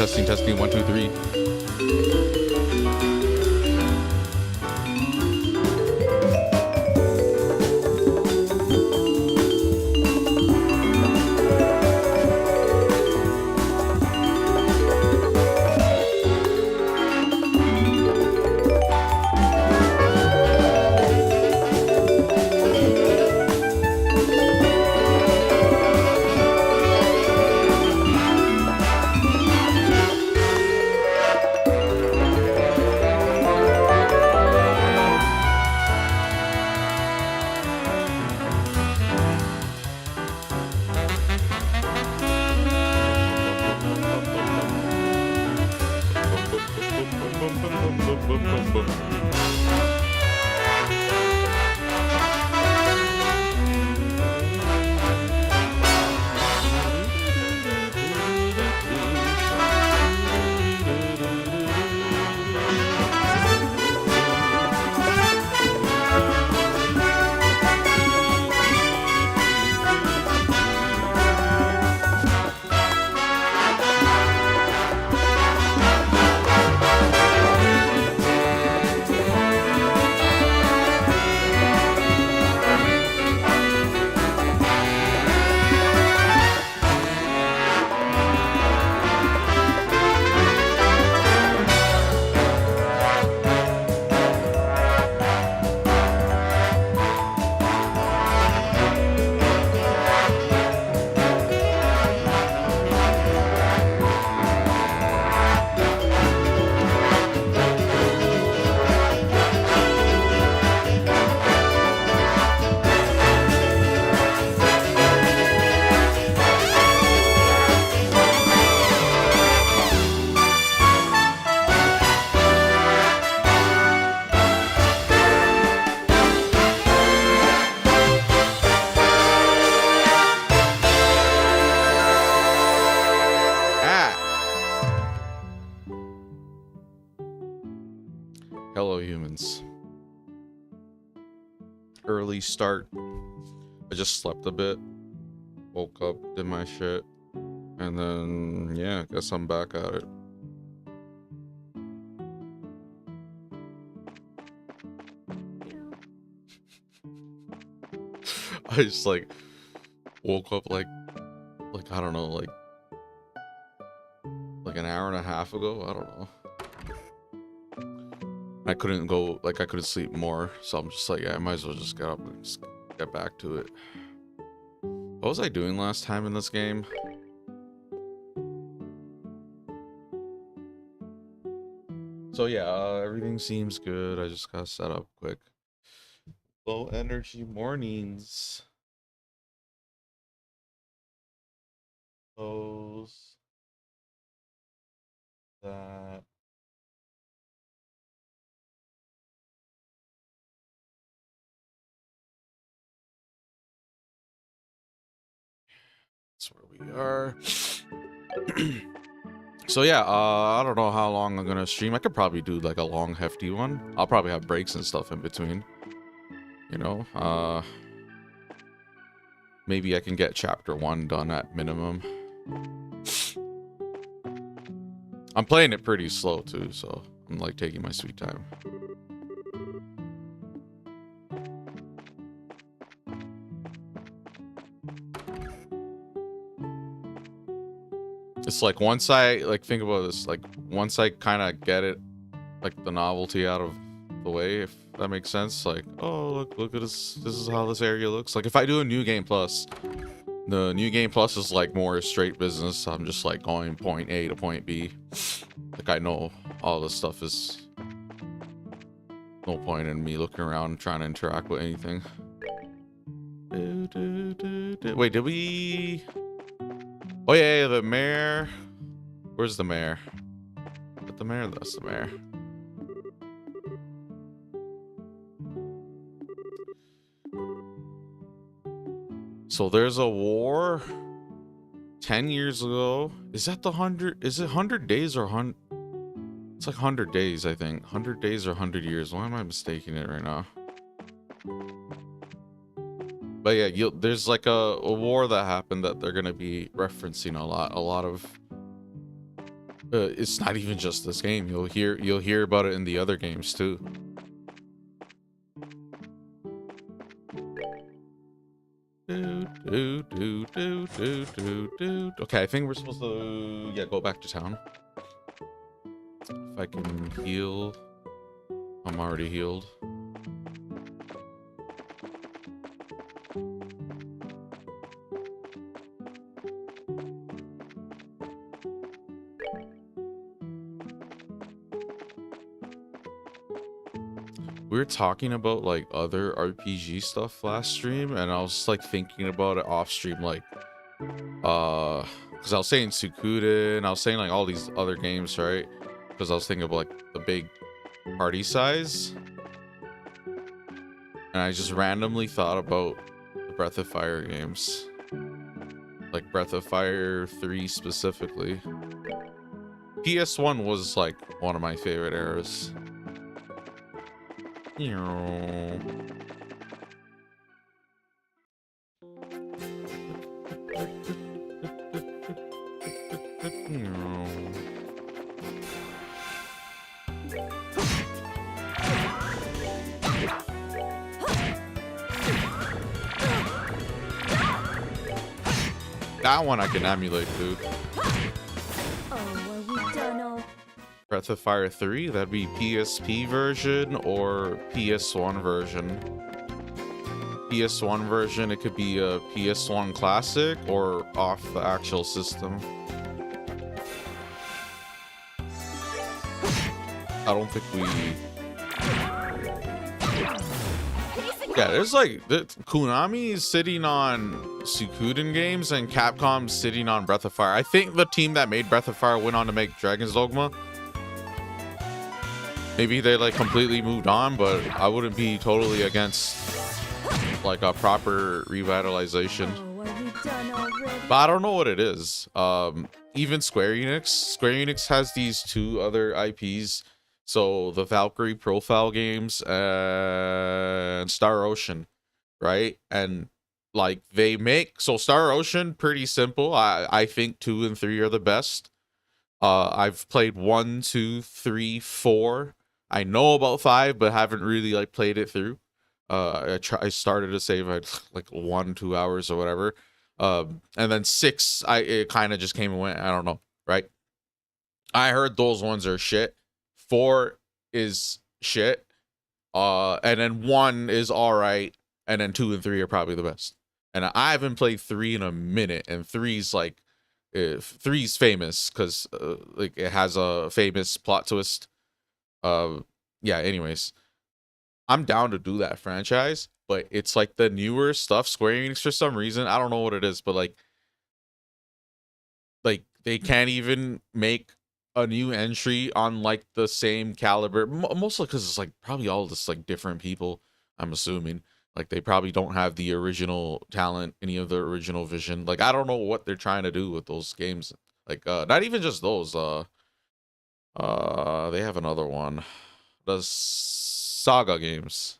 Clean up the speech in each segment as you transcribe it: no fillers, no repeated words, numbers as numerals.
testing. 1, 2, 3. Hello, humans. Early start. I just slept a bit. Woke up, did my shit. And then, yeah, I guess I'm back at it. I just, like, woke up, like, I don't know, like an hour and a half ago? I don't know. I couldn't go, like, I couldn't sleep more, so I'm just like, yeah, I might as well just get up and just get back to it. What was I doing last time in this game? So yeah, everything seems good. I just got set up quick. Low energy mornings. Close that. That's where we are. So yeah, I don't know how long I'm gonna stream. I could probably do like a long, hefty one. I'll probably have breaks and stuff in between. You know, maybe I can get chapter 1 done at minimum. I'm playing it pretty slow too, so I'm like taking my sweet time. It's like once I think about this, like once I kind of get it, like the novelty out of the way, if that makes sense. Like, oh look at this. This is how this area looks. Like if I do a new game plus, the new game plus is like more straight business. I'm just like going point A to point B. Like I know all this stuff is no point in me looking around trying to interact with anything. Wait, did we? Oh yeah, the mayor. Where's the mayor? Is that the mayor? That's the mayor. So there's a war 10 years ago. Is that the 100? Is it 100 days or 100? It's like 100 days, I think. 100 days or 100 years. Why am I mistaking it right now? But yeah, there's like a war that happened that they're gonna be referencing a lot of. It's not even just this game. You'll hear about it in the other games too. Okay, I think we're supposed to go back to town. If I can heal. I'm already healed. We were talking about like other RPG stuff last stream, and I was like thinking about it off stream, like because I was saying Suikoden, I was saying like all these other games, right? Because I was thinking about like the big party size, and I just randomly thought about the Breath of Fire games, like Breath of Fire 3 specifically. PS1 was like one of my favorite eras. That one I can emulate, dude. Breath of Fire 3, that'd be PSP version or PS1 version. PS1 version, it could be a PS1 classic or off the actual system. I don't think we... Yeah, there's like... Konami is sitting on Suikoden games and Capcom sitting on Breath of Fire. I think the team that made Breath of Fire went on to make Dragon's Dogma. Maybe they like completely moved on, but I wouldn't be totally against like a proper revitalization. But I don't know what it is. Even Square Enix has these two other IPs. So the Valkyrie Profile games and Star Ocean, right? And like they make, so Star Ocean, pretty simple. I think 2 and 3 are the best. I've played 1, 2, 3, 4. I know about 5, but haven't really like played it through. I started to save at like 1-2 hours or whatever. And then 6, it kind of just came and went. I don't know, right? I heard those ones are shit. 4 is shit. And then 1 is all right, and then 2 and 3 are probably the best. And I haven't played 3 in a minute, and 3's like 3's famous because like it has a famous plot twist. Yeah, anyways, I'm down to do that franchise, but it's like the newer stuff, Square Enix, for some reason, I don't know what it is, but like they can't even make a new entry on like the same caliber, mostly because it's like probably all just like different people, I'm assuming. Like they probably don't have the original talent, any of the original vision. Like I don't know what they're trying to do with those games. Like not even just those, they have another one, the Saga games,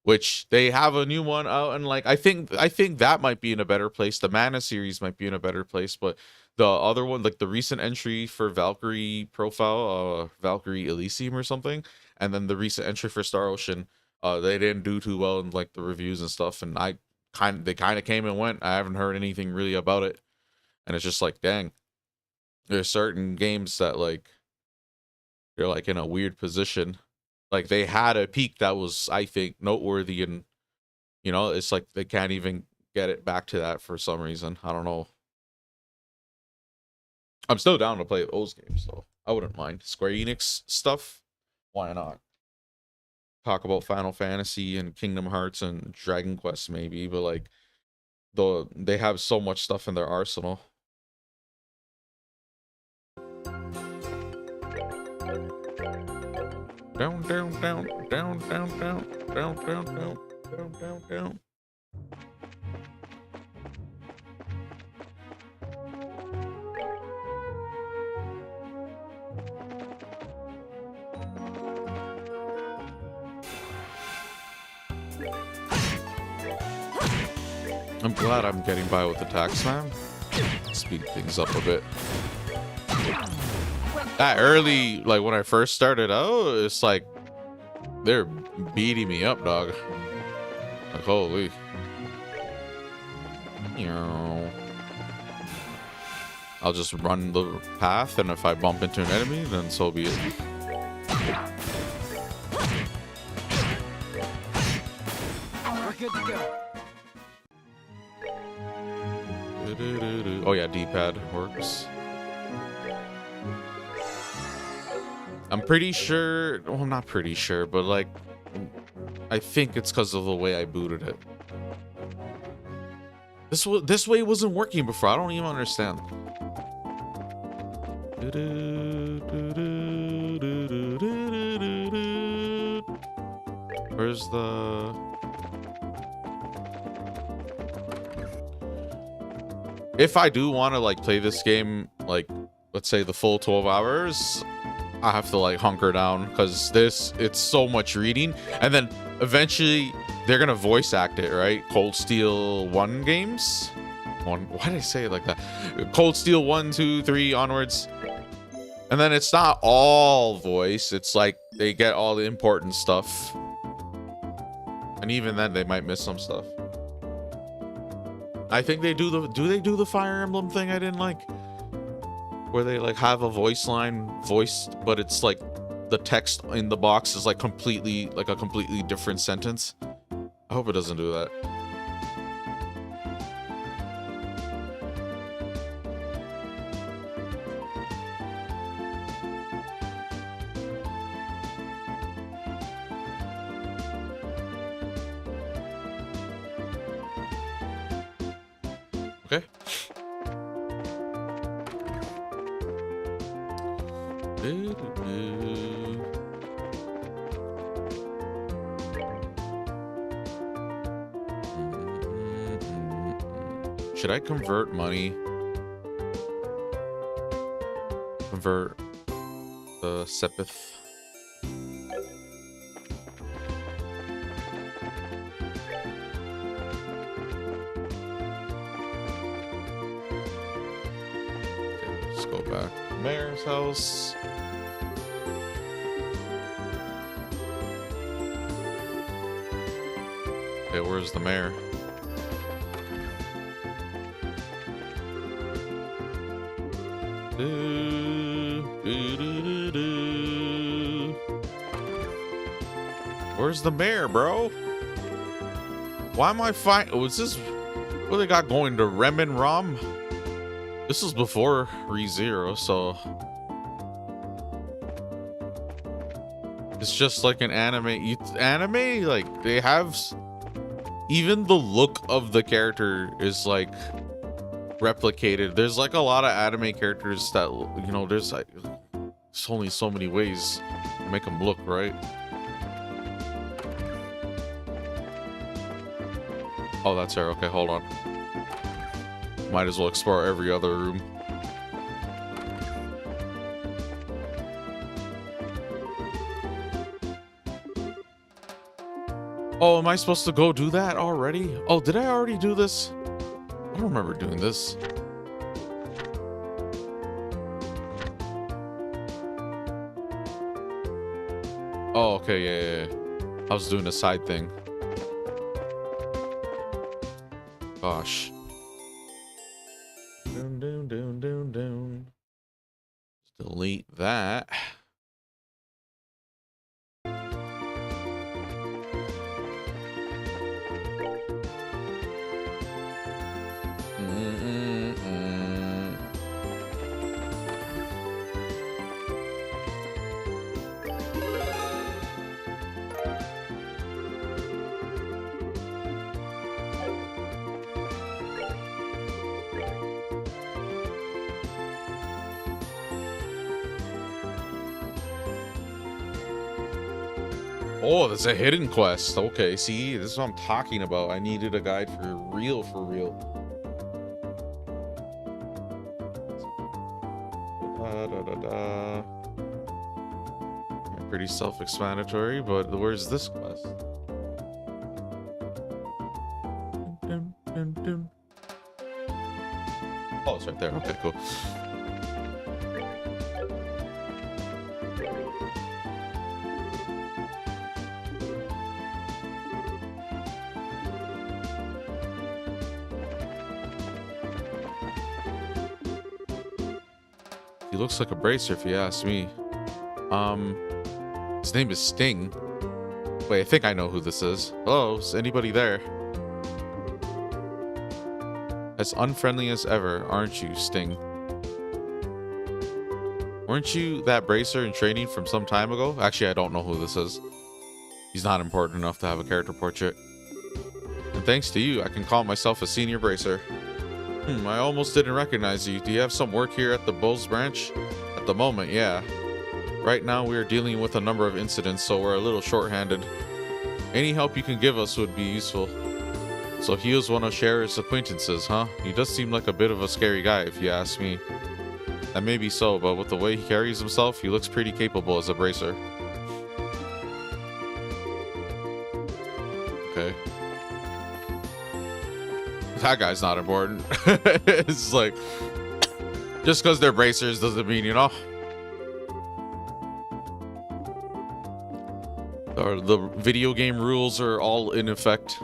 which they have a new one out, and like I think that might be in a better place. The Mana series might be in a better place, but the other one, like the recent entry for Valkyrie Profile, Valkyrie Elysium or something, and then the recent entry for Star Ocean, they didn't do too well in like the reviews and stuff, and they kind of came and went. I haven't heard anything really about it, and it's just like, dang, there's certain games that like they're like in a weird position. Like they had a peak that was, I think, noteworthy, and you know, it's like they can't even get it back to that for some reason. I don't know. I'm still down to play those games though. I wouldn't mind Square Enix stuff. Why not? Talk about Final Fantasy and Kingdom Hearts and Dragon Quest maybe, but like they have so much stuff in their arsenal. Down, down, down, down, down, down, down, down, down, down, down, down. I'm glad I'm getting by with attacks, man. Speed things up a bit. That early, like when I first started out, it's like they're beating me up, dog. Like holy. I'll just run the path, and if I bump into an enemy, then so be it. We're good to go. Oh yeah, D-pad works. I'm pretty sure, well, I'm not pretty sure, but like, I think it's because of the way I booted it. This way wasn't working before. I don't even understand. Where's the... If I do want to like play this game, like let's say the full 12 hours, I have to like hunker down because it's so much reading, and then eventually they're gonna voice act it, right? Cold Steel 1 games. Why did I say it like that? Cold Steel 1, 2, 3 onwards. And then it's not all voice. It's like they get all the important stuff. And even then they might miss some stuff. I think they do the Fire Emblem thing I didn't like? Where they like have a voice line voiced, but it's like the text in the box is like completely like a completely different sentence. I hope it doesn't do that. Okay. Should I convert money? Convert the Sepith. Let's go back to Mayor's house. Okay, where's the mayor? Where's the mayor, bro? Why am I fighting? Was this what they got going to Remen Rom? This was before ReZero, so it's just like an anime. Anime, like they have even the look of the character is like replicated. There's like a lot of anime characters that, you know, there's like there's only so many ways to make them look right. Oh, that's her. Okay, hold on. Might as well explore every other room. Oh, am I supposed to go do that already? Oh, did I already do this? I don't remember doing this. Oh, okay, yeah. I was doing a side thing. Gosh. Down. Delete that. Oh, that's a hidden quest. Okay, see, this is what I'm talking about. I needed a guide for real, for real. Pretty self-explanatory, but where's this quest? Oh, it's right there. Okay, cool. He looks like a bracer if you ask me. His name is Sting. Wait, I think I know who this is. Hello, is anybody there? As unfriendly as ever, aren't you, Sting? Weren't you that bracer in training from some time ago? Actually, I don't know who this is. He's not important enough to have a character portrait. And thanks to you, I can call myself a senior bracer. I almost didn't recognize you. Do you have some work here at the Bulls branch? At the moment, yeah. Right now, we are dealing with a number of incidents, so we're a little short-handed. Any help you can give us would be useful. So he was one of Cher's acquaintances, huh? He does seem like a bit of a scary guy, if you ask me. That may be so, but with the way he carries himself, he looks pretty capable as a bracer. Okay. That guy's not important. It's like, just because they're bracers doesn't mean, you know. Or the video game rules are all in effect.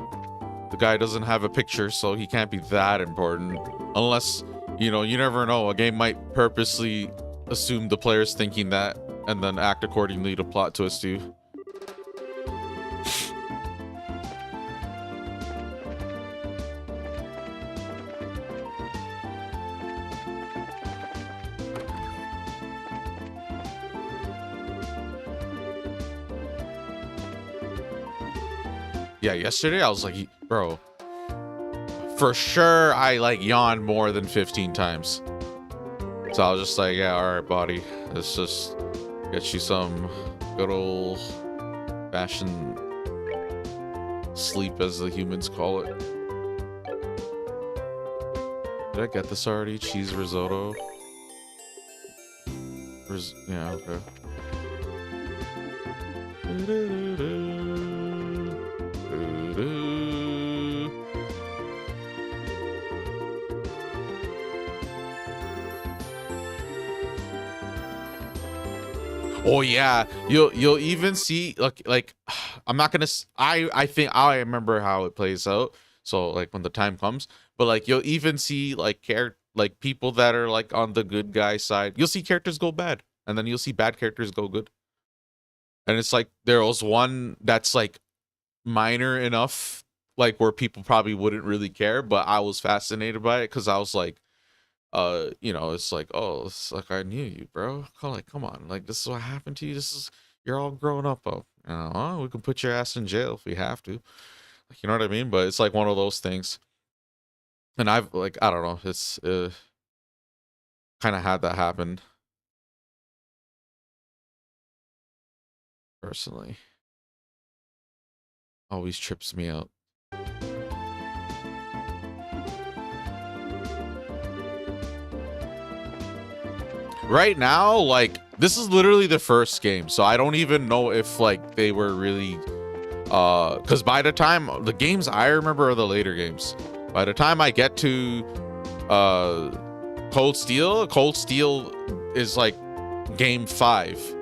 The guy doesn't have a picture, so he can't be that important. Unless, you know, you never know. A game might purposely assume the player's thinking that and then act accordingly to plot twist you. Yeah, yesterday I was like, bro, for sure I like yawned more than 15 times. So I was just like, yeah, all right, buddy, let's just get you some good old fashioned sleep, as the humans call it. Did I get this already? Cheese risotto. Yeah, okay. Oh yeah, you'll even see like I'm not gonna I think I remember how it plays out, so like when the time comes, but like you'll even see like people that are like on the good guy side. You'll see characters go bad, and then you'll see bad characters go good. And it's like there was one that's like minor enough, like where people probably wouldn't really care, but I was fascinated by it because I was like, you know, it's like, oh, it's like I knew you, bro. Like, come on, like this is what happened to you. This is, you're all grown up. Oh, you know, we can put your ass in jail if we have to. Like, you know what I mean? But it's like one of those things. And I've like, I don't know, it's kind of had that happen personally. Always trips me out. Right now, like, this is literally the first game, so I don't even know if like they were really because by the time the games I remember are the later games. By the time I get to Cold Steel is like game 5,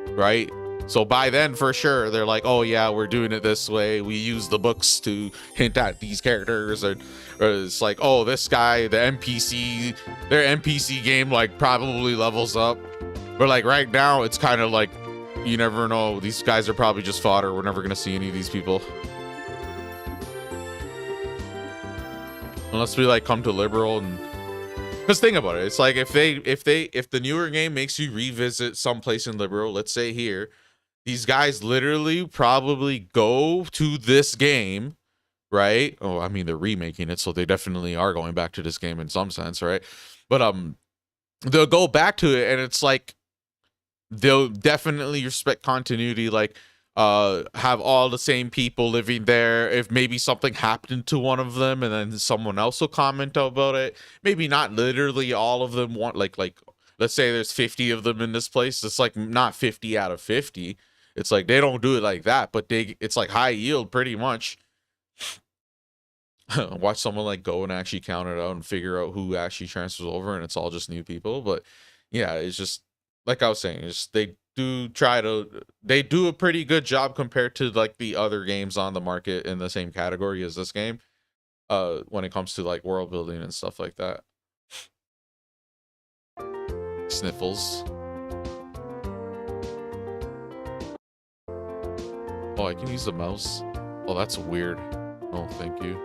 right? So by then, for sure, they're like, oh yeah, we're doing it this way. We use the books to hint at these characters, or it's like, oh, this guy, their NPC game like probably levels up. But like right now, it's kind of like, you never know. These guys are probably just fodder. We're never gonna see any of these people. Unless we like come to Liberal and... Because think about it. It's like if the newer game makes you revisit someplace in Liberal, let's say here, these guys literally probably go to this game, right? Oh, I mean, they're remaking it, so they definitely are going back to this game in some sense, right? But they'll go back to it, and it's like they'll definitely respect continuity, like have all the same people living there. If maybe something happened to one of them, and then someone else will comment about it. Maybe not literally all of them want like let's say there's 50 of them in this place. It's like not 50 out of 50. It's like they don't do it like that, but it's like high yield pretty much. Watch someone like go and actually count it out and figure out who actually transfers over, and it's all just new people. But yeah, it's just like I was saying, it's they do a pretty good job compared to like the other games on the market in the same category as this game, when it comes to like world building and stuff like that. Sniffles. Oh, I can use the mouse. Oh, that's weird. Oh, thank you.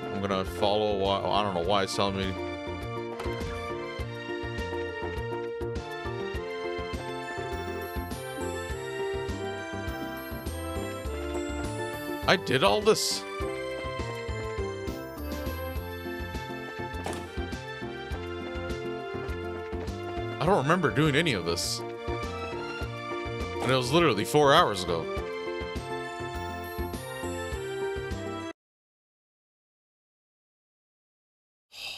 I'm gonna follow why. I don't know why it's telling me. I did all this. I don't remember doing any of this. And it was literally 4 hours ago.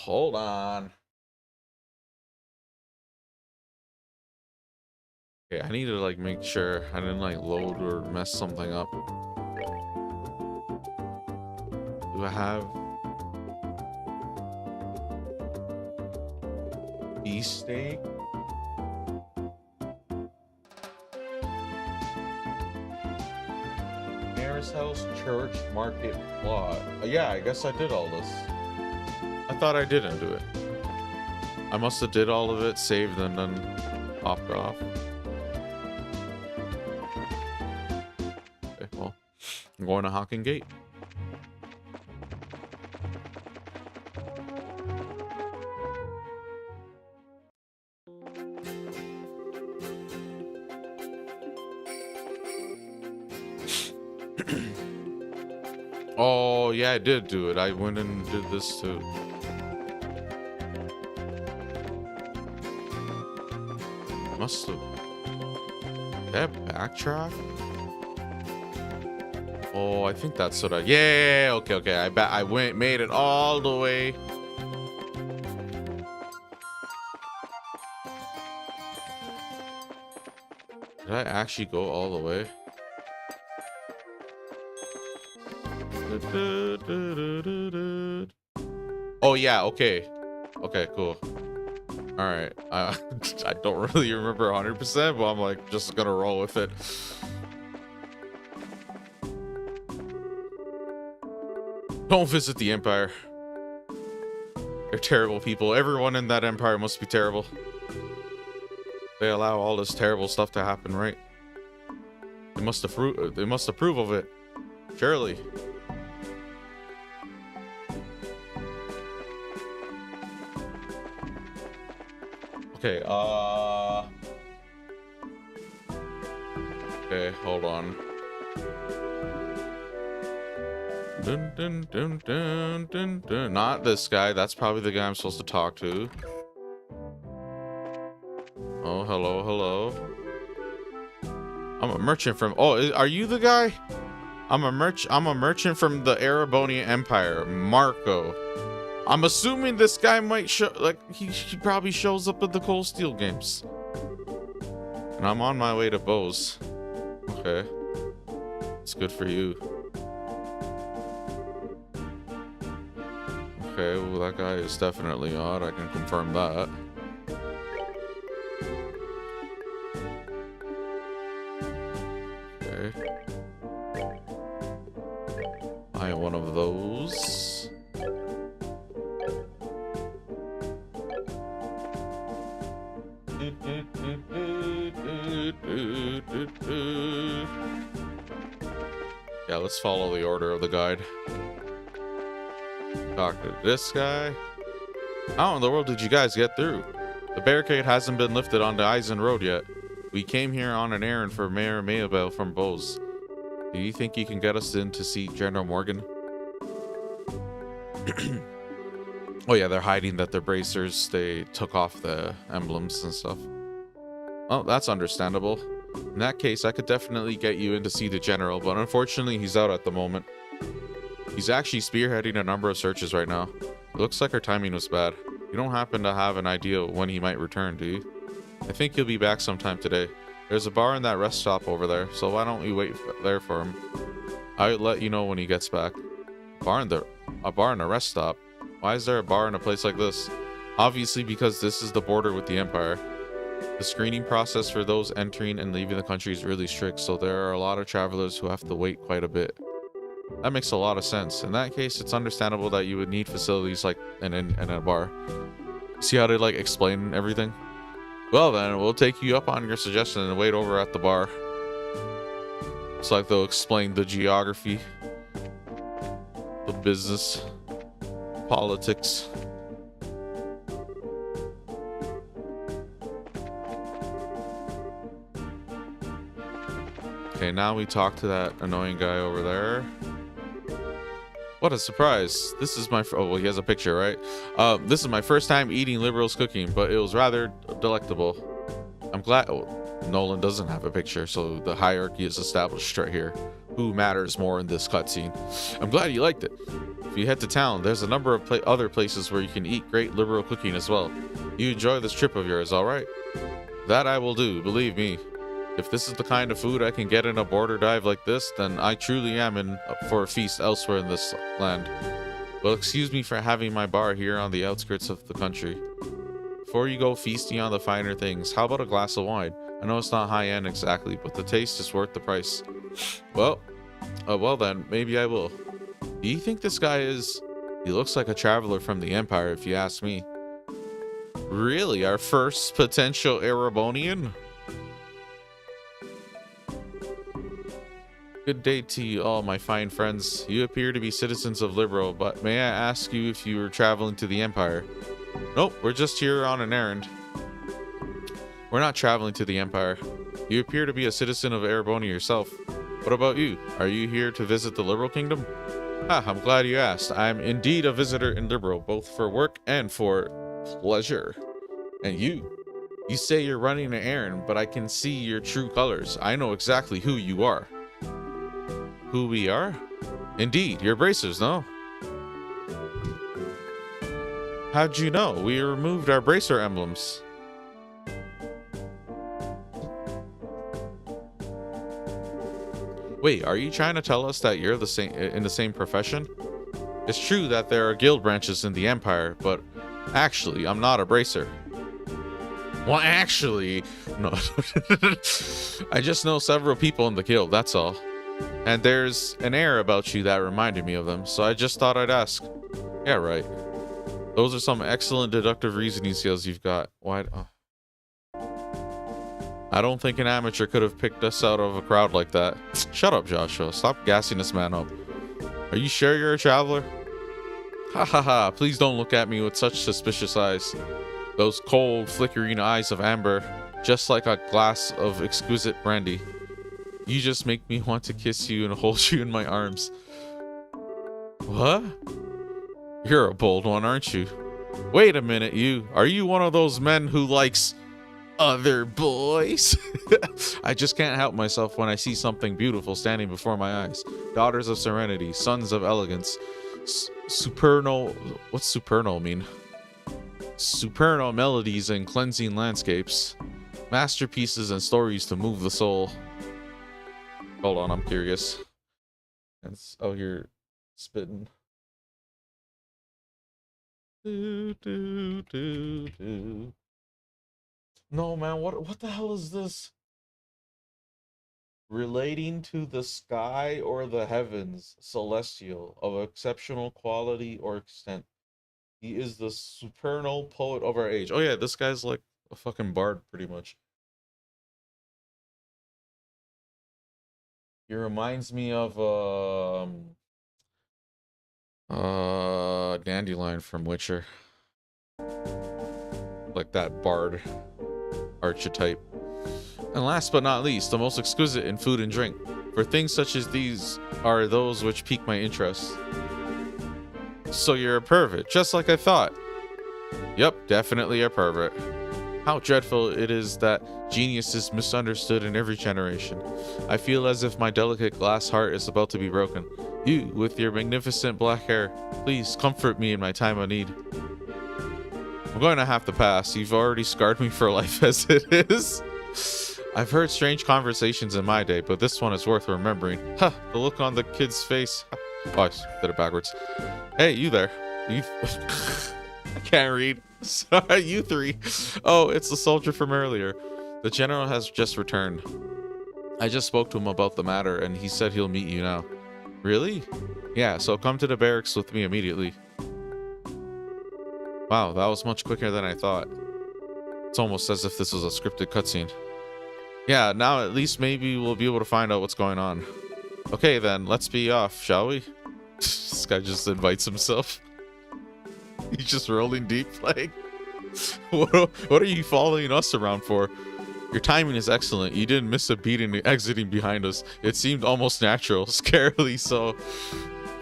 Hold on. Okay, I need to like make sure I didn't like load or mess something up. Do I have beefsteak? Mayor's House Church Market Plot. Yeah, I guess I did all this. I thought I didn't do it. I must have did all of it, saved, and then popped off. Okay, well, I'm going to Hawking Gate. Oh, yeah, I did do it. I went and did this too. Must have. Did I backtrack? Oh, I think that's what I. Yeah, okay. I made it all the way. Did I actually go all the way? Oh yeah, okay, cool. All right, I don't really remember 100%, but I'm like just gonna roll with it. Don't visit the Empire. They're terrible people. Everyone in that Empire must be terrible. They allow all this terrible stuff to happen, right? They must approve of it. Surely. Okay, okay, hold on. Dun, dun, dun, dun, dun, dun. Not this guy. That's probably the guy I'm supposed to talk to. Oh, hello. I'm a merchant from... Oh, are you the guy? I'm a merchant from the Erebonia Empire, Marco. I'm assuming this guy might show, like, he probably shows up at the Cold Steel games. And I'm on my way to Bose. Okay. It's good for you. Okay, well, that guy is definitely odd. I can confirm that. Okay. I am one of those. Yeah, let's follow the order of the guide. Talk to this guy. How in the world did you guys get through? The barricade hasn't been lifted onto Eisen Road yet. We came here on an errand for Mayor Mayabel from Bose. Do you think you can get us in to see General Morgan? Oh yeah, they're hiding that they're bracers. They took off the emblems and stuff. Well, that's understandable. In that case, I could definitely get you in to see the general, but unfortunately he's out at the moment. He's actually spearheading a number of searches right now. It looks like our timing was bad. You don't happen to have an idea when he might return, do you? I think he'll be back sometime today. There's a bar in that rest stop over there, so why don't we wait there for him? I'll let you know when he gets back. A bar in a rest stop? Why is there a bar in a place like this? Obviously because this is the border with the Empire. The screening process for those entering and leaving the country is really strict, so there are a lot of travelers who have to wait quite a bit. That makes a lot of sense. In that case, it's understandable that you would need facilities like an inn and a bar. See how they like explain everything? Well then, we'll take you up on your suggestion and wait over at the bar. It's like they'll explain the geography, the business, politics. Okay, now we talk to that annoying guy over there. What a surprise. This is my... Oh, well, he has a picture, right? This is my first time eating Liberal's cooking, but it was rather delectable. I'm glad... Oh, Nolan doesn't have a picture, so the hierarchy is established right here. Who matters more in this cutscene? I'm glad you liked it. If you head to town, there's a number of other places where you can eat great Liberal cooking as well. You enjoy this trip of yours, alright? That I will do, believe me. If this is the kind of food I can get in a border dive like this, then I truly am in for a feast elsewhere in this land. Well, excuse me for having my bar here on the outskirts of the country. Before you go feasting on the finer things, how about a glass of wine? I know it's not high-end exactly, but the taste is worth the price. Well then, maybe I will. Do you think this guy is... He looks like a traveler from the Empire, if you ask me. Really? Our first potential Erebonian? Good day to you all, my fine friends. You appear to be citizens of Liberal, but may I ask you if you were traveling to the Empire? Nope, we're just here on an errand. We're not traveling to the Empire. You appear to be a citizen of Erebonia yourself. What about you? Are you here to visit the Liberal Kingdom? Ah, I'm glad you asked. I'm indeed a visitor in Liberal, both for work and for pleasure. And you say you're running an errand, but I can see your true colors. I know exactly who you are. Who we are? Indeed, you're bracers, no? How'd you know? We removed our bracer emblems. Wait, are you trying to tell us that you're in the same profession? It's true that there are guild branches in the Empire, but actually, I'm not a bracer. Well, actually, no. I just know several people in the guild, that's all. And there's an air about you that reminded me of them, so I just thought I'd ask. Yeah, right. Those are some excellent deductive reasoning skills you've got. Why? I don't think an amateur could have picked us out of a crowd like that. Shut up, Joshua. Stop gassing this man up. Are you sure you're a traveler? Ha ha ha. Please don't look at me with such suspicious eyes. Those cold, flickering eyes of amber, just like a glass of exquisite brandy. You just make me want to kiss you and hold you in my arms. What? You're a bold one, aren't you? Wait a minute, you. Are you one of those men who likes other boys? I just can't help myself when I see something beautiful standing before my eyes. Daughters of serenity, sons of elegance, supernal... What's supernal mean? Supernal melodies and cleansing landscapes. Masterpieces and stories to move the soul. Hold on, I'm curious. Oh, you're spitting. Do, do, do, do. No, man, what the hell is this? Relating to the sky or the heavens, celestial, of exceptional quality or extent. He is the supernal poet of our age. Oh yeah, this guy's like a fucking bard, pretty much. He reminds me of Dandelion from Witcher. Like that bard archetype. And last but not least, the most exquisite in food and drink. For things such as these are those which pique my interest. So you're a pervert, just like I thought. Yep, definitely a pervert. How dreadful it is that genius is misunderstood in every generation. I feel as if my delicate glass heart is about to be broken. You, with your magnificent black hair, please comfort me in my time of need. I'm going to have to pass. You've already scarred me for life as it is. I've heard strange conversations in my day, but this one is worth remembering. Huh, the look on the kid's face. Oh, I did it backwards. Hey, you there. You... can't read. Sorry, you three. Oh, it's the soldier from earlier. The general has just returned. I just spoke to him about the matter, and he said he'll meet you now. Really? Yeah, so come to the barracks with me immediately. Wow, that was much quicker than I thought. It's almost as if this was a scripted cutscene. Yeah, now at least maybe we'll be able to find out what's going on. Okay then, let's be off, shall we? This guy just invites himself. He's just rolling deep like, what are you following us around for? Your timing is excellent. You didn't miss a beat in exiting behind us. It seemed almost natural, scarily so.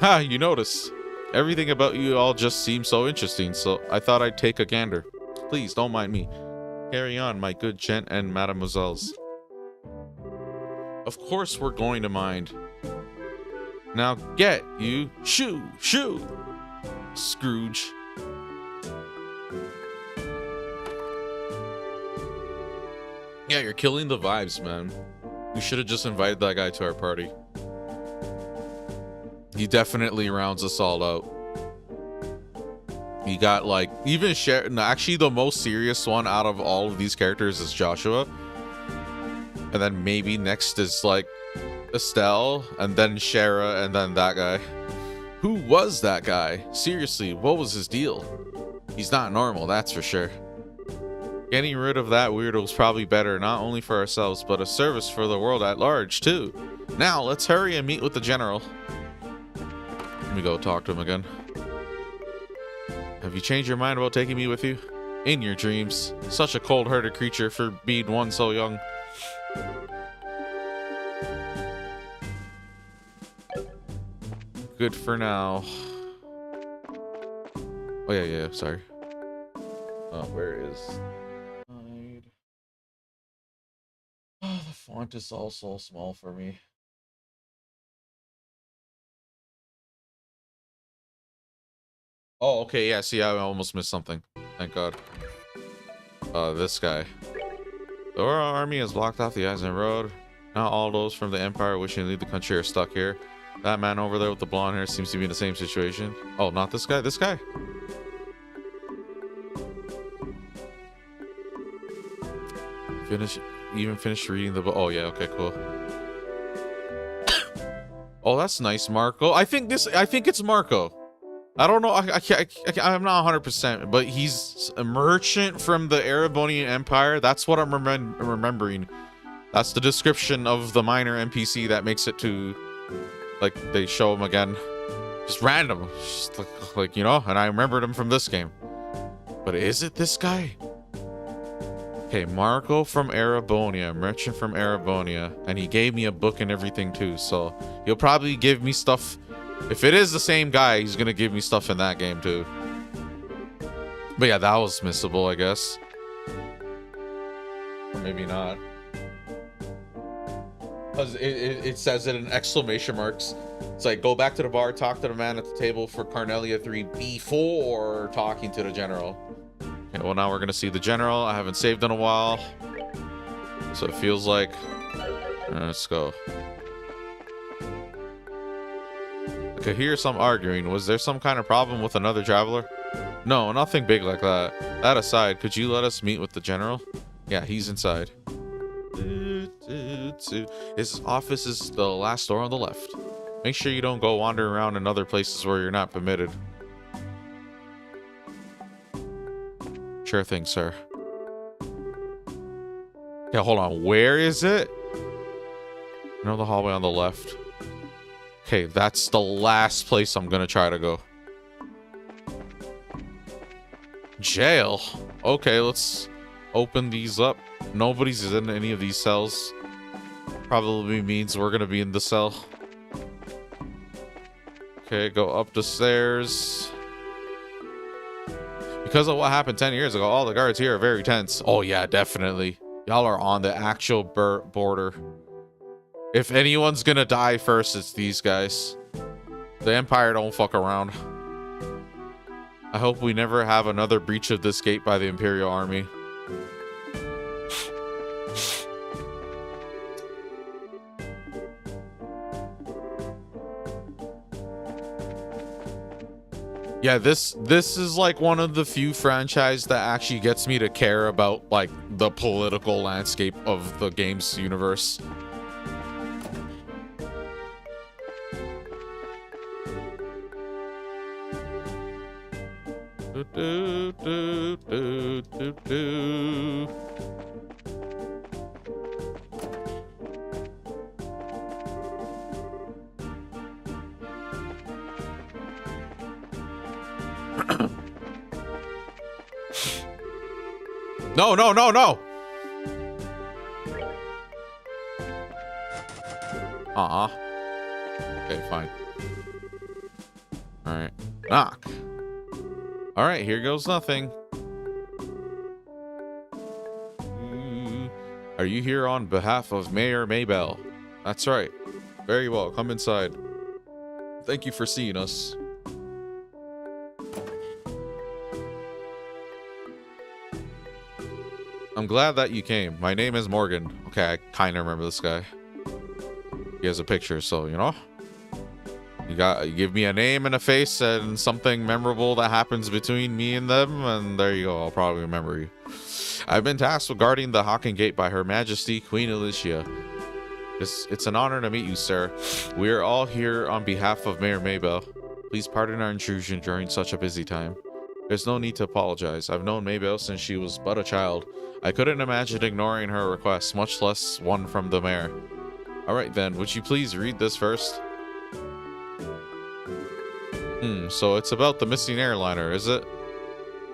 Ha, you noticed. Everything about you all just seems so interesting, so I thought I'd take a gander. Please, don't mind me. Carry on, my good gent and mademoiselles. Of course we're going to mind. Now get you. Shoo! Shoo! Scrooge. Yeah, you're killing the vibes, man. We should have just invited that guy to our party. He definitely rounds us all out. He got like, even actually the most serious one out of all of these characters is Joshua. And then maybe next is like Estelle, and then Shara, and then that guy. Who was that guy? Seriously, what was his deal? He's not normal, that's for sure. Getting rid of that weirdo is probably better, not only for ourselves, but a service for the world at large, too. Now, let's hurry and meet with the general. Let me go talk to him again. Have you changed your mind about taking me with you? In your dreams. Such a cold-hearted creature for being one so young. Good for now. Oh, yeah, sorry. Oh, where is... Oh, the font is all so small for me. Oh, okay, yeah, see, I almost missed something. Thank God. This guy. The Royal Army has blocked off the Eisen Road. Now all those from the Empire wishing to leave the country are stuck here. That man over there with the blonde hair seems to be in the same situation. Oh, not this guy? This guy? Even finished reading the book. Oh, yeah, okay, cool. Oh, that's nice, Marco. I think it's Marco. I don't know. I'm not 100%, but he's a merchant from the Erebonian Empire. That's what I'm remembering. That's the description of the minor NPC that makes it to, like, they show him again. Just random. Just like, you know, and I remembered him from this game. But is it this guy? Okay, Marco from Erebonia, merchant from Erebonia, and he gave me a book and everything too, so he'll probably give me stuff. If it is the same guy, he's gonna give me stuff in that game too. But yeah, that was missable, I guess. Or maybe not. Because it says it in exclamation marks. It's like, go back to the bar, talk to the man at the table for Carnelia 3 before talking to the general. Okay, well, now we're gonna see the general. I haven't saved in a while, so it feels like, let's go. Okay, here's some arguing. Was there some kind of problem with another traveler? No, nothing big like that. That aside, could you let us meet with the general? Yeah, he's inside. His office is the last door on the left. Make sure you don't go wandering around in other places where you're not permitted. Sure thing, sir. Yeah, hold on. Where is it? You know, the hallway on the left. Okay, that's the last place I'm gonna try to go. Jail? Okay, let's open these up. Nobody's in any of these cells. Probably means we're gonna be in the cell. Okay, go up the stairs. Because of what happened 10 years ago, all the guards here are very tense. Oh yeah, definitely. Y'all are on the actual border. If anyone's gonna die first, it's these guys. The Empire don't fuck around. I hope we never have another breach of this gate by the Imperial Army. Yeah, this is like one of the few franchise that actually gets me to care about like the political landscape of the game's universe. Do, do, do, do, do. No, no, no, no. Okay, fine. All right. Knock. All right, here goes nothing. Are you here on behalf of Mayor Maybell? That's right. Very well. Come inside. Thank you for seeing us. I'm glad that you came. My name is Morgan. Okay, I kind of remember this guy. He has a picture, so, you know. You give me a name and a face and something memorable that happens between me and them, and there you go. I'll probably remember you. I've been tasked with guarding the Hawken Gate by Her Majesty Queen Alicia. It's an honor to meet you, sir. We are all here on behalf of Mayor Maybell. Please pardon our intrusion during such a busy time. There's no need to apologize. I've known Maybell since she was but a child. I couldn't imagine ignoring her request, much less one from the mayor. Alright then, would you please read this first? So it's about the missing airliner, is it?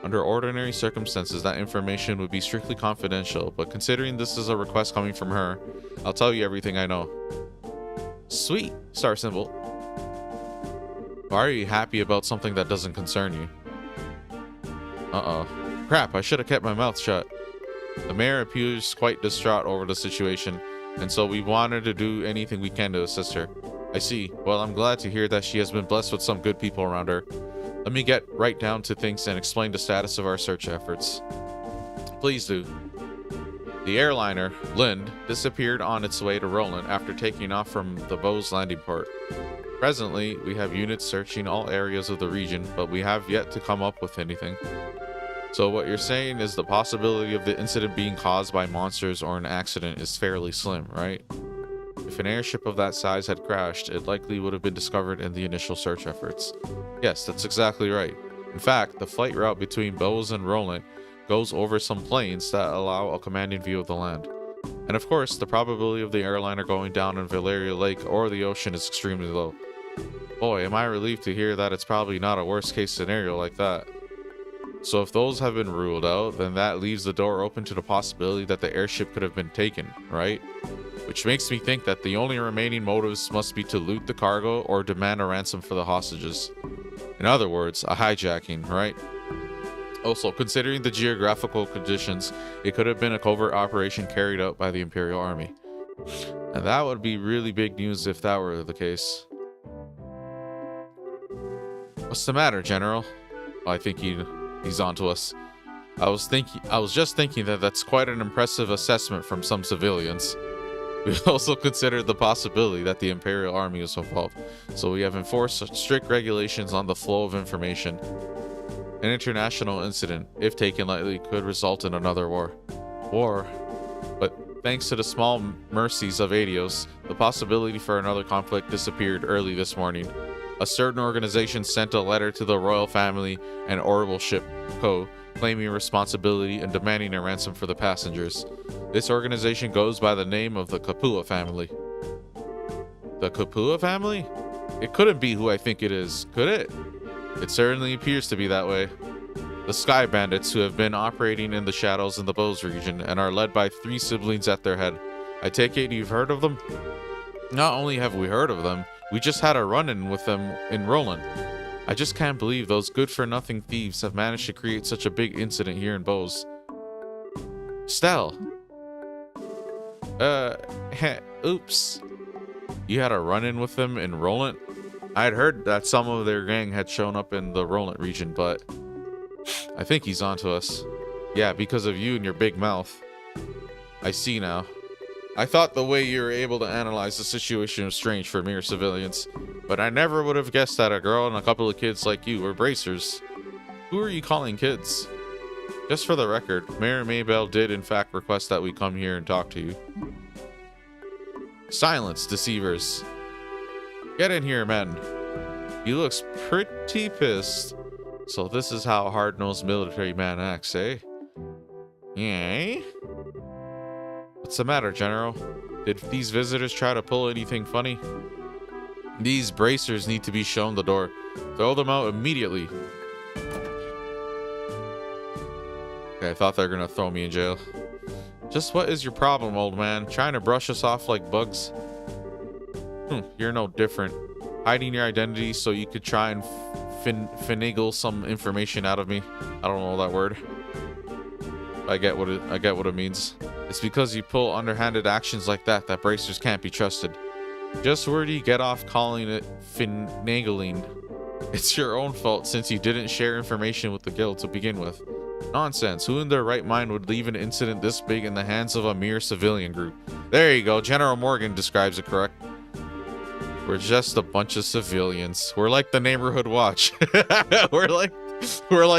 Under ordinary circumstances, that information would be strictly confidential, but considering this is a request coming from her, I'll tell you everything I know. Sweet, star symbol. Why are you happy about something that doesn't concern you? Uh-oh. Crap, I should have kept my mouth shut. The mayor appears quite distraught over the situation, and so we wanted to do anything we can to assist her. I see. Well, I'm glad to hear that she has been blessed with some good people around her. Let me get right down to things and explain the status of our search efforts. Please do. The airliner, Lind, disappeared on its way to Roland after taking off from the Bose landing port. Presently, we have units searching all areas of the region, but we have yet to come up with anything. So what you're saying is the possibility of the incident being caused by monsters or an accident is fairly slim, right? If an airship of that size had crashed, it likely would have been discovered in the initial search efforts. Yes, that's exactly right. In fact, the flight route between Bose and Roland goes over some plains that allow a commanding view of the land. And of course, the probability of the airliner going down in Valeria Lake or the ocean is extremely low. Boy, am I relieved to hear that it's probably not a worst case scenario like that. So if those have been ruled out, then that leaves the door open to the possibility that the airship could have been taken, right? Which makes me think that the only remaining motives must be to loot the cargo or demand a ransom for the hostages. In other words, a hijacking, right? Also, considering the geographical conditions, it could have been a covert operation carried out by the Imperial Army. And that would be really big news if that were the case. What's the matter, General? I think he's on to us. I was just thinking that that's quite an impressive assessment from some civilians. We also considered the possibility that the Imperial Army was involved, so we have enforced strict regulations on the flow of information. An international incident, if taken lightly, could result in another war. But thanks to the small mercies of Adios, the possibility for another conflict disappeared early this morning. A certain organization sent a letter to the royal family and Orbital Ship Co., claiming responsibility and demanding a ransom for the passengers. This organization goes by the name of the Kapua family. The Kapua family? It couldn't be who I think it is, could it? It certainly appears to be that way. The Sky Bandits, who have been operating in the shadows in the Bose region and are led by 3 siblings at their head. I take it you've heard of them? Not only have we heard of them, we just had a run-in with them in Roland. I just can't believe those good-for-nothing thieves have managed to create such a big incident here in Bose. Stell. Oops. You had a run-in with them in Roland? I'd heard that some of their gang had shown up in the Roland region, but I think he's onto us. Yeah, because of you and your big mouth. I see now. I thought the way you were able to analyze the situation was strange for mere civilians. But I never would have guessed that a girl and a couple of kids like you were bracers. Who are you calling kids? Just for the record, Mayor Maybell did in fact request that we come here and talk to you. Silence, deceivers. Get in here, men. He looks pretty pissed. So this is how a hard-nosed military man acts, eh? Yeah? What's the matter, General? Did these visitors try to pull anything funny? These bracers need to be shown the door. Throw them out immediately. Okay, I thought they were gonna throw me in jail. Just what is your problem, old man? Trying to brush us off like bugs? You're no different. Hiding your identity so you could try and finagle some information out of me. I don't know that word. I get what it means. It's because you pull underhanded actions like that bracers can't be trusted. Just where do you get off calling it finagling? It's your own fault since you didn't share information with the guild to begin with. Nonsense. Who in their right mind would leave an incident this big in the hands of a mere civilian group? There you go. General Morgan describes it correct. We're just a bunch of civilians. We're like the neighborhood watch. we're like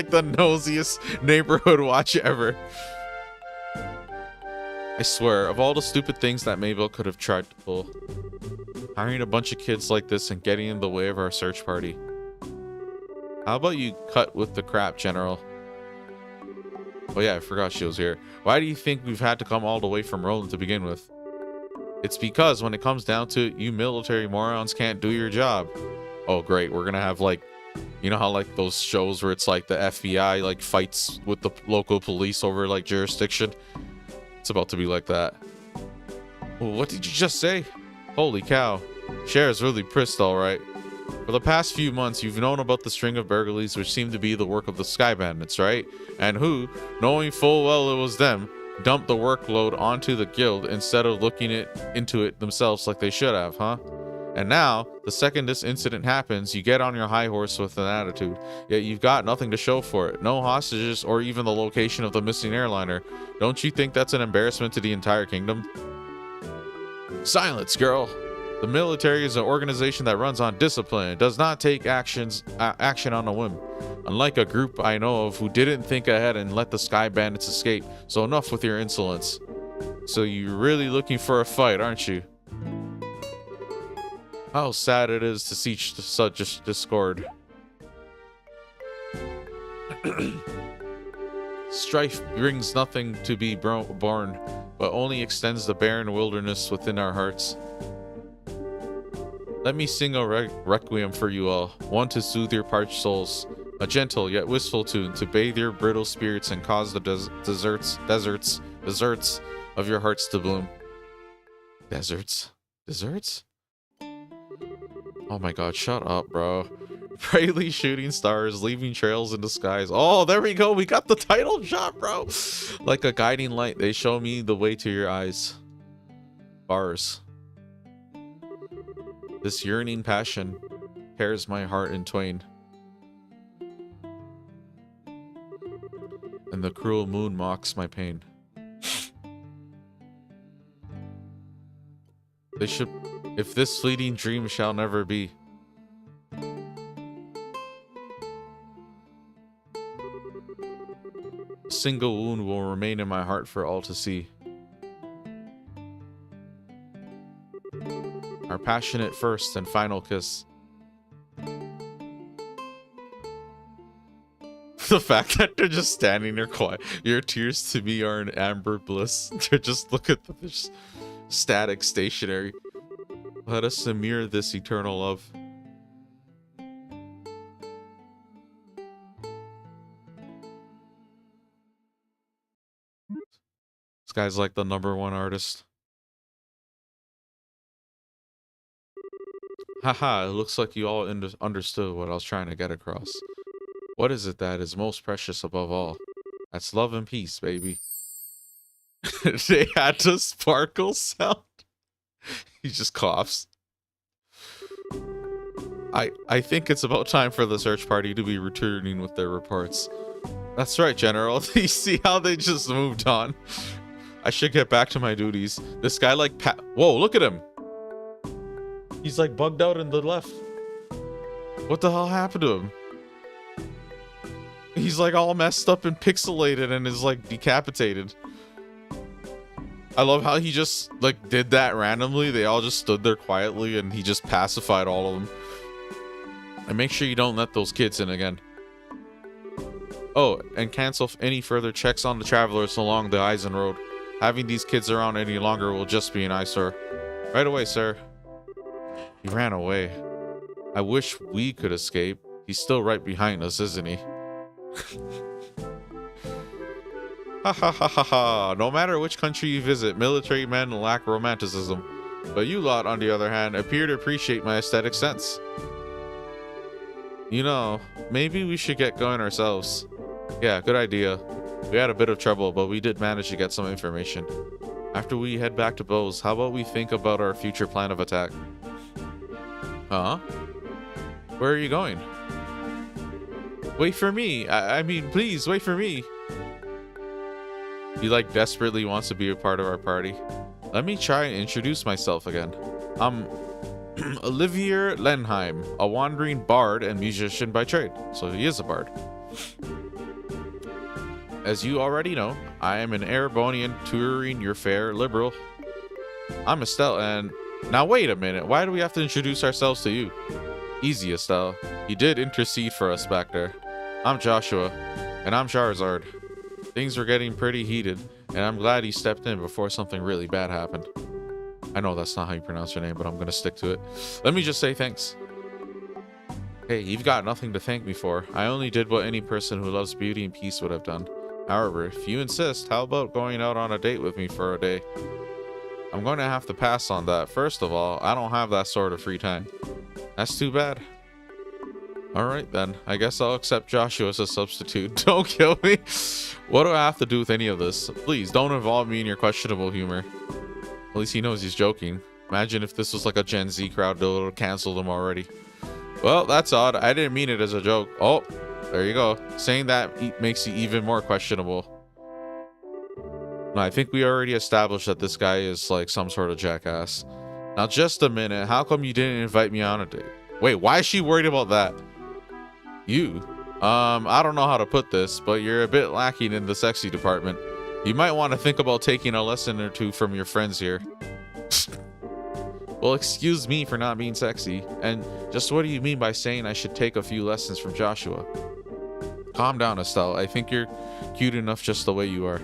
the nosiest neighborhood watch ever. I swear, of all the stupid things that Maybell could have tried to pull, hiring a bunch of kids like this and getting in the way of our search party. How about you cut with the crap, General? Oh yeah, I forgot she was here. Why do you think we've had to come all the way from Roland to begin with? It's because when it comes down to it, you military morons can't do your job. Oh great, we're gonna have like, you know how like those shows where it's like the FBI like fights with the local police over like jurisdiction? It's about to be like that. Well, what did you just say? Holy cow. Cher's really pissed, alright. For the past few months, you've known about the string of burglaries which seem to be the work of the Sky Bandits, right? And who, knowing full well it was them, dumped the workload onto the guild instead of looking into it themselves like they should have, huh? And now, the second this incident happens, you get on your high horse with an attitude, yet you've got nothing to show for it. No hostages or even the location of the missing airliner. Don't you think that's an embarrassment to the entire kingdom? Silence, girl! The military is an organization that runs on discipline. It does not take action on a whim. Unlike a group I know of who didn't think ahead and let the Sky Bandits escape. So enough with your insolence. So you're really looking for a fight, aren't you? How sad it is to see such discord. Strife brings nothing to be born, but only extends the barren wilderness within our hearts. Let me sing a requiem for you all, one to soothe your parched souls, a gentle yet wistful tune to bathe your brittle spirits and cause the deserts of your hearts to bloom. Deserts? Oh my god, shut up, bro. Brightly shooting stars, leaving trails in the skies. Oh, there we go. We got the title shot, bro. Like a guiding light, they show me the way to your eyes. Bars. This yearning passion tears my heart in twain. And the cruel moon mocks my pain. They should, if this fleeting dream shall never be. A single wound will remain in my heart for all to see. Our passionate first and final kiss. The fact that they're just standing there quiet. Your tears to me are an amber bliss. They're just look at the static stationary. Let us mirror this eternal love. This guy's like the #1 artist. Haha, it looks like you all understood what I was trying to get across. What is it that is most precious above all? That's love and peace, baby. They had the sparkle sound. He just coughs. I think it's about time for the search party to be returning with their reports. That's right, General. You see how they just moved on? I should get back to my duties. This guy like whoa, look at him. He's like bugged out in the left. What the hell happened to him? He's like all messed up and pixelated and is like decapitated. I love how he just like did that randomly. They all just stood there quietly and he just pacified all of them. And make sure you don't let those kids in again. Oh, and cancel any further checks on the travelers along the Eisen Road. Having these kids around any longer will just be an eyesore. Right away, sir. He ran away. I wish we could escape. He's still right behind us, isn't he? Ha ha ha ha ha. No matter which country you visit, military men lack romanticism. But you lot, on the other hand, appear to appreciate my aesthetic sense. You know, maybe we should get going ourselves. Yeah, good idea. We had a bit of trouble, but we did manage to get some information. After we head back to Bose, how about we think about our future plan of attack? Huh? Where are you going? Wait for me. I mean, please, wait for me. He like desperately wants to be a part of our party. Let me try and introduce myself again. I'm Olivier Lenheim, a wandering bard and musician by trade. So he is a bard. As you already know, I am an Erebonian touring your fair liberal. I'm Estelle, and now wait a minute. Why do we have to introduce ourselves to you? Easy, Estelle. You did intercede for us back there. I'm Joshua, and I'm Charizard. Things were getting pretty heated, and I'm glad he stepped in before something really bad happened. I know that's not how you pronounce your name, but I'm gonna stick to it. Let me just say thanks. Hey, you've got nothing to thank me for. I only did what any person who loves beauty and peace would have done. However, if you insist, how about going out on a date with me for a day? I'm going to have to pass on that. First of all, I don't have that sort of free time. That's too bad. Alright then, I guess I'll accept Joshua as a substitute. Don't kill me. What do I have to do with any of this? Please, don't involve me in your questionable humor. At least he knows he's joking. Imagine if this was like a Gen Z crowd, they would have canceled him already. Well, that's odd. I didn't mean it as a joke. Oh, there you go. Saying that makes you even more questionable. No, I think we already established that this guy is like some sort of jackass. Now, just a minute. How come you didn't invite me on a date? Wait, why is she worried about that? You? I don't know how to put this, but you're a bit lacking in the sexy department. You might want to think about taking a lesson or two from your friends here. Well, excuse me for not being sexy. And just what do you mean by saying I should take a few lessons from Joshua? Calm down, Estelle. I think you're cute enough just the way you are.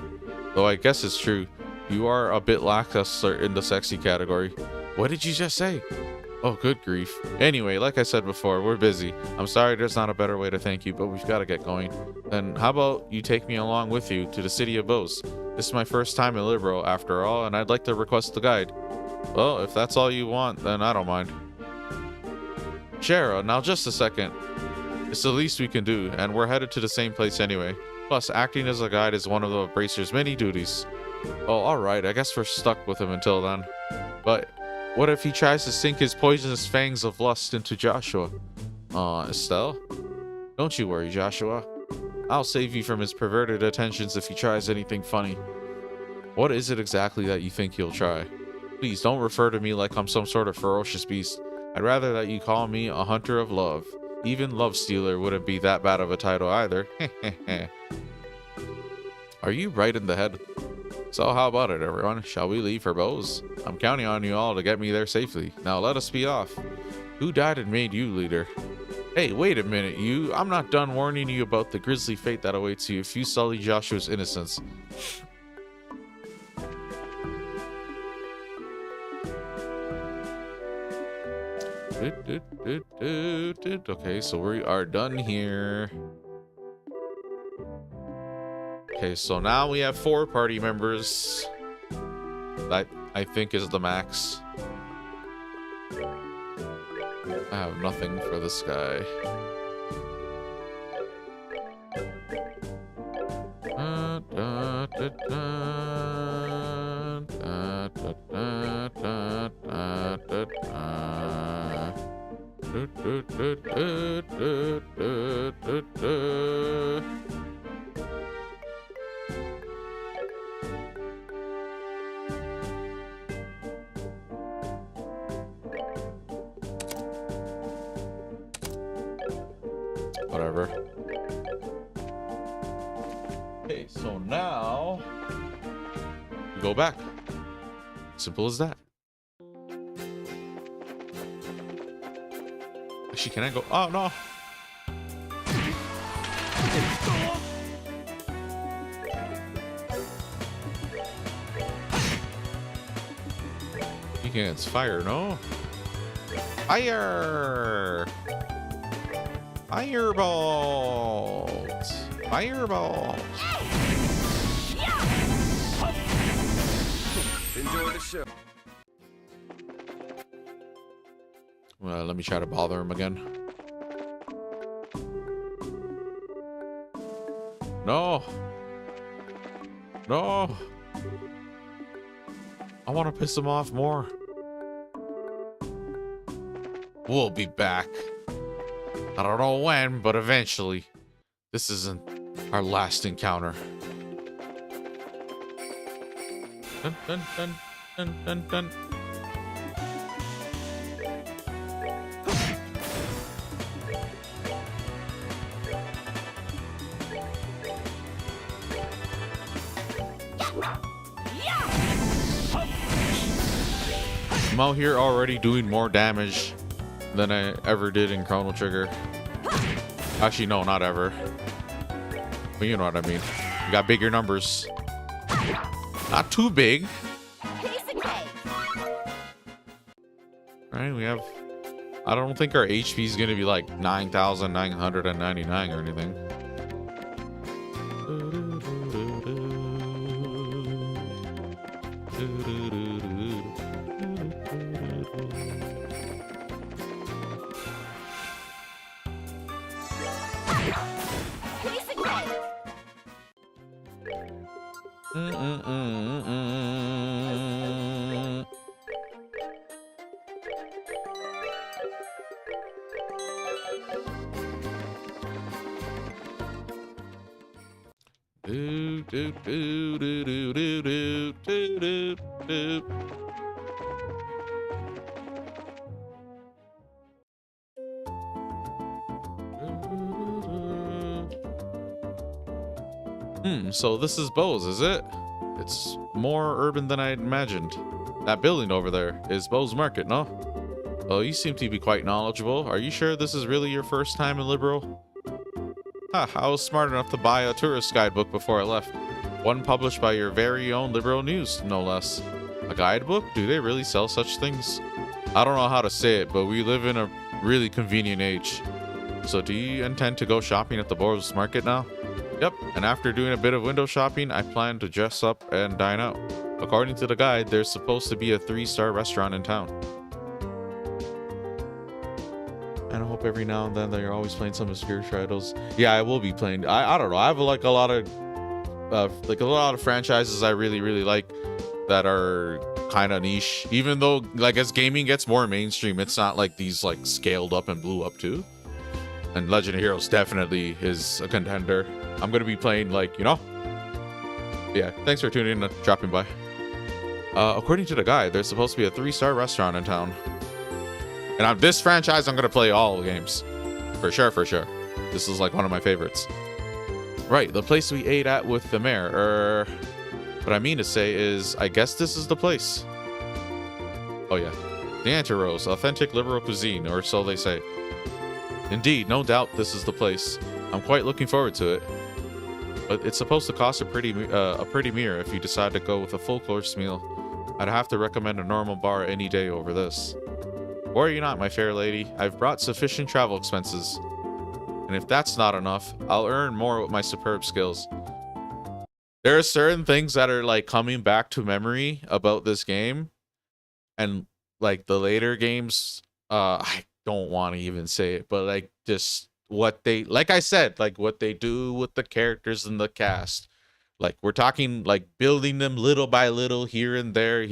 Though I guess it's true. You are a bit lackluster in the sexy category. What did you just say? Oh, good grief. Anyway, like I said before, we're busy. I'm sorry there's not a better way to thank you, but we've got to get going. Then how about you take me along with you to the city of Bose? This is my first time in Liberal, after all, and I'd like to request a guide. Well, if that's all you want, then I don't mind. Shara, now just a second. It's the least we can do, and we're headed to the same place anyway. Plus, acting as a guide is one of the Bracer's many duties. Oh, alright, I guess we're stuck with him until then. But what if he tries to sink his poisonous fangs of lust into Joshua? Aw, Estelle? Don't you worry, Joshua. I'll save you from his perverted attentions if he tries anything funny. What is it exactly that you think he'll try? Please don't refer to me like I'm some sort of ferocious beast. I'd rather that you call me a hunter of love. Even Love Stealer wouldn't be that bad of a title either. Are you right in the head? So how about it, everyone? Shall we leave for Bose? I'm counting on you all to get me there safely. Now let us be off. Who died and made you leader? Hey, wait a minute, you. I'm not done warning you about the grisly fate that awaits you if you sully Joshua's innocence. Okay, so we are done here. Okay, so now we have 4 party members. That I think is the max. I have nothing for this guy. go back. Simple as that. Actually, can I go? Oh, no. You can it's fire, no? Fire! Fireballs! Fireballs! Enjoy the show. Well, let me try to bother him again. No! No! I want to piss him off more. We'll be back. I don't know when, but eventually. This isn't our last encounter. Dun, dun, dun, dun, dun, dun. I'm out here already doing more damage than I ever did in Chrono Trigger. Actually, no, not ever. But you know what I mean. You got bigger numbers. Not too big. Right, we have... I don't think our HP is going to be like 9,999 or anything. So this is Bose, is it? It's more urban than I imagined. That building over there is Bose Market, no? Oh, you seem to be quite knowledgeable. Are you sure this is really your first time in Liberal? Ha, I was smart enough to buy a tourist guidebook before I left. One published by your very own Liberal News, no less. A guidebook? Do they really sell such things? I don't know how to say it, but we live in a really convenient age. So do you intend to go shopping at the Bose Market now? Yep, and after doing a bit of window shopping, I plan to dress up and dine out. According to the guide, there's supposed to be a 3-star restaurant in town. And I hope every now and then that you're always playing some obscure titles. Yeah, I will be playing. I don't know. I have like a lot of franchises I really like that are kind of niche. Even though like as gaming gets more mainstream, it's not like these like scaled up and blew up too. And Legend of Heroes definitely is a contender. I'm gonna be playing like, you know. Yeah, thanks for tuning in and dropping by. According to the guide, there's supposed to be a 3-star restaurant in town. And on this franchise, I'm gonna play all the games. For sure. This is like one of my favorites. Right, the place we ate at with the mayor. What I mean to say is, I guess this is the place. Oh yeah. The Anti-Rose, authentic liberal cuisine, or so they say. Indeed, no doubt this is the place. I'm quite looking forward to it. But it's supposed to cost a pretty mirror if you decide to go with a full course meal. I'd have to recommend a normal bar any day over this. Worry not, my fair lady. I've brought sufficient travel expenses. And if that's not enough, I'll earn more with my superb skills. There are certain things that are like coming back to memory about this game. And like the later games, I don't want to even say it, but like just what they, like I said, like what they do with the characters in the cast. Like we're talking like building them little by little here and there,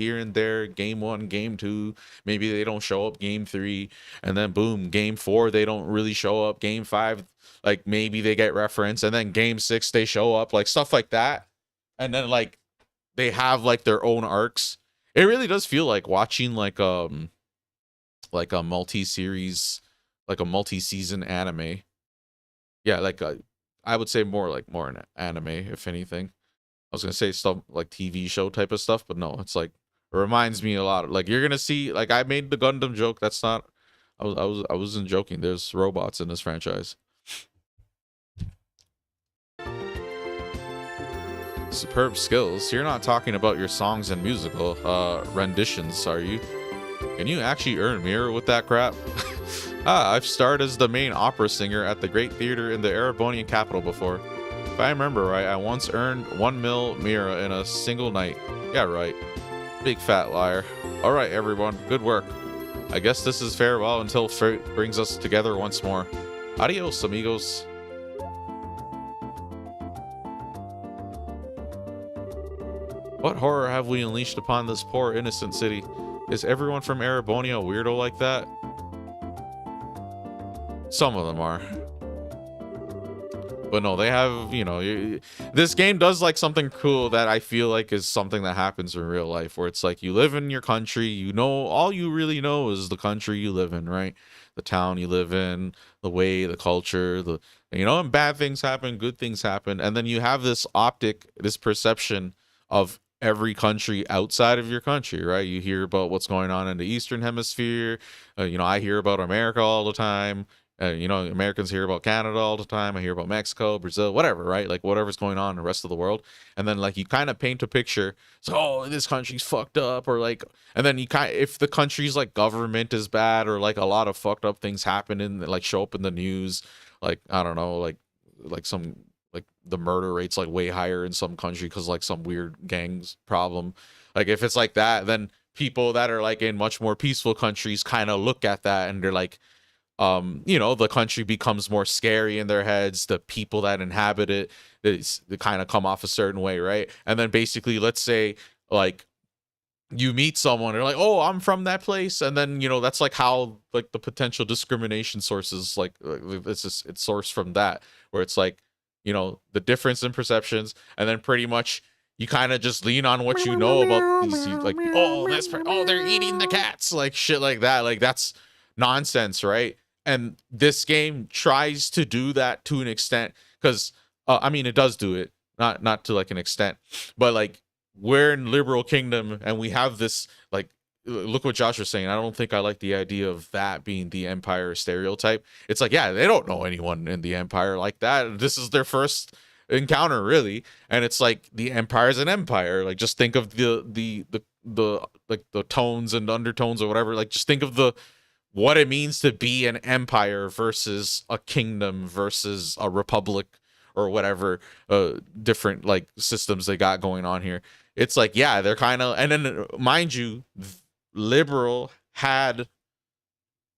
game 1, game 2, maybe they don't show up game 3, and then boom, game 4 they don't really show up, game 5 like maybe they get reference, and then game 6 they show up, like stuff like that. And then like they have like their own arcs. It really does feel like watching like a multi-series, like a multi-season anime. Yeah, like I would say more an anime, if anything. I was gonna say stuff like TV show type of stuff, but no, it's like it reminds me a lot of like you're gonna see like I made the Gundam joke. That's not I wasn't joking. There's robots in this franchise. Superb skills. You're not talking about your songs and musical renditions, are you? Can you actually earn mirror with that crap? I've starred as the main opera singer at the Great Theater in the Erebonian capital before. If I remember right, I once earned 1 mil mirror in a single night. Yeah, right. Big fat liar. Alright, everyone. Good work. I guess this is farewell until fate brings us together once more. Adios, amigos. What horror have we unleashed upon this poor innocent city? Is everyone from Erebonia a weirdo like that? Some of them are. But no, they have, you know, this game does like something cool that I feel like is something that happens in real life, where it's like you live in your country, you know, all you really know is the country you live in, right? The town you live in, the way, the culture, you know, and bad things happen, good things happen. And then you have this this perception of every country outside of your country, right? You hear about what's going on in the Eastern Hemisphere. You know, I hear about America all the time. You know, Americans hear about Canada all the time. I hear about Mexico, Brazil, whatever, right? Like whatever's going on in the rest of the world. And then like you kind of paint a picture. So, oh, this country's fucked up, or like, and then you kind of, if the country's like government is bad, or like a lot of fucked up things happen in like show up in the news, like I don't know, like some like the murder rate's like way higher in some country because like some weird gangs problem. Like if it's like that, then people that are like in much more peaceful countries kind of look at that and they're like, you know, the country becomes more scary in their heads. The people that inhabit it, they kind of come off a certain way, right? And then basically, let's say like you meet someone, they're like, "Oh, I'm from that place," and then you know that's like how like the potential discrimination sources like it's just it's sourced from that, where it's like, you know, the difference in perceptions, and then pretty much you kind of just lean on what you know about these, like, oh, oh, they're eating the cats, like shit like that, like that's nonsense, right? And this game tries to do that to an extent, because I mean it does do it, not to like an extent, but like we're in liberal kingdom and we have this like, look what Josh was saying. I don't think I like the idea of that being the Empire stereotype. It's like, yeah, they don't know anyone in the Empire like that. This is their first encounter, really. And it's like the Empire's an empire. Like just think of the like the tones and undertones or whatever. Like just think of what it means to be an empire versus a kingdom versus a republic or whatever different like systems they got going on here. It's like, yeah, they're kind of, and then mind you, liberal had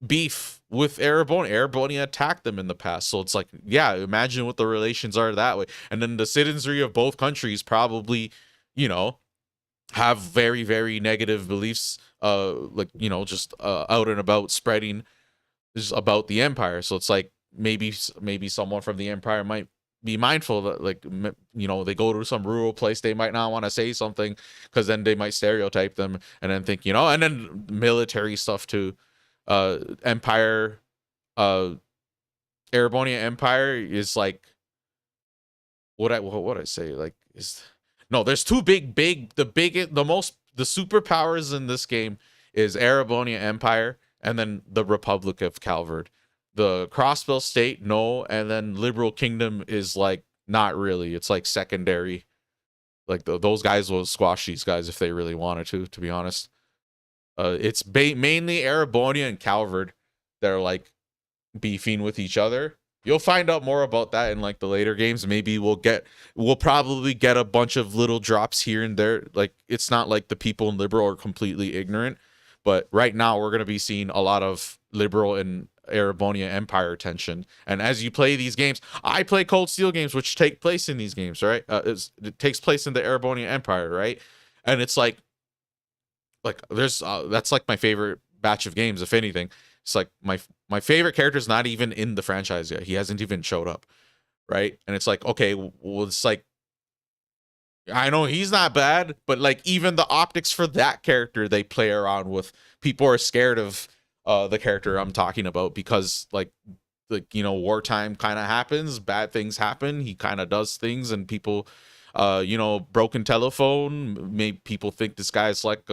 beef with Erebonia. Erebonia attacked them in the past. So it's like, yeah, imagine what the relations are that way. And then the citizenry of both countries probably, you know, have very, very negative beliefs, like, you know, just out and about spreading just about the Empire. So it's like maybe someone from the Empire might be mindful that, like, you know, they go to some rural place, they might not want to say something because then they might stereotype them and then think, you know, and then military stuff too. Empire, Erebonia Empire is like, what I say, like, is no, there's two the superpowers in this game is Erebonia Empire and then the Republic of Calvard. The Crossbell State, no, and then Liberal Kingdom is like not really. It's like secondary. Like those guys will squash these guys if they really wanted to be honest. It's mainly Erebonia and Calvard that are like beefing with each other. You'll find out more about that in like the later games. Maybe we'll probably get a bunch of little drops here and there. Like it's not like the people in Liberal are completely ignorant, but right now we're gonna be seeing a lot of Liberal and Erebonia Empire tension. And as you play these games, I play Cold Steel games, which take place in these games, right? It takes place in the Erebonia Empire, right? And it's like there's that's like my favorite batch of games, if anything. It's like my favorite character is not even in the franchise yet. He hasn't even showed up, right? And it's like, okay, well, it's like, I know he's not bad, but like even the optics for that character they play around with. People are scared of the character I'm talking about because like you know, wartime kind of happens, bad things happen. He kind of does things, and people you know, broken telephone. Maybe people think this guy's like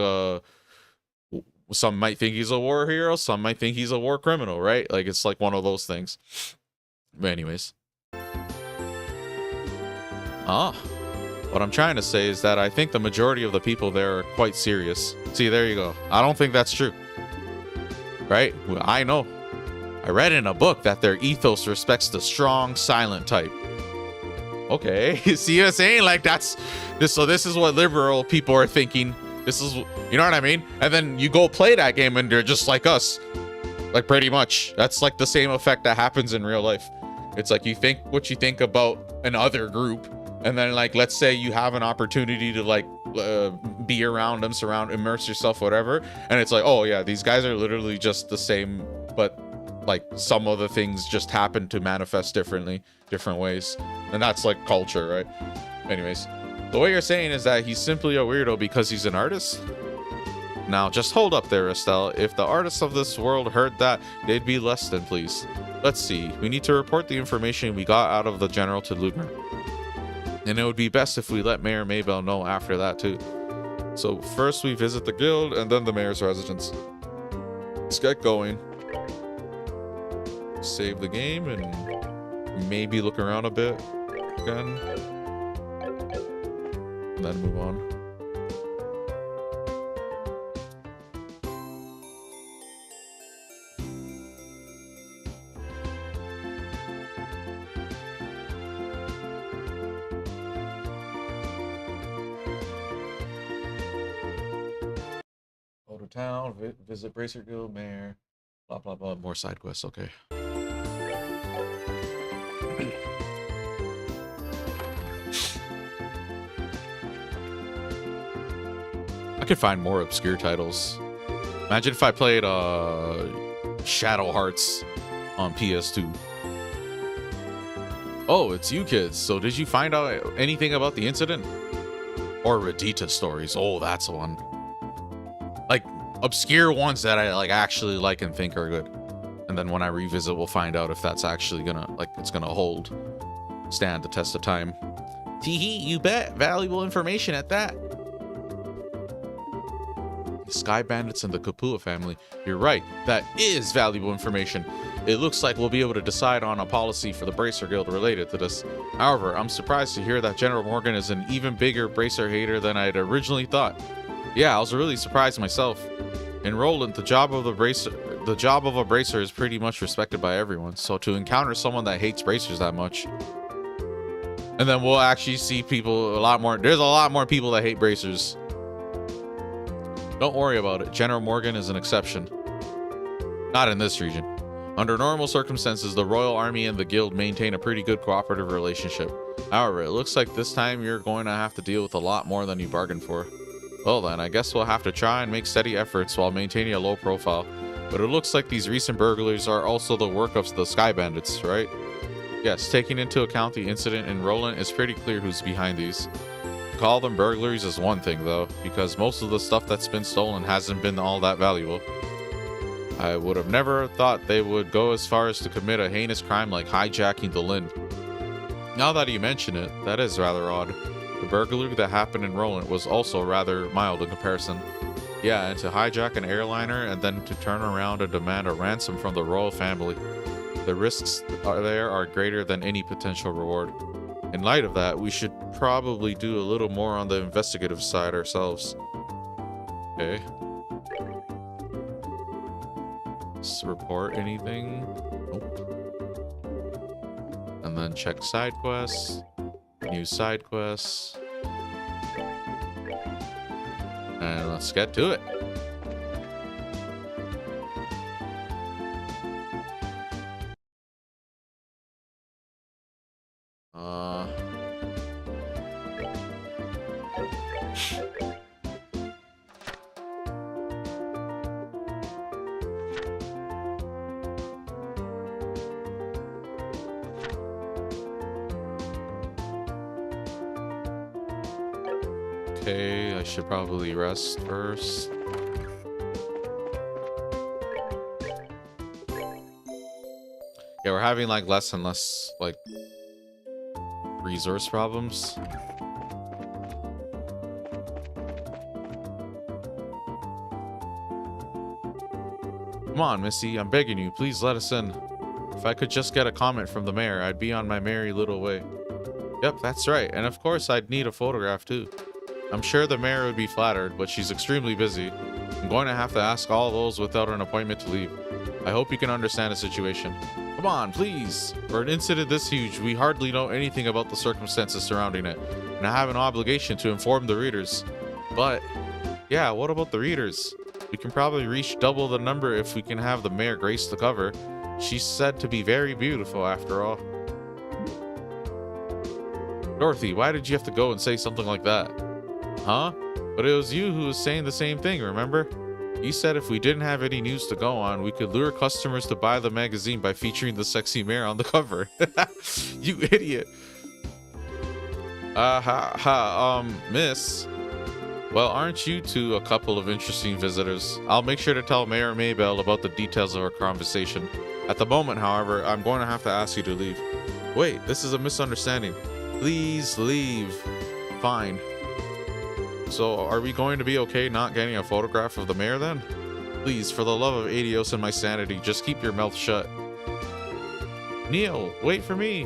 some might think he's a war hero, some might think he's a war criminal, right? Like it's like one of those things. But anyways. What I'm trying to say is that I think the majority of the people there are quite serious. See, there you go. I don't think that's true. Right? Well, I know. I read in a book that their ethos respects the strong, silent type. Okay. See what I'm saying? Like that's this. So this is what liberal people are thinking. This is, you know what I mean? And then you go play that game and they're just like us. Like pretty much. That's like the same effect that happens in real life. It's like you think what you think about another group. And then like, let's say you have an opportunity to like be around them, immerse yourself, whatever. And it's like, oh yeah, these guys are literally just the same, but like some of the things just happen to manifest differently, different ways. And that's like culture, right? Anyways, the way you're saying is that he's simply a weirdo because he's an artist. Now just hold up there, Estelle. If the artists of this world heard that, they'd be less than pleased. Let's see, we need to report the information we got out of the general to Lugner. And it would be best if we let Mayor Maybell know after that too. So first we visit the guild and then the mayor's residence. Let's get going. Save the game and maybe look around a bit again. And then move on. Go to town, visit Bracer Guild, Mayor, blah blah blah. More side quests, okay. I could find more obscure titles. Imagine if I played Shadow Hearts on PS2. Oh, it's you kids. So did you find out anything about the incident? Or Radita stories. Oh, that's one. Like obscure ones that I like actually like and think are good. And then when I revisit, we'll find out if that's actually gonna it's gonna stand the test of time. Teehee, you bet. Valuable information at that. Sky Bandits and the Kapua family. You're right. That is valuable information. It looks like we'll be able to decide on a policy for the Bracer Guild related to this. However, I'm surprised to hear that General Morgan is an even bigger Bracer hater than I'd originally thought. Yeah, I was really surprised myself. In Roland, the job of a Bracer is pretty much respected by everyone. So to encounter someone that hates Bracers that much, and then we'll actually see people a lot more. There's a lot more people that hate Bracers. Don't worry about it. General Morgan is an exception. Not in this region. Under normal circumstances, the Royal Army and the Guild maintain a pretty good cooperative relationship. However, it looks like this time you're going to have to deal with a lot more than you bargained for. Well then, I guess we'll have to try and make steady efforts while maintaining a low profile. But it looks like these recent burglaries are also the work of the Sky Bandits, right? Yes, taking into account the incident in Roland, it's pretty clear who's behind these. Call them burglaries is one thing though, because most of the stuff that's been stolen hasn't been all that valuable. I would have never thought they would go as far as to commit a heinous crime like hijacking the Lind. Now that you mention it, that is rather odd. The burglary that happened in Roland was also rather mild in comparison. Yeah, and to hijack an airliner and then to turn around and demand a ransom from the royal family. The risks there are greater than any potential reward. In light of that, we should probably do a little more on the investigative side ourselves. Okay. Let's report anything. Nope. And then check side quests. New side quests. And let's get to it. Okay, I should probably rest first. Yeah, we're having like less and less like resource problems. Come on, Missy, I'm begging you, please let us in. If I could just get a comment from the mayor, I'd be on my merry little way. Yep, that's right, and of course I'd need a photograph too. I'm sure the mayor would be flattered, but she's extremely busy. I'm going to have to ask all those without an appointment to leave. I hope you can understand the situation. Come on, please. For an incident this huge, we hardly know anything about the circumstances surrounding it, and I have an obligation to inform the readers. But, yeah, what about the readers? We can probably reach double the number if we can have the mayor grace the cover. She's said to be very beautiful, after all. Dorothy, why did you have to go and say something like that? Huh? But it was you who was saying the same thing, remember? You said if we didn't have any news to go on, we could lure customers to buy the magazine by featuring the sexy mayor on the cover. You idiot. Miss. Well, aren't you two a couple of interesting visitors? I'll make sure to tell Mayor Maybell about the details of our conversation. At the moment, however, I'm going to have to ask you to leave. Wait, this is a misunderstanding. Please leave. Fine. So, are we going to be okay not getting a photograph of the mayor then? Please, for the love of Adios and my sanity, just keep your mouth shut. Neil, wait for me.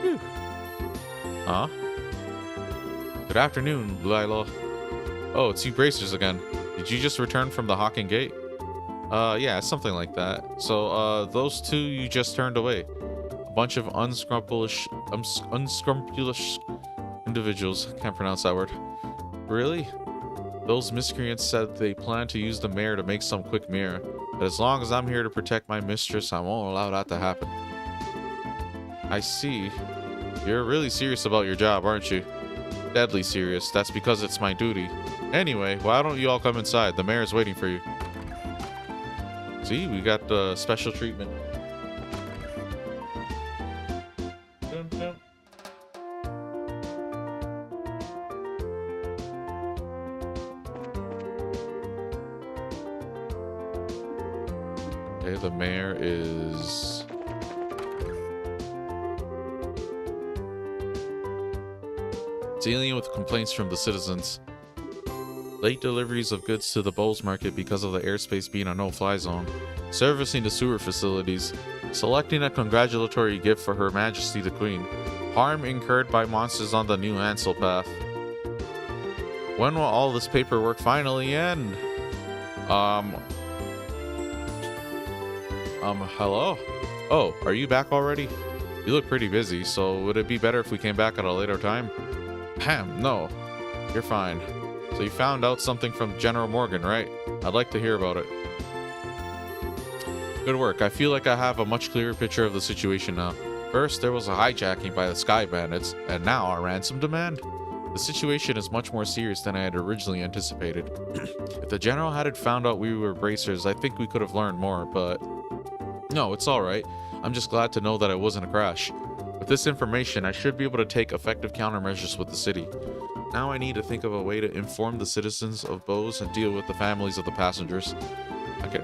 Whew. Huh? Good afternoon, Lila. Oh, it's you bracers again. Did you just return from the Hawking Gate? Yeah, something like that. So, those two you just turned away. A bunch of unscrupulous individuals. Can't pronounce that word. Really? Those miscreants said they plan to use the mayor to make some quick mirror. But as long as I'm here to protect my mistress, I won't allow that to happen. I see. You're really serious about your job, aren't you? Deadly serious. That's because it's my duty. Anyway, why don't you all come inside? The mayor's waiting for you. See, we got the special treatment. Dun, dun. Okay, the mayor is... dealing with complaints from the citizens. Late deliveries of goods to the Bowls Market because of the airspace being a no-fly zone. Servicing the sewer facilities. Selecting a congratulatory gift for Her Majesty the Queen. Harm incurred by monsters on the new Ansel path. When will all this paperwork finally end? Hello? Oh, are you back already? You look pretty busy, so would it be better if we came back at a later time? Ahem, no. You're fine. So you found out something from General Morgan, right? I'd like to hear about it. Good work. I feel like I have a much clearer picture of the situation now. First, there was a hijacking by the Sky Bandits, and now a ransom demand? The situation is much more serious than I had originally anticipated. If the General hadn't found out we were bracers, I think we could have learned more, but... No, it's alright. I'm just glad to know that it wasn't a crash. With this information, I should be able to take effective countermeasures with the city. Now I need to think of a way to inform the citizens of Bowes and deal with the families of the passengers.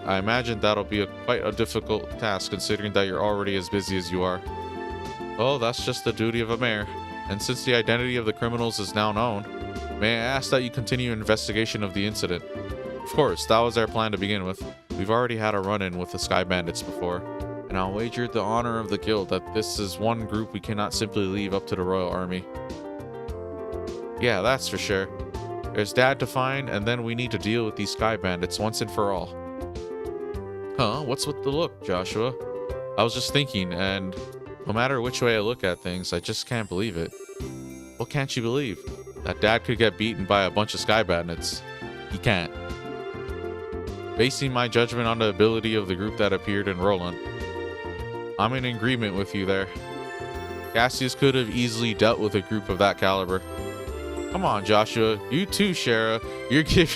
I imagine that'll be quite a difficult task considering that you're already as busy as you are. Well, that's just the duty of a mayor. And since the identity of the criminals is now known, may I ask that you continue investigation of the incident? Of course, that was our plan to begin with. We've already had a run-in with the Sky Bandits before. And I'll wager the honor of the guild that this is one group we cannot simply leave up to the Royal Army. Yeah, that's for sure. There's Dad to find, and then we need to deal with these Sky Bandits once and for all. Huh? What's with the look, Joshua? I was just thinking, and no matter which way I look at things, I just can't believe it. What can't you believe? That Dad could get beaten by a bunch of Sky Bandits. He can't. Basing my judgment on the ability of the group that appeared in Roland. I'm in agreement with you there. Cassius could have easily dealt with a group of that caliber. Come on, Joshua. You too, Shara. You're giving...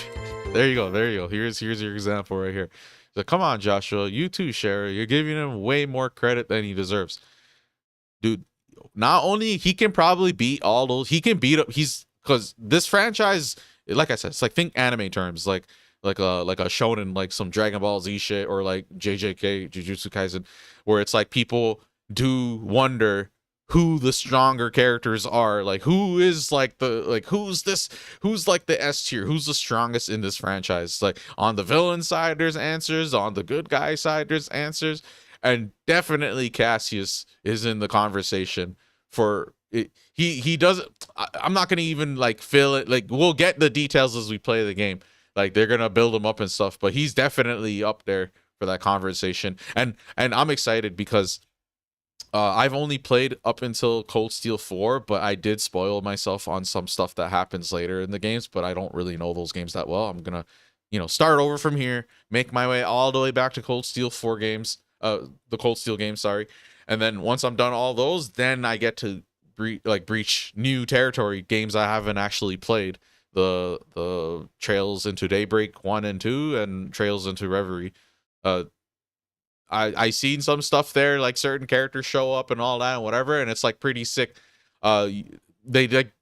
There you go. Here's your example right here. So come on, Joshua. You too, Shara. You're giving him way more credit than he deserves. Dude, not only he can probably beat all those... He can beat up... Because this franchise, like I said, it's like, think anime terms. Like a shonen, like some Dragon Ball Z shit, or like JJK, Jujutsu Kaisen, where it's like people do wonder who the stronger characters are, like who is like the like who's like the S tier, who's the strongest in this franchise. Like on the villain side there's answers, on the good guy side there's answers, and definitely Cassius is in the conversation for it. He doesn't, I'm not gonna even like fill it, like we'll get the details as we play the game, like they're gonna build him up and stuff, but he's definitely up there for that conversation. And I'm excited because I've only played up until Cold Steel 4, but I did spoil myself on some stuff that happens later in the games, but I don't really know those games that well. I'm gonna, start over from here, make my way all the way back to Cold Steel 4 games, the Cold Steel games, sorry. And then once I'm done all those, then I get to breach new territory, games I haven't actually played. The Trails into Daybreak 1 and 2 and Trails into Reverie. I seen some stuff there, like certain characters show up and all that and whatever, and it's like pretty sick. They like,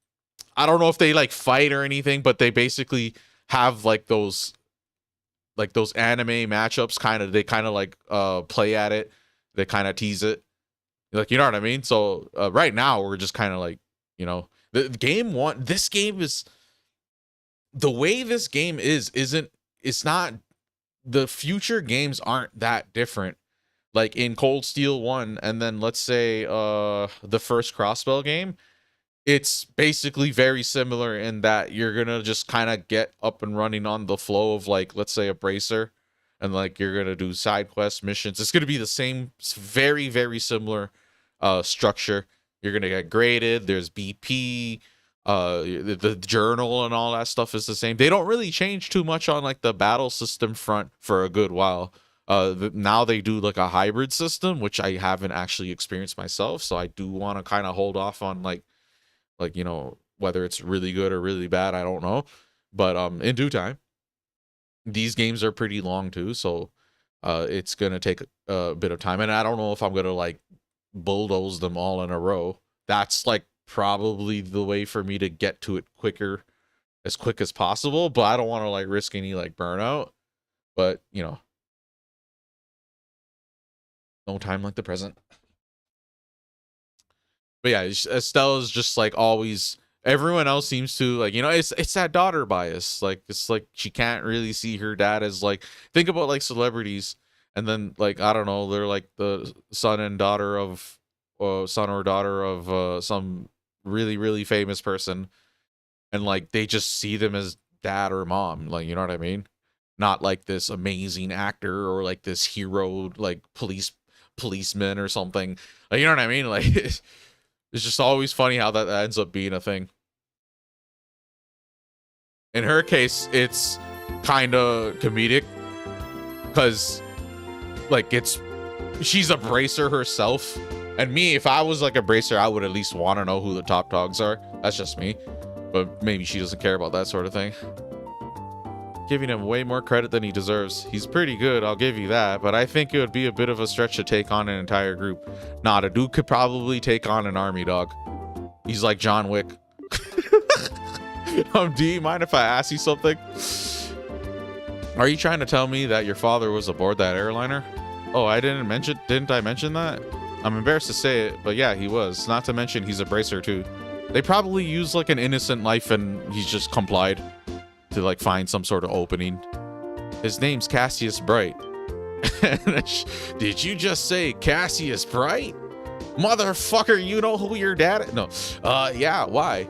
I don't know if they like fight or anything, but they basically have like those anime matchups, they kind of like play at it, they kind of tease it, like, you know what I mean? So right now we're just kind of like, this game is, the way this game it's not, the future games aren't that different. Like in Cold Steel 1, and then let's say the first Crossbell game, it's basically very similar in that you're gonna just kind of get up and running on the flow of, like, let's say a Bracer, and like you're gonna do side quest missions. It's gonna be the same, very, very similar structure. You're gonna get graded, there's BP, the journal and all that stuff is the same. They don't really change too much on like the battle system front for a good while. Now they do like a hybrid system, which I haven't actually experienced myself, so I do want to kind of hold off on like whether it's really good or really bad, I don't know, but in due time. These games are pretty long too, so it's gonna take a bit of time, and I don't know if I'm gonna like bulldoze them all in a row. That's like probably the way for me to get to it as quick as possible, but I don't want to like risk any like burnout. But no time like the present. But yeah, Estella's just like always, everyone else seems to like, it's that daughter bias. Like, it's like she can't really see her dad as like, think about like celebrities, and then like, I don't know, they're like the son or daughter of some really, really famous person, and like they just see them as dad or mom, like, you know what I mean? Not like this amazing actor or like this hero, like policeman or something, like, you know what I mean? Like it's just always funny how that ends up being a thing. In her case, it's kind of comedic because like she's a Bracer herself, and me, if I was like a Bracer, I would at least want to know who the top dogs are. That's just me, but maybe she doesn't care about that sort of thing. Giving him way more credit than he deserves. He's pretty good, I'll give you that, but I think it would be a bit of a stretch to take on an entire group. Nah, the dude could probably take on an army, dog. He's like John Wick. Do you mind if I ask you something? Are you trying to tell me that your father was aboard that airliner? Oh, didn't I mention that? I'm embarrassed to say it, but yeah, he was. Not to mention he's a Bracer too. They probably used like an innocent life and he's just complied to like find some sort of opening. His name's Cassius Bright. Did you just say Cassius Bright? Motherfucker, you know who your dad is? No. Yeah, why?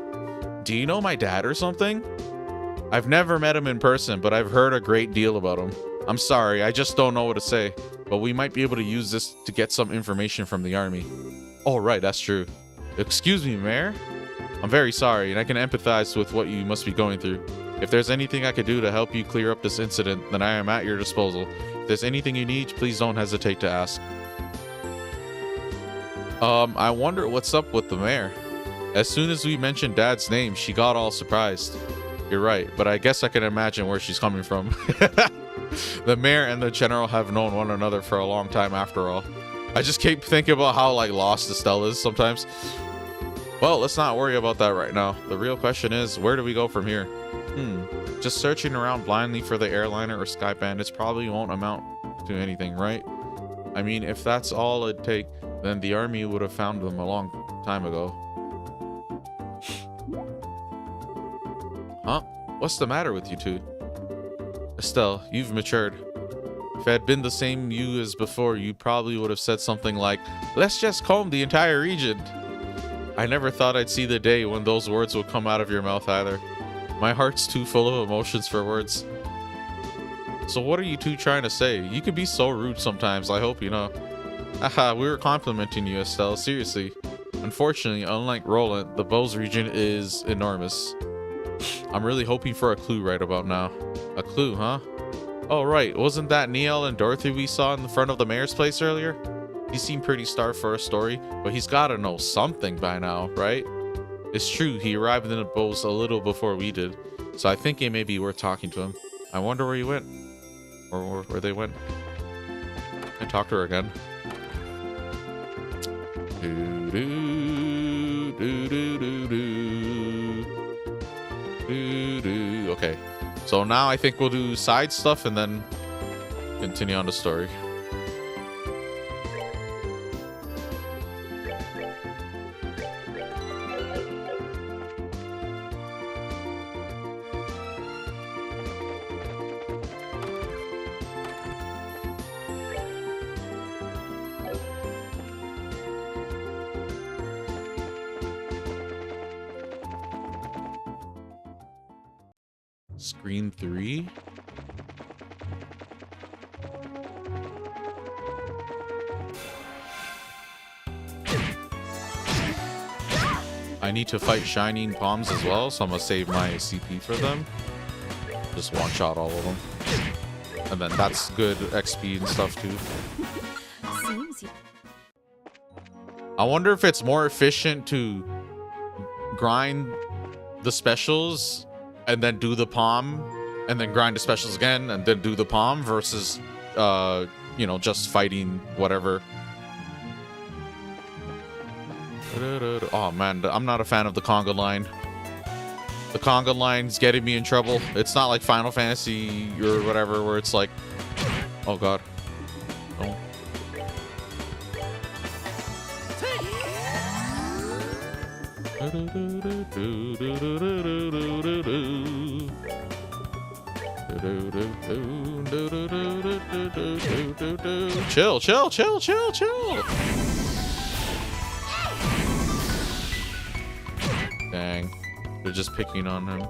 Do you know my dad or something? I've never met him in person, but I've heard a great deal about him. I'm sorry, I just don't know what to say, but we might be able to use this to get some information from the army. Oh, right, that's true. Excuse me, Mayor? I'm very sorry, and I can empathize with what you must be going through. If there's anything I could do to help you clear up this incident, then I am at your disposal. If there's anything you need, please don't hesitate to ask. I wonder what's up with the mayor. As soon as we mentioned Dad's name, she got all surprised. You're right, but I guess I can imagine where she's coming from. The mayor and the general have known one another for a long time after all. I just keep thinking about how like lost Estelle is sometimes. Well, let's not worry about that right now. The real question is, where do we go from here? Just searching around blindly for the airliner or Sky Bandits probably won't amount to anything, right? I mean, if that's all it'd take, then the army would have found them time ago. Huh? What's the matter with you two? Estelle, you've matured. If it had been the same you as before, you probably would have said something like, let's just comb the entire region. I never thought I'd see the day when those words would come out of your mouth either. My heart's too full of emotions for words. So what are you two trying to say? You can be so rude sometimes, I hope you know. Haha, we were complimenting you, Estelle, seriously. Unfortunately, unlike Roland, the Bose region is enormous. I'm really hoping for a clue right about now. A clue, huh? Oh, right. Wasn't that Neil and Dorothy we saw in the front of the mayor's place earlier? He seemed pretty starved for a story, but he's got to know something by now, right? It's true, he arrived in the Bose a little before we did, so I think it may be worth talking to him. I wonder where he went. Or where they went. I talk to her again. Okay, so now I think we'll do side stuff and then continue on the story. Screen 3. I need to fight Shining Palms as well, so I'm gonna save my CP for them. Just one shot all of them. And then that's good XP and stuff too. I wonder if it's more efficient to grind the specials and then do the palm and then grind the specials again and then do the palm versus you know, just fighting whatever. Oh man, I'm not a fan of the conga line. The conga line's getting me in trouble. It's not like Final Fantasy or whatever where it's like, oh god. Oh. Chill, chill, chill, chill, chill. Dang, they're just picking on him.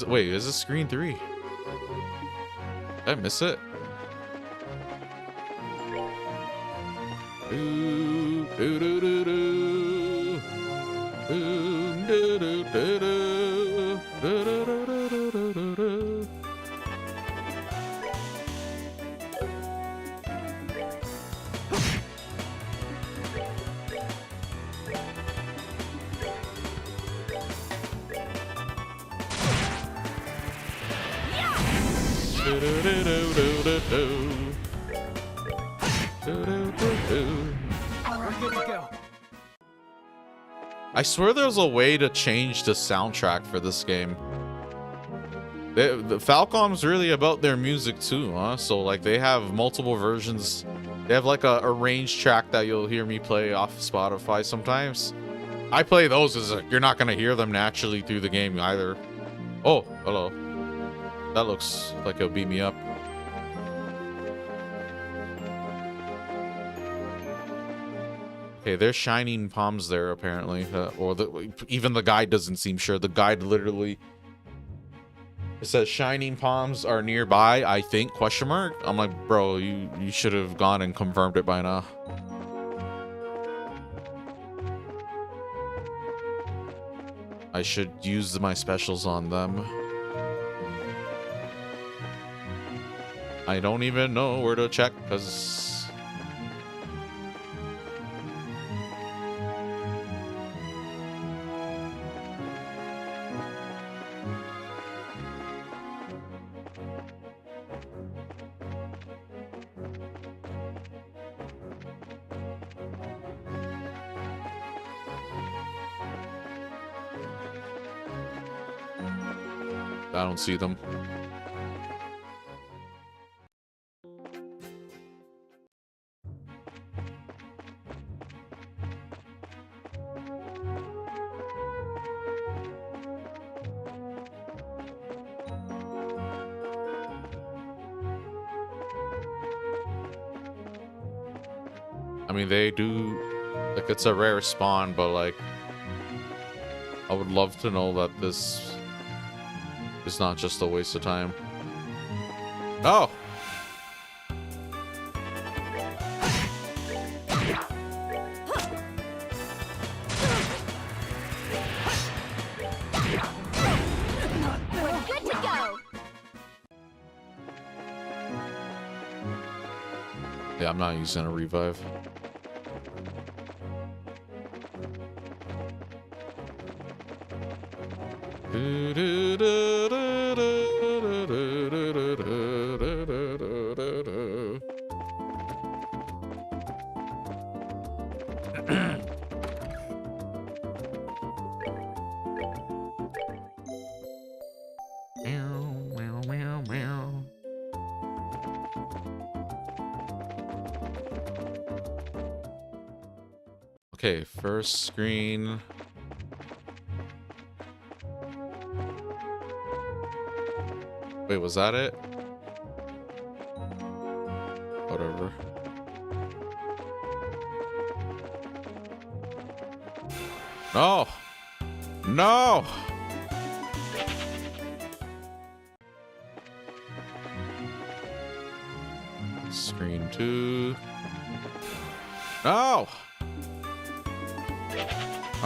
Wait, is this screen 3? Did I miss it? I swear there's a way to change the soundtrack for this game. The Falcom's really about their music too, huh? So like they have multiple versions. They have like a arranged track that you'll hear me play off Spotify sometimes. I play those as you're not gonna hear them naturally through the game either. Oh, hello. That looks like it'll beat me up. Okay, there's Shining Palms there apparently, even the guide doesn't seem sure. The guide literally, it says Shining Palms are nearby, I think, question mark. I'm like, bro, you should have gone and confirmed it by now. I should use my specials on them. I don't even know where to check because I don't see them. I mean, they do, like, it's a rare spawn, but, like, I would love to know that this is not just a waste of time. Oh! We're good to go. Yeah, I'm not using a revive. Okay, first screen. Wait, was that it? Whatever. No! No! Screen 2. No!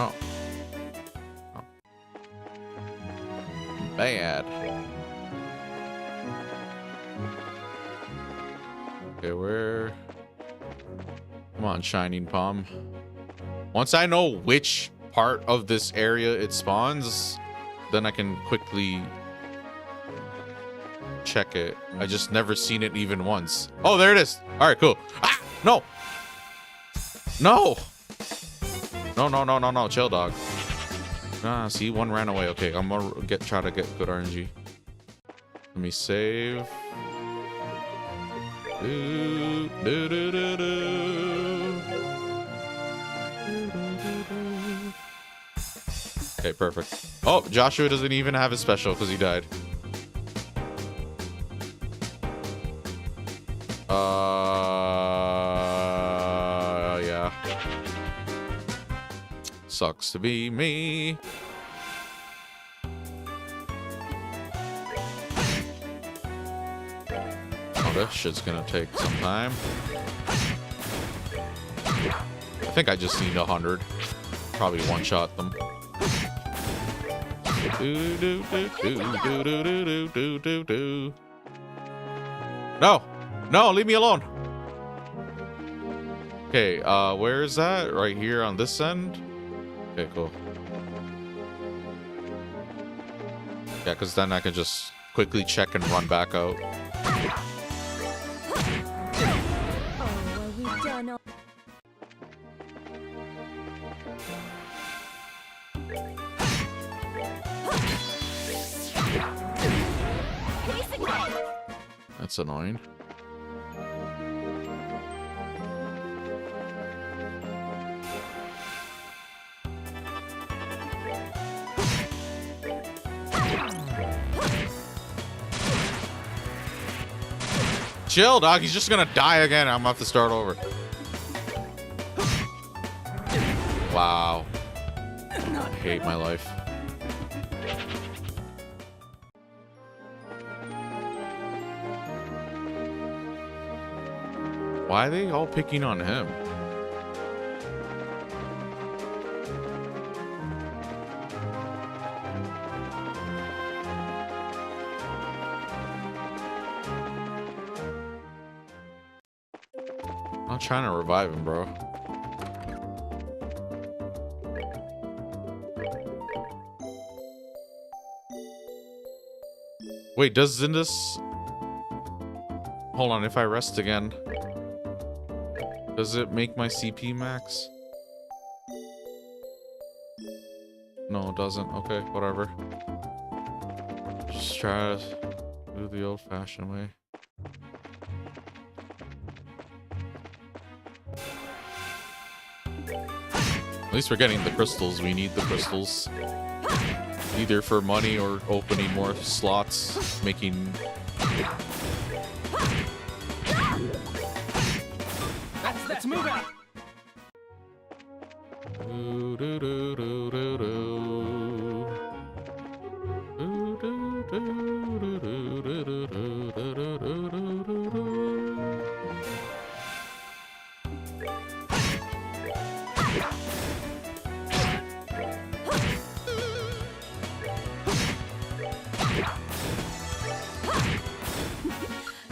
Oh. Oh. Bad. Okay, where? Come on, Shining Palm. Once I know which part of this area it spawns, then I can quickly check it. I just never seen it even once. Oh, there it is. All right, cool. Ah, no. No. No. Chill, dog. Ah, see, one ran away. Okay, I'm gonna try to get good RNG. Let me save. Okay, perfect. Oh, Joshua doesn't even have his special because he died. Yeah. Sucks to be me. Oh, this shit's gonna take some time. I think I just need 100. Probably one-shot them. No! No, leave me alone! Okay, where is that? Right here on this end? Okay, cool. Yeah, because then I can just quickly check and run back out. That's annoying. Chill, dog. He's just gonna die again. I'm gonna have to start over. Wow. I hate my life. Why are they all picking on him? not trying to revive him, bro. Wait, doesn't this... Hold on, if I rest again... Does it make my CP max? No, it doesn't. Okay, whatever. Just try to do the old-fashioned way. At least we're getting the crystals. We need the crystals. Either for money or opening more slots, making... Let's move out.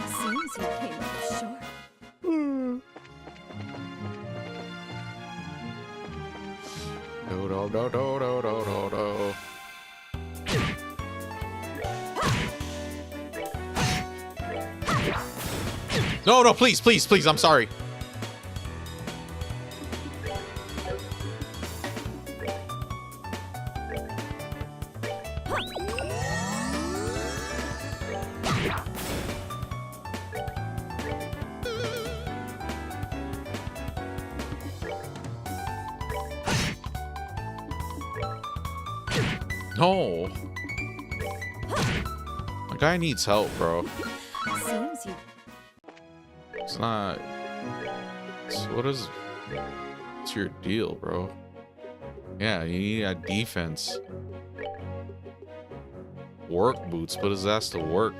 Seems you came up short. Do-do-do-do-do-do-do. No, no, please, please, please, I'm sorry. No. My guy needs help, bro. Seems you. It's not... what is... what's your deal, bro? Yeah, you need a defense. Work boots, put his ass to work.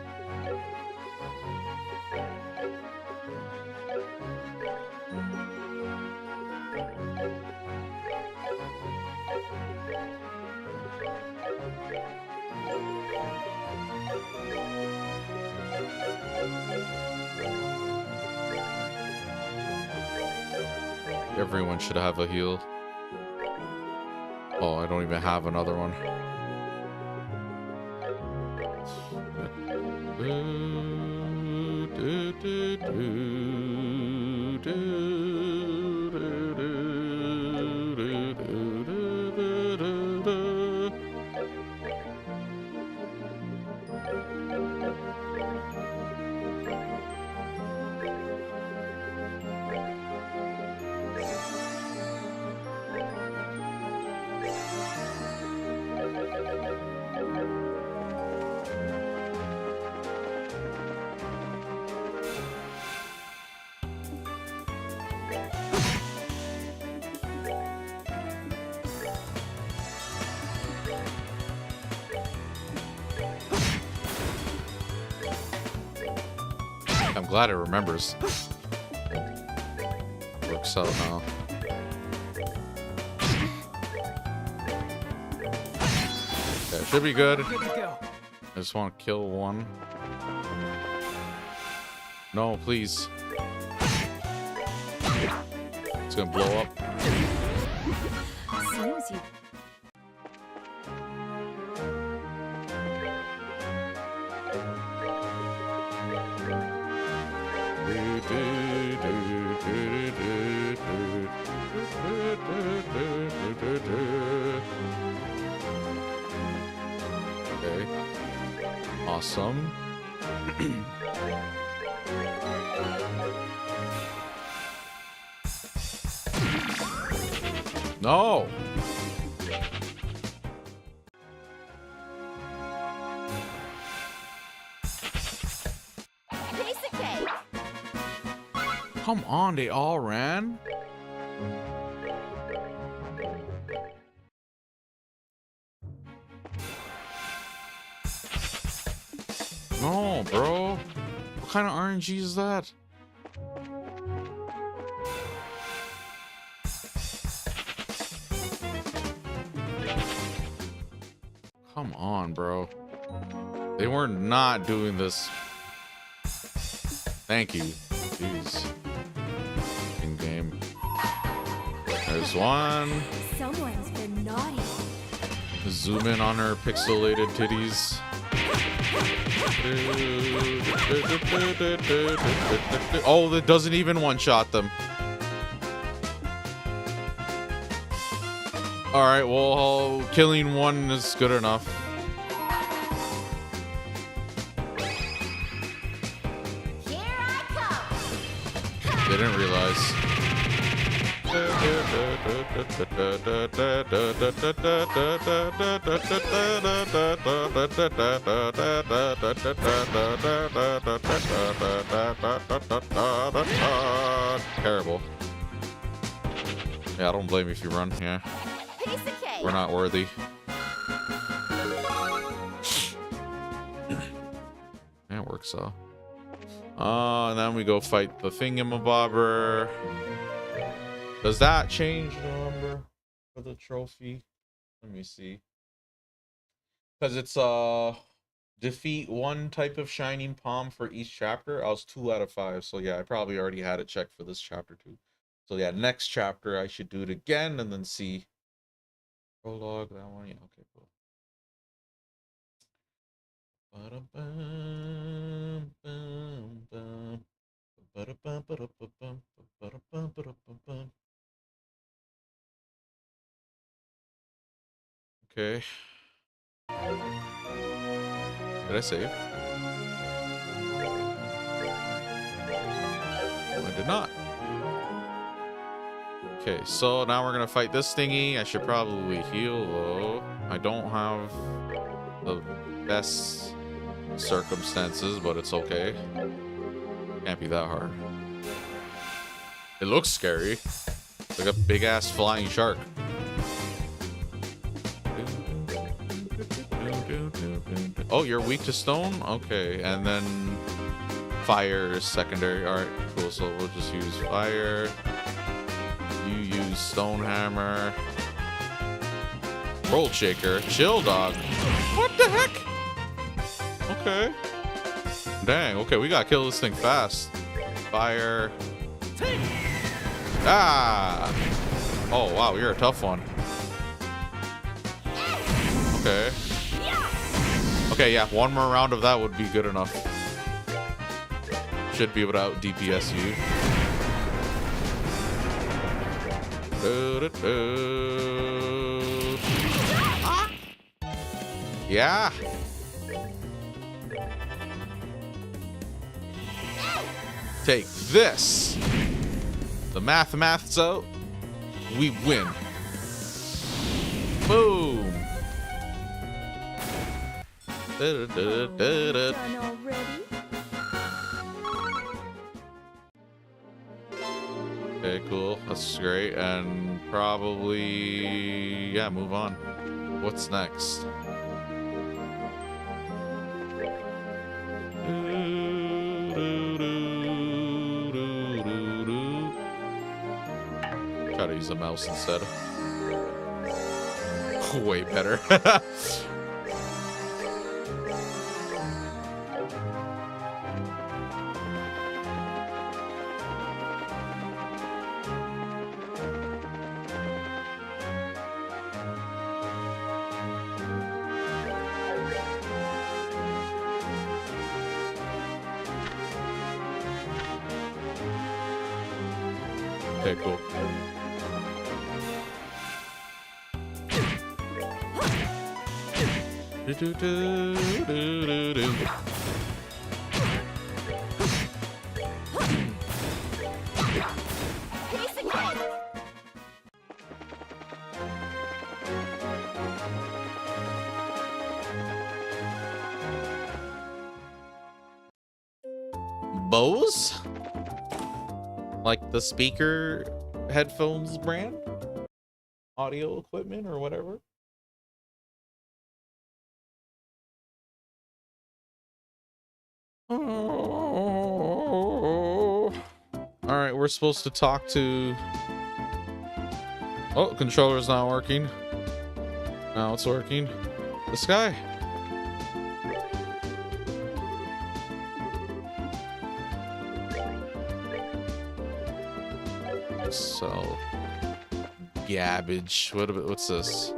Everyone should have a heal. Oh, I don't even have another one. I'm glad it remembers. Works out now. Okay, should be good. Good to go. I just want to kill one. No, please. It's gonna blow up. Seems you. Okay. Awesome. No. Piece of cake. Come on, they all ran? No, bro. What kind of RNG is that? Come on, bro. They were not doing this. Thank you. Jeez. one. Someone's been naughty. Zoom in on her pixelated titties. Oh, that doesn't even one-shot them. Alright, well, killing one is good enough. Here I come. They didn't realize. Terrible. Yeah, I don't blame you if you run. Yeah, Piece of cake. we're not worthy. That works though. And then we go fight the thingamabobber. Does that change the number for the trophy? Let me see. Because it's defeat one type of shining palm for each chapter. I was 2 out of 5, so yeah, I probably already had it checked for this chapter too. So yeah, next chapter I should do it again and then see. Prologue, that one, yeah, okay, cool. Ba-da-bum, bum, bum. Ba-da-bum, ba-da-ba-bum, ba-da-bum, ba-da-ba-bum. Okay. Did I save? I did not. Okay, so now we're gonna fight this thingy. I should probably heal though. I don't have the best circumstances, but it's okay. Can't be that hard. It looks scary. Like a big ass flying shark. Oh, you're weak to stone? Okay, and then fire is secondary. Alright, cool. So we'll just use fire. You use stone hammer. Roll shaker. Chill dog. What the heck? Okay. Dang, okay, we gotta kill this thing fast. Fire. Ah! Oh, wow, you're a tough one. Okay. Okay, yeah, one more round of that would be good enough. Should be able to out DPS you. Yeah. Take this. The math's out. We win. Boom. Done already? Okay, cool. That's great. And probably, yeah, move on. What's next? Try to use a mouse instead. Way better. Okay, cool. Piece of cake. Bose? Like the speaker headphones brand? Audio equipment or whatever? Oh. All right, we're supposed to talk to. Oh, controller's not working. Now it's working. This guy. So, Gabbage. What's this?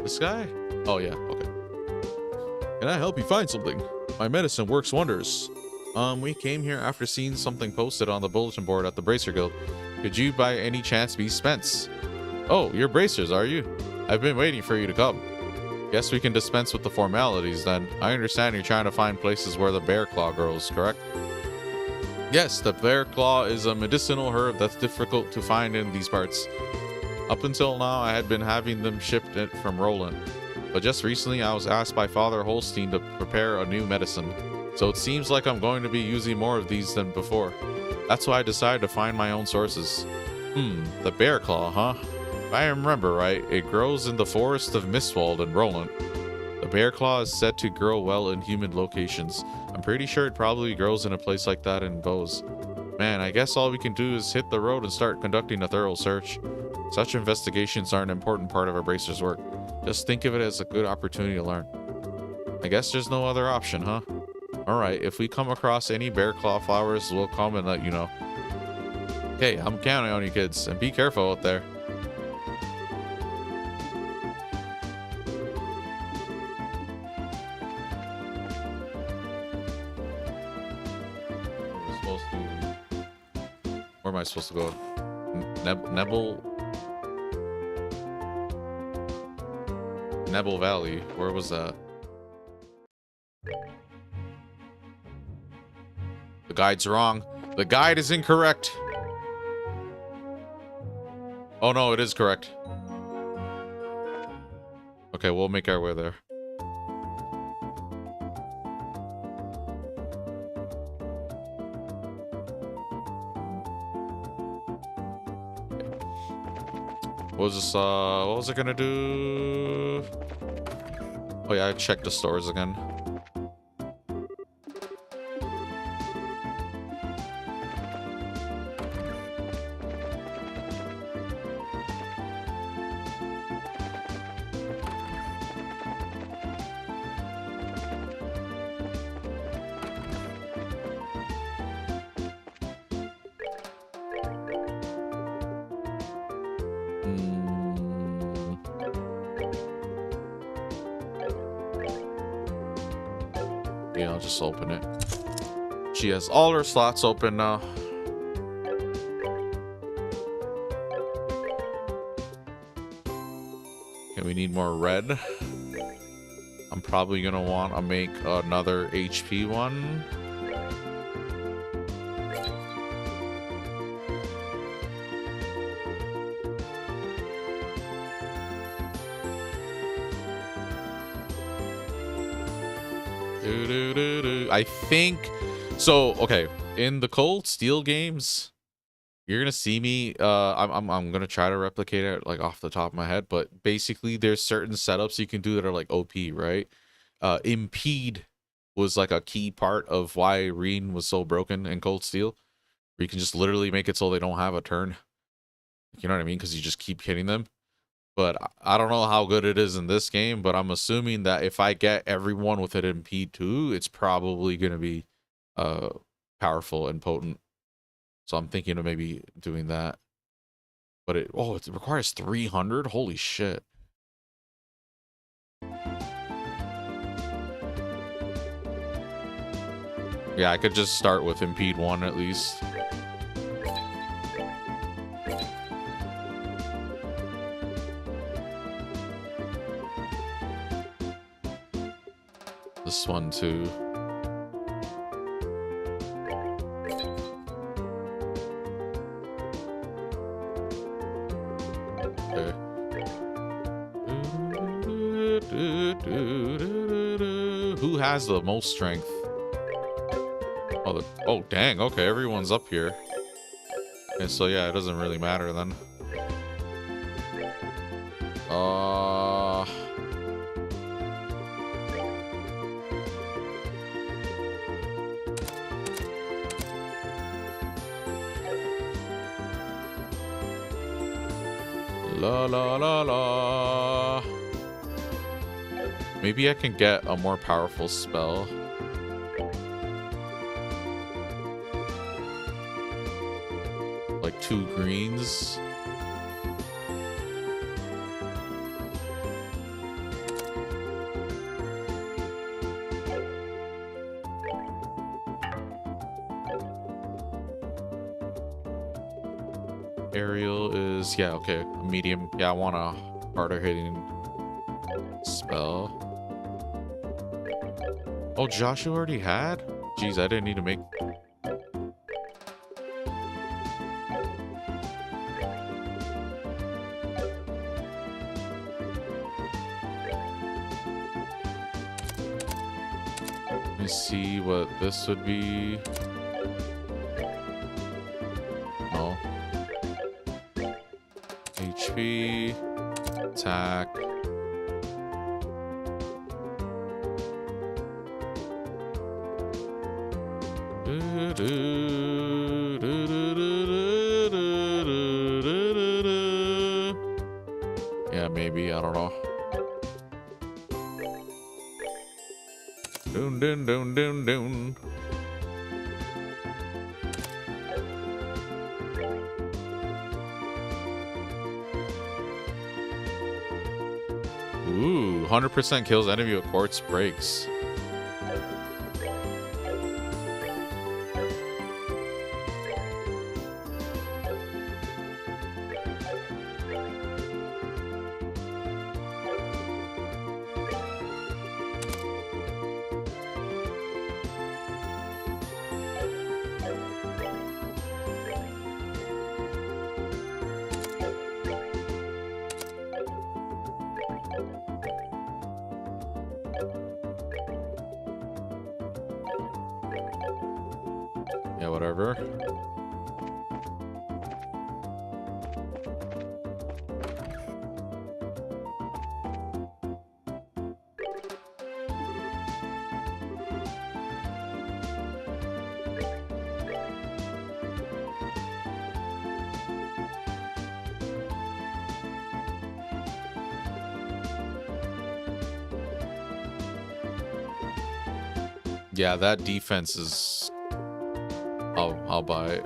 This guy? Oh yeah, okay. Can I help you find something? My medicine works wonders. We came here after seeing something posted on the bulletin board at the Bracer Guild. Could you by any chance be Spence? Oh, you're Bracers, are you? I've been waiting for you to come. Guess we can dispense with the formalities then. I understand you're trying to find places where the bear claw grows, correct? Yes, the bear claw is a medicinal herb that's difficult to find in these parts. Up until now, I had been having them shipped it from Roland. But just recently, I was asked by Father Holstein to prepare a new medicine. So it seems like I'm going to be using more of these than before. That's why I decided to find my own sources. The bear claw, huh? If I remember right, it grows in the forest of Mistwald in Roland. The bear claw is said to grow well in humid locations. I'm pretty sure it probably grows in a place like that in Bose. Man, I guess all we can do is hit the road and start conducting a thorough search. Such investigations are an important part of our Bracer's work. Just think of it as a good opportunity to learn. I guess there's no other option, huh? Alright, if we come across any bear claw flowers, we'll come and let you know. Okay, I'm counting on you kids, and be careful out there. Where am I supposed to go? Nebel Valley. Where was that? The guide's wrong. The guide is incorrect. Oh no, it is correct. Okay, we'll make our way there. What was this, what was it gonna do? Oh yeah, I checked the stores again. Yeah, I'll just open it. She has all her slots open now. Okay, we need more red. I'm probably gonna want to make another HP one. I think so. Okay, in the Cold Steel games, you're gonna see me. I'm gonna try to replicate it like off the top of my head, but basically, there's certain setups you can do that are like OP, right? Impede was like a key part of why Reen was so broken in Cold Steel. Where you can just literally make it so they don't have a turn. You know what I mean? Because you just keep hitting them. But I don't know how good it is in this game, but I'm assuming that if I get everyone with an impede too, it's probably going to be powerful and potent. So I'm thinking of maybe doing that. But it requires 300? Holy shit. Yeah, I could just start with impede 1 at least. This one too. Okay. Who has the most strength? Oh dang, okay, everyone's up here. And so yeah, it doesn't really matter then. La la la la. Maybe I can get a more powerful spell. Like 2 greens. Aerial is, yeah, okay, medium. Yeah, I want a harder hitting spell. Oh, Joshua already had? Jeez, I didn't need to make... Let me see what this would be. No. HP, attack. Yeah, maybe, I don't know. Dun dun dun dun dun. Ooh, 100% kills enemy with quartz breaks. Yeah, whatever. Yeah, that defense is... I'll buy it.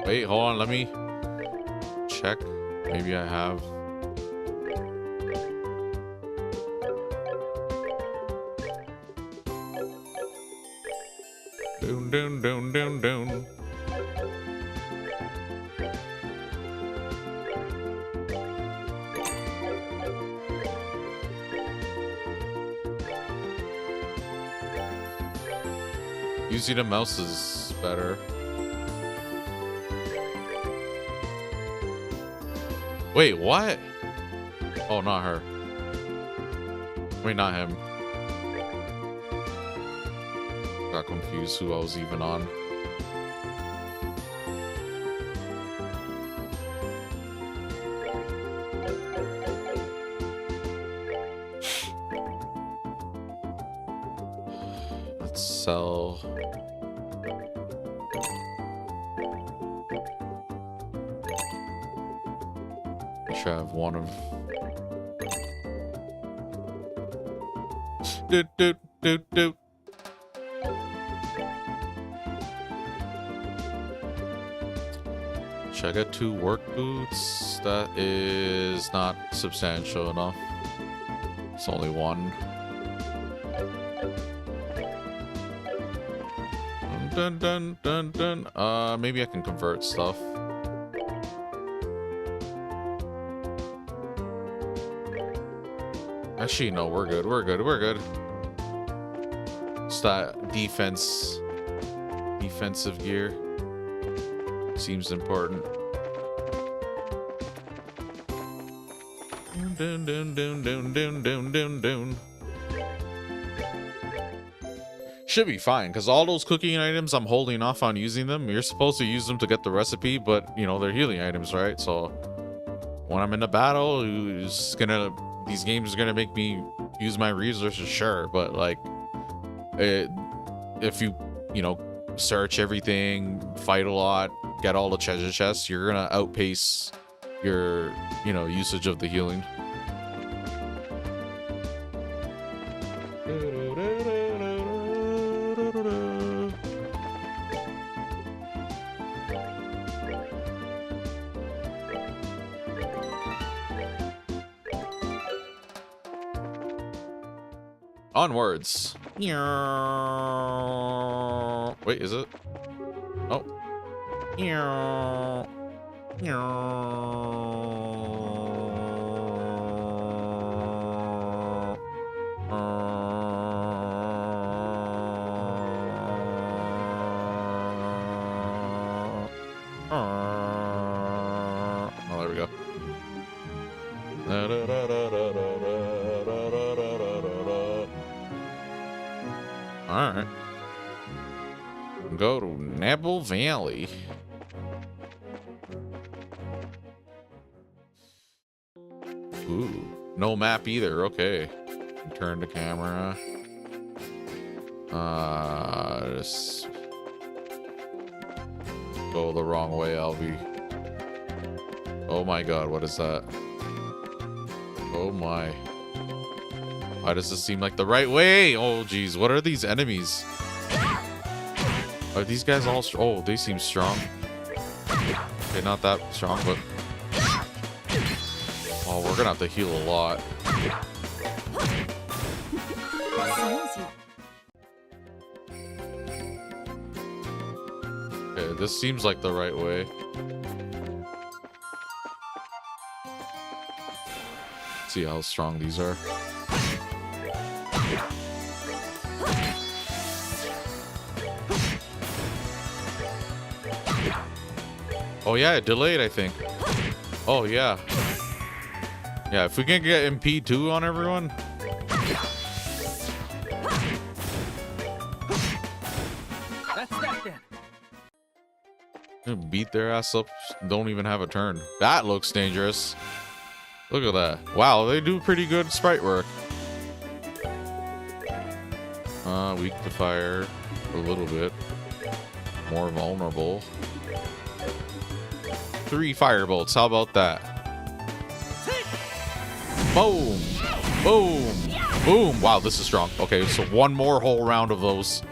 Wait, hold on, let me check. Maybe I have. Down, down, down, down, down. Using the mouse is better. Wait, what? Oh, not her. Wait, not him. Got confused who I was even on. Let's sell. I have one of. Doot doot doot doot. Should I get 2 work boots? That is not substantial enough. It's only 1. Dun dun dun dun. Maybe I can convert stuff. Actually, no, we're good. We're good. We're good. It's that defensive gear seems important. Dun dun dun dun dun dun dun dun. Should be fine, because all those cooking items, I'm holding off on using them. You're supposed to use them to get the recipe, but you know they're healing items, right? So when I'm in a battle, these games are gonna make me use my resources, sure, but like if you know, search everything, fight a lot, get all the treasure chests, you're gonna outpace your, you know, usage of the healing. Onwards. Wait, is it? Oh. Oh, there we go. All right. Go to Nebel Valley. Ooh, no map either. Okay. Turn the camera. Just go the wrong way, Albie. Oh my god, what is that? Oh my. Why does this seem like the right way? Oh geez, what are these enemies? Are these guys all oh, they seem strong. Okay, not that strong, but oh, we're gonna have to heal a lot. Okay, this seems like the right way. Let's see how strong these are. Oh yeah, it delayed, I think. Oh yeah. Yeah, if we can get MP2 on everyone. That's that then. Beat their ass up, don't even have a turn. That looks dangerous. Look at that. Wow, they do pretty good sprite work. Weak to fire a little bit. More vulnerable. 3 firebolts, how about that? Boom! Boom! Boom! Wow, this is strong. Okay, so one more whole round of those.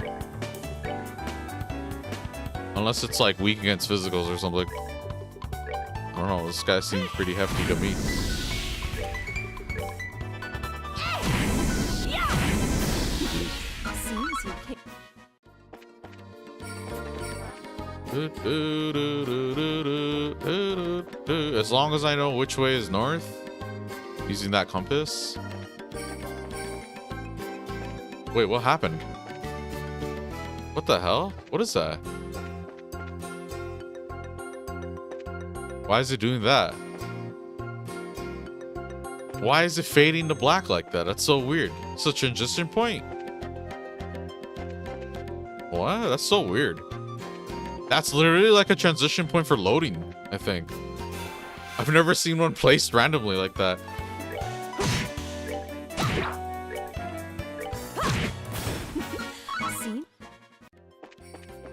Unless it's like weak against physicals or something. I don't know, this guy seems pretty hefty to me. As long as I know which way is north, using that compass. Wait, what happened? What the hell? What is that? Why is it doing that? Why is it fading to black like that? That's so weird. It's a transition point. What? That's so weird. That's literally like a transition point for loading, I think. I've never seen one placed randomly like that.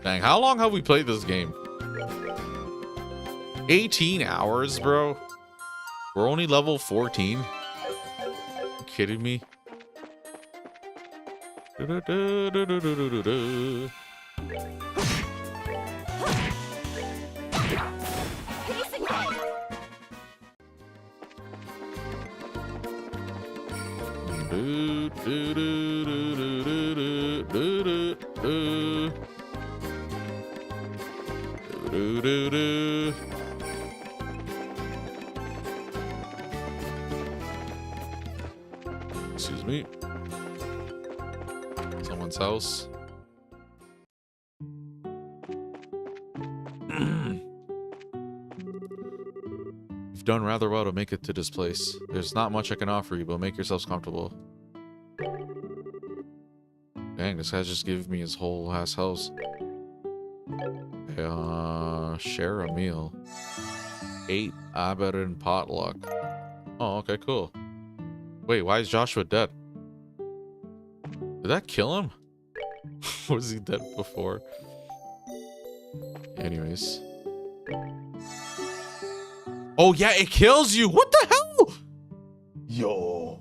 Dang, how long have we played this game? 18 hours, bro. We're only level 14. You kidding me? Excuse me. Someone's house. You've done rather well to make it to this place. There's not much I can offer you, but make yourselves comfortable. Dang, this guy just gave me his whole ass house. Share a meal. 8 Abaddon potluck. Oh, okay, cool. Wait, why is Joshua dead? Did that kill him? Was he dead before? Anyways. Oh yeah, it kills you. What the hell? Yo.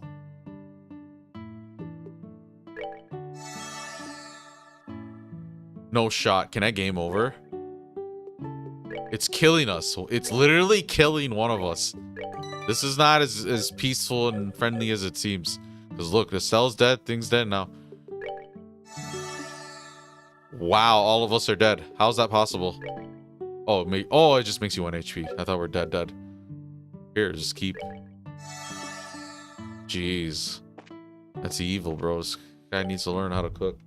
No shot. Can I game over? It's killing us. It's literally killing one of us. This is not as peaceful and friendly as it seems. Because look, the cell's dead. Thing's dead now. Wow, all of us are dead. How's that possible? Oh, it just makes you 1 HP. I thought we're dead. Here, just keep. Jeez. That's evil, bros. Guy needs to learn how to cook.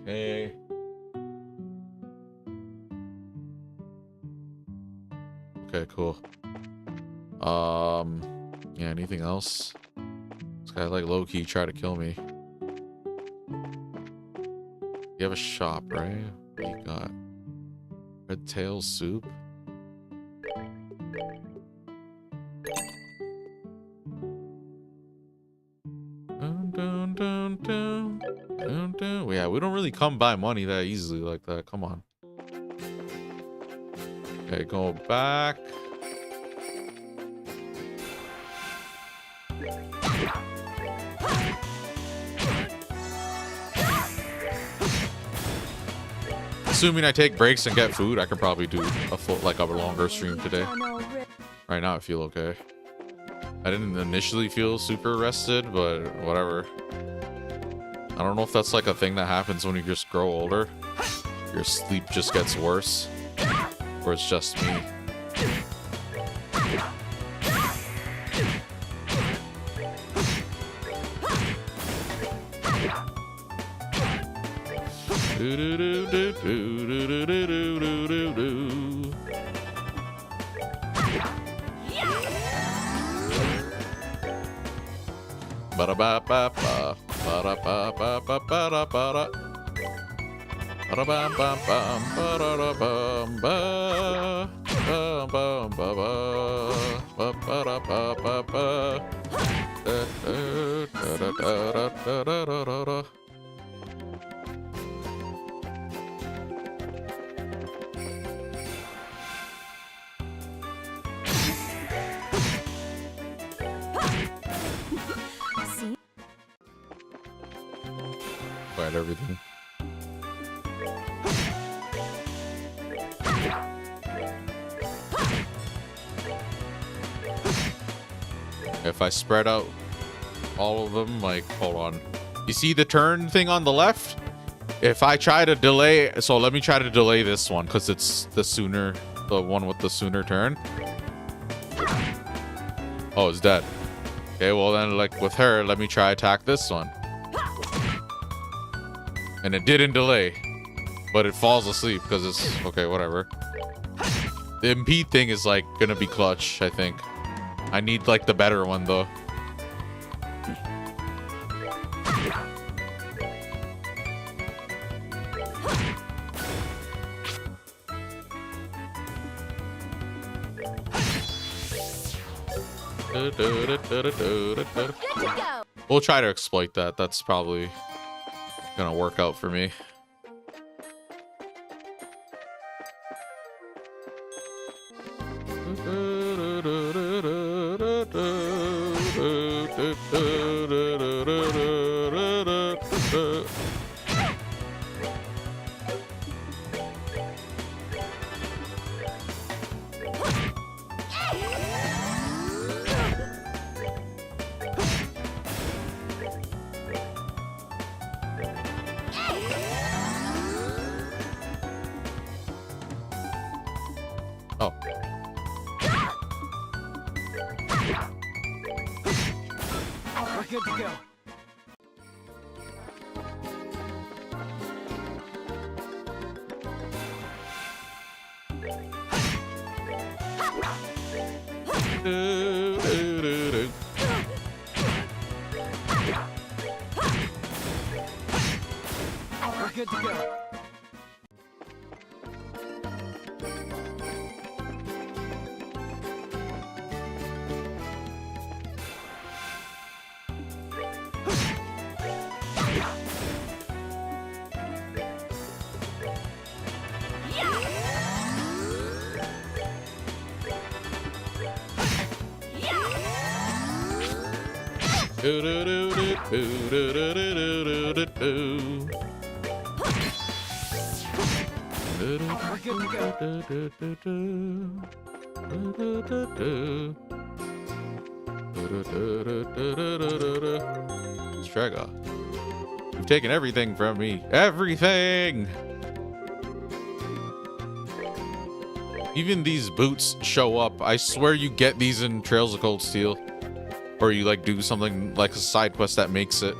Okay. Okay, cool. Yeah, anything else? This guy like low-key tried to kill me. You have a shop, right? What you got? Red tail soup? Yeah, we don't really come by money that easily like that. Come on. Okay, go back. Assuming I take breaks and get food, I can probably do a longer stream today. Right now I feel okay. I didn't initially feel super rested, but whatever. I don't know if that's like a thing that happens when you just grow older. Your sleep just gets worse. Or it's just me. Ba-da-ba-ba-ba. Ba-da-ba-ba-ba-ba-da-ba-da. Ba-da-bam-bam-bam. Ba-da-da-bam-ba. Bam-bam-ba-ba. Ba-ba-da-ba-ba-ba. Da-da-da-da-da-da-da-da-da. Quite everything. If I spread out all of them, like, hold on. You see the turn thing on the left? If I try to delay, so let me try to delay this one because it's the one with the sooner turn. Oh, it's dead. Okay, well then, like with her, let me try attack this one. And it didn't delay, but it falls asleep because it's okay, whatever. The impede thing is like gonna be clutch, I think. I need like the better one though. Good to go. We'll try to exploit that. That's probably gonna work out for me. Oh. We're good to go. We're good to go. We're good to Strega, you've taken everything from me. Everything! Even these boots show up. I swear you get these in Trails of Cold Steel. Or you like do something like a side quest that makes it.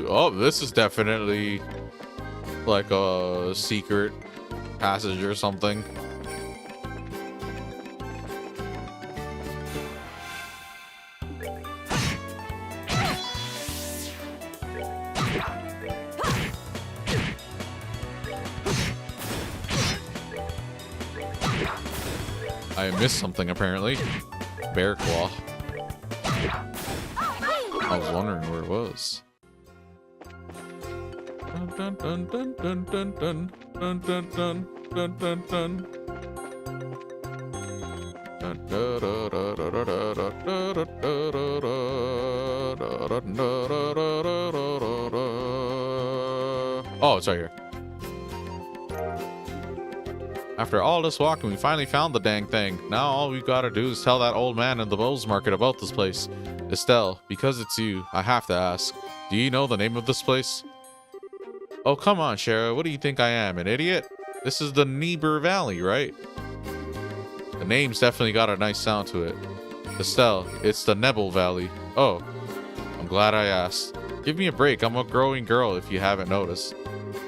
Oh, this is definitely like a secret passage or something. I missed something apparently. Bear Claw. I was wondering where it was. Dun dun dun dun dun dun dun dun dun dun dun dun. Oh, it's right here. After all this walking, we finally found the dang thing. Now all we gotta do is tell that old man in the Bowls Market about this place. Estelle, because it's you, I have to ask. Do you know the name of this place? Oh, come on, Shara. What do you think I am, an idiot? This is the Niebuhr Valley, right? The name's definitely got a nice sound to it. Estelle, it's the Nebel Valley. Oh, I'm glad I asked. Give me a break. I'm a growing girl if you haven't noticed.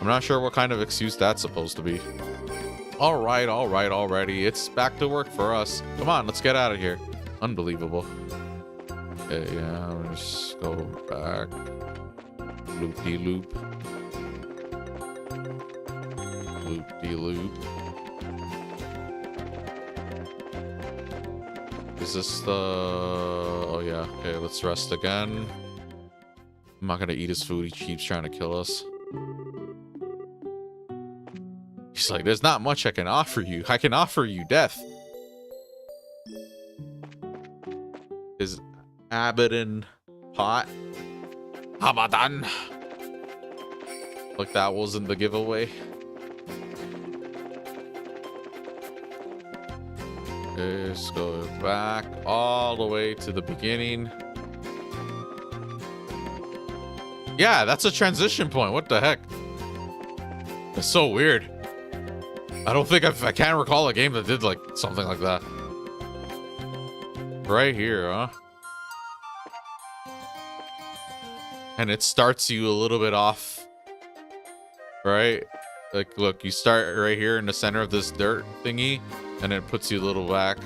I'm not sure what kind of excuse that's supposed to be. Alright, already. It's back to work for us. Come on, let's get out of here. Unbelievable. Okay, yeah, let's go back. Loop-de-loop. Loop-de-loop. Is this the... Oh, yeah. Okay, let's rest again. I'm not gonna eat his food. He keeps trying to kill us. He's like, there's not much I can offer you. I can offer you death. Is Abaddon hot? Abaddon. Like that wasn't the giveaway. Okay, let's go back all the way to the beginning. Yeah, that's a transition point. What the heck? It's so weird. I don't think I can't recall a game that did like something like that. Right here, huh? And it starts you a little bit off. Right? Like, look, you start right here in the center of this dirt thingy, and it puts you a little back.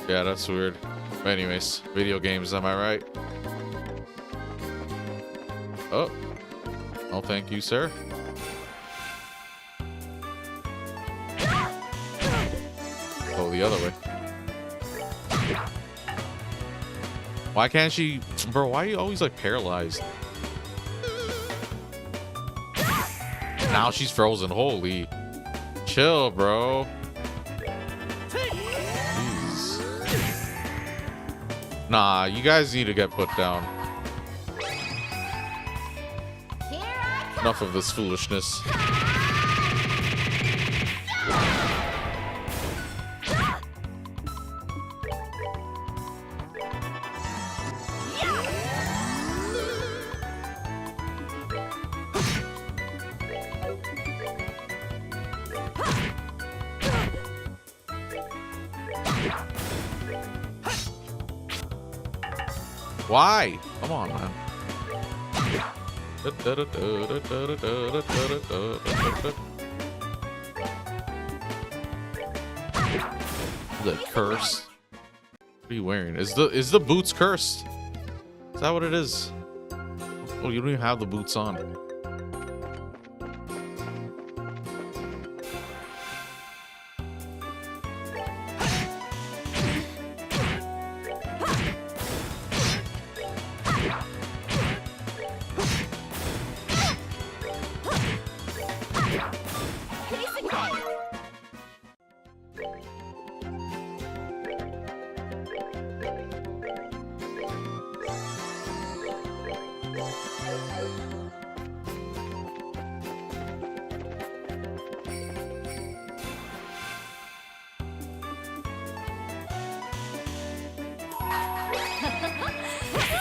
Yeah, that's weird. But anyways, video games, am I right? Oh. Oh, thank you, sir. Go the other way. Why can't she... Bro, why are you always, like, paralyzed? Now she's frozen. Holy. Chill, bro. Jeez. Nah, you guys need to get put down. Enough of this foolishness. Why? Come on, man. The curse. What are you wearing? Is the boots cursed? Is that what it is? Oh, you don't even have the boots on.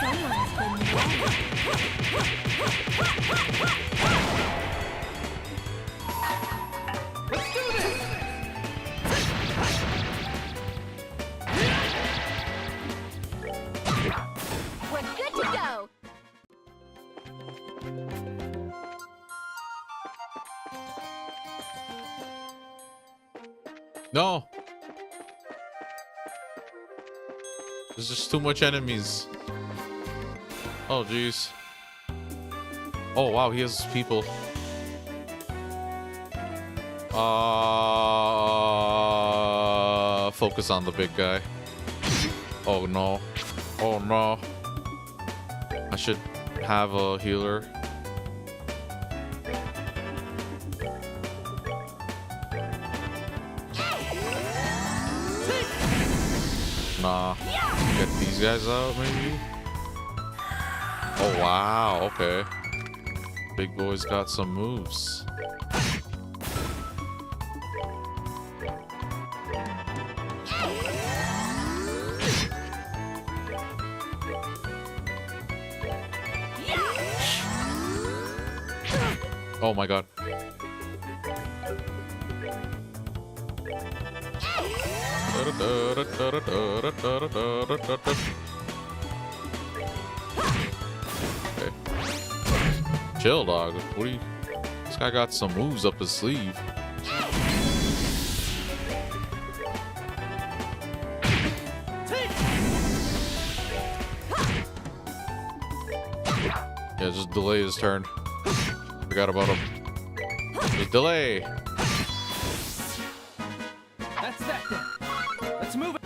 Someone's been wrong. We're good to go. No. There's just too much enemies. Oh, jeez. Oh, wow, he has people. Focus on the big guy. Oh, no. Oh, no. I should have a healer. Nah. Get these guys out, maybe? Oh, wow. Okay. Big boy's got some moves. Oh my god. Okay. Chill, dog. What do you... This guy got some moves up his sleeve. Yeah, just delay his turn. Forgot about him. Just delay. That's that then. Let's move it.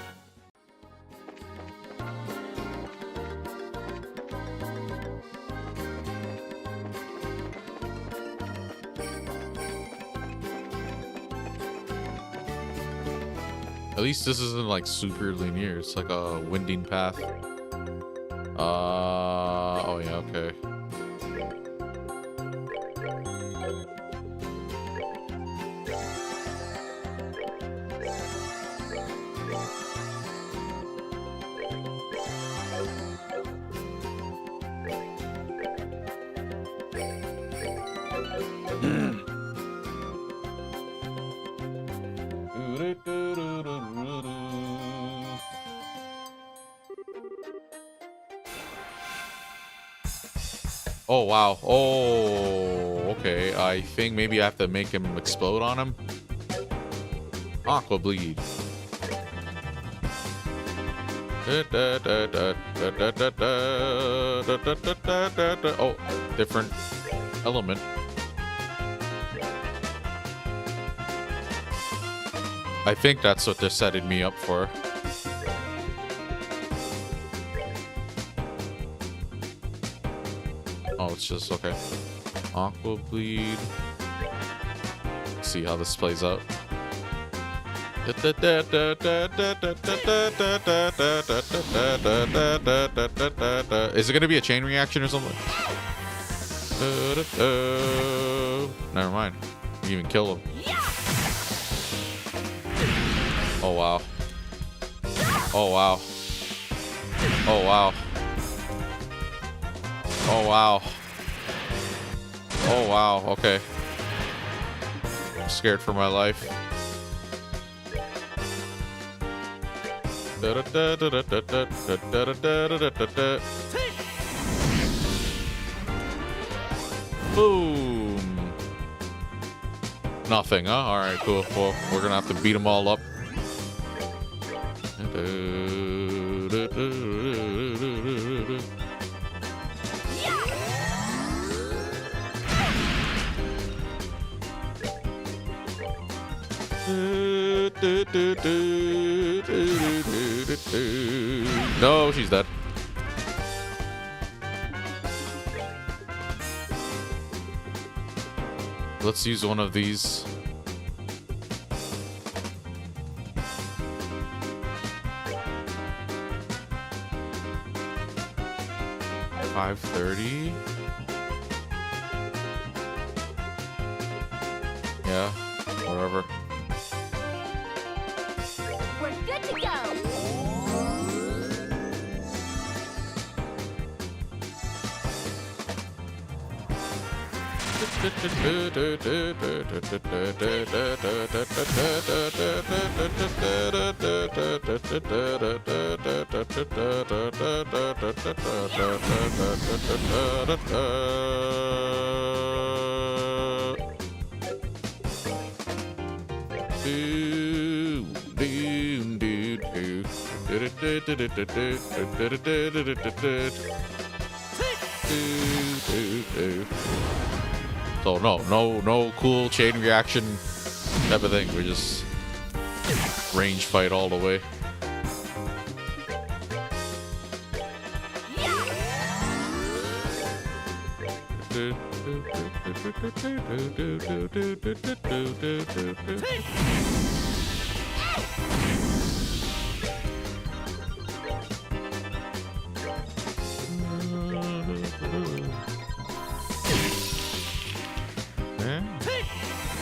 At least this isn't like super linear. It's like a winding path. Oh yeah, okay. Oh, wow. Oh, okay. I think maybe I have to make him explode on him. Aqua bleed. Oh, different element. I think that's what they're setting me up for. Oh, it's just okay. Aqua bleed. See how this plays out. Is it gonna be a chain reaction or something? Never mind. You even kill him. Oh wow. Oh wow. Oh wow. Oh wow. Oh wow, okay. I'm scared for my life. Boom. Nothing, huh? Alright, cool. Well, we're gonna have to beat them all up. No, she's dead. Let's use one of these. $5.30. Yeah, whatever. We're good to go. So no cool chain reaction type of thing. We just range fight all the way.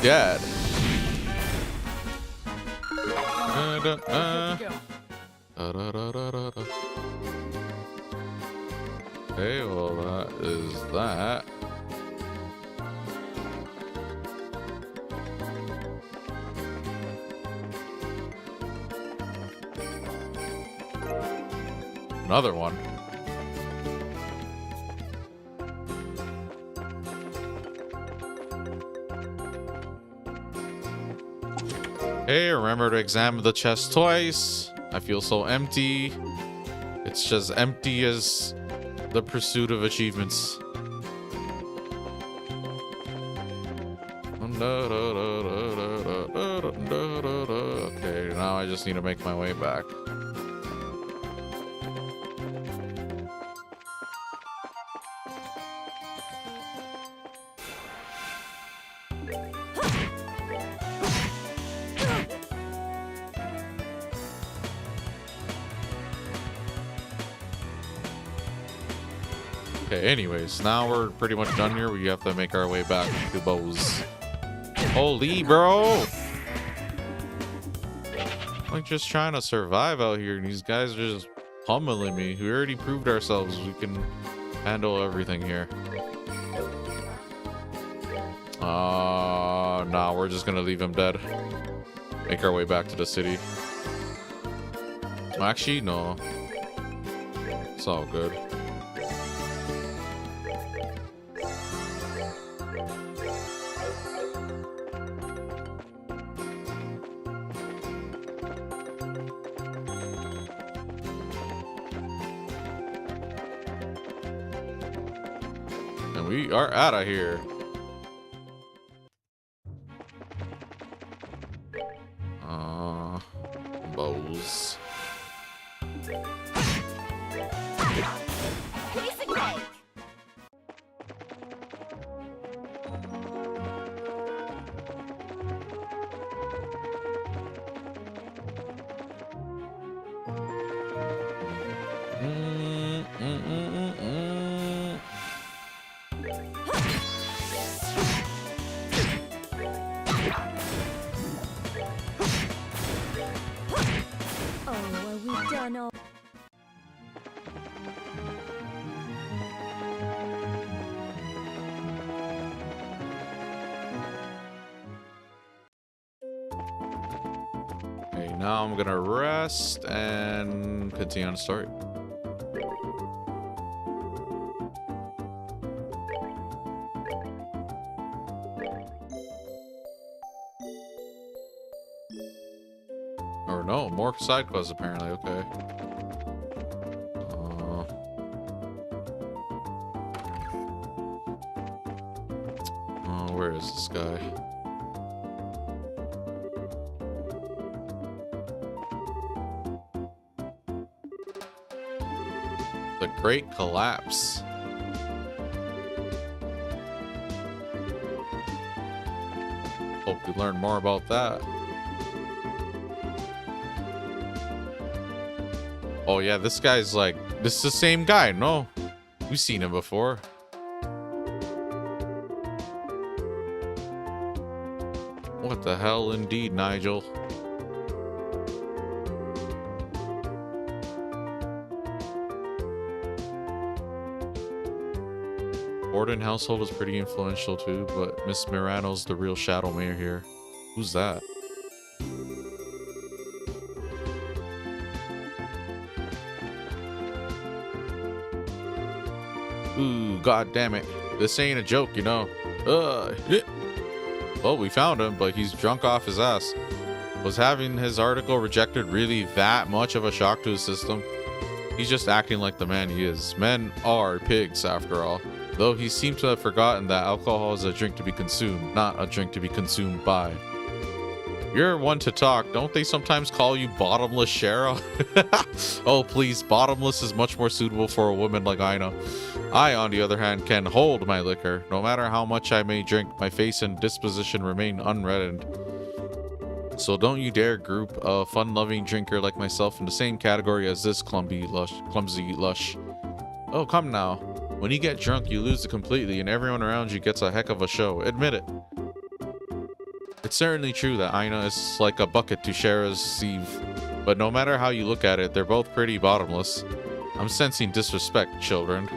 Dad. Good to go. Okay, well that is that. Another one. Hey, remember to examine the chest twice. I feel so empty. It's just empty as the pursuit of achievements. Okay, now I just need to make my way back. Okay, anyways, now we're pretty much done here. We have to make our way back to Bose. Holy, bro! I'm just trying to survive out here, and these guys are just pummeling me. We already proved ourselves we can handle everything here. Nah, we're just gonna leave him dead. Make our way back to the city. Actually, no. It's all good. And we are out of here. Bose. Piece of cake. Oh, are we done all? Okay, now I'm gonna rest and continue on the story. Or no, more side quests apparently. Okay. Where is this guy? The Great Collapse. Hope we learn more about that. Oh yeah, this guy's like, this is the same guy. No, we've seen him before. What the hell indeed, Nigel. Borden household is pretty influential too, but Miss Mirano's the real shadow mayor here. Who's that? Ooh, god damn it. This ain't a joke, you know. Well, we found him, but he's drunk off his ass. Was having his article rejected really that much of a shock to his system? He's just acting like the man he is. Men are pigs, after all. Though he seemed to have forgotten that alcohol is a drink to be consumed, not a drink to be consumed by. You're one to talk. Don't they sometimes call you bottomless, Cheryl? Oh, please. Bottomless is much more suitable for a woman like Ina. I, on the other hand, can hold my liquor. No matter how much I may drink, my face and disposition remain unreddened. So don't you dare group a fun-loving drinker like myself in the same category as this clumsy lush. Oh, come now. When you get drunk, you lose it completely, and everyone around you gets a heck of a show. Admit it. It's certainly true that Ina is like a bucket to Shara's sieve, but no matter how you look at it, they're both pretty bottomless. I'm sensing disrespect, children.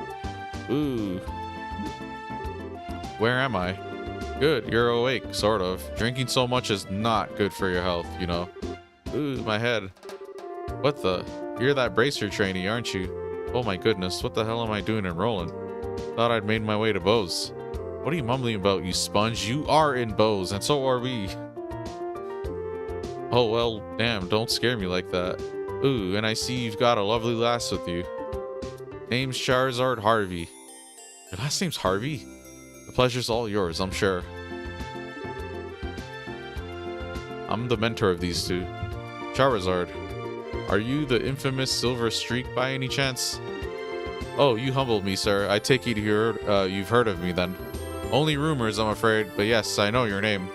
Ooh. Where am I? Good, you're awake, sort of. Drinking so much is not good for your health, you know. Ooh, my head. What the? You're that bracer trainee, aren't you? Oh my goodness, what the hell am I doing in Roland? Thought I'd made my way to Bose. What are you mumbling about, you sponge? You are in Bose, and so are we. Oh, well, damn, don't scare me like that. Ooh, and I see you've got a lovely lass with you. Name's Charizard Harvey. Your last name's Harvey? The pleasure's all yours, I'm sure. I'm the mentor of these two. Charizard, are you the infamous Silver Streak by any chance? Oh, you humbled me, sir. I take it you've heard of me then. Only rumors, I'm afraid, but yes, I know your name.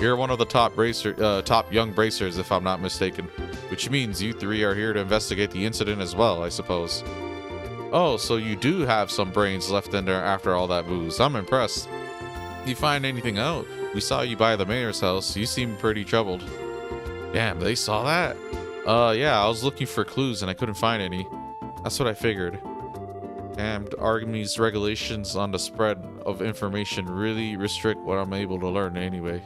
You're one of the top young bracers, if I'm not mistaken. Which means you three are here to investigate the incident as well, I suppose. Oh, so you do have some brains left in there after all that booze. I'm impressed. You find anything out? We saw you by the mayor's house. You seem pretty troubled. Damn, they saw that? Yeah, I was looking for clues and I couldn't find any. That's what I figured. Damned Army's regulations on the spread of information really restrict what I'm able to learn anyway.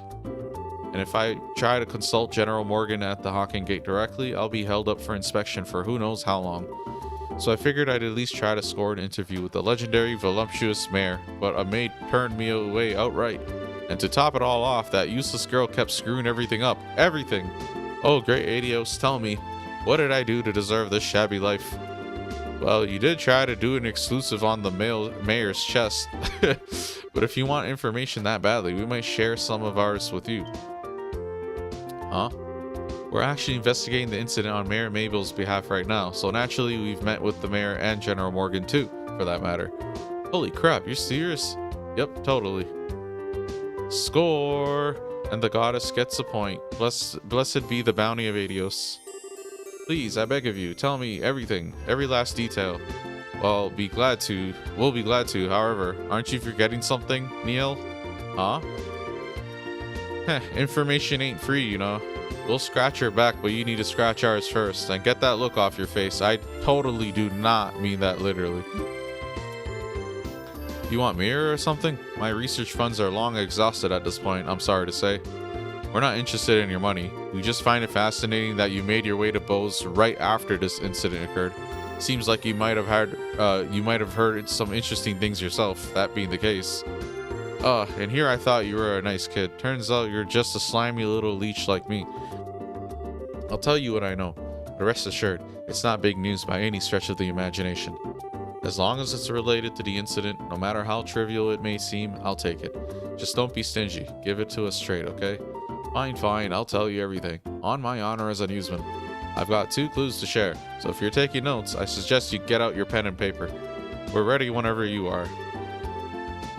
And if I try to consult General Morgan at the Hawking Gate directly, I'll be held up for inspection for who knows how long. So I figured I'd at least try to score an interview with the legendary voluptuous mayor, but a maid turned me away outright. And to top it all off, that useless girl kept screwing everything up. Everything! Oh, great Adios, tell me, what did I do to deserve this shabby life? Well, you did try to do an exclusive on the mayor's chest. But if you want information that badly, we might share some of ours with you. Huh? We're actually investigating the incident on Mayor Mabel's behalf right now, so naturally we've met with the mayor and General Morgan too, for that matter. Holy crap, you're serious? Yep, totally. Score! And the goddess gets a point. Blessed be the bounty of Adios. Please, I beg of you, tell me everything, every last detail. We'll be glad to, however. Aren't you forgetting something, Neil? Huh? Heh, information ain't free, you know. We'll scratch your back, but you need to scratch ours first. And get that look off your face. I totally do not mean that literally. You want mirror or something? My research funds are long exhausted at this point, I'm sorry to say. We're not interested in your money. We just find it fascinating that you made your way to Bose right after this incident occurred. Seems like you might have heard some interesting things yourself, that being the case. And here I thought you were a nice kid. Turns out you're just a slimy little leech like me. I'll tell you what I know, but rest assured, it's not big news by any stretch of the imagination. As long as it's related to the incident, no matter how trivial it may seem, I'll take it. Just don't be stingy. Give it to us straight, okay? Fine, I'll tell you everything. On my honor as a newsman. I've got 2 clues to share, so if you're taking notes, I suggest you get out your pen and paper. We're ready whenever you are.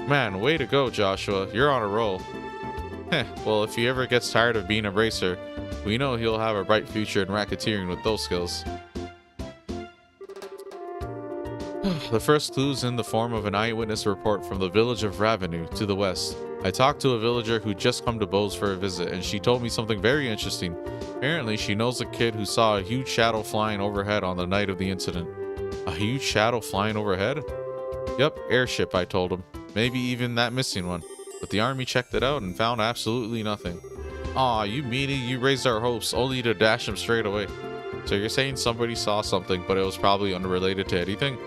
Man, way to go, Joshua. You're on a roll. Heh, well, if he ever gets tired of being a bracer, we know he'll have a bright future in racketeering with those skills. The first clue's in the form of an eyewitness report from the village of Ravenue to the west. I talked to a villager who'd just come to Bose for a visit, and she told me something very interesting. Apparently, she knows a kid who saw a huge shadow flying overhead on the night of the incident. A huge shadow flying overhead? Yep, airship, I told him. maybe even that missing one. But the army checked it out and found absolutely nothing. Aw, you meanie, you raised our hopes only to dash them straight away. So you're saying somebody saw something, but it was probably unrelated to anything?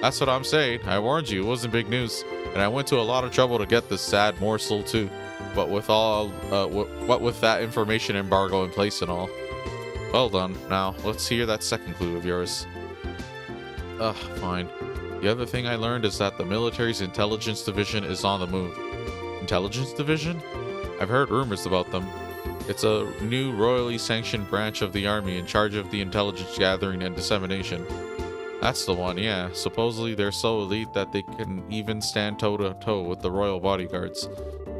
That's what I'm saying. I warned you, it wasn't big news. And I went to a lot of trouble to get this sad morsel too. But with what with that information embargo in place and all. Well done. Now, let's hear that second clue of yours. Ugh, fine. The other thing I learned is that the military's intelligence division is on the move. Intelligence division? I've heard rumors about them. It's a new royally sanctioned branch of the army in charge of the intelligence gathering and dissemination. That's the one, yeah. Supposedly they're so elite that they can even stand toe-to-toe with the royal bodyguards.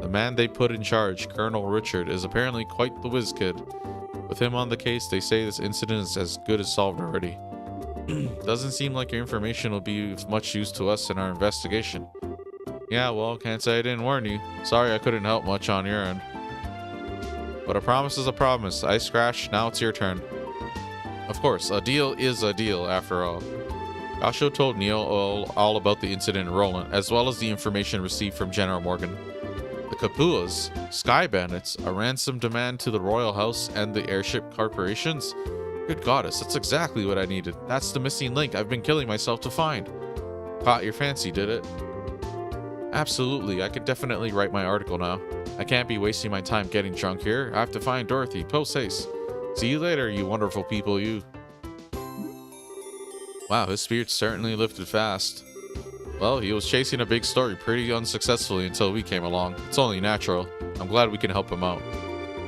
The man they put in charge, Colonel Richard, is apparently quite the whiz kid. With him on the case, they say this incident is as good as solved already. Doesn't seem like your information will be of much use to us in our investigation. Yeah, well, can't say I didn't warn you. Sorry I couldn't help much on your end. But a promise is a promise. Ice Crash, now it's your turn. Of course, a deal is a deal, after all. Gasho told Neil all about the incident in Roland, as well as the information received from General Morgan. The Kapuas, Sky Bandits, a ransom demand to the Royal House and the airship corporations? Good goddess, that's exactly what I needed. That's the missing link I've been killing myself to find. Caught your fancy, did it? Absolutely, I could definitely write my article now. I can't be wasting my time getting drunk here. I have to find Dorothy, post haste. See you later, you wonderful people, you. Wow, his spirit certainly lifted fast. Well, he was chasing a big story pretty unsuccessfully until we came along. It's only natural. I'm glad we can help him out.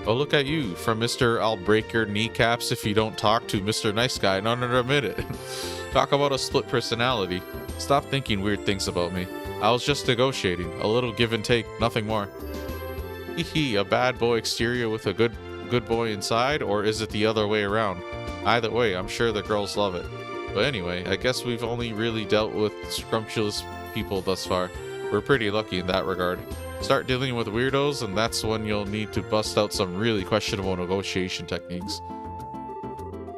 Oh, look at you. From Mr. I'll break your kneecaps if you don't talk to Mr. Nice Guy in under a minute. Talk about a split personality. Stop thinking weird things about me. I was just negotiating. A little give and take, nothing more. Hee, a bad boy exterior with a good boy inside, or is it the other way around? Either way, I'm sure the girls love it. But anyway, I guess we've only really dealt with scrumptious people thus far. We're pretty lucky in that regard. Start dealing with weirdos, and that's when you'll need to bust out some really questionable negotiation techniques.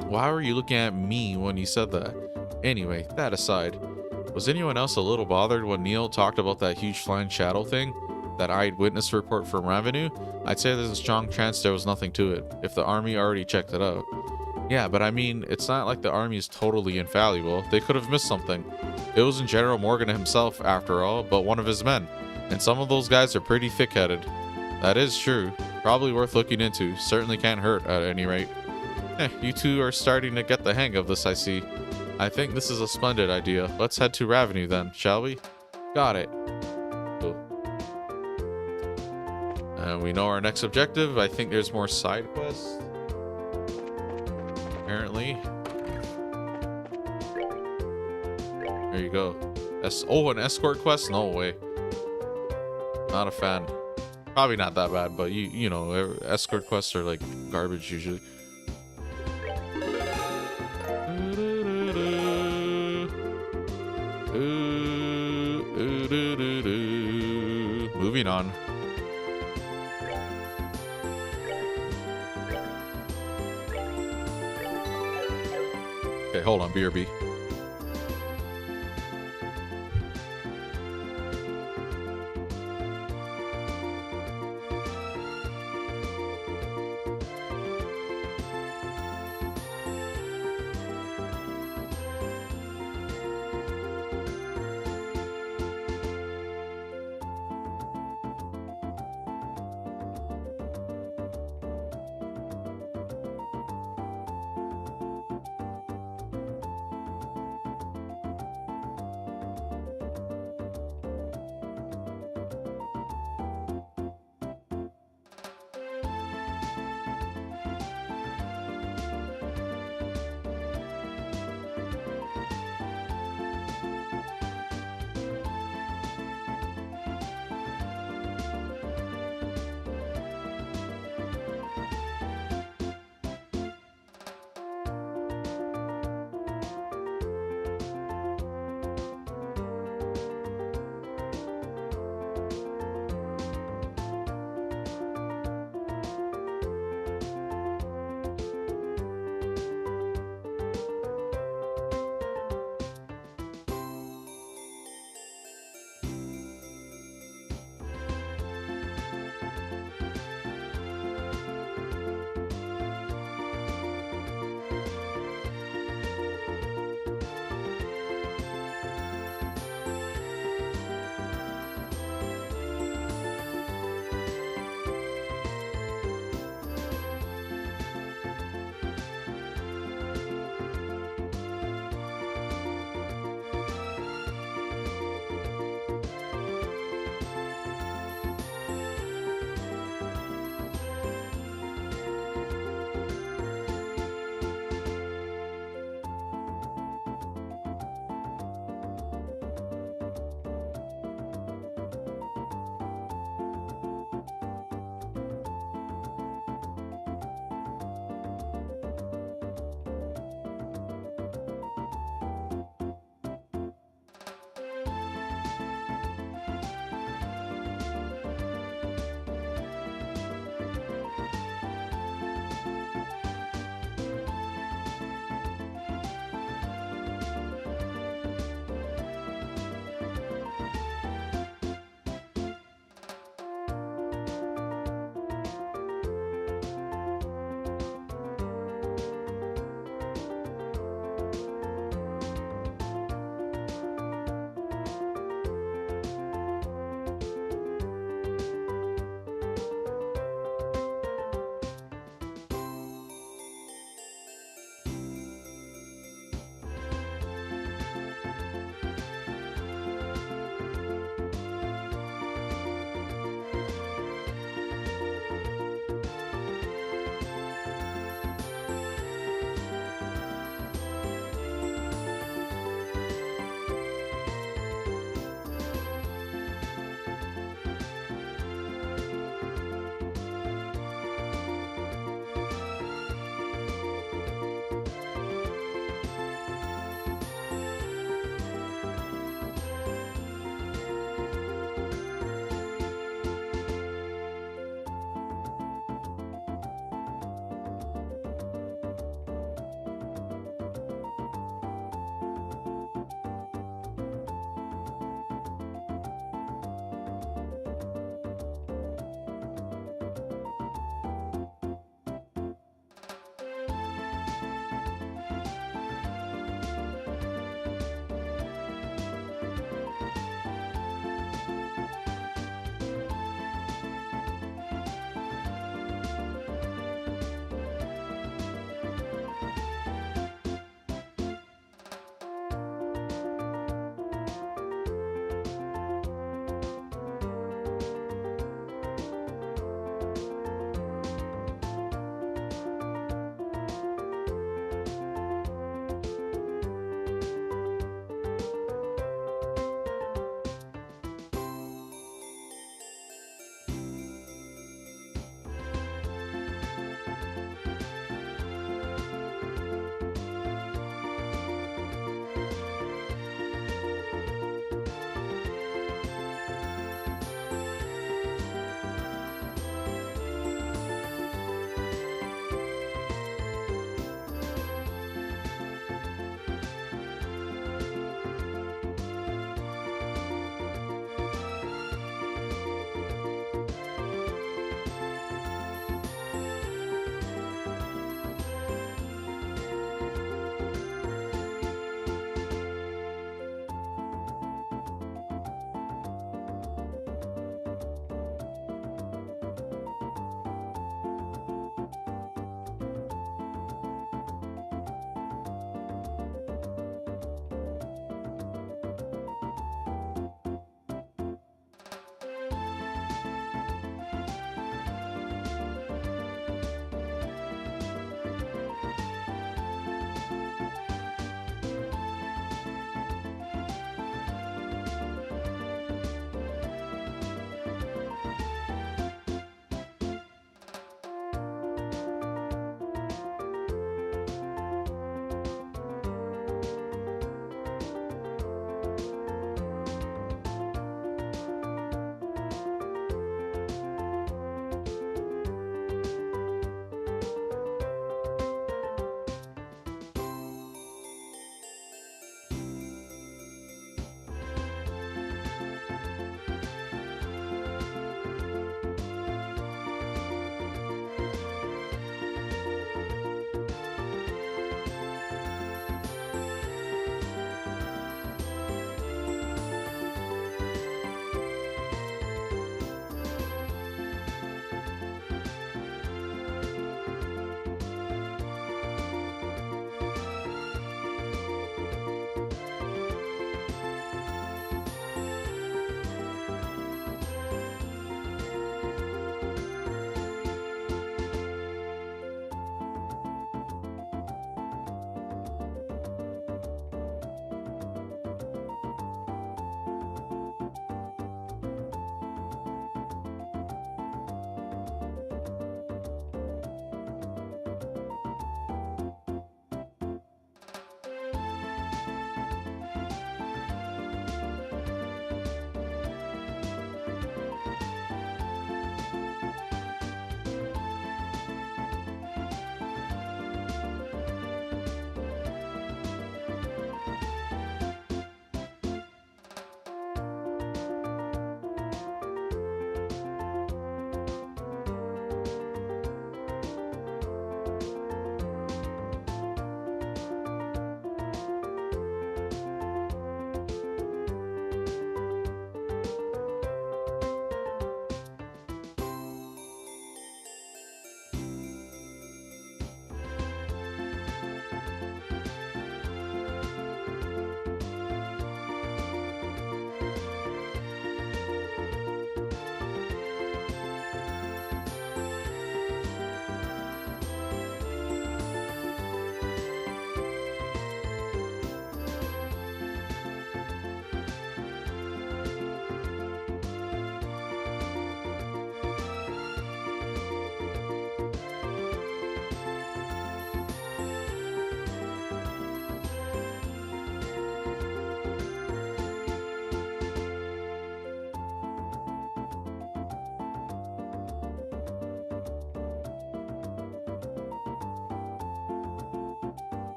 Why were you looking at me when you said that? Anyway, that aside, was anyone else a little bothered when Neil talked about that huge flying shadow thing? That eyewitness report from Revenue? I'd say there's a strong chance there was nothing to it, if the army already checked it out. Yeah, but I mean, it's not like the army is totally infallible. They could have missed something. It wasn't General Morgan himself, after all, but one of his men. And some of those guys are pretty thick-headed. That is true. Probably worth looking into. Certainly can't hurt, at any rate. You two are starting to get the hang of this, I see. I think this is a splendid idea. Let's head to Revenue then, shall we? Got it. Cool. And we know our next objective. I think there's more side quests. Apparently. There you go. An escort quest? No way. Not a fan. Probably not that bad, but you know, escort quests are like garbage usually. Moving on. Okay, hold on, BRB.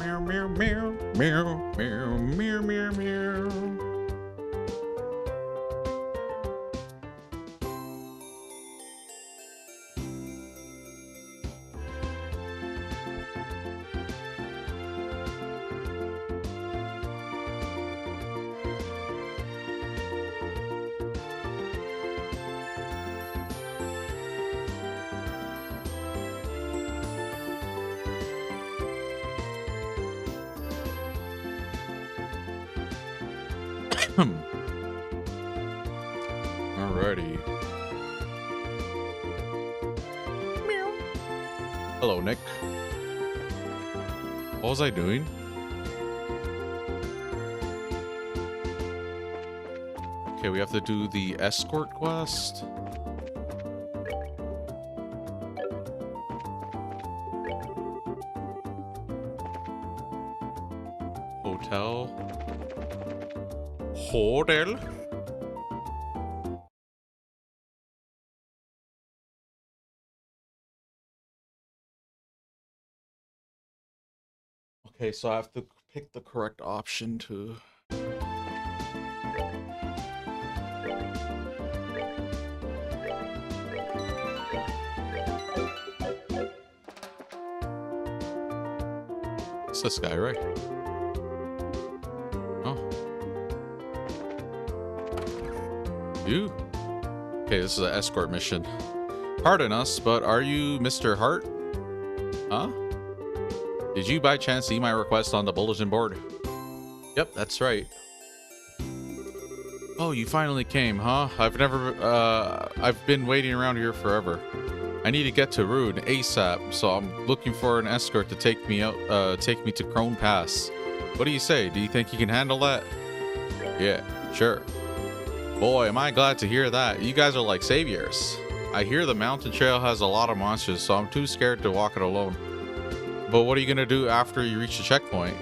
Meow, meow, meow, meow, meow, meow, meow, meow. Alrighty. Meow. Hello, Nick. What was I doing? Okay, we have to do the escort quest. Hotel. Okay, so I have to pick the correct option to... It's this guy, right? Oh. You? Okay, this is an escort mission. Pardon us, but are you Mr. Hart? Huh? Did you by chance see my request on the bulletin board? Yep, that's right. Oh, you finally came, huh? I've been waiting around here forever. I need to get to Rune ASAP, so I'm looking for an escort to take me to Crone Pass. What do you say? Do you think you can handle that? Yeah, sure. Boy, am I glad to hear that. You guys are like saviors. I hear the mountain trail has a lot of monsters, so I'm too scared to walk it alone. But what are you gonna do after you reach the checkpoint?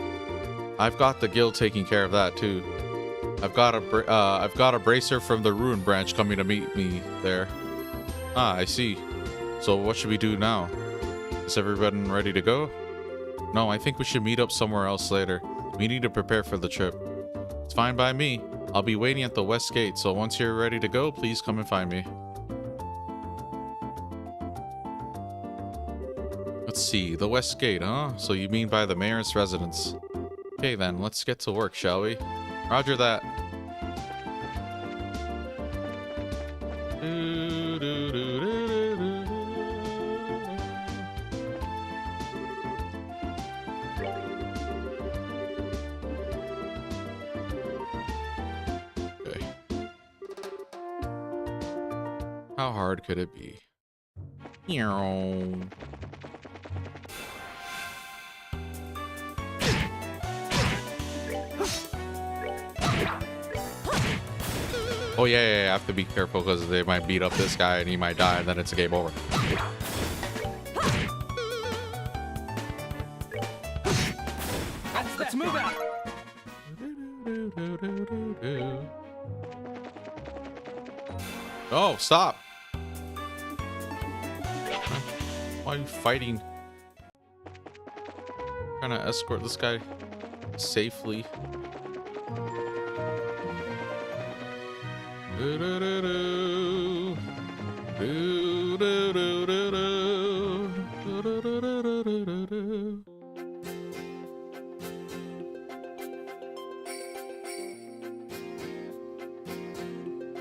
I've got the guild taking care of that too. I've got a bracer from the Ruin branch coming to meet me there. Ah, I see. So what should we do now? Is everyone ready to go? No, I think we should meet up somewhere else later. We need to prepare for the trip. It's fine by me. I'll be waiting at the west gate, so once you're ready to go, please come and find me. Let's see, the west gate, huh? So you mean by the mayor's residence. Okay then, let's get to work, shall we? Roger that. Okay. How hard could it be? Oh yeah, I have to be careful because they might beat up this guy and he might die and then it's a game over. Let's move out. Oh, stop. Why are you fighting? Trying to escort this guy safely.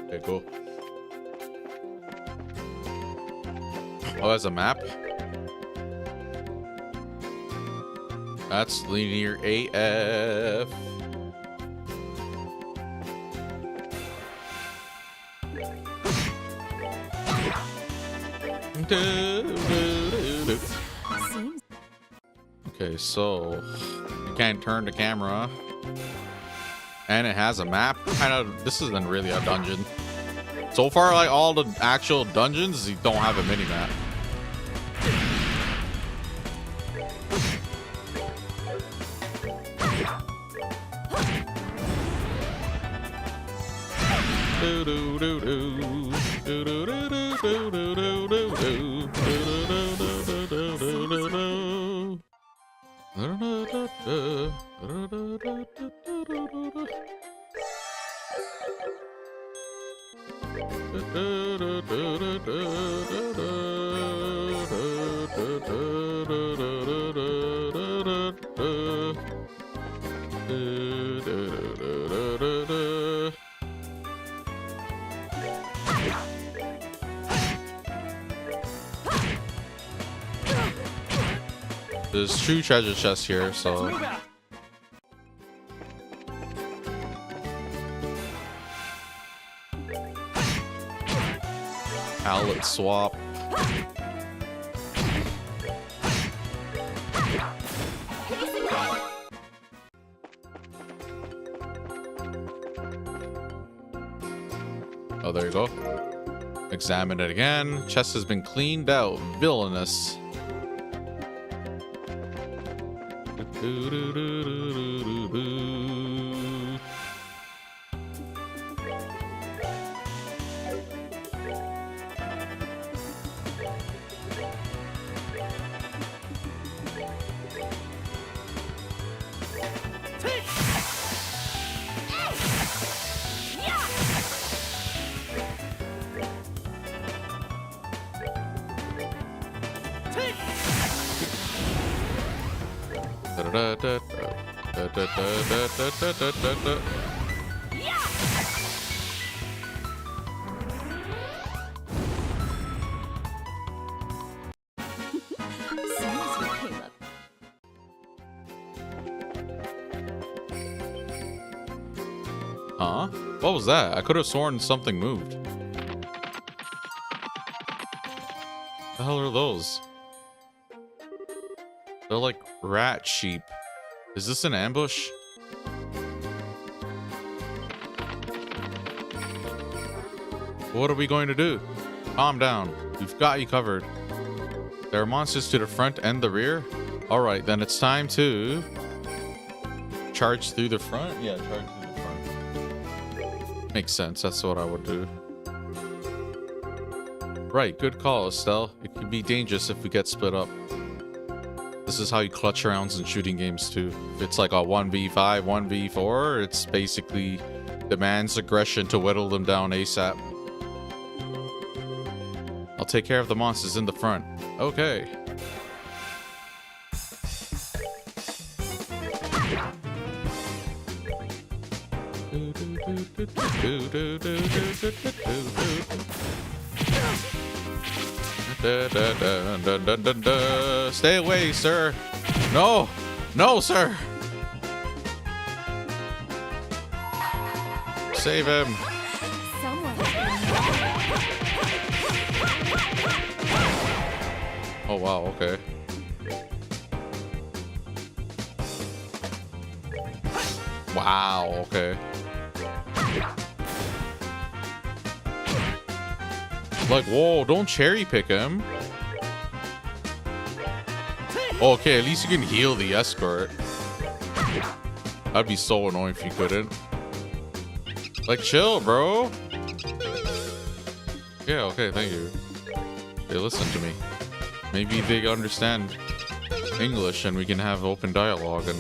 Okay, cool. Oh, there's a map. That's linear AF. Okay, so you can't turn the camera, and it has a map. This isn't really a dungeon. So far, like all the actual dungeons, you don't have a mini map. There's two treasure chests here, so palette swap. Oh, there you go. Examine it again. Chest has been cleaned out. Villainous. Huh? What was that? I could have sworn something moved. The hell are those? They're like rat sheep. Is this an ambush? What are we going to do? Calm down. We've got you covered. There are monsters to the front and the rear. All right, then it's time to charge through the front. Yeah, charge through the front. Makes sense. That's what I would do. Right, good call, Estelle. It could be dangerous if we get split up. This is how you clutch rounds in shooting games too. If it's like a 1v5, 1v4, it's basically demands aggression to whittle them down ASAP. I'll take care of the monsters in the front. Okay. Stay away, sir. No. No, sir. Save him. Oh, wow. Okay. Wow. Okay. Like, whoa, don't cherry pick him. Okay, at least you can heal the escort. That'd be so annoying if you couldn't. Like, chill, bro. Yeah, okay, thank you. They listen to me. Maybe they understand English and we can have open dialogue and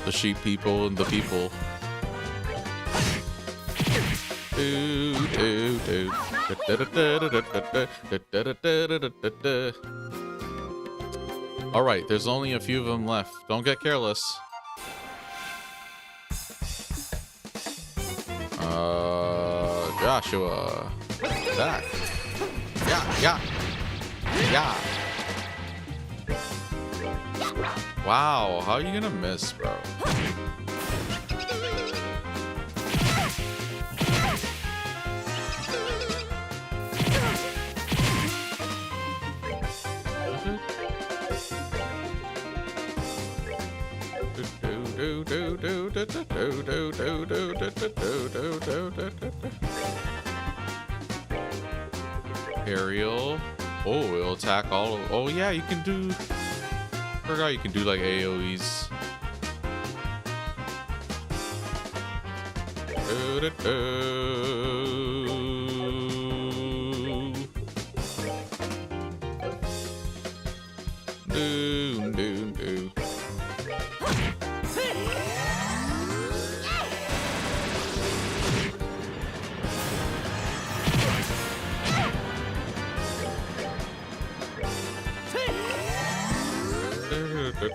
the sheep people and the people. All right, there's only a few of them left. Don't get careless. Joshua. That. Yeah. Wow, how are you gonna miss, bro? Aerial. Oh, it'll attack all of. Oh yeah, you can do. Forgot you can do like AoEs.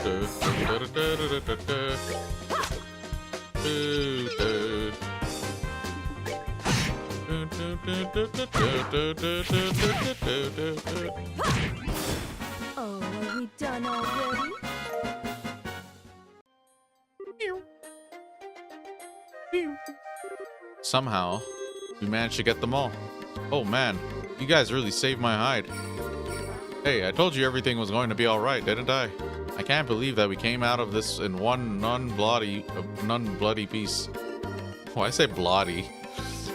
Oh, are we done already? Somehow, we managed to get them all. Oh man, you guys really saved my hide. Hey, I told you everything was going to be alright, didn't I? I can't believe that we came out of this in one non-bloody piece. Why I say bloody?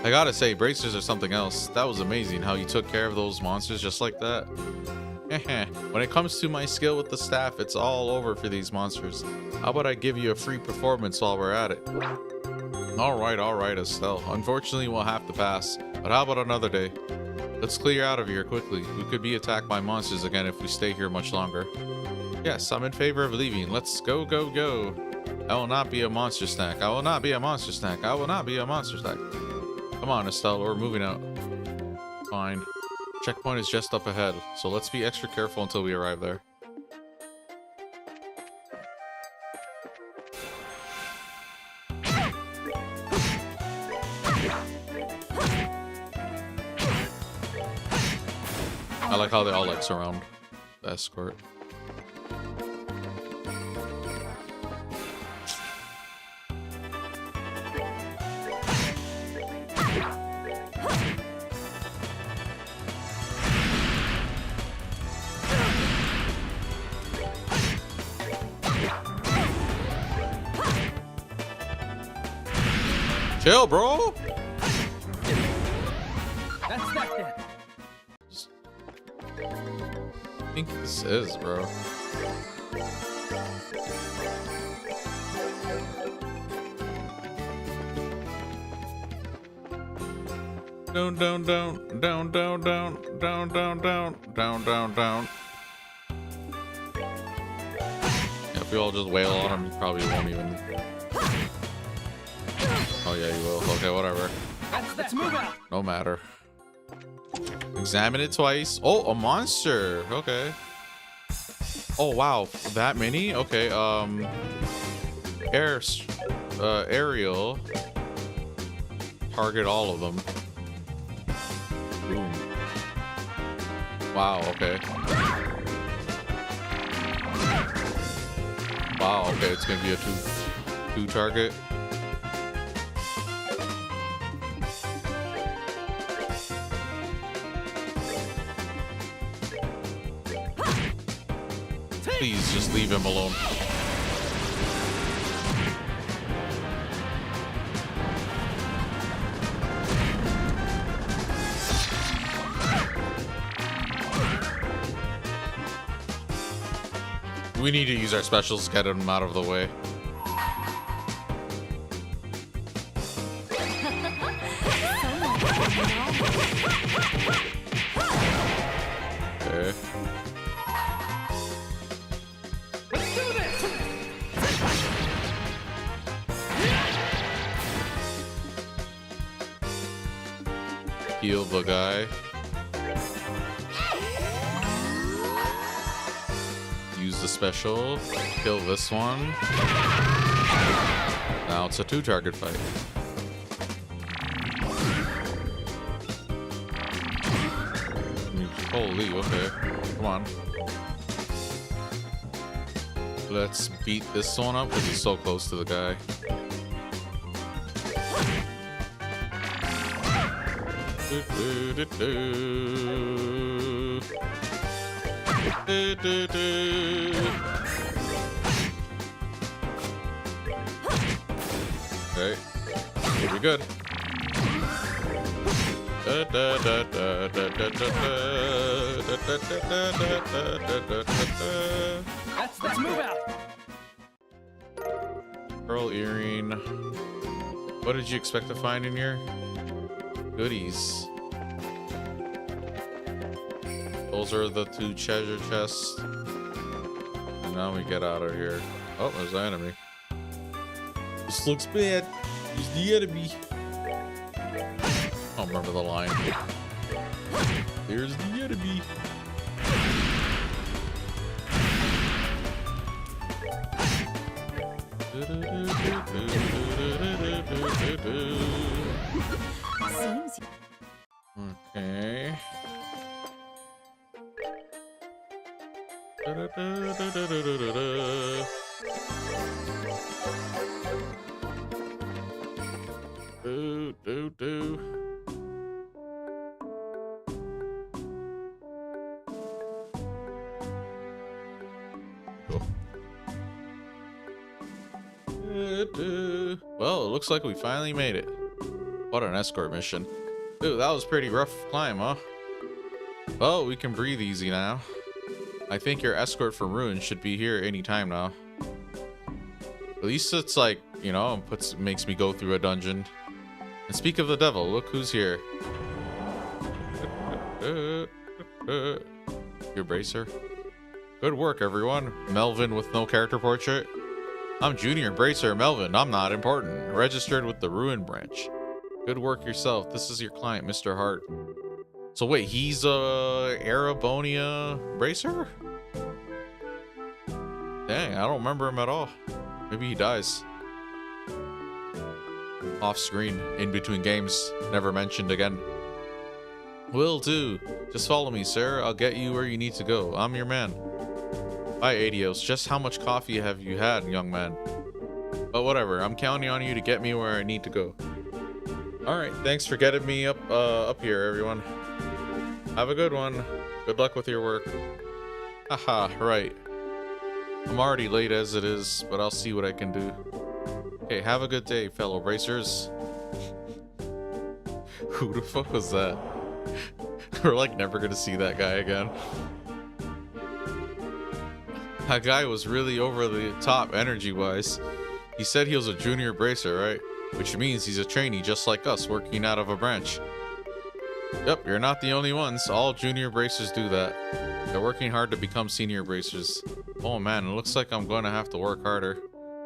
I gotta say, bracers or something else. That was amazing how you took care of those monsters just like that. When it comes to my skill with the staff, it's all over for these monsters. How about I give you a free performance while we're at it? Alright, Estelle. Unfortunately, we'll have to pass. But how about another day? Let's clear out of here quickly. We could be attacked by monsters again if we stay here much longer. Yes, I'm in favor of leaving. Let's go, go, go. I will not be a monster snack. I will not be a monster snack. I will not be a monster snack. Come on, Estelle. We're moving out. Fine. Checkpoint is just up ahead, so let's be extra careful until we arrive there. I like how they all like surround the escort. Chill, bro. That's that then. I think this is, bro. Down, down, down, down, down, down, down, down, down, down, down, down. Yeah, if we all just wail on him, you probably won't even. Oh yeah, you will. Okay, whatever. Let's move out. No matter. Examine it twice. Oh, a monster. Okay. Oh wow, that many? Okay. Aerial. Target all of them. Boom. Wow. Okay. Wow. Okay, it's gonna be a two target. Please just leave him alone. We need to use our specials to get him out of the way. Okay. Heal the guy. Use the special. Kill this one. Now it's a 2-target fight. Holy, okay. Come on. Let's beat this one up because he's so close to the guy. Okay, we'll be good. Let's move out. Pearl earring. What did you expect to find in here? Goodies. Those are the 2 treasure chests. And now we get out of here. Oh, there's the enemy. This looks bad. He's the enemy. I don't remember the line. There's the enemy. Seems Okay. Do. Cool. Well, it looks like we finally made it. What an escort mission. Ooh, that was a pretty rough climb, huh? Well, we can breathe easy now. I think your escort from Ruin should be here any time now. At least it's like, you know, makes me go through a dungeon. And speak of the devil, look who's here. Your bracer. Good work, everyone. Melvin with no character portrait. I'm Junior Bracer Melvin. I'm not important. Registered with the Ruin branch. Good work yourself. This is your client, Mr. Hart. So wait, he's Arabonia Bracer? Dang, I don't remember him at all. Maybe he dies. Off screen, in between games, never mentioned again. Will do. Just follow me, sir. I'll get you where you need to go. I'm your man. Bye, Adios. Just how much coffee have you had, young man? But whatever, I'm counting on you to get me where I need to go. Alright, thanks for getting me up here, everyone. Have a good one. Good luck with your work. Haha, right. I'm already late as it is, but I'll see what I can do. Okay, have a good day, fellow bracers. Who the fuck was that? We're like never gonna see that guy again. That guy was really over the top energy-wise. He said he was a junior bracer, right? Which means he's a trainee just like us, working out of a branch. Yep, you're not the only ones. All junior bracers do that. They're working hard to become senior bracers. Oh man, it looks like I'm going to have to work harder.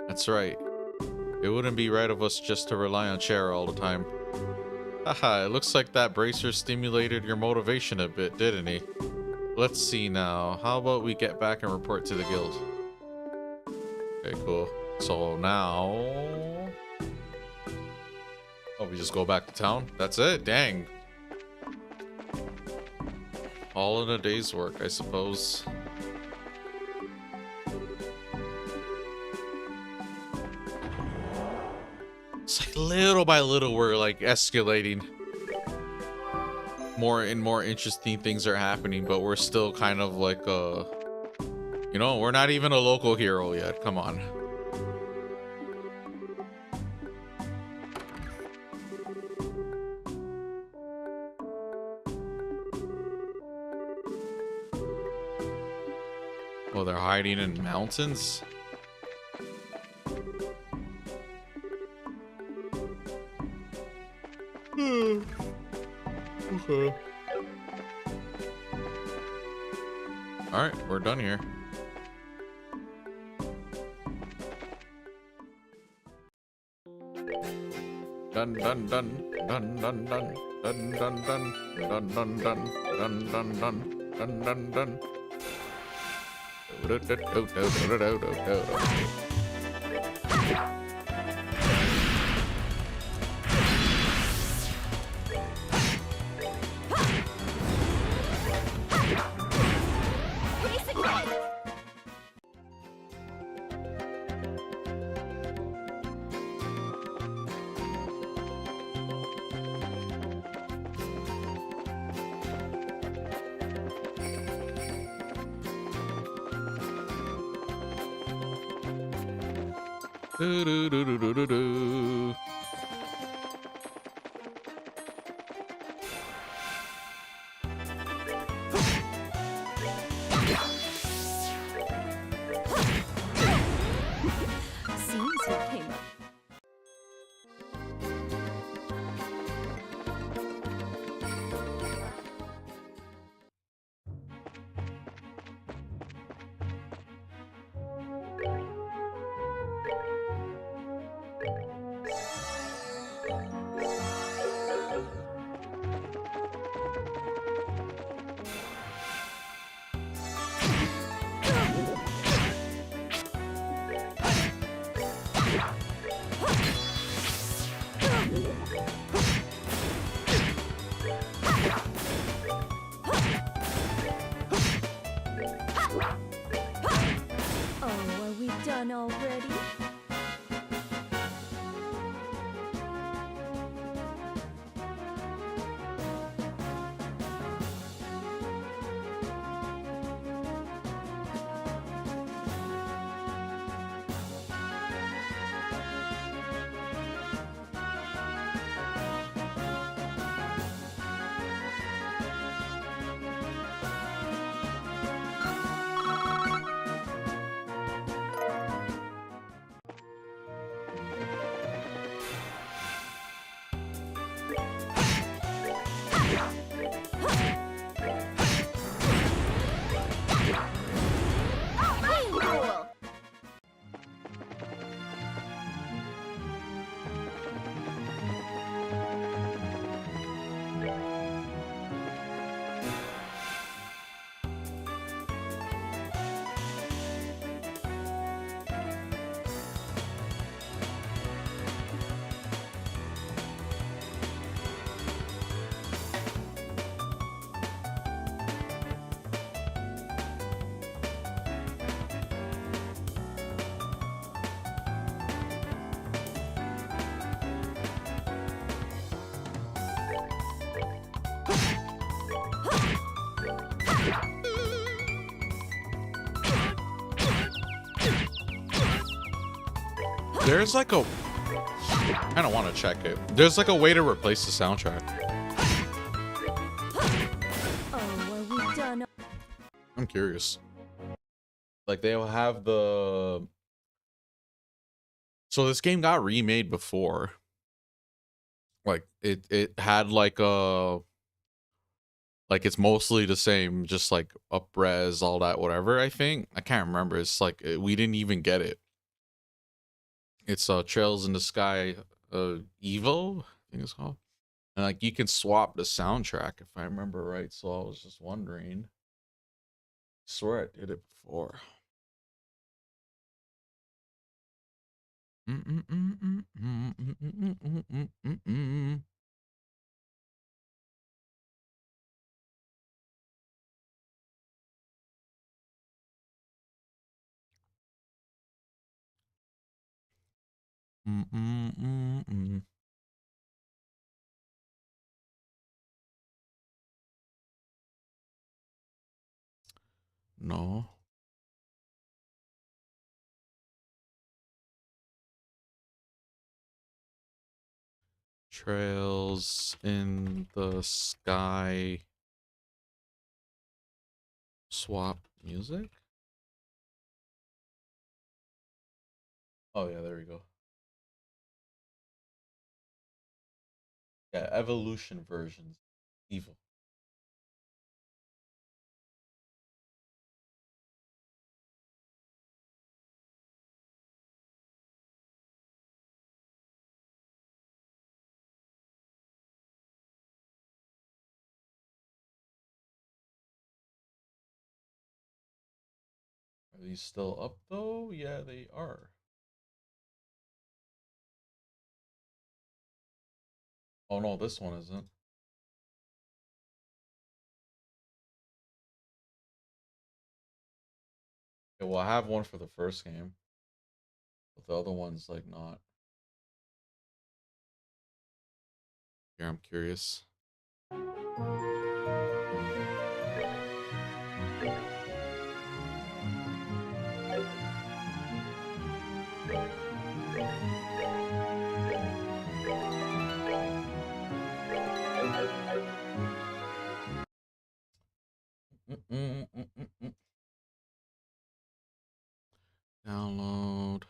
That's right. It wouldn't be right of us just to rely on Chair all the time. Haha, it looks like that bracer stimulated your motivation a bit, didn't he? Let's see now. How about we get back and report to the guild? Okay, cool. So now... oh, we just go back to town? That's it? Dang. All in a day's work, I suppose. It's like little by little we're like escalating. More and more interesting things are happening, but we're still kind of like you know, we're not even a local hero yet. Come on. Oh, they're hiding in mountains? Okay. Alright, we're done here. Dun dun dun dun dun dun dun dun dun dun dun dun dun dun dun dun dun. Do do do do do do do. seems you came up. There's like a... I don't want to check it. There's like a way to replace the soundtrack. Oh, are we done? I'm curious. Like they'll have the... So this game got remade before. Like it had like a... Like it's mostly the same, just like up-res, all that, whatever, I think. I can't remember. It's like we didn't even get it. It's Trails in the Sky Evo, I think it's called. And like you can swap the soundtrack if I remember right. So I was just wondering. I swear I did it before. No. Trails in the Sky swap music? Oh yeah, there we go. Yeah, evolution versions. Evil. Are these still up though? Yeah, they are. Oh no, this one isn't. Okay, well, I have one for the first game, but the other one's like not. Here, I'm curious. Download.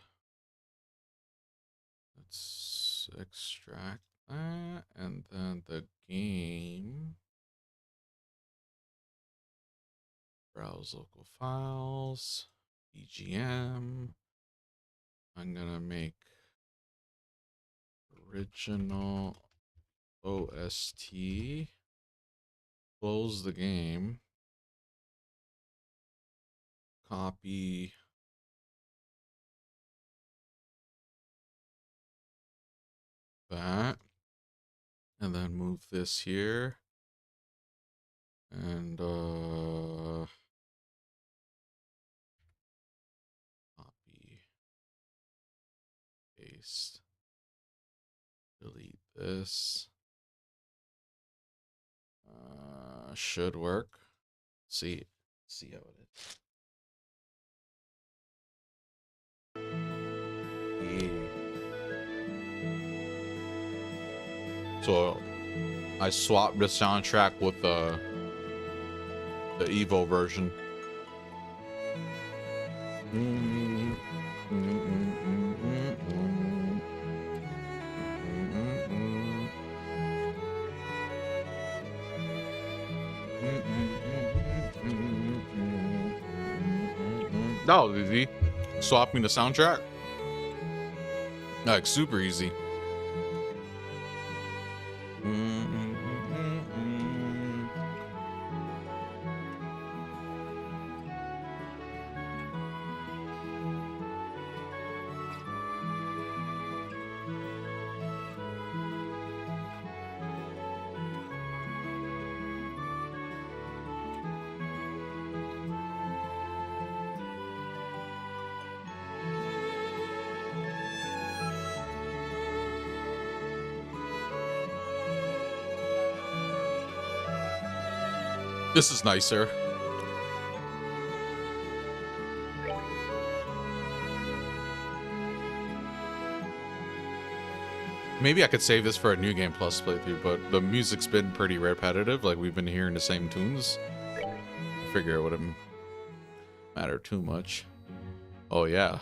Let's extract that, and then the game. Browse local files. BGM. I'm gonna make original OST. Close the game. Copy that. And then move this here. And copy. Paste. Delete this. Should work. See how it is. Yeah. So I swapped the soundtrack with the Evo version. That was easy. Swapping the soundtrack. Like super easy. This is nicer. Maybe I could save this for a New Game Plus playthrough, but the music's been pretty repetitive. Like, we've been hearing the same tunes. I figure it wouldn't matter too much. Oh, yeah.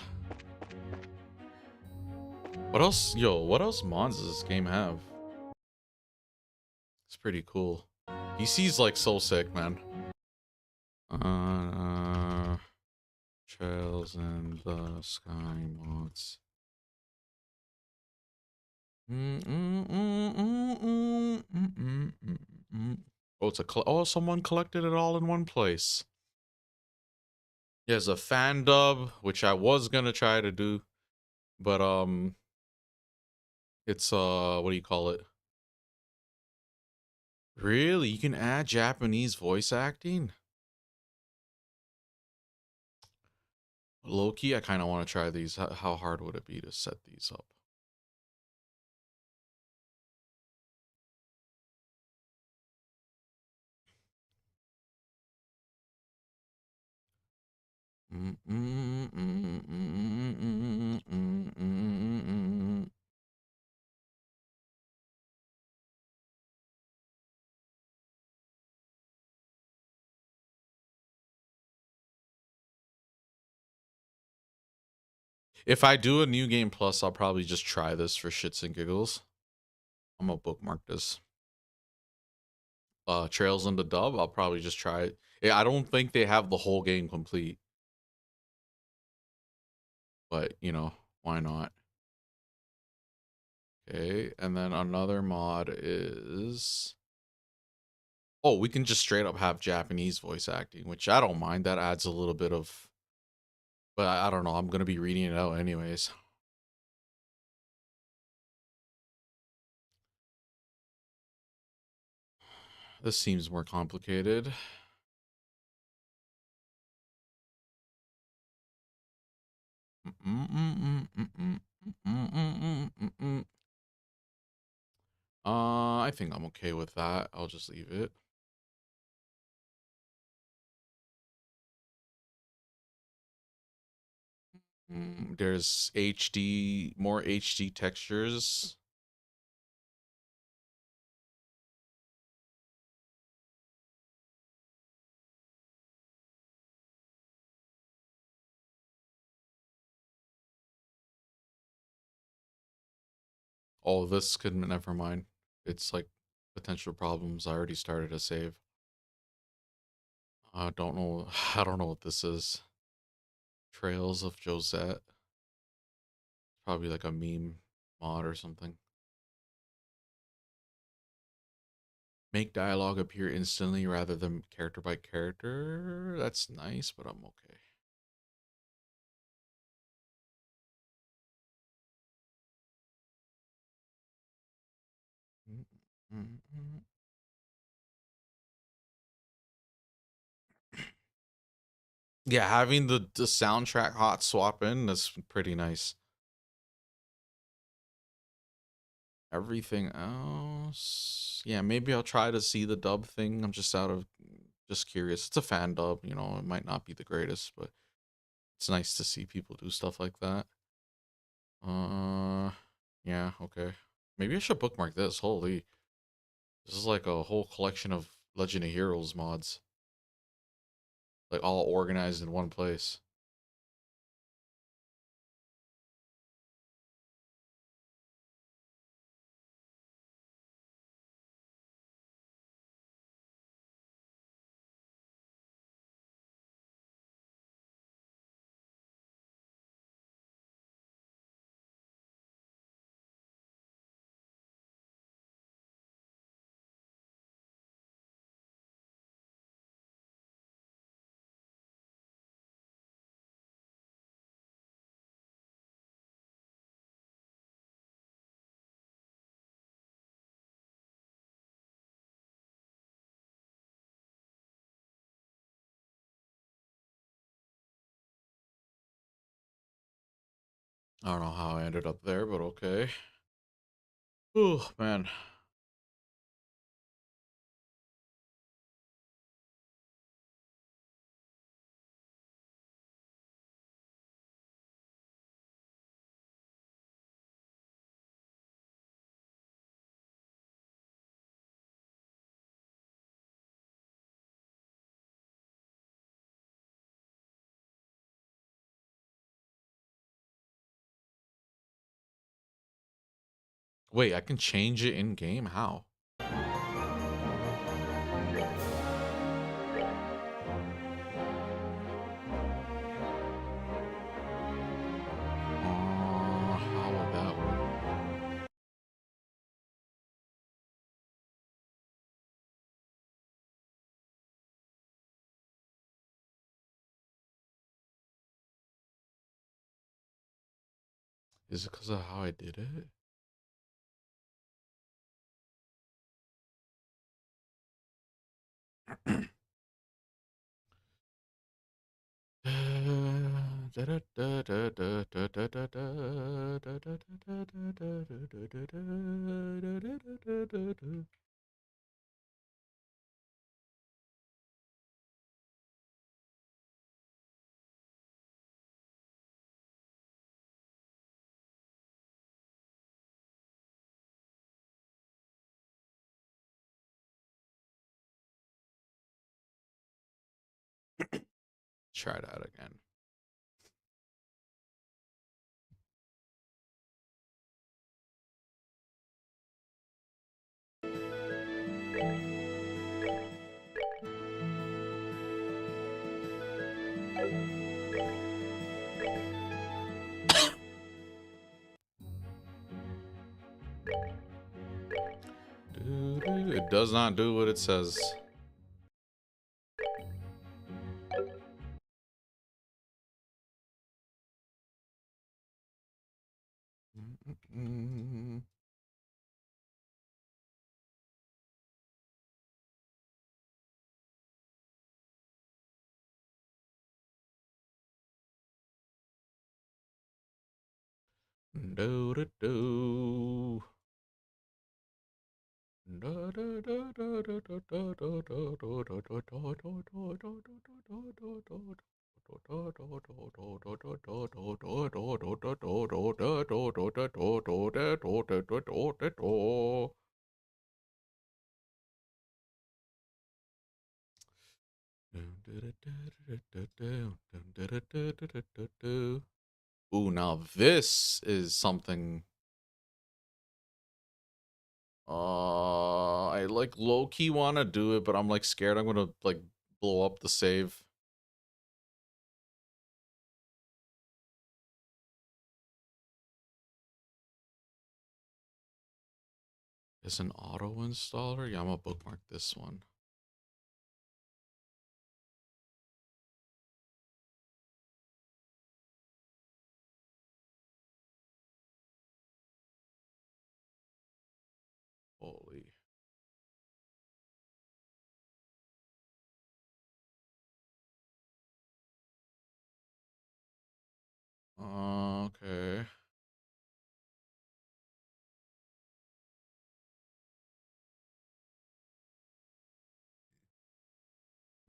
What else? Yo, what else mods does this game have? It's pretty cool. DC's like so sick, man. Trails in the Sky mods. Oh, it's oh, someone collected it all in one place. There's a fan dub, which I was gonna try to do, but it's what do you call it? Really, you can add Japanese voice acting? Low-key, I kind of want to try these. How hard would it be to set these up? If I do a New Game Plus, I'll probably just try this for shits and giggles. I'm gonna bookmark this. Trails in the dub, I'll probably just try it. Yeah, I don't think they have the whole game complete. But, you know, why not? Okay, and then another mod is... Oh, we can just straight up have Japanese voice acting, which I don't mind. That adds a little bit of... But I don't know, I'm gonna be reading it out anyways. This seems more complicated. I think I'm okay with that. I'll just leave it. There's HD, more HD textures. Oh, this could never mind. It's like potential problems. I already started a save. I don't know. I don't know what this is. Trails of Josette. Probably like a meme mod or something. Make dialogue appear instantly rather than character by character. That's nice, but I'm okay. Yeah, having the soundtrack hot swap in is pretty nice. Everything else, yeah, maybe I'll try to see the dub thing. I'm just curious. It's a fan dub, you know, it might not be the greatest, but it's nice to see people do stuff like that. Yeah, okay. Maybe I should bookmark this. Holy, this is like a whole collection of Legend of Heroes mods, like all organized in one place. I don't know how I ended up there, but okay. Oh man. Wait, I can change it in game? How? How would that work? Is it because of how I did it? Try that again. It does not do what it says. Do do do. Ooh, now this is something. I like low key want to do it, but I'm like scared I'm gonna like blow up the save. Is an auto installer? Yeah, I'm gonna bookmark this one. Holy. Okay.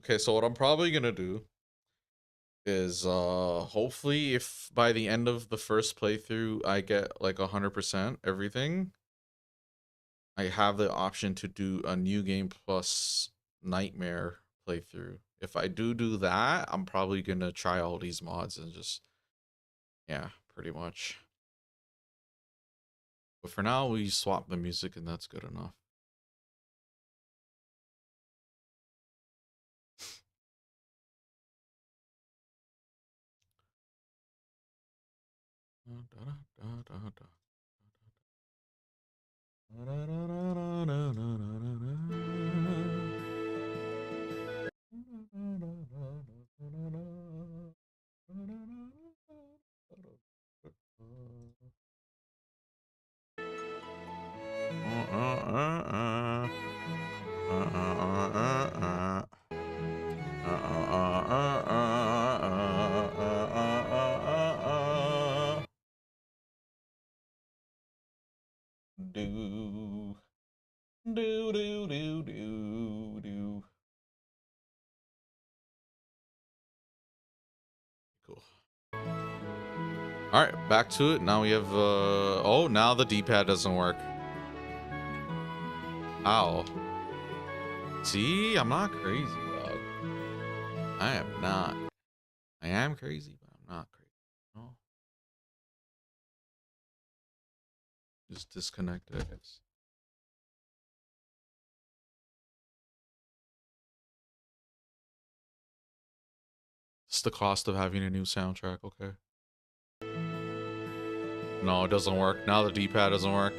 Okay, so what I'm probably gonna do is hopefully if by the end of the first playthrough I get like 100% everything, I have the option to do a new game plus nightmare playthrough. If I do that, I'm probably gonna try all these mods and just, yeah, pretty much. But for now, we swap the music and that's good enough. Do do do do do do. Cool. All right, back to it. Now we have oh, now the D-pad doesn't work. Ow. See, I'm not crazy, dog. I am not. I am crazy, but I'm not crazy. No. Just disconnect it, I guess. It's the cost of having a new soundtrack, okay. No, it doesn't work. Now the D-pad doesn't work.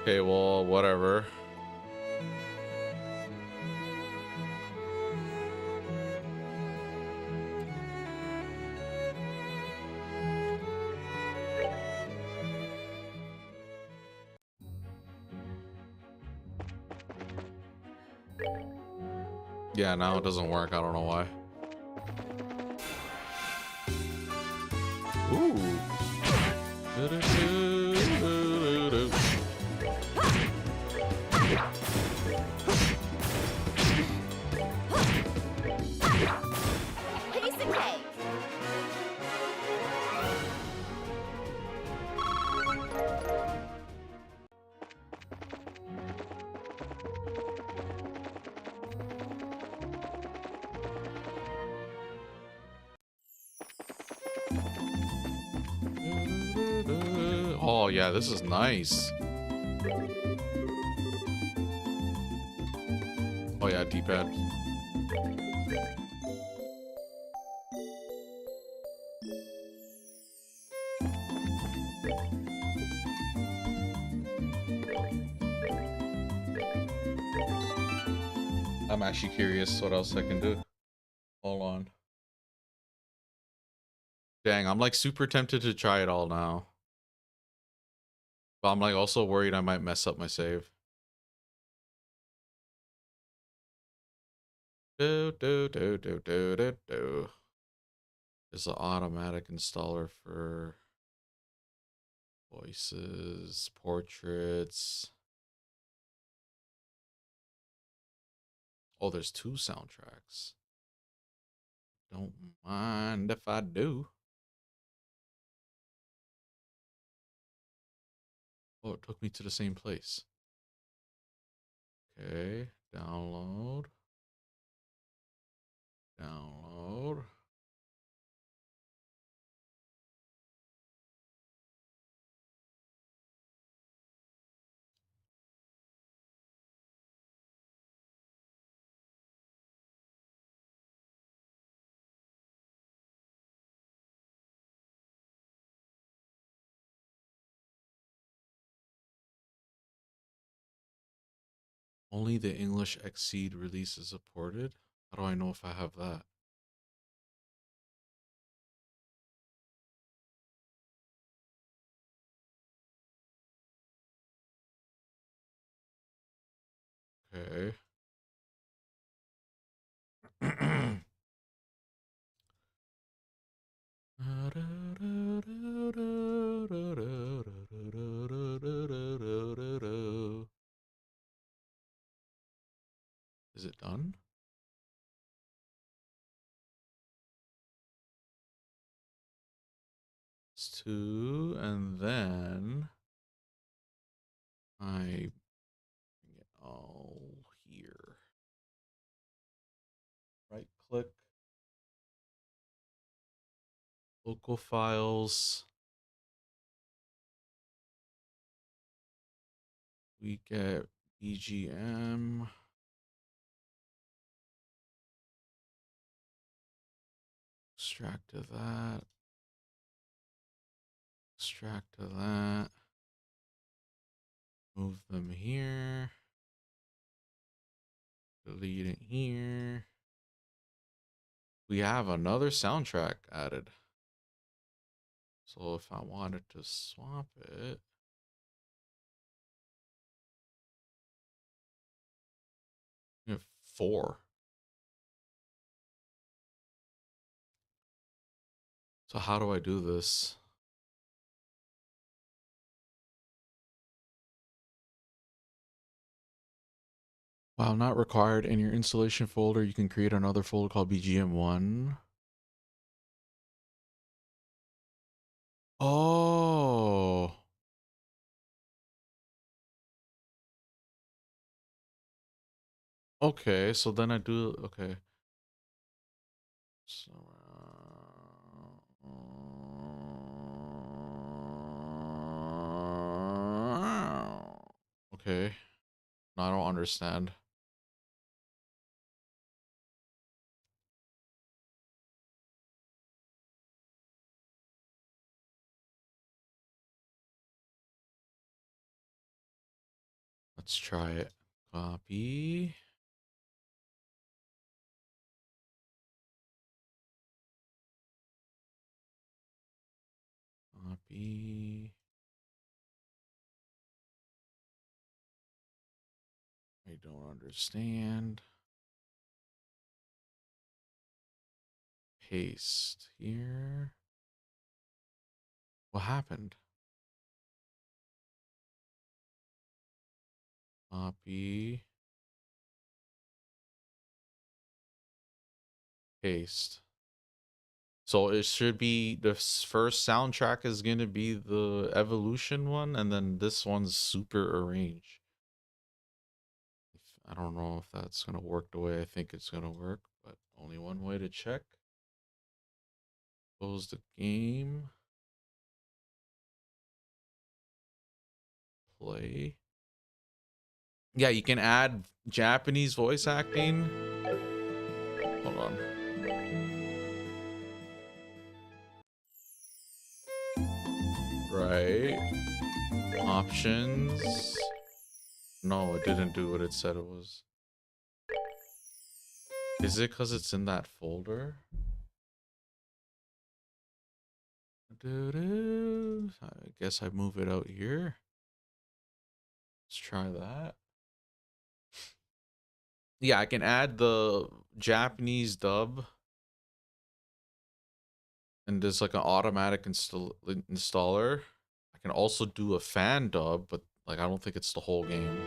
Okay, well, whatever. Yeah, now it doesn't work. I don't know why. Ooh. Piece of cake. Oh, yeah, this is nice. Oh, yeah, D-pad. I'm actually curious what else I can do. Hold on. Dang, I'm like super tempted to try it all now. But I'm like also worried I might mess up my save. Do. There's an automatic installer for voices, portraits. Oh, there's 2 soundtracks. Don't mind if I do. Oh, it took me to the same place. Okay, download. Download. Only the English Xseed release is supported. How do I know if I have that? Okay. Is it done? It's 2, and then I bring it all here. Right click, local files. We get BGM. Extract to that. Extract to that. Move them here. Delete it here. We have another soundtrack added. So if I wanted to swap it, we have 4. So how do I do this? While not required in your installation folder, you can create another folder called BGM1. Oh. Okay, so then I do, okay. So, Okay. No, I don't understand. Let's try it. Copy. Copy. I don't understand. Paste here. What happened? Copy. Paste. So it should be the first soundtrack is going to be the Evolution one, and then this one's super arranged. I don't know if that's going to work the way I think it's going to work, but only one way to check. Close the game. Play. Yeah, you can add Japanese voice acting. Hold on. Right. Options. No, it didn't do what it said it was. Is it because it's in that folder? I guess I move it out here. Let's try that. Yeah, I can add the Japanese dub. And there's like an automatic installer. I can also do a fan dub, but like I don't think it's the whole game.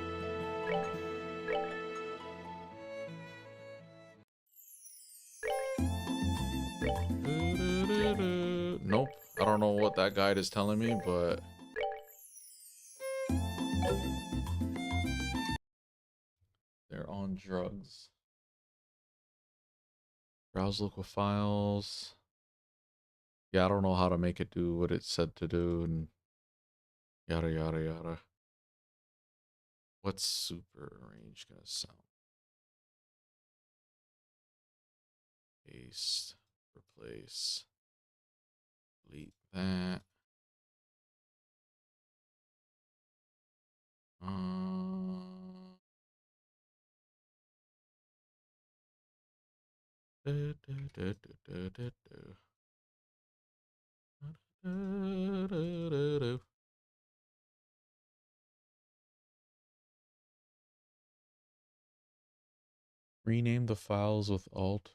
Nope. I don't know what that guide is telling me, but they're on drugs. Browse local files. Yeah, I don't know how to make it do what it said to do and yada yada yada. What's super arranged gonna sound? Paste, replace, delete that. Do, do, do, do, do, do, do. Do, do, do, do. Rename the files with Alt.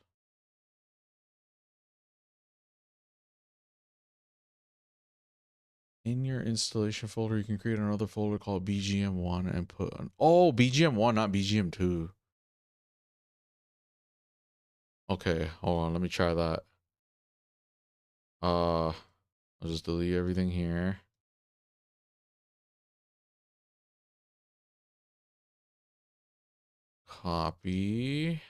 In your installation folder, you can create another folder called BGM1 and put on. Oh, BGM1, not BGM2. Okay, hold on. Let me try that. I'll just delete everything here. Copy.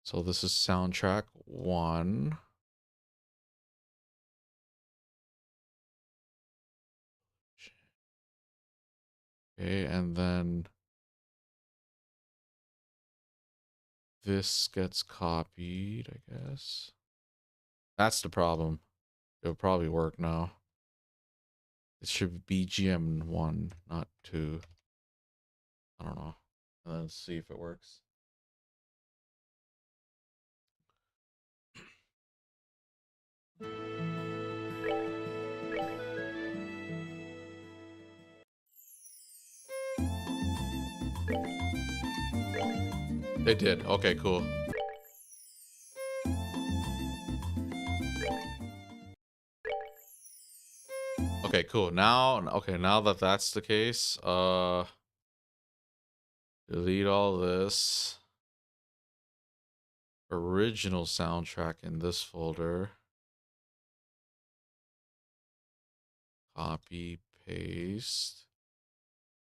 So this is soundtrack 1. Okay, and then this gets copied, I guess. That's the problem. It'll probably work now. It should be BGM1, not 2. I don't know. Let's see if it works. It did. Okay, cool. Okay, cool. Now, okay, now that that's the case, delete all this. Original soundtrack in this folder. Copy, paste.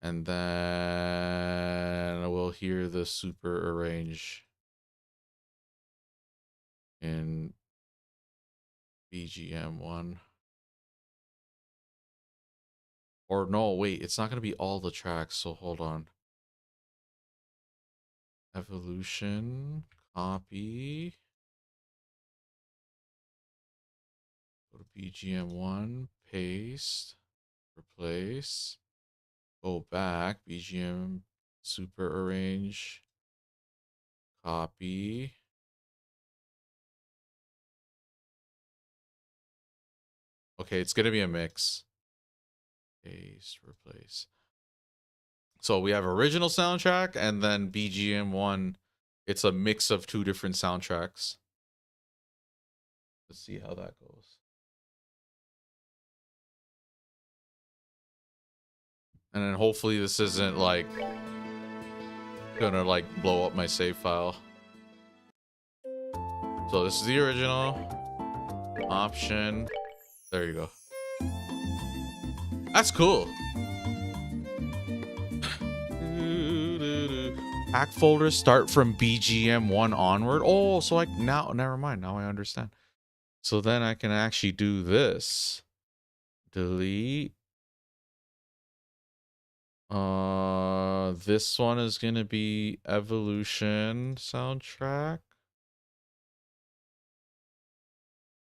And then we'll hear the super arrange in BGM1. Or no, wait, it's not gonna be all the tracks, so hold on. Evolution, copy. Go to BGM1, paste, replace, go back, BGM, super arrange, copy. Okay, it's gonna be a mix. Paste, replace. So we have original soundtrack and then BGM1. It's a mix of two different soundtracks. Let's see how that goes. And then hopefully this isn't like gonna like blow up my save file. So this is the original option. There you go. That's cool. Pack folders start from BGM1 onward. Oh, so like now, never mind. Now I understand. So then I can actually do this. Delete. This one is gonna be Evolution soundtrack.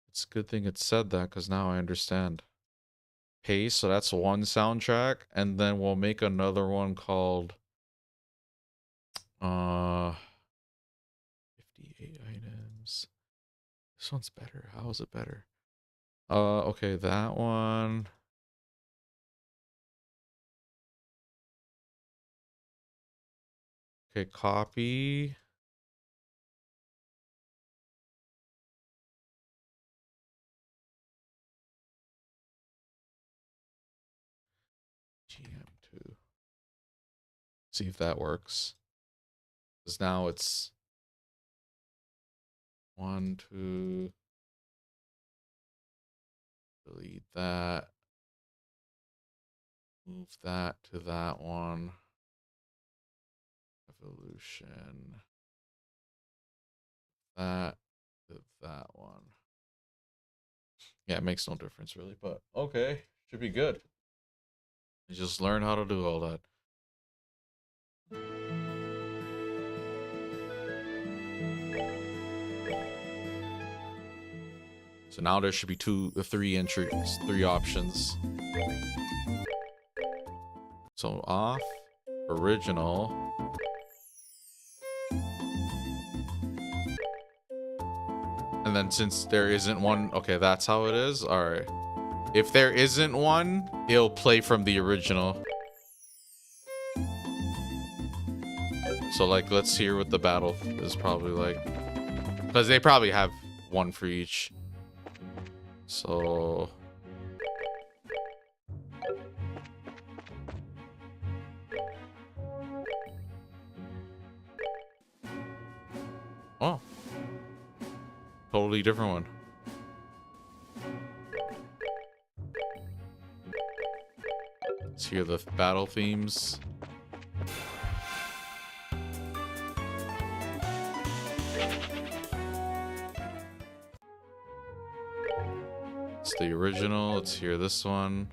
It's a good thing it said that because now I understand. Paste, so that's one soundtrack, and then we'll make another one called 58 items. This one's better. How is it better? Okay, that one. Okay, copy. GM2. See if that works. Because now it's 1, 2. Delete that. Move that to that one. Evolution. That to that one. Yeah, it makes no difference really, but okay. Should be good. You just learn how to do all that. So now there should be three entries, 3 options. So off, original. And then since there isn't one, okay, that's how it is. All right. If there isn't one, it'll play from the original. So like, let's hear what the battle is probably like. Because they probably have one for each. So... Oh. Totally different one. Let's hear the battle themes. It's the original. Let's hear this one.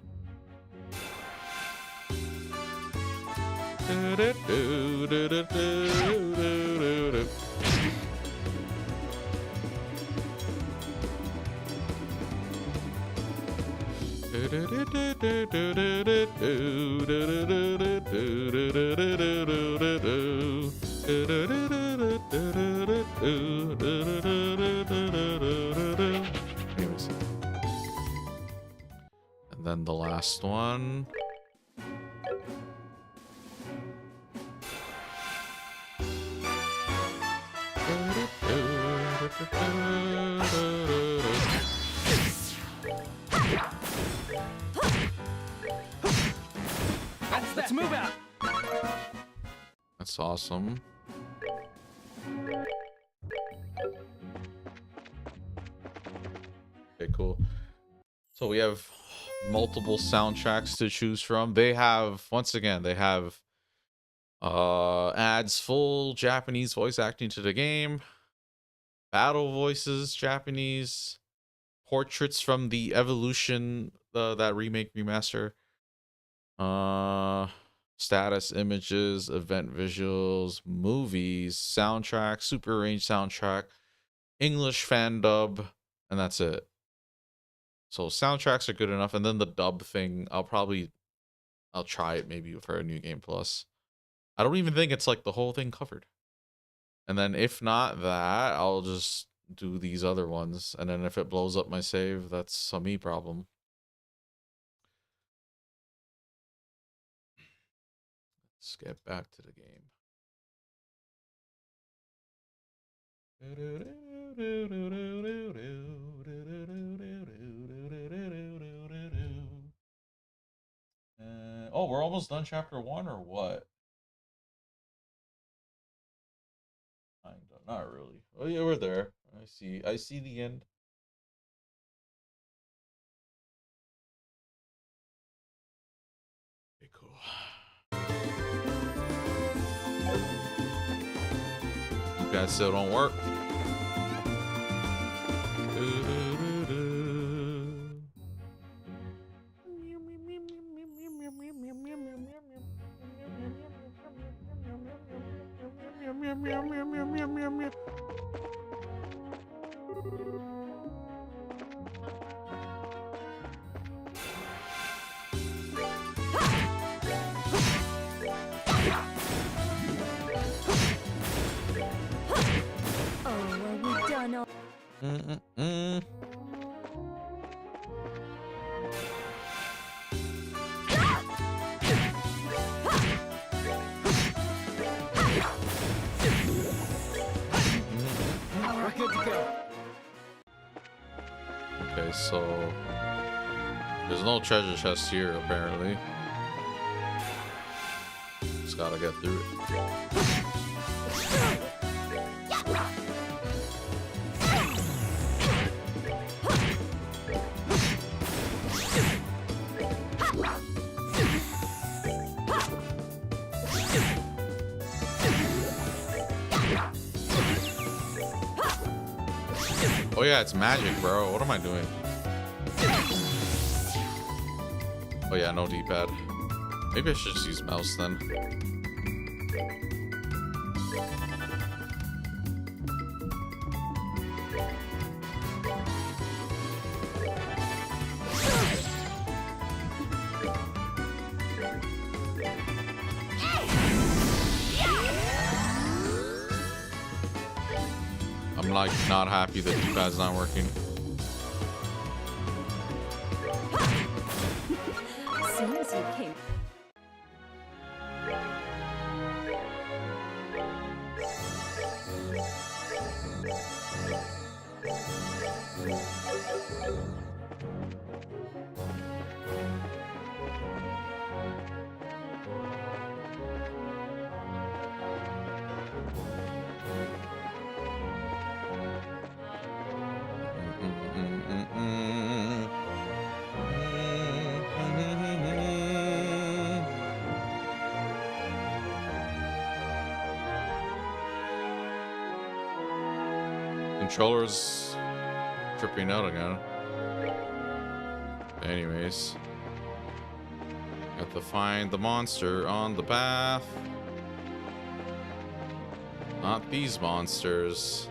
Anyways. And then the last one. Let's move out. That's awesome. Okay, cool. So we have multiple soundtracks to choose from. They have, once again, they have adds full Japanese voice acting to the game, battle voices Japanese, portraits from the Evolution, that remake remaster, Status images, event visuals, movies, soundtrack, super range soundtrack, English fan dub, and that's it. So soundtracks are good enough, and then the dub thing, I'll try it maybe for a New Game Plus. I don't even think it's like the whole thing covered. And then if not that, I'll just do these other ones, and then if it blows up my save, that's a me problem. Let's get back to the game. Oh, we're almost done chapter 1 or what? Not really. Oh yeah, we're there. I see the end. Okay, cool. You guys still don't work. Oh, are we done? We're good to go. Okay, so there's no treasure chest here apparently. Just gotta get through it. Oh yeah, it's magic, bro. What am I doing? Oh yeah, no D-pad. Maybe I should just use mouse then. I'm like not happy that D-pad's not working. Seems you came. Controller's tripping out again. Anyways, got to find the monster on the path. Not these monsters.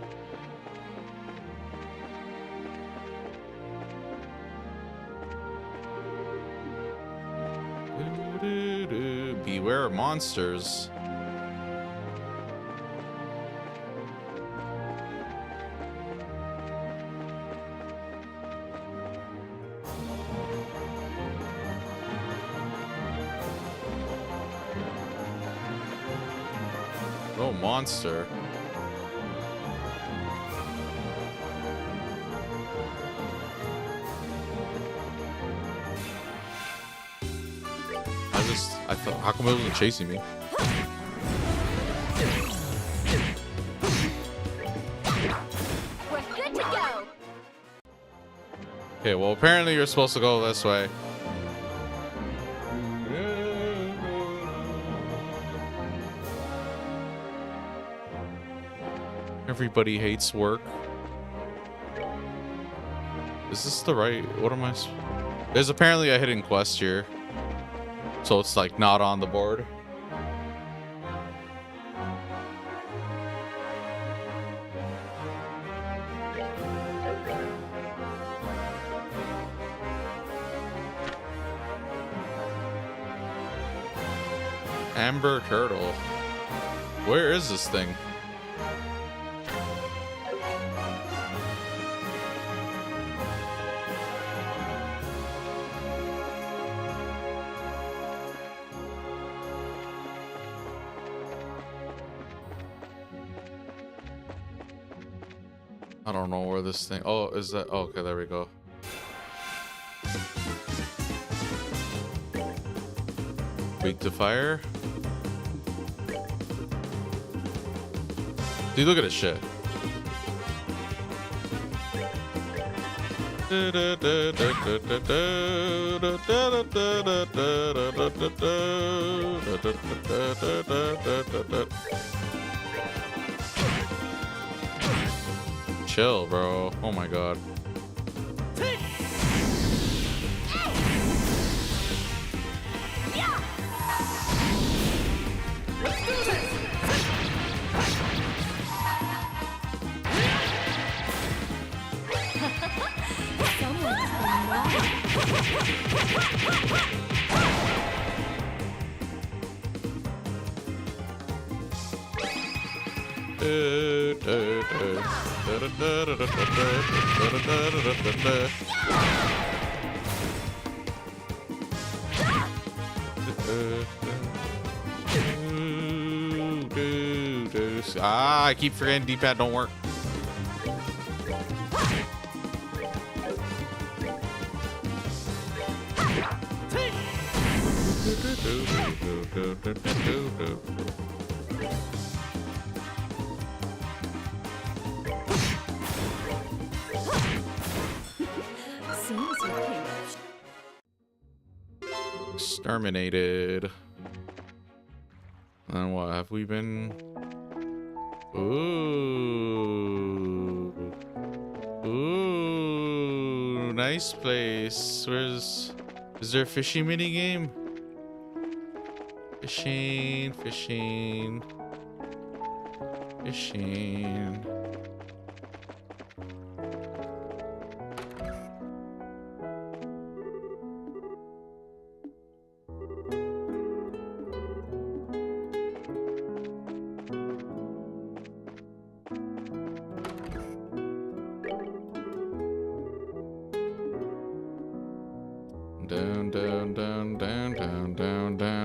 Beware of monsters. Oh, monster. I thought, how come it wasn't chasing me? We're good to go. Okay, well, apparently you're supposed to go this way. Everybody hates work. Is this the right? What am I? There's apparently a hidden quest here. So it's like not on the board. Amber Turtle. Where is this thing? I don't know where this thing. Oh, is that? Oh, okay, there we go. Weak to fire. Dude, look at this shit. Chill, bro. Oh my god. I keep forgetting D-pad don't work. Seems you came. Exterminated. And what have we been? Ooh. Ooh. Nice place. Is there a fishing mini game? Fishing.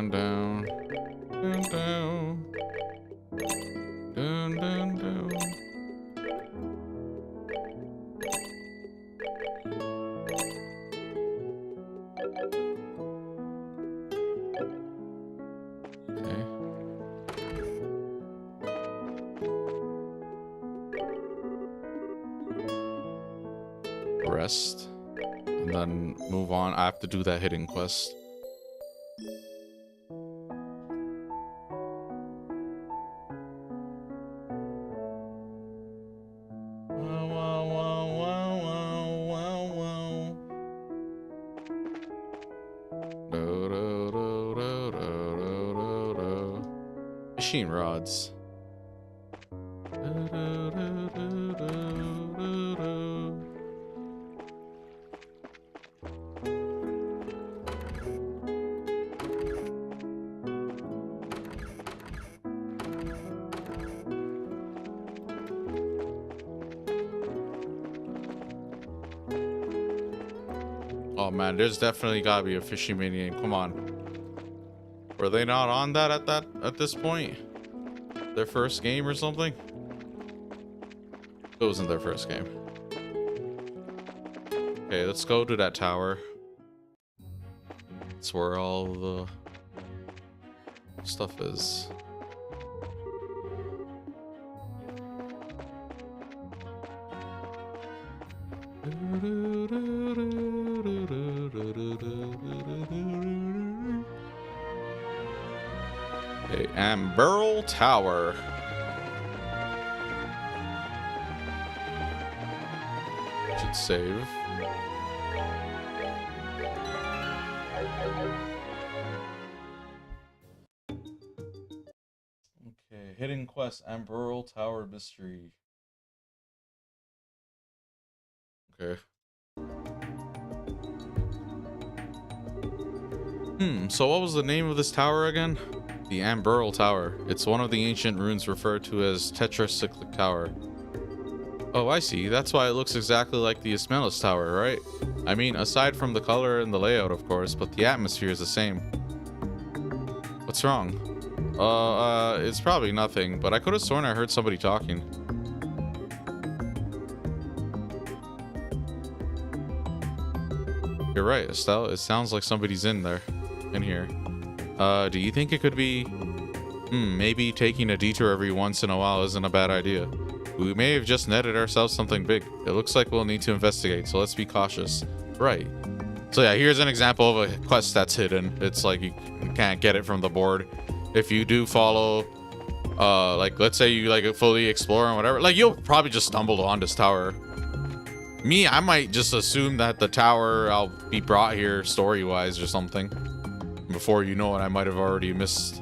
Down. Okay. Rest. And then move on. I have to do that hidden quest. Machine rods. Oh man, there's definitely gotta be a fishing mini game. Come on. Were they not on that at this point? Their first game or something? It wasn't their first game. Okay, let's go to that tower. That's where all the stuff is. Okay, Amberl Tower. Should save. Hidden Quest, Amberl Tower Mystery. Okay. So what was the name of this tower again? The Amberl Tower. It's one of the ancient runes referred to as Tetracyclic Tower. Oh, I see. That's why it looks exactly like the Ismaelis Tower, right? I mean, aside from the color and the layout, of course, but the atmosphere is the same. What's wrong? It's probably nothing, but I could have sworn I heard somebody talking. You're right, Estelle. It sounds like somebody's in here. Do you think it could be... maybe taking a detour every once in a while isn't a bad idea. We may have just netted ourselves something big. It looks like we'll need to investigate, so let's be cautious. Right. So yeah, here's an example of a quest that's hidden. It's like you can't get it from the board. If you do follow, like let's say you like fully explore and whatever, like you'll probably just stumble on this tower. Me, I might just assume that the tower I'll be brought here story-wise or something. Before you know it, I might have already missed.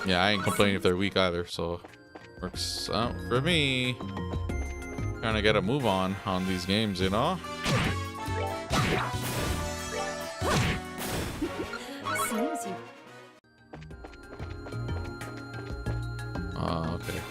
Yeah, I ain't complaining if they're weak either, so works out for me. Trying to get a move on these games, you know? Seems you. Okay.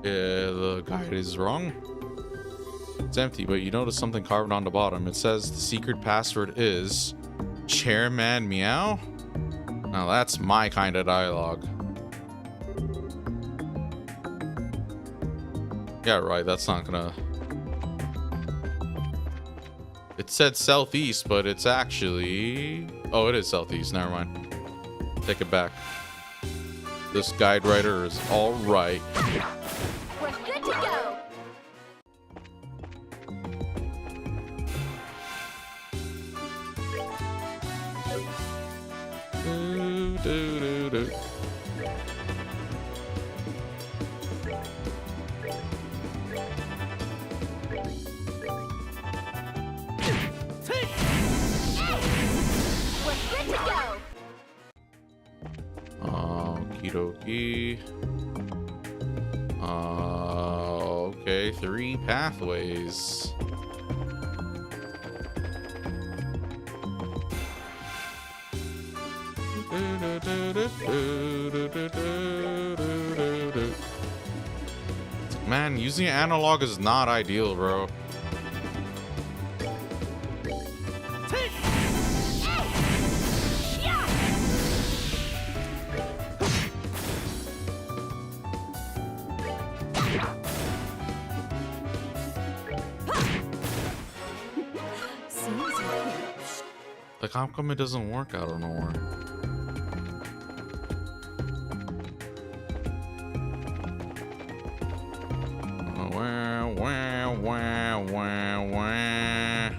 Yeah, the guide is wrong. It's empty, but you notice something carved on the bottom. It says the secret password is Chairman Meow. Now that's my kind of dialogue. Yeah, right, that's not gonna... It said southeast, but it's actually... Oh, it is southeast, never mind. Take it back. This guide writer is all right. We're good to go. Do, do, do, do. We're good to go. Okie dokie. Okay, 3 pathways. Man, using analog is not ideal, bro. Seems you can. Like, how come it doesn't work out of nowhere? Wah, wah, wah, wah, wah.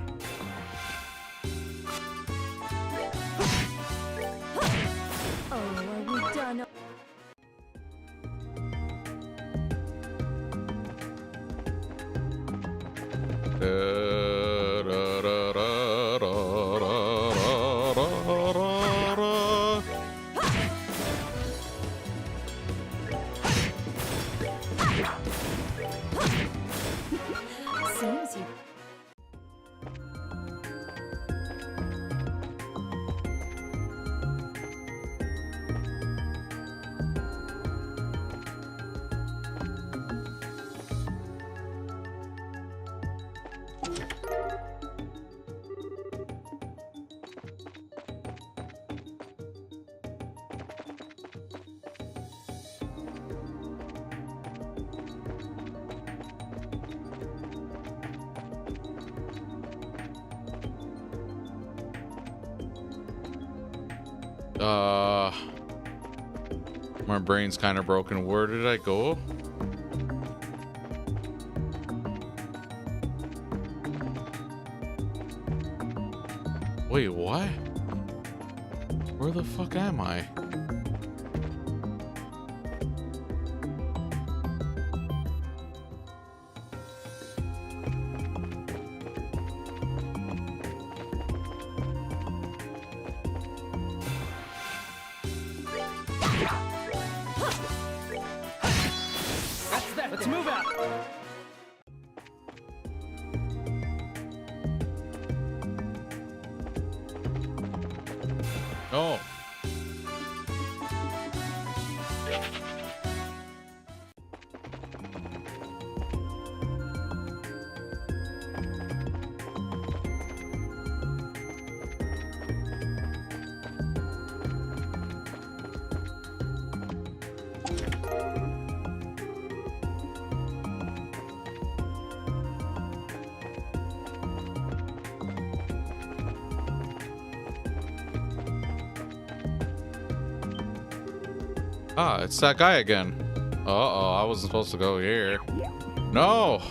Oh, are we done? My brain's kind of broken. Where did I go? Wait, what? Where the fuck am I? That's that. Let's move out. Oh. Ah, it's that guy again. Uh-oh, I wasn't supposed to go here. No!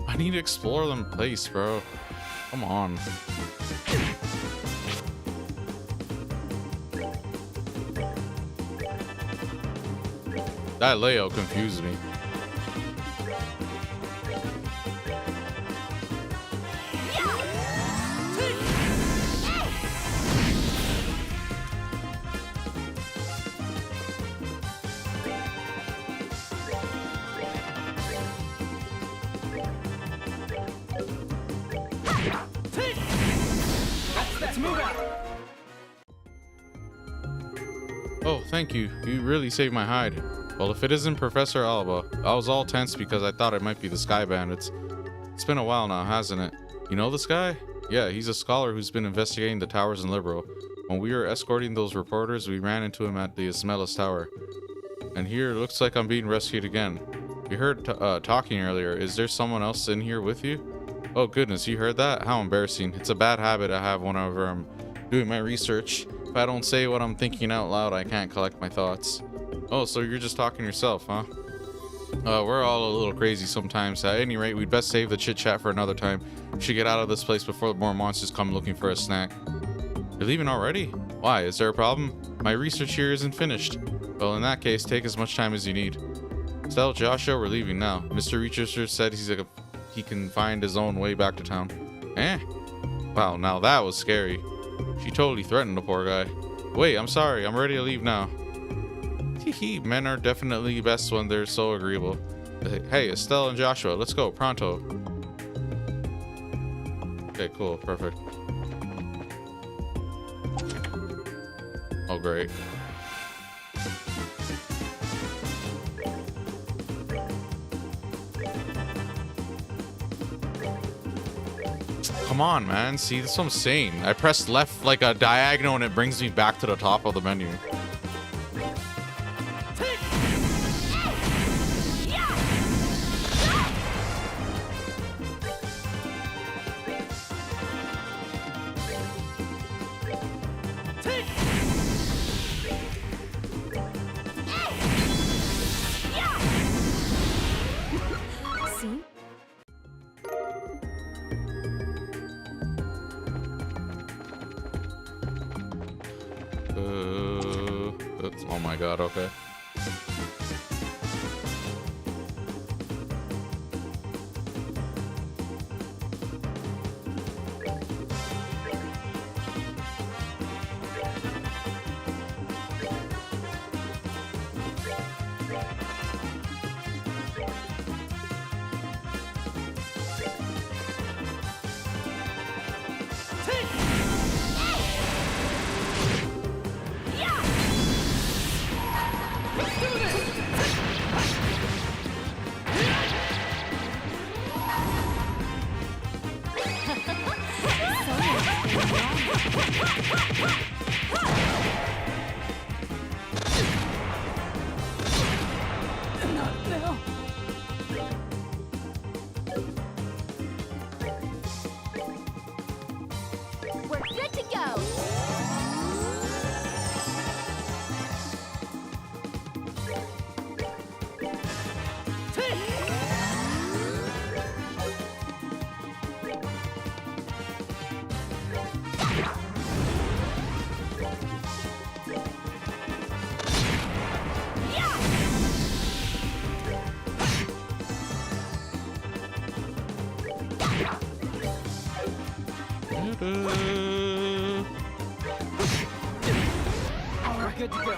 I need to explore the place, bro. Come on. That layout confused me. Let's move out. Oh, thank you. You really saved my hide. Well, if it isn't Professor Alba, I was all tense because I thought it might be the Sky Bandits. It's been a while now, hasn't it? You know this guy? Yeah, he's a scholar who's been investigating the towers in Libero. When we were escorting those reporters, we ran into him at the Ismelis Tower. And here, it looks like I'm being rescued again. We heard talking earlier. Is there someone else in here with you? Oh goodness, you heard that? How embarrassing. It's a bad habit I have whenever I'm doing my research. If I don't say what I'm thinking out loud, I can't collect my thoughts. Oh, so you're just talking yourself, huh? We're all a little crazy sometimes. At any rate, we'd best save the chit-chat for another time. We should get out of this place before more monsters come looking for a snack. You're leaving already? Why, is there a problem? My research here isn't finished. Well, in that case, take as much time as you need. Tell Joshua we're leaving now. Mr. Researcher said he can find his own way back to town. Eh? Wow, now that was scary. She totally threatened the poor guy. Wait, I'm sorry. I'm ready to leave now. Hehe, men are definitely best when they're so agreeable. Hey, Estelle and Joshua, let's go, pronto. Okay, cool, perfect. Oh, great. Come on, man. See, that's what I'm saying. I pressed left like a diagonal and it brings me back to the top of the menu. See? Oh my god, okay. We're good to go.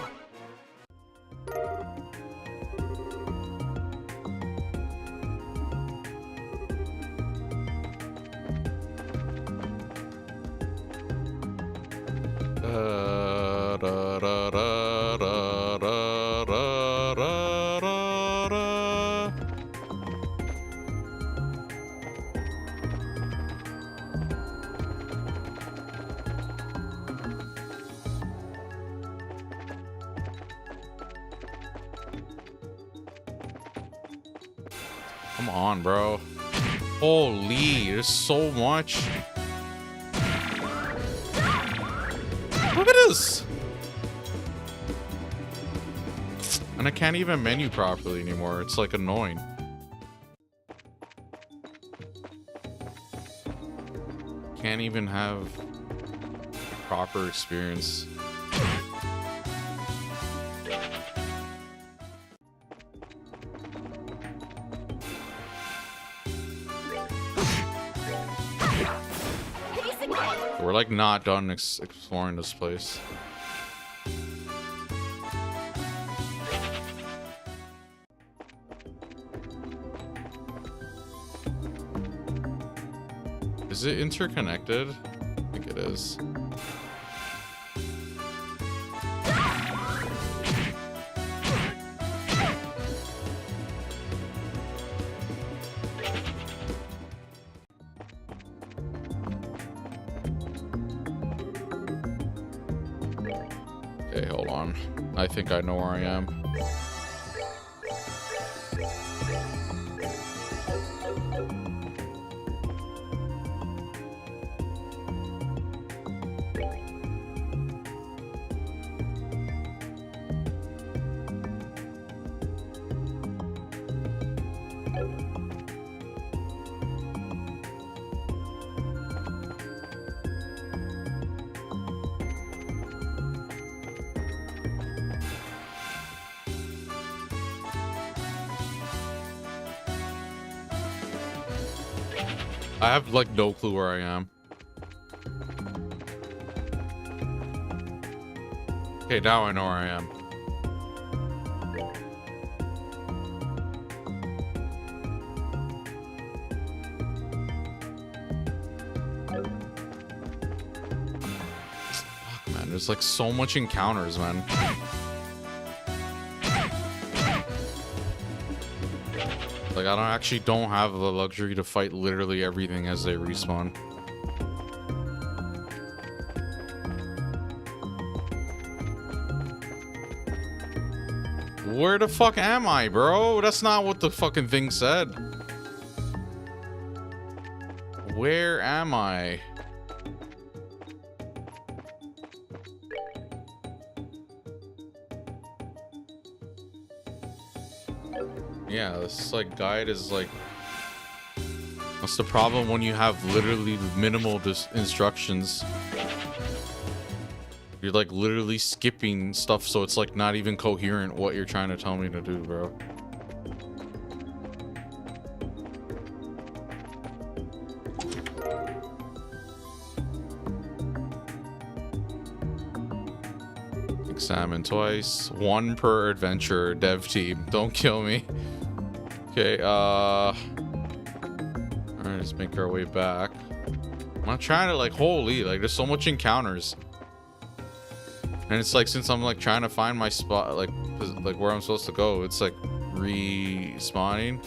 Da, da, da, da, da, da, da, da, da. Come on, bro. Holy, there's so much. Look at this. And I can't even menu properly anymore. It's like annoying. Can't even have proper experience. We're like not done exploring this place. Is it interconnected? I think it is. Okay, hold on. I think I know where I am. I have like no clue where I am. Okay, now I know where I am. Fuck, man, there's like so much encounters, man. Like, I don't have the luxury to fight literally everything as they respawn. Where the fuck am I, bro? That's not what the fucking thing said. Where am I? Yeah, this like guide is like, what's the problem when you have literally minimal instructions? You're like literally skipping stuff, so it's like not even coherent what you're trying to tell me to do, bro. Examine twice, one per adventure. Dev team, don't kill me. Okay, alright, let's make our way back. I'm not trying to like, holy, like there's so much encounters. And it's like, since I'm like trying to find my spot, like where I'm supposed to go, it's like respawning.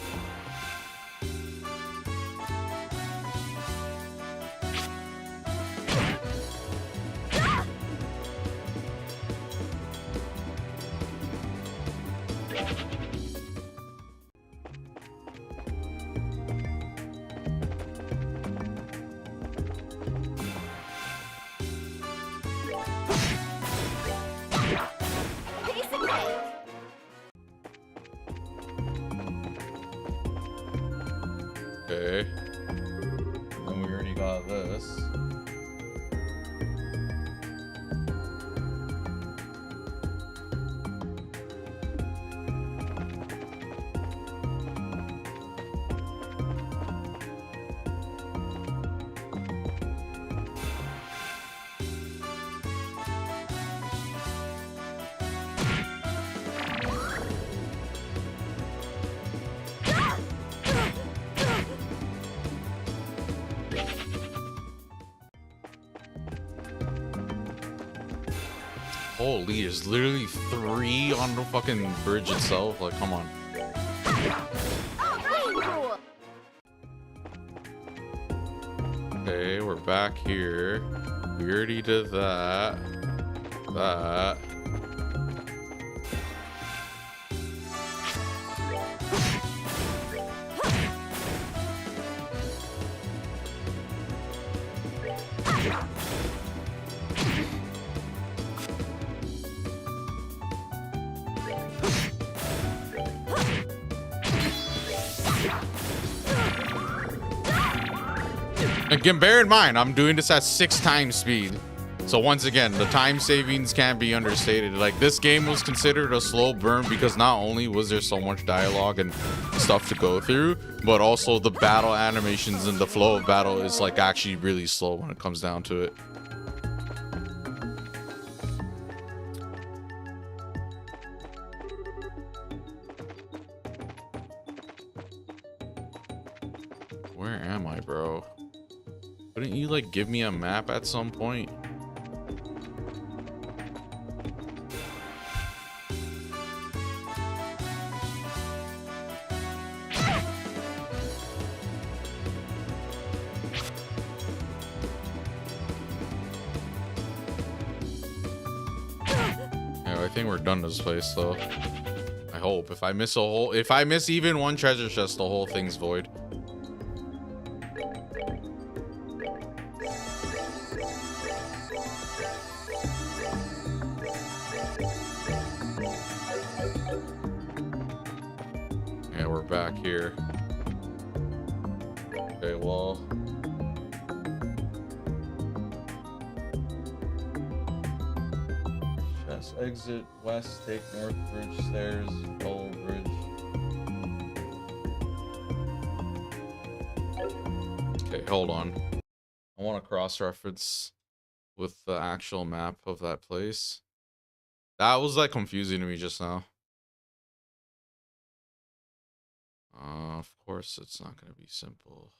Okay. And we already got this. Holy, there's literally 3 on the fucking bridge itself. Like, come on. Okay, we're back here. We already did that. That. Again, bear in mind, I'm doing this at 6 times speed. So once again, the time savings can't be understated. Like, this game was considered a slow burn because not only was there so much dialogue and stuff to go through, but also the battle animations and the flow of battle is like actually really slow when it comes down to it. Where am I, bro? Wouldn't you like give me a map at some point? Yeah, I think we're done this place though. I hope. If I miss even one treasure chest, the whole thing's void. Yeah, we're back here. Okay, well. Chest exit west, take north bridge stairs, follow bridge. Okay, hold on. I want to cross-reference with the actual map of that place. That was like confusing to me just now. Of course, it's not going to be simple.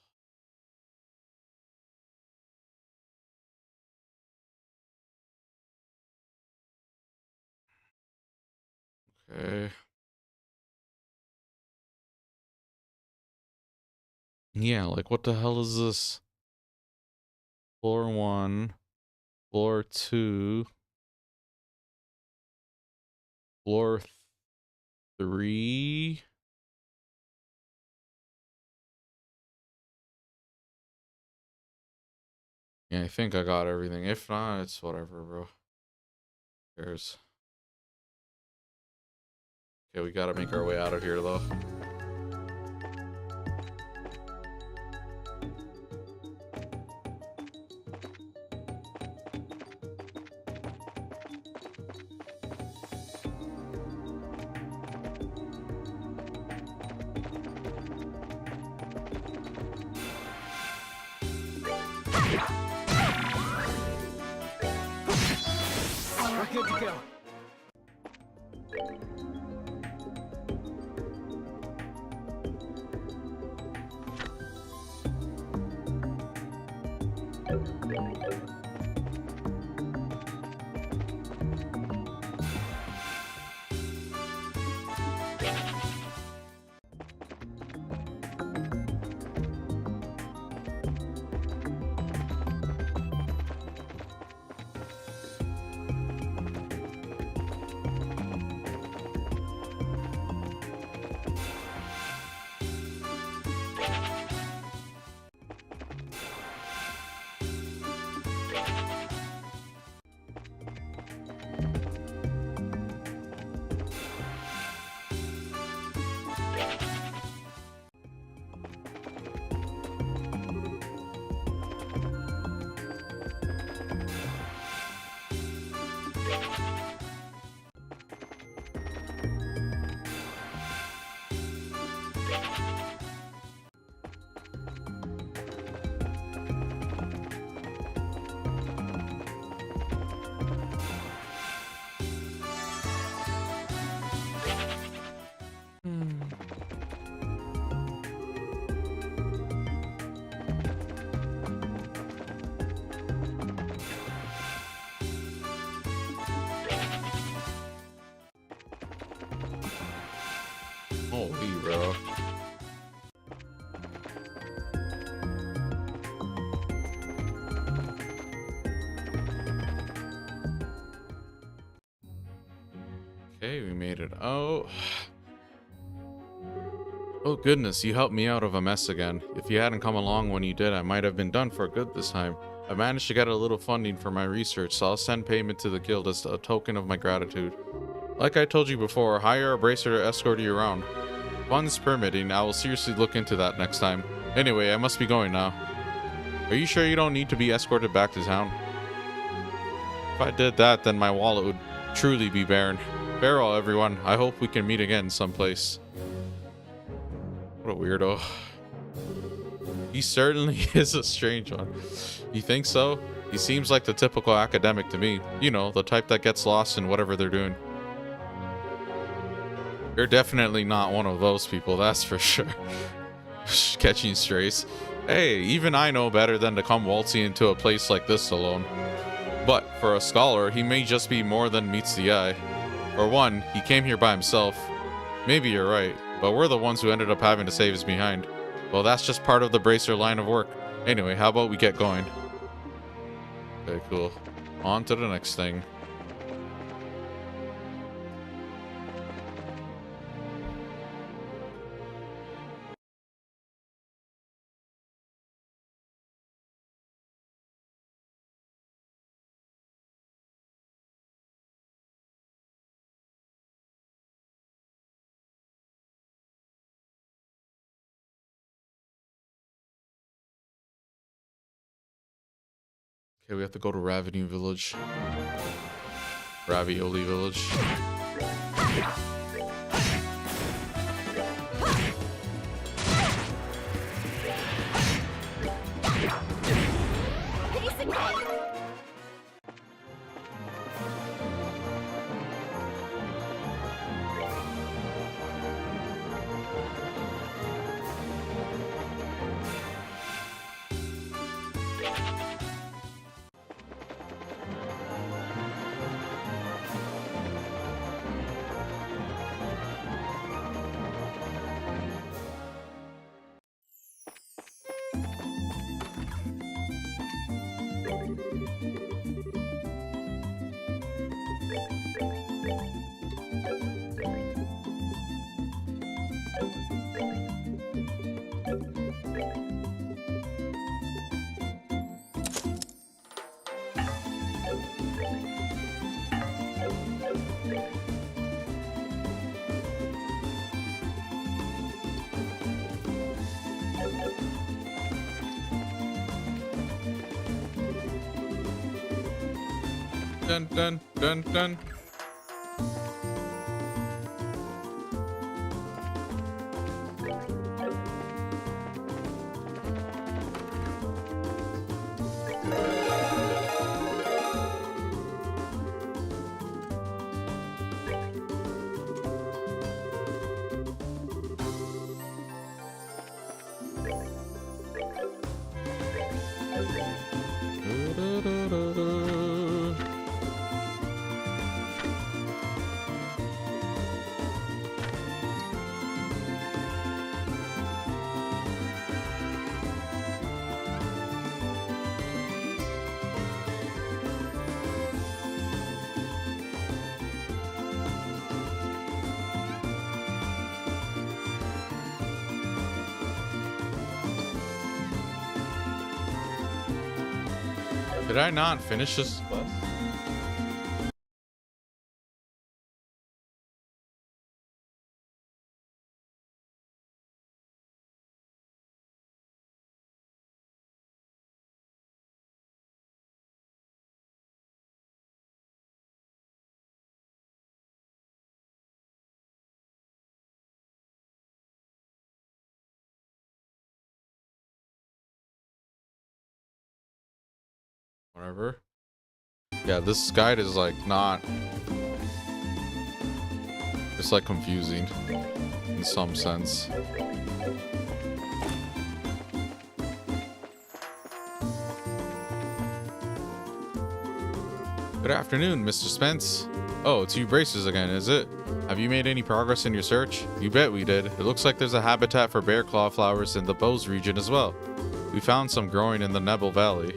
Okay. Yeah, like what the hell is this? Floor 1, floor 2, floor 3. Yeah, I think I got everything. If not, it's whatever, bro. Who cares? Okay, we gotta make our way out of here, though. We're good to go. Holy, bro. Okay, we made it out. Oh goodness, you helped me out of a mess again. If you hadn't come along when you did, I might have been done for good this time. I managed to get a little funding for my research, so I'll send payment to the guild as a token of my gratitude. Like I told you before, hire a bracer to escort you around. Funds permitting, I will seriously look into that next time. Anyway, I must be going now. Are you sure you don't need to be escorted back to town? If I did that, then my wallet would truly be barren. Farewell, everyone. I hope we can meet again someplace. What a weirdo. He certainly is a strange one. You think so? He seems like the typical academic to me. You know, the type that gets lost in whatever they're doing. You're definitely not one of those people, that's for sure. Catching strays. Hey, even I know better than to come waltzing into a place like this alone. But for a scholar, he may just be more than meets the eye. For one, he came here by himself. Maybe you're right, but we're the ones who ended up having to save his behind. Well, that's just part of the bracer line of work. Anyway, how about we get going? Okay, cool. On to the next thing. Okay, we have to go to Ravioli Village. Ravioli Village. Dun dun dun dun. Did I not finish this quest? Whatever. Yeah, this guide is like not. It's like confusing in some sense. Good afternoon, Mr. Spence. Oh, it's you braces again, is it? Have you made any progress in your search? You bet we did. It looks like there's a habitat for bear claw flowers in the Bose region as well. We found some growing in the Nebel Valley.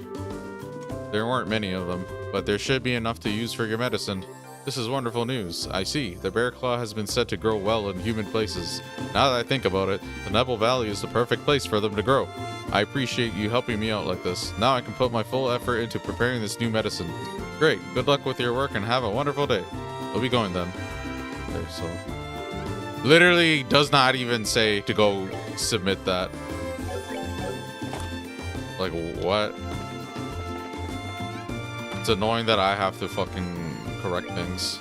There weren't many of them, but there should be enough to use for your medicine. This is wonderful news. I see. The bear claw has been said to grow well in human places. Now that I think about it, the Nebel Valley is the perfect place for them to grow. I appreciate you helping me out like this. Now I can put my full effort into preparing this new medicine. Great. Good luck with your work and have a wonderful day. We'll be going then. Okay, so literally does not even say to go submit that. Like, what? It's annoying that I have to fucking correct things.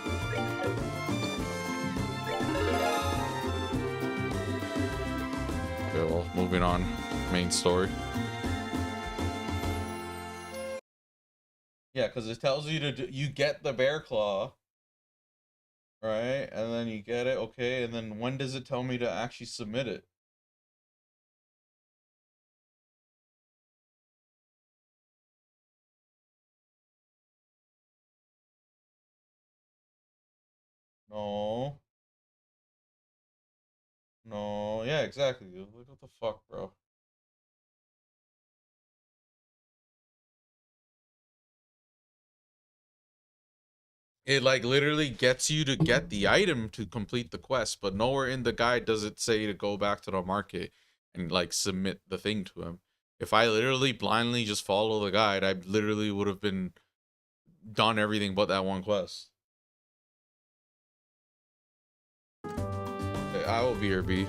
Okay, well, moving on. Main story. Yeah, because it tells you to do, you get the bear claw, right? And then you get it, okay, and then when does it tell me to actually submit it? No. No, yeah, exactly. Like, what the fuck, bro? It like literally gets you to get the item to complete the quest, but nowhere in the guide does it say to go back to the market and like submit the thing to him. If I literally blindly just follow the guide, I literally would have been done everything but that one quest. Okay, I will be your B.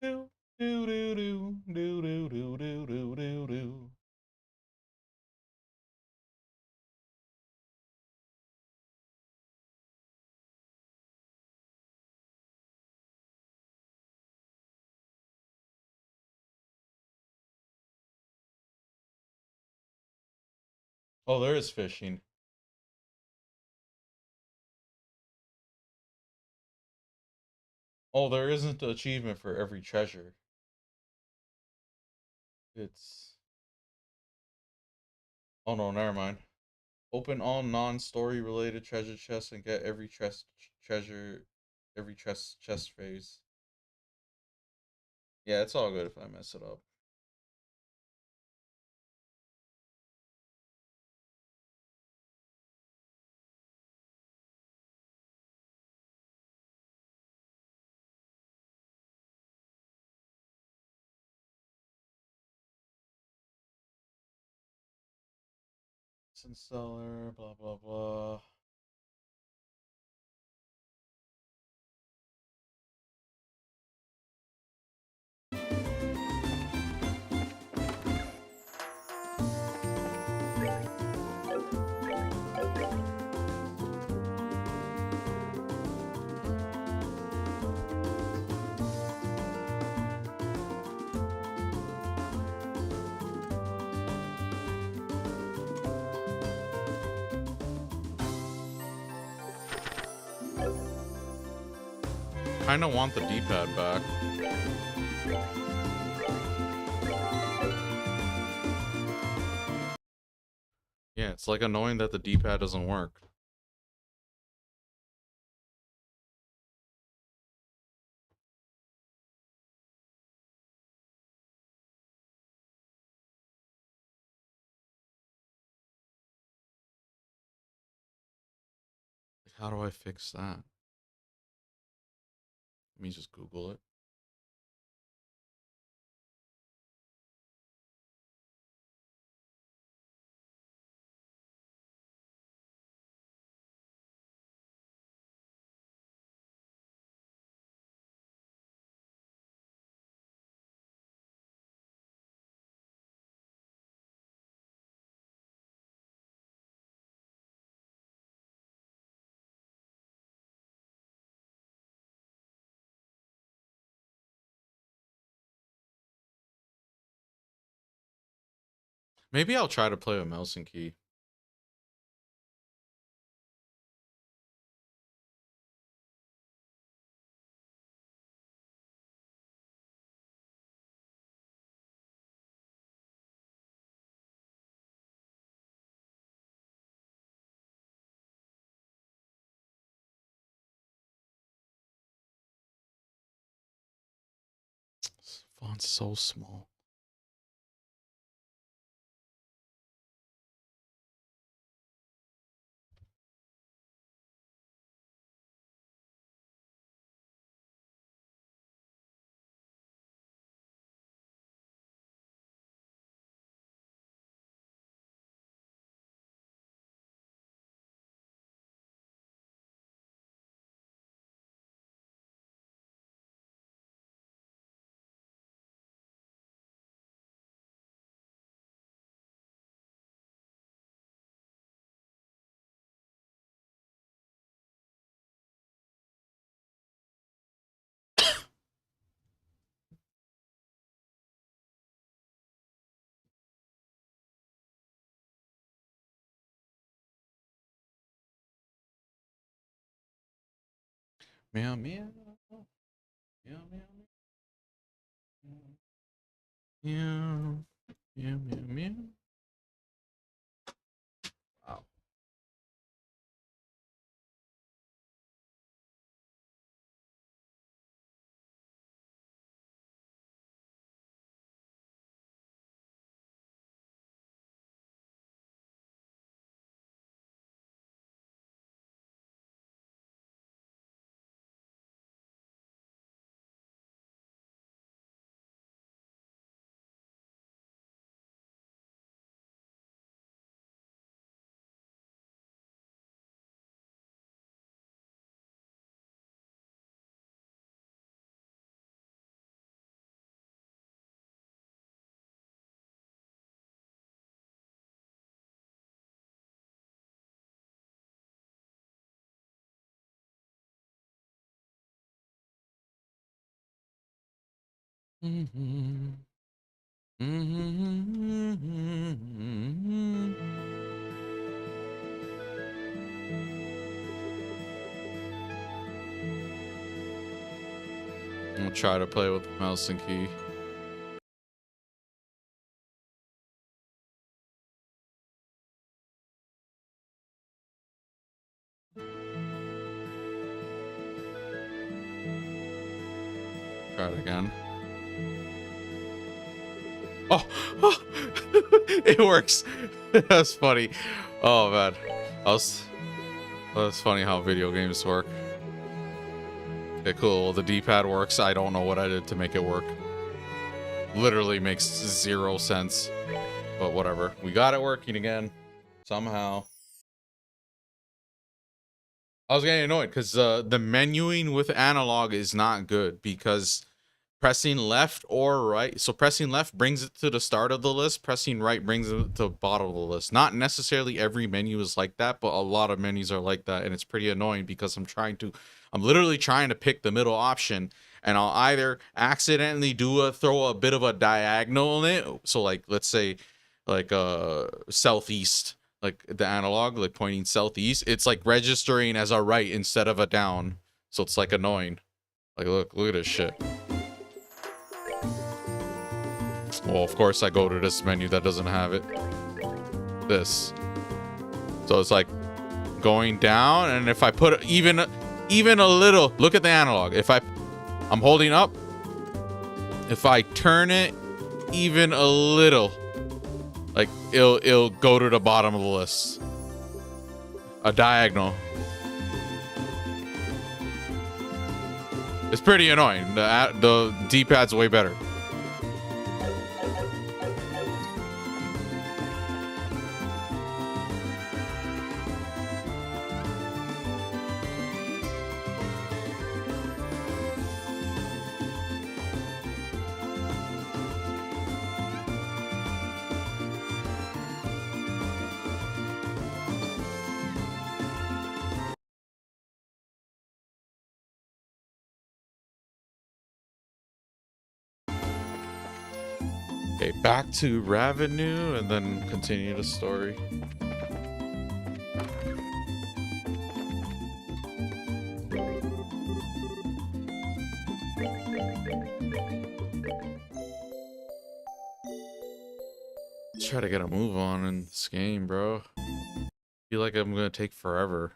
Do, do, do, do, do, do, do, do, do, do, do. Oh, there is fishing. Oh, there isn't an achievement for every treasure. It's. Oh no, never mind. Open all non-story related treasure chests and get every treasure, every chest phase. Yeah, it's all good if I mess it up. Sin seller, blah blah blah. Kind of want the D-pad back. Yeah, it's like annoying that the D-pad doesn't work. Like, how do I fix that? Let me just Google it. Maybe I'll try to play with mouse and key. This font's so small. Meow meow. Meow meow meow. Meow meow meow. Wow. Mhm. I'm gonna try to play with the mouse and key. Try it again. Oh, oh. It works. That's funny. Oh man, that's funny how video games work. Okay, cool. The D-pad works. I don't know what I did to make it work. Literally makes 0 sense. But whatever. We got it working again. Somehow. I was getting annoyed because the menuing with analog is not good because pressing left or right. So pressing left brings it to the start of the list. Pressing right brings it to the bottom of the list. Not necessarily every menu is like that, but a lot of menus are like that. And it's pretty annoying because I'm literally trying to pick the middle option. And I'll either accidentally throw a bit of a diagonal in it. So like, let's say like southeast, like the analog, like pointing southeast. It's like registering as a right instead of a down. So it's like annoying. Like, look at this shit. Well, of course I go to this menu that doesn't have it. This. So it's like going down, and if I put even a little, look at the analog. If I'm holding up, if I turn it even a little, like it'll go to the bottom of the list. A diagonal. It's pretty annoying. The D-pad's way better. Okay, back to Ravenue and then continue the story. Let's try to get a move on in this game, bro. I feel like I'm gonna take forever.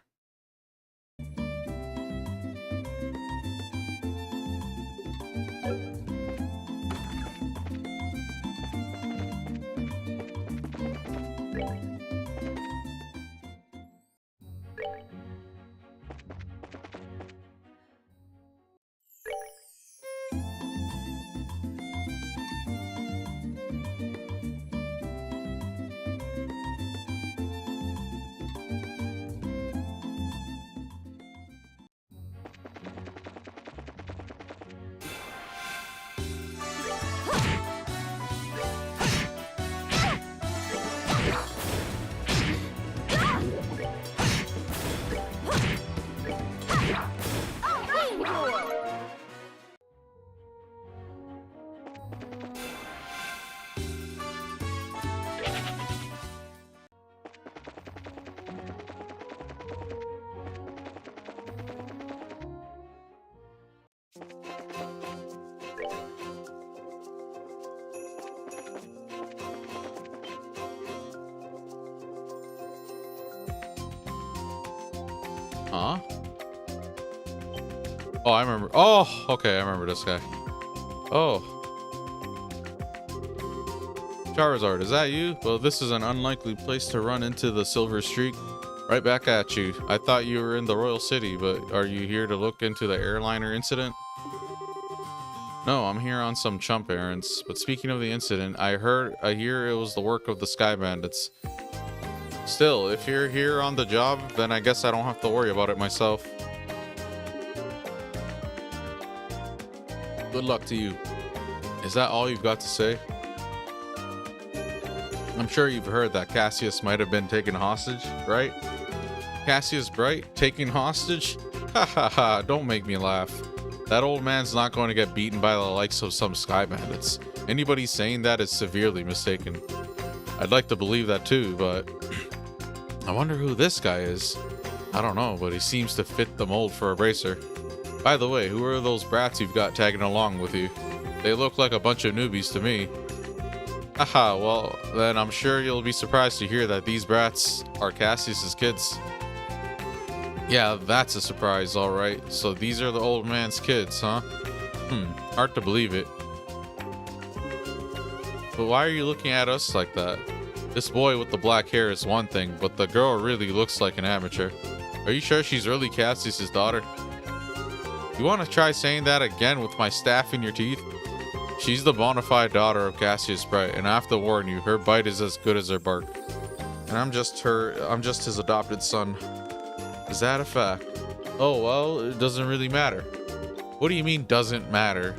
Huh? Oh, I remember. Oh, okay, I remember this guy. Oh. Charizard, is that you? Well, this is an unlikely place to run into the Silver Streak. Right back at you. I thought you were in the Royal City, but are you here to look into the airliner incident? No, I'm here on some chump errands. But speaking of the incident, I hear it was the work of the Sky Bandits. Still, if you're here on the job, then I guess I don't have to worry about it myself. Good luck to you. Is that all you've got to say? I'm sure you've heard that Cassius might have been taken hostage, right? Cassius Bright taken hostage? Ha ha ha, don't make me laugh. That old man's not going to get beaten by the likes of some sky bandits. Anybody saying that is severely mistaken. I'd like to believe that too, but I wonder who this guy is. I don't know, but he seems to fit the mold for a bracer. By the way, who are those brats you've got tagging along with you? They look like a bunch of newbies to me. Haha, well, then I'm sure you'll be surprised to hear that these brats are Cassius's kids. Yeah, that's a surprise, alright. So these are the old man's kids, huh? Hard to believe it. But why are you looking at us like that? This boy with the black hair is one thing, but the girl really looks like an amateur. Are you sure she's really Cassius's daughter? You want to try saying that again with my staff in your teeth? She's the bona fide daughter of Cassius Bright, and I have to warn you, her bite is as good as her bark. And I'm just his adopted son. Is that a fact? Oh, well, it doesn't really matter. What do you mean, doesn't matter?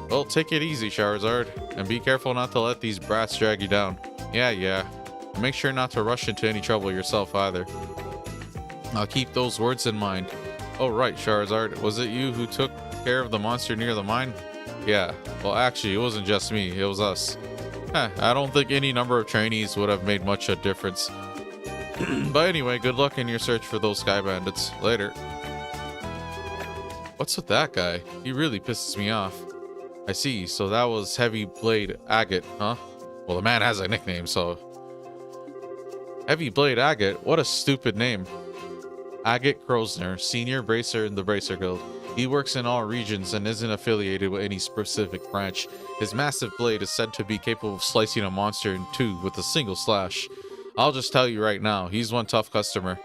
Well, take it easy, Charizard, and be careful not to let these brats drag you down. Yeah. And make sure not to rush into any trouble yourself either. I'll keep those words in mind. Oh, right, Charizard. Was it you who took care of the monster near the mine? Yeah. Well, actually, it wasn't just me. It was us. I don't think any number of trainees would have made much a difference. But anyway, good luck in your search for those sky bandits. Later. What's with that guy? He really pisses me off. I see. So that was Heavy Blade Agate, huh? Well, the man has a nickname, so... Heavy Blade Agate? What a stupid name. Agate Krosner, senior bracer in the Bracer Guild. He works in all regions and isn't affiliated with any specific branch. His massive blade is said to be capable of slicing a monster in two with a single slash. I'll just tell you right now, he's one tough customer.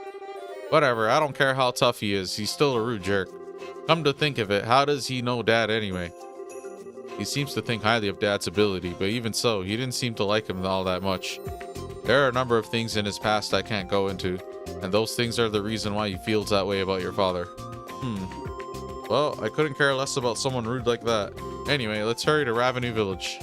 Whatever, I don't care how tough he is, he's still a rude jerk. Come to think of it, how does he know Dad anyway? He seems to think highly of Dad's ability, but even so, he didn't seem to like him all that much. There are a number of things in his past I can't go into, and those things are the reason why he feels that way about your father. Well, I couldn't care less about someone rude like that. Anyway, let's hurry to Ravenue Village.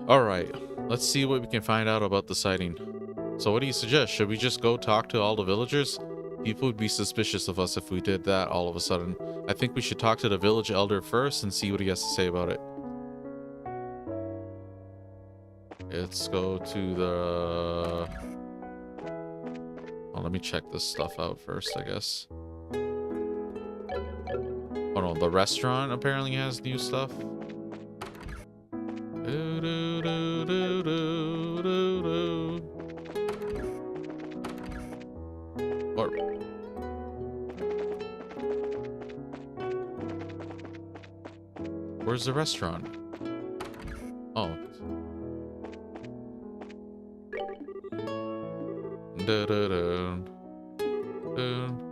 Alright, let's see what we can find out about the sighting. So what do you suggest? Should we just go talk to all the villagers? People would be suspicious of us if we did that all of a sudden. I think we should talk to the village elder first and see what he has to say about it. Let's go to the... Oh, let me check this stuff out first, I guess. Oh no, the restaurant apparently has new stuff. Or... Where's the restaurant? Oh. Dun, dun, dun, dun, dun, dun.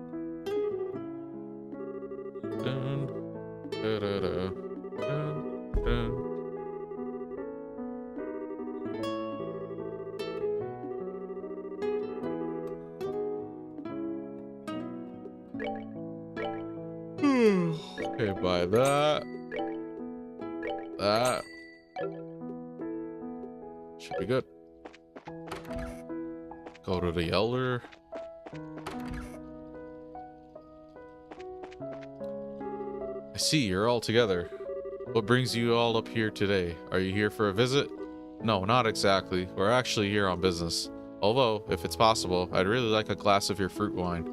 Okay, buy that. That should be good. Go to the elder. I see, you're all together. What brings you all up here today? Are you here for a visit? No, not exactly. We're actually here on business. Although, if it's possible, I'd really like a glass of your fruit wine.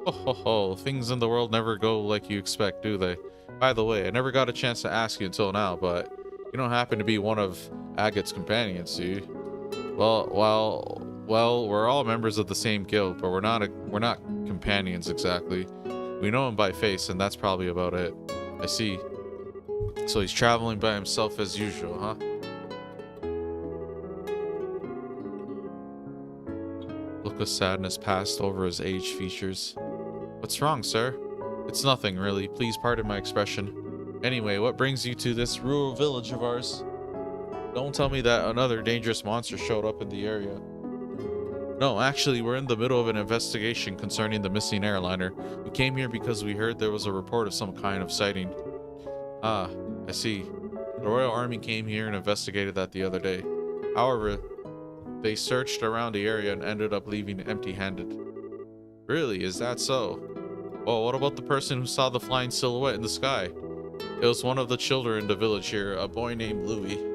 Ho ho ho, things in the world never go like you expect, do they? By the way, I never got a chance to ask you until now, but you don't happen to be one of Agate's companions, do you? Well, we're all members of the same guild, but we're not companions exactly. We know him by face, and that's probably about it. I see. So he's traveling by himself as usual, huh? Look of sadness passed over his aged features. What's wrong, sir? It's nothing, really. Please pardon my expression. Anyway, what brings you to this rural village of ours? Don't tell me that another dangerous monster showed up in the area. No, actually, we're in the middle of an investigation concerning the missing airliner. We came here because we heard there was a report of some kind of sighting. Ah, I see. The Royal Army came here and investigated that the other day. However, they searched around the area and ended up leaving empty-handed. Really, is that so? Well, what about the person who saw the flying silhouette in the sky? It was one of the children in the village here, a boy named Louis.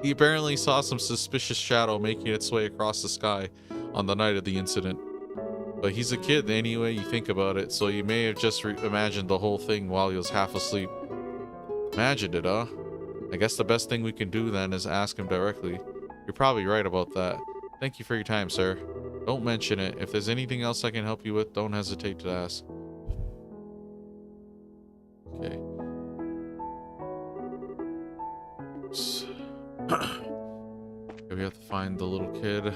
He apparently saw some suspicious shadow making its way across the sky on the night of the incident. But he's a kid anyway you think about it, so you may have just imagined the whole thing while he was half asleep. Imagined it, huh? I guess the best thing we can do then is ask him directly. You're probably right about that. Thank you for your time, sir. Don't mention it. If there's anything else I can help you with, don't hesitate to ask. Okay. We have to find the little kid.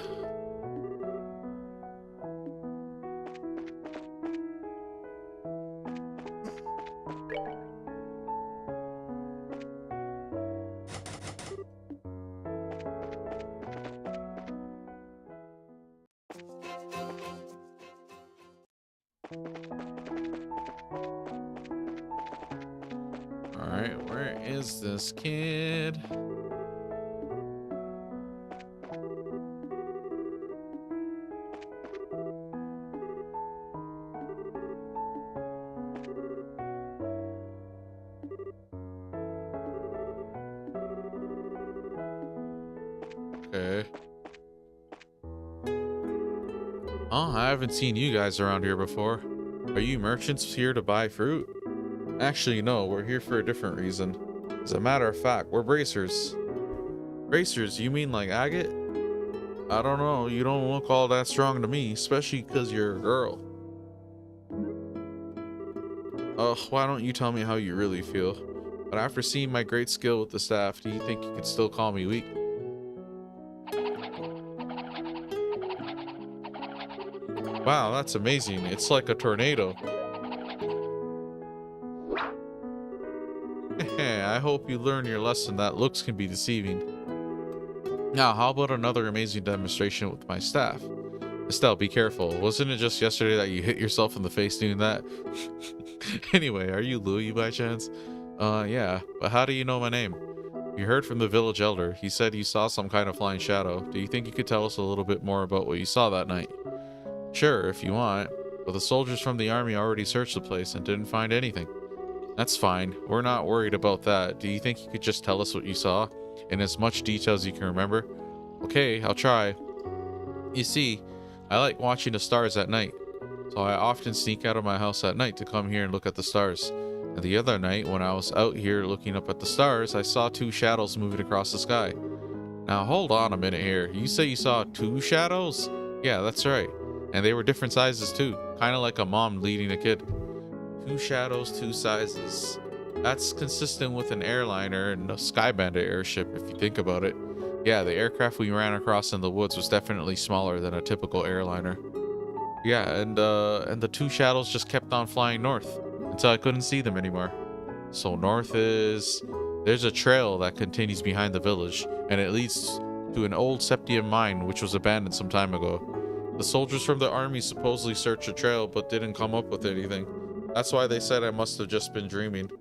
Alright, where is this kid? Okay. Oh, I haven't seen you guys around here before. Are you merchants here to buy fruit? Actually, no, we're here for a different reason. As a matter of fact, we're bracers. Bracers? You mean like agate? I don't know, you don't look all that strong to me, especially because you're a girl. Why don't you tell me how you really feel? But after seeing my great skill with the staff, do you think you could still call me weak? Wow, that's amazing. It's like a tornado. I hope you learn your lesson that looks can be deceiving. Now, how about another amazing demonstration with my staff? Estelle, be careful. Wasn't it just yesterday that you hit yourself in the face doing that? Anyway, are you Louis by chance? Yeah, but how do you know my name? You heard from the village elder. He said you saw some kind of flying shadow. Do you think you could tell us a little bit more about what you saw that night? Sure, if you want. But the soldiers from the army already searched the place and didn't find anything. That's fine. We're not worried about that. Do you think you could just tell us what you saw? In as much detail as you can remember? Okay, I'll try. You see, I like watching the stars at night. So I often sneak out of my house at night to come here and look at the stars. And the other night, when I was out here looking up at the stars, I saw two shadows moving across the sky. Now hold on a minute here. You say you saw two shadows? Yeah, that's right. And they were different sizes too. Kind of like a mom leading a kid. Two shadows, two sizes. That's consistent with an airliner and a Sky Bandit airship if you think about it. Yeah, the aircraft we ran across in the woods was definitely smaller than a typical airliner. Yeah, and the two shadows just kept on flying north until I couldn't see them anymore. So north is... There's a trail that continues behind the village, and it leads to an old septium mine which was abandoned some time ago. The soldiers from the army supposedly searched the trail but didn't come up with anything. That's why they said I must have just been dreaming.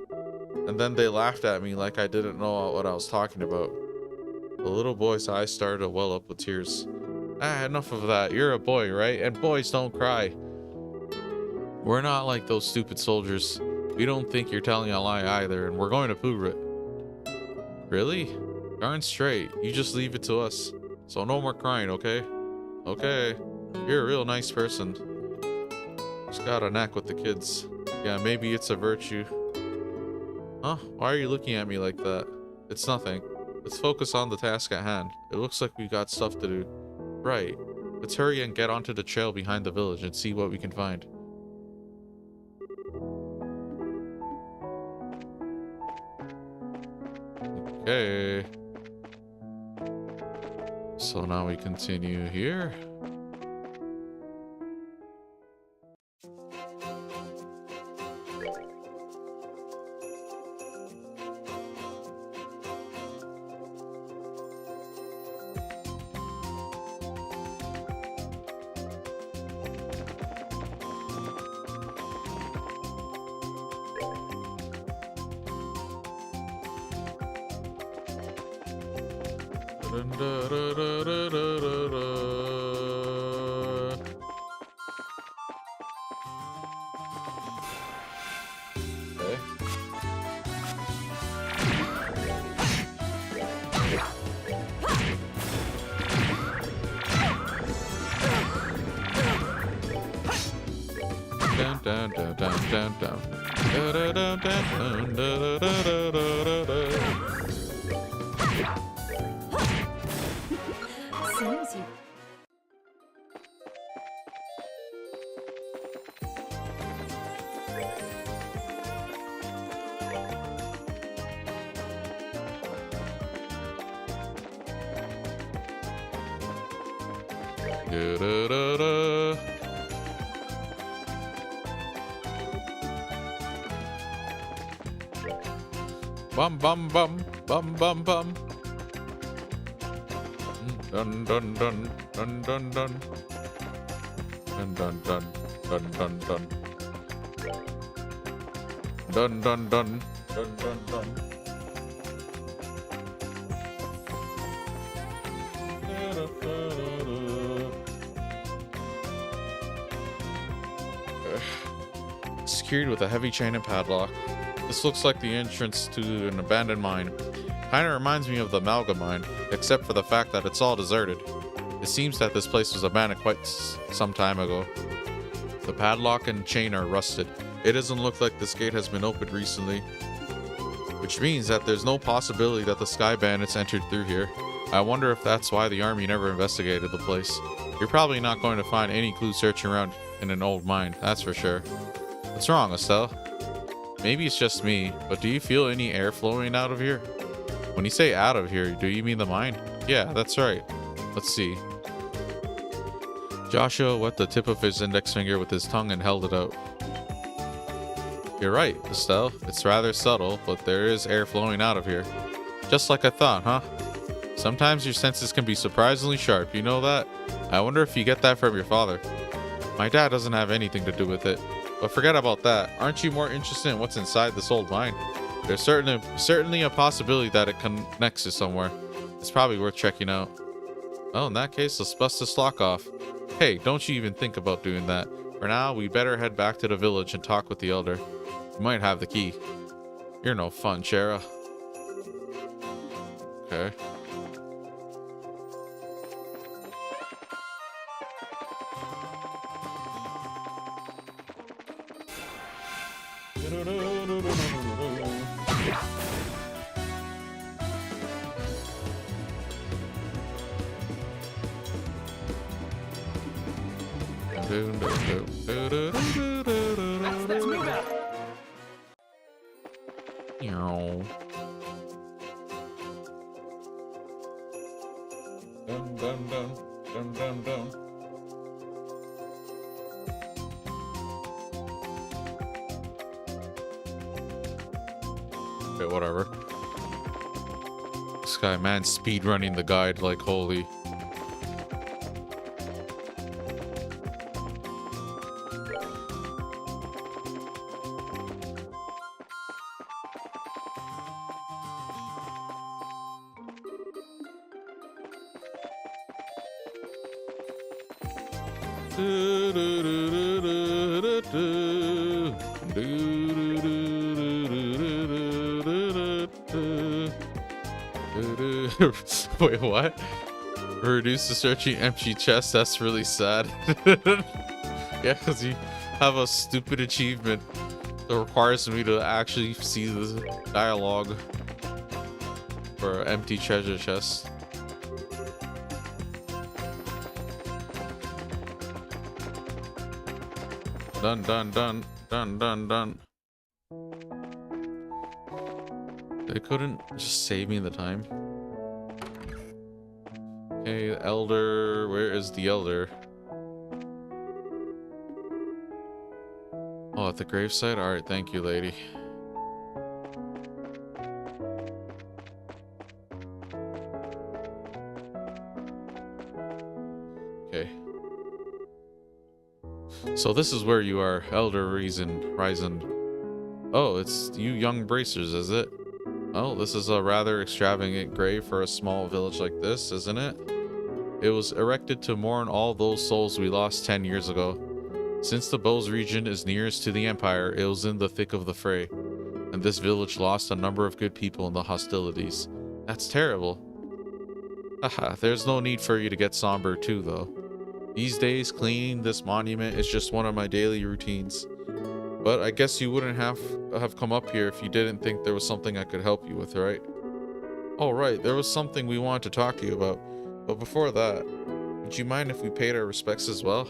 And then they laughed at me like I didn't know what I was talking about. The little boy's eyes started to well up with tears. Enough of that. You're a boy, right? And boys don't cry. We're not like those stupid soldiers. We don't think you're telling a lie either, and we're going to prove it. Really? Darn straight. You just leave it to us. So no more crying, okay? Okay. You're a real nice person. Just got a knack with the kids. Yeah, maybe it's a virtue. Huh? Why are you looking at me like that? It's nothing. Let's focus on the task at hand. It looks like we got stuff to do. Right. Let's hurry and get onto the trail behind the village and see what we can find. Okay. So now we continue here. Dun, da, da, da, da, da, da, da. Okay. Dun, dun, dun, dun, dun, dun. Da, da, dun, dun, dun, da, da, da, da, da, da. Seems you. Da, da, da, da. Bum bum bum bum bum bum. Dun dun dun dun dun dun. Dun dun dun dun dun dun. Dun dun dun dun dun dun. Secured with a heavy chain and padlock. This looks like the entrance to an abandoned mine. Kinda reminds me of the Amalgam mine, except for the fact that it's all deserted. It seems that this place was abandoned quite some time ago. The padlock and chain are rusted. It doesn't look like this gate has been opened recently, which means that there's no possibility that the Sky Bandits entered through here. I wonder if that's why the army never investigated the place. You're probably not going to find any clue searching around in an old mine, that's for sure. What's wrong, Estelle? Maybe it's just me, but do you feel any air flowing out of here? When you say out of here, do you mean the mine? Yeah, that's right. Let's see. Joshua wet the tip of his index finger with his tongue and held it out. You're right, Estelle. It's rather subtle, but there is air flowing out of here. Just like I thought, huh? Sometimes your senses can be surprisingly sharp, you know that? I wonder if you get that from your father. My dad doesn't have anything to do with it. But forget about that. Aren't you more interested in what's inside this old mine? There's certainly a possibility that it connects to somewhere. It's probably worth checking out. Oh, in that case, let's bust this lock off. Hey, don't you even think about doing that. For now, we better head back to the village and talk with the elder. You might have the key. You're no fun, Shara. Okay. Let's move out. Dun, dun, dun, dun, dun, dun. Okay, whatever. This guy, man, speed running the guide like holy. Wait, what? Reduce the searching empty chest. That's really sad. Yeah, because you have a stupid achievement that requires me to actually see the dialogue for an empty treasure chest. Dun dun dun dun dun dun. They couldn't just save me the time. Okay, the elder. Where is the elder? Oh, at the gravesite? Alright, thank you, lady. Okay. So this is where you are, Elder Ryzen. Oh, it's you young bracers, is it? Well, this is a rather extravagant grave for a small village like this, isn't it? It was erected to mourn all those souls we lost 10 years ago. Since the Bose region is nearest to the Empire, it was in the thick of the fray, and this village lost a number of good people in the hostilities. That's terrible. Haha, there's no need for you to get somber too, though. These days, cleaning this monument is just one of my daily routines. But I guess you wouldn't have come up here if you didn't think there was something I could help you with, right? Oh, right, there was something we wanted to talk to you about. But before that, would you mind if we paid our respects as well?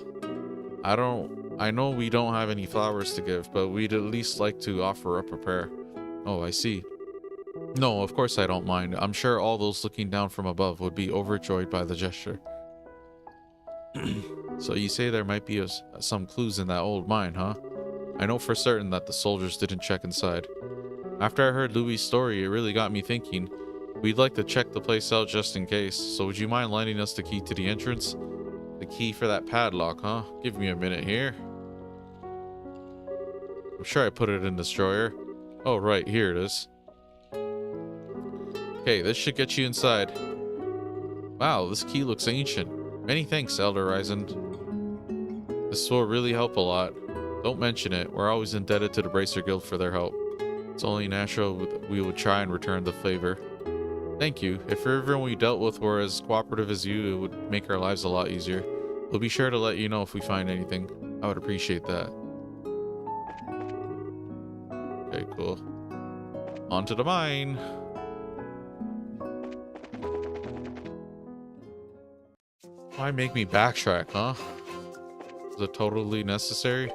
I know we don't have any flowers to give, but we'd at least like to offer up a prayer. Oh, I see. No, of course I don't mind. I'm sure all those looking down from above would be overjoyed by the gesture. So you say there might be some clues in that old mine, huh? I know for certain that the soldiers didn't check inside. After I heard Louis' story, it really got me thinking. We'd like to check the place out just in case, so would you mind lending us the key to the entrance? The key for that padlock, huh? Give me a minute here. I'm sure I put it in this drawer. Oh, right, here it is. Okay, this should get you inside. Wow, this key looks ancient. Many thanks, Elder Ryzen. This will really help a lot. Don't mention it. We're always indebted to the Bracer Guild for their help. It's only natural we would try and return the favor. Thank you. If everyone we dealt with were as cooperative as you, it would make our lives a lot easier. We'll be sure to let you know if we find anything. I would appreciate that. Okay, cool. On to the mine. Why make me backtrack, huh? Is it totally necessary?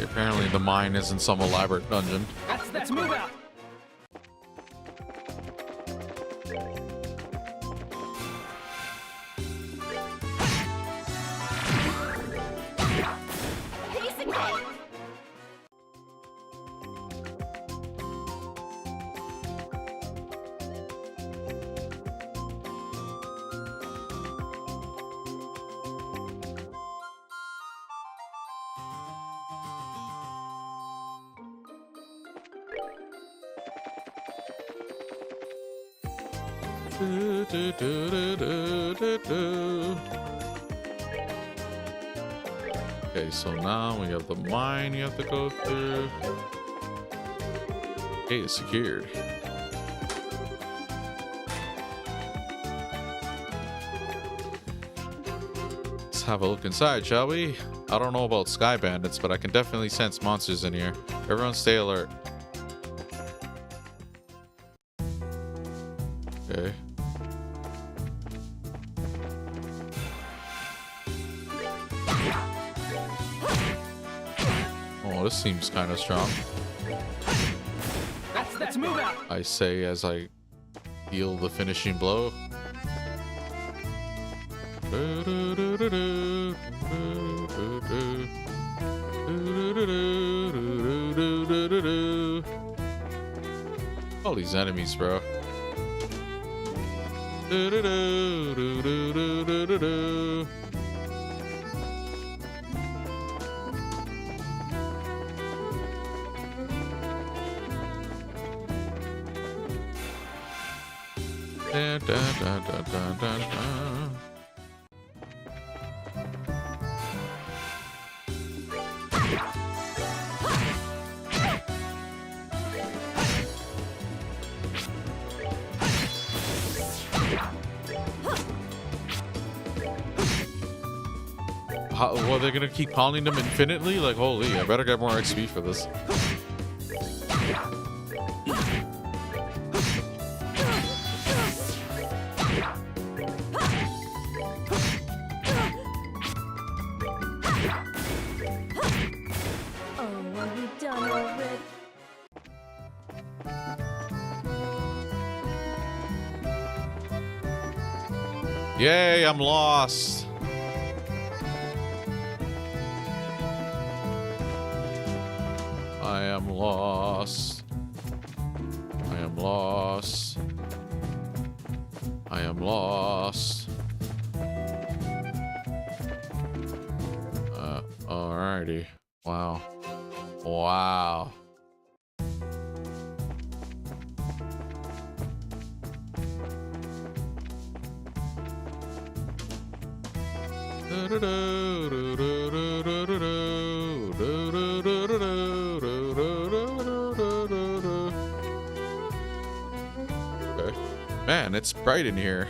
Apparently the mine isn't some elaborate dungeon. Let's move out. Okay, so now we have the mine you have to go through. Okay, it's secured. Let's have a look inside, shall we? I don't know about sky bandits, but I can definitely sense monsters in here. Everyone stay alert. Okay. Oh, this seems kind of strong. Let's move out. I say as I deal the finishing blow. All these enemies, bro. Dun, dun, dun, dun, dun, dun, dun. Well, they're gonna keep pounding them infinitely? Like, holy, I better get more XP for this. Yay, I'm lost. I am lost. I am lost. I am lost. Alrighty. Wow. Wow. Okay. Man, it's bright in here.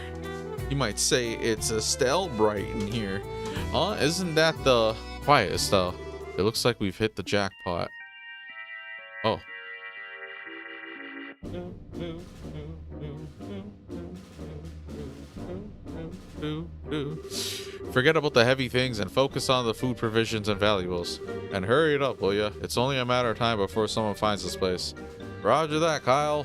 You might say it's Estelle bright in here. Huh? Isn't that the... Quiet, Estelle. It looks like we've hit the jackpot. Oh. Forget about the heavy things and focus on the food provisions and valuables. And hurry it up, will ya? It's only a matter of time before someone finds this place. Roger that, Kyle.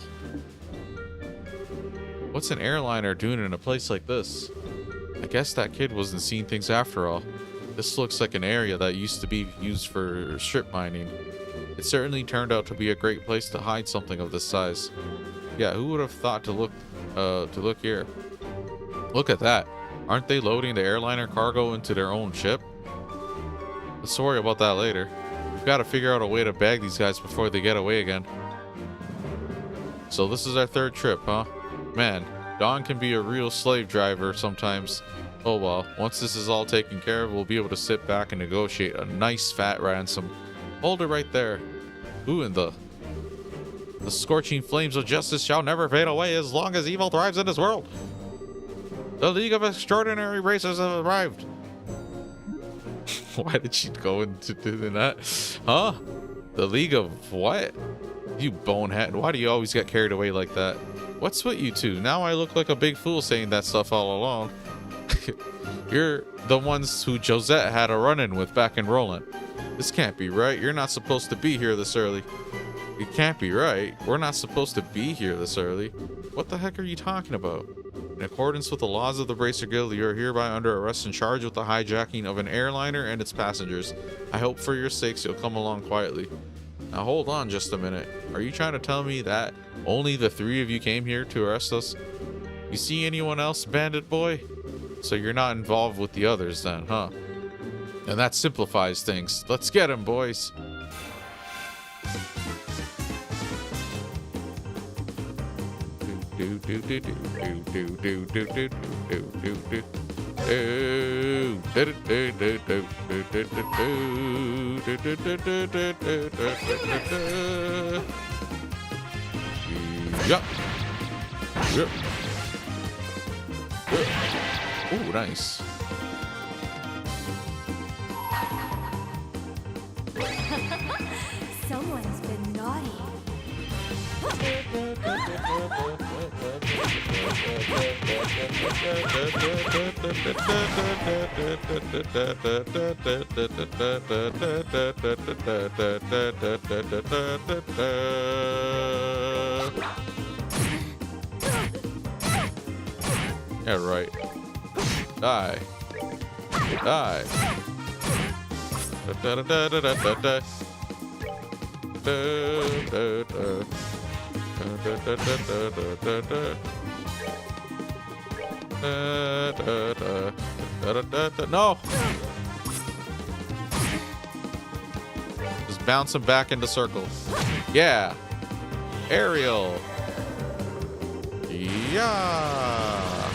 What's an airliner doing in a place like this? I guess that kid wasn't seeing things after all. This looks like an area that used to be used for strip mining. It certainly turned out to be a great place to hide something of this size. Yeah, who would have thought to look here? Look at that. Aren't they loading the airliner cargo into their own ship? Let's worry about that later. We've got to figure out a way to bag these guys before they get away again. So this is our third trip, huh? Man, Don can be a real slave driver sometimes. Oh well, once this is all taken care of, we'll be able to sit back and negotiate a nice fat ransom. Hold it right there. Who in the... The scorching flames of justice shall never fade away as long as evil thrives in this world. The League of Extraordinary Races has arrived. Why did she go into doing that? Huh? The League of what? You bonehead. Why do you always get carried away like that? What's with you two? Now I look like a big fool saying that stuff all along. You're the ones who Josette had a run-in with back in Roland. This can't be right. You're not supposed to be here this early. It can't be right. We're not supposed to be here this early. What the heck are you talking about? In accordance with the laws of the Bracer Guild, you are hereby under arrest and charged with the hijacking of an airliner and its passengers. I hope for your sakes you'll come along quietly. Now hold on just a minute. Are you trying to tell me that only the three of you came here to arrest us? You see anyone else, bandit boy? So you're not involved with the others then, huh? And that simplifies things. Let's get him, boys. Yep. Yep. Ooh, nice. Someone's been naughty. Yeah, right. Die. Die. Da, da, da, da, da, da, da. Da, da, da. Da, da, da, da, da, da, da. Da, da, da. Da, da, da, da. No! Just bounce him back into circle. Yeah! Aerial! Yeah!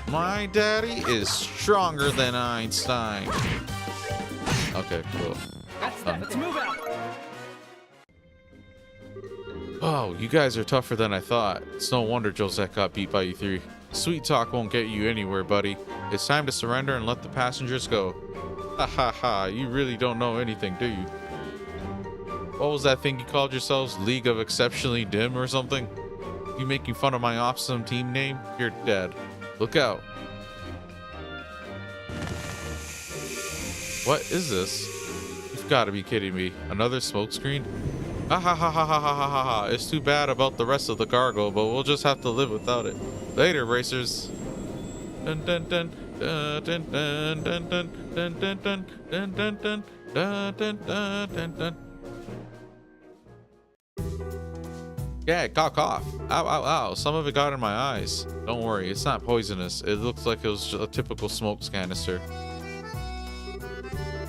My daddy is stronger than Einstein. Okay, cool. That's that. Let's move out. Oh, you guys are tougher than I thought. It's no wonder Josette got beat by you three. Sweet talk won't get you anywhere, buddy. It's time to surrender and let the passengers go. Ha ha ha, you really don't know anything, do you? What was that thing you called yourselves? League of Exceptionally Dim or something? You making fun of my awesome team name? You're dead. Look out. What is this? You've got to be kidding me. Another smokescreen? Ha ha ha ha ha ha ha ha ha. It's too bad about the rest of the cargo, but we'll just have to live without it. Later, racers. Dun dun dun dun dun dun dun dun dun dun dun dun dun dun dun dun dun dun. Yeah, cough. Ow, ow, ow. Some of it got in my eyes. Don't worry, it's not poisonous. It looks like it was just a typical smoke canister.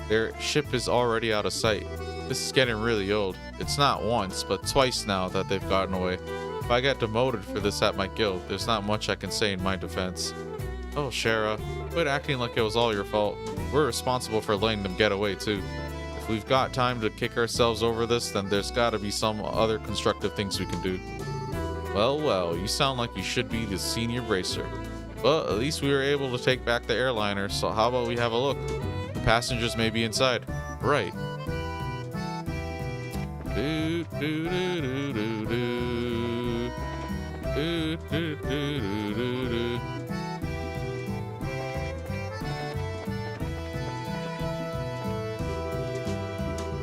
Their ship is already out of sight. This is getting really old. It's not once, but twice now that they've gotten away. If I get demoted for this at my guild, there's not much I can say in my defense. Oh, Shara, quit acting like it was all your fault. We're responsible for letting them get away, too. If we've got time to kick ourselves over this, then there's gotta be some other constructive things we can do. Well, well, you sound like you should be the senior bracer. But at least we were able to take back the airliner, so how about we have a look? The passengers may be inside. Right. Do, do, do, do, do, do. Do, do, do, do, do, do.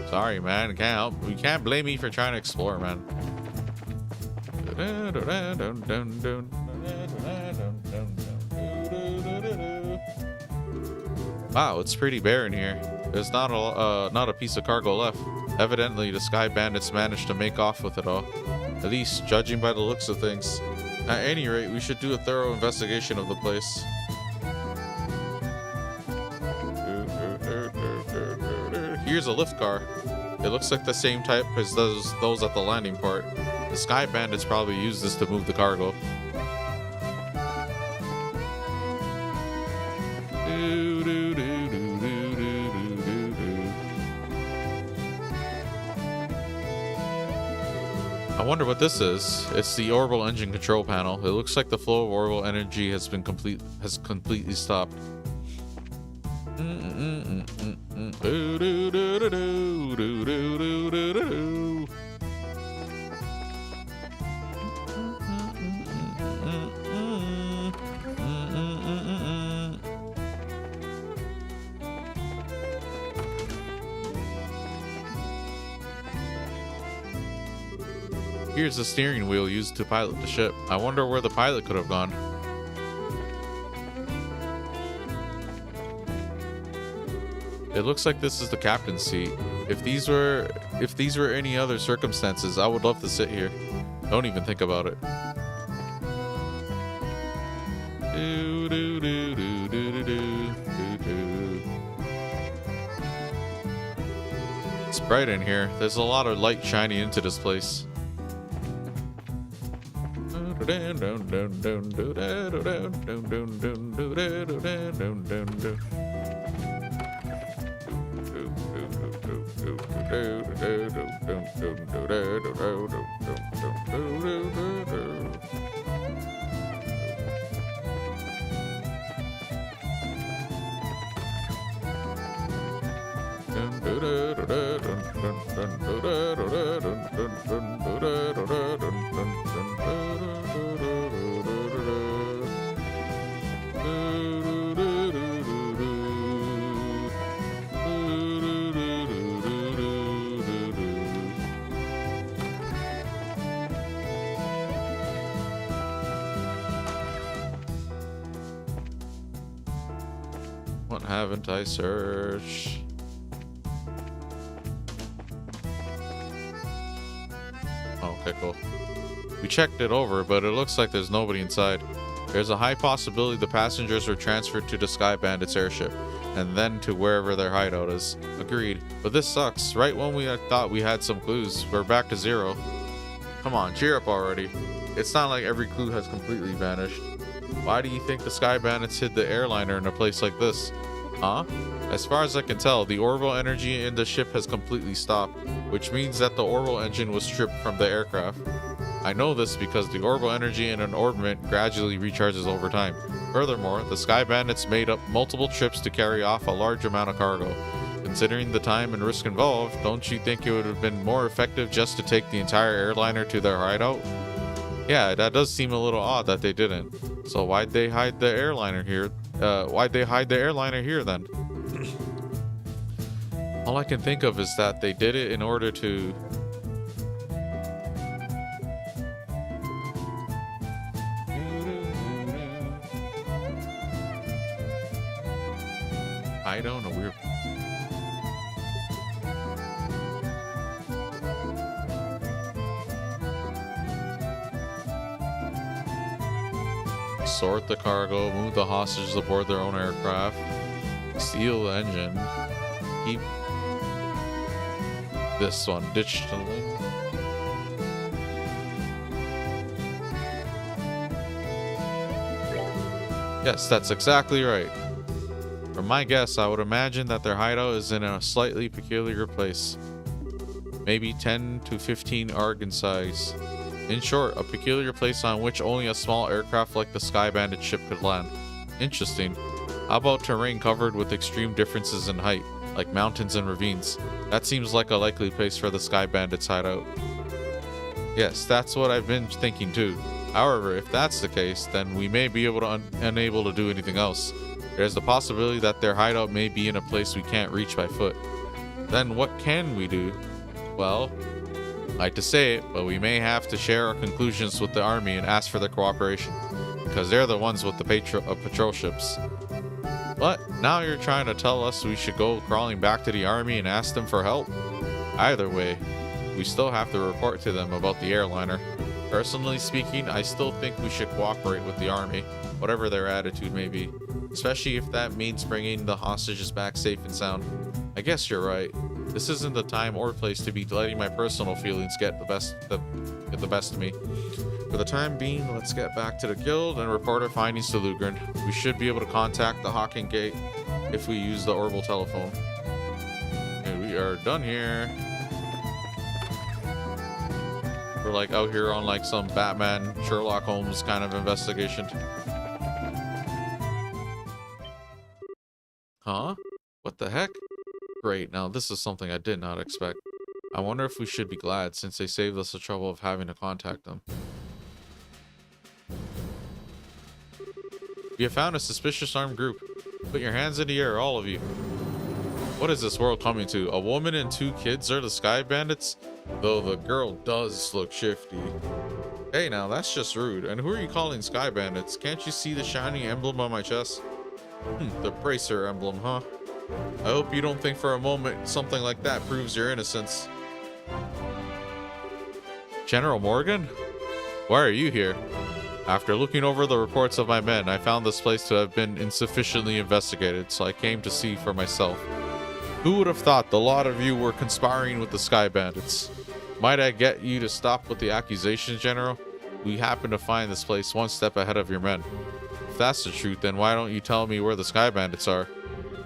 Sorry, man. Can't help. You can't blame me for trying to explore, man. Wow, it's pretty bare in here. There's not a piece of cargo left. Evidently, the Sky Bandits managed to make off with it all. At least, judging by the looks of things. At any rate, we should do a thorough investigation of the place. Here's a lift car. It looks like the same type as those at the landing port. The Sky Bandits probably use this to move the cargo. I wonder what this is. It's the orbital engine control panel. It looks like the flow of orbital energy has completely stopped. Here's the steering wheel used to pilot the ship. I wonder where the pilot could have gone. It looks like this is the captain's seat. If these were any other circumstances, I would love to sit here. Don't even think about it. It's bright in here. There's a lot of light shining into this place. What haven't I searched? Oh, okay, cool. We checked it over, but it looks like there's nobody inside. There's a high possibility the passengers were transferred to the Sky Bandits airship, and then to wherever their hideout is. Agreed. But this sucks. Right when we thought we had some clues, we're back to zero. Come on, cheer up already. It's not like every clue has completely vanished. Why do you think the Sky Bandits hid the airliner in a place like this? Huh? As far as I can tell, the orbital energy in the ship has completely stopped, which means that the orbital engine was stripped from the aircraft. I know this because the orbital energy in an orbit gradually recharges over time. Furthermore, the Sky Bandits made up multiple trips to carry off a large amount of cargo. Considering the time and risk involved, don't you think it would have been more effective just to take the entire airliner to their hideout? Yeah, that does seem a little odd that they didn't. So why'd they hide the airliner here? Why'd they hide the airliner here then? All I can think of is that they did it in order to... I don't know, weird. sort the cargo, move the hostages aboard their own aircraft, steal the engine, keep this one digitally. Yes, that's exactly right. From my guess, I would imagine that their hideout is in a slightly peculiar place. Maybe 10 to 15 arg in size. In short, a peculiar place on which only a small aircraft like the Sky Bandit ship could land. Interesting. How about terrain covered with extreme differences in height, like mountains and ravines? That seems like a likely place for the Sky Bandit's hideout. Yes, that's what I've been thinking too. However, if that's the case, then we may be able to unable to do anything else. There's the possibility that their hideout may be in a place we can't reach by foot. Then what can we do? Well, I like to say it, but we may have to share our conclusions with the army and ask for their cooperation, because they're the ones with the patrol ships. But now you're trying to tell us we should go crawling back to the army and ask them for help? Either way, we still have to report to them about the airliner. Personally speaking, I still think we should cooperate with the army, whatever their attitude may be, especially if that means bringing the hostages back safe and sound. I guess you're right. This isn't the time or place to be letting my personal feelings get the best of me. For the time being, let's get back to the guild and report our findings to Lugren. We should be able to contact the Hawking Gate if we use the orbital telephone. And we are done here. We're like out here on like some Batman, Sherlock Holmes kind of investigation. Huh? What the heck? Great, now this is something I did not expect. I wonder if we should be glad since they saved us the trouble of having to contact them. We have found a suspicious armed group. Put your hands in the air, all of you. What is this world coming to? A woman and 2 kids are the Sky Bandits? Though the girl does look shifty. Hey now, that's just rude. And who are you calling Sky Bandits? Can't you see the shiny emblem on my chest? The bracer emblem, huh? I hope you don't think for a moment something like that proves your innocence. General Morgan? Why are you here? After looking over the reports of my men, I found this place to have been insufficiently investigated, so I came to see for myself. Who would have thought the lot of you were conspiring with the Sky Bandits? Might I get you to stop with the accusations, General? We happen to find this place one step ahead of your men. If that's the truth, then why don't you tell me where the Sky Bandits are?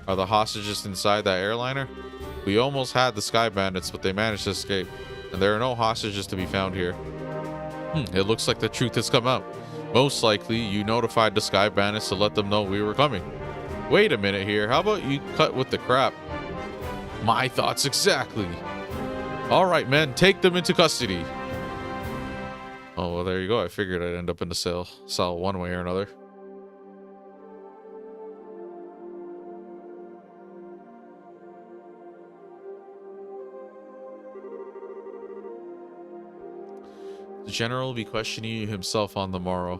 Are the hostages inside that airliner? We almost had the Sky Bandits, but they managed to escape, and there are no hostages to be found here. It looks like the truth has come out. Most likely, you notified the Sky Bandits to let them know we were coming. Wait a minute here, how about you cut with the crap? My thoughts exactly. All right, men, take them into custody. Oh, well, there you go. I figured I'd end up in the cell one way or another. The general will be questioning you himself on the morrow.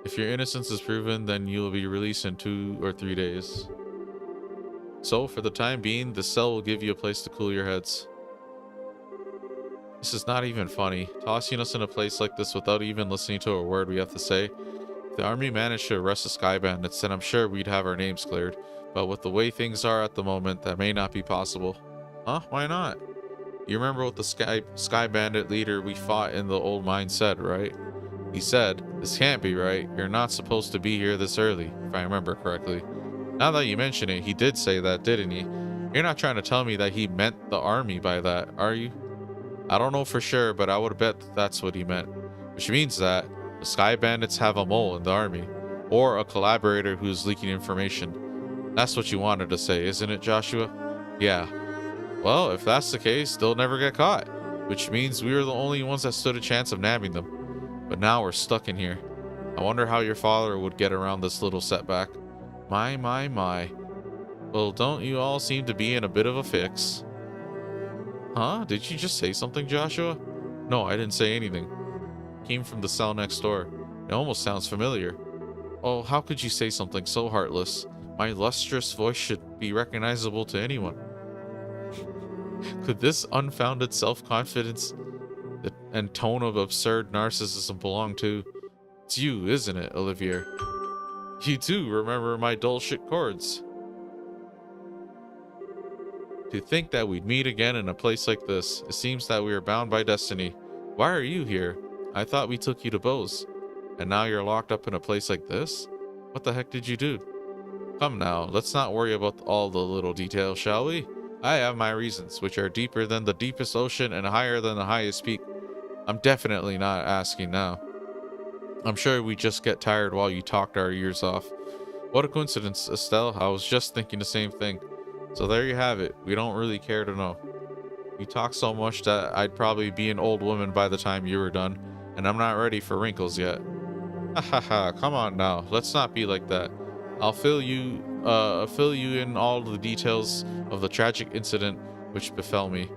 If your innocence is proven, then you will be released in 2 or 3 days. So, for the time being, the cell will give you a place to cool your heads. This is not even funny. Tossing us in a place like this without even listening to a word we have to say. If the army managed to arrest the Sky Bandits, then I'm sure we'd have our names cleared. But with the way things are at the moment, that may not be possible. Huh? Why not? You remember what the Sky Bandit leader we fought in the old mine said, right? He said, "This can't be right. You're not supposed to be here this early," if I remember correctly. Now that you mention it, he did say that, didn't he? You're not trying to tell me that he meant the army by that, are you? I don't know for sure, but I would bet that's what he meant. Which means that the Sky Bandits have a mole in the army, or a collaborator who's leaking information. That's what you wanted to say, isn't it, Joshua? Yeah. Well, if that's the case, they'll never get caught, which means we were the only ones that stood a chance of nabbing them. But now we're stuck in here. I wonder how your father would get around this little setback. My. Well, don't you all seem to be in a bit of a fix? Huh? Did you just say something, Joshua? No, I didn't say anything. It came from the cell next door. It almost sounds familiar. Oh, how could you say something so heartless? My lustrous voice should be recognizable to anyone. Could this unfounded self-confidence and tone of absurd narcissism belong to It's you, isn't it, Olivier? You too remember my dull shit chords. To think that we'd meet again in a place like this. It seems that we are bound by destiny. Why are you here? I thought we took you to Bose. And now you're locked up in a place like this? What the heck did you do? Come now, let's not worry about all the little details, shall we? I have my reasons, which are deeper than the deepest ocean and higher than the highest peak. I'm definitely not asking now. I'm sure we just get tired while you talked our ears off. What a coincidence, Estelle. I was just thinking the same thing. So there you have it. We don't really care to know. You talk so much that I'd probably be an old woman by the time you were done, and I'm not ready for wrinkles yet. Ha ha ha, come on now. Let's not be like that. I'll fill you in all the details of the tragic incident which befell me.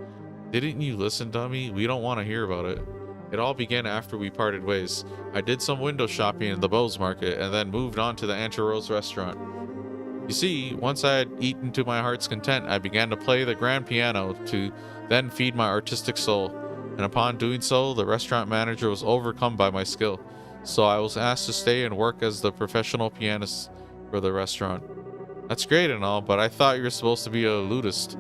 Didn't you listen, dummy? We don't want to hear about it. It all began after we parted ways. I did some window shopping in the Bose Market and then moved on to the Antarose restaurant. You see, once I had eaten to my heart's content, I began to play the grand piano to then feed my artistic soul. And upon doing so, the restaurant manager was overcome by my skill. So I was asked to stay and work as the professional pianist for the restaurant. That's great and all, but I thought you were supposed to be a lutist.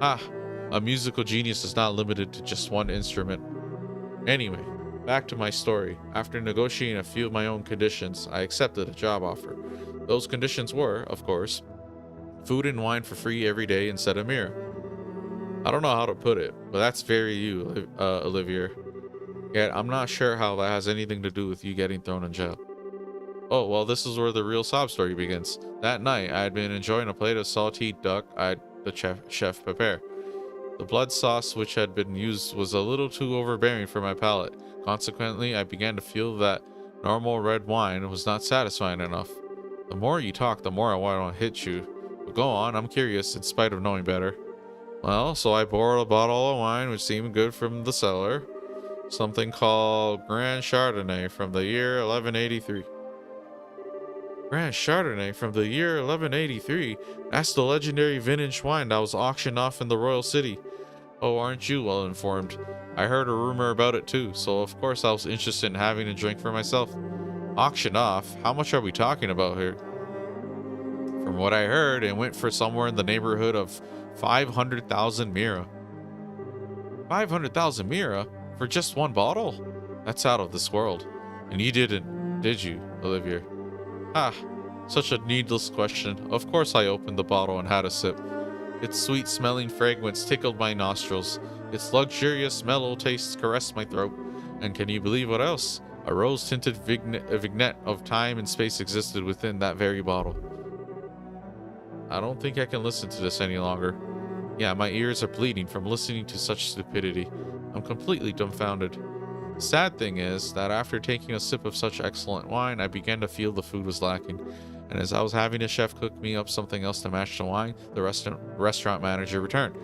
Ah, a musical genius is not limited to just one instrument. Anyway, back to my story. After negotiating a few of my own conditions, I accepted a job offer. Those conditions were, of course, food and wine for free every day instead of Mira. I don't know how to put it, but that's very you, Olivier. Yet I'm not sure how that has anything to do with you getting thrown in jail. Oh, well, this is where the real sob story begins. That night, I had been enjoying a plate of salted duck I had the chef prepare. The blood sauce which had been used was a little too overbearing for my palate. Consequently, I began to feel that normal red wine was not satisfying enough. The more you talk, the more I want to hit you. But go on, I'm curious, in spite of knowing better. Well, so I borrowed a bottle of wine which seemed good from the cellar. Something called Grand Chardonnay from the year 1183. Grand Chardonnay from the year 1183? That's the legendary vintage wine that was auctioned off in the Royal City. Oh, aren't you well informed? I heard a rumor about it too, so of course I was interested in having a drink for myself. Auctioned off? How much are we talking about here? From what I heard, it went for somewhere in the neighborhood of 500,000 Mira. 500,000 Mira? For just one bottle? That's out of this world. And you didn't, did you, Olivier? Ah, such a needless question. Of course I opened the bottle and had a sip. Its sweet-smelling fragrance tickled my nostrils. Its luxurious, mellow taste caressed my throat. And can you believe what else? A rose-tinted vignette of time and space existed within that very bottle. I don't think I can listen to this any longer. Yeah, my ears are bleeding from listening to such stupidity. I'm completely dumbfounded. The sad thing is that after taking a sip of such excellent wine, I began to feel the food was lacking. And as I was having a chef cook me up something else to match the wine, the restaurant manager returned.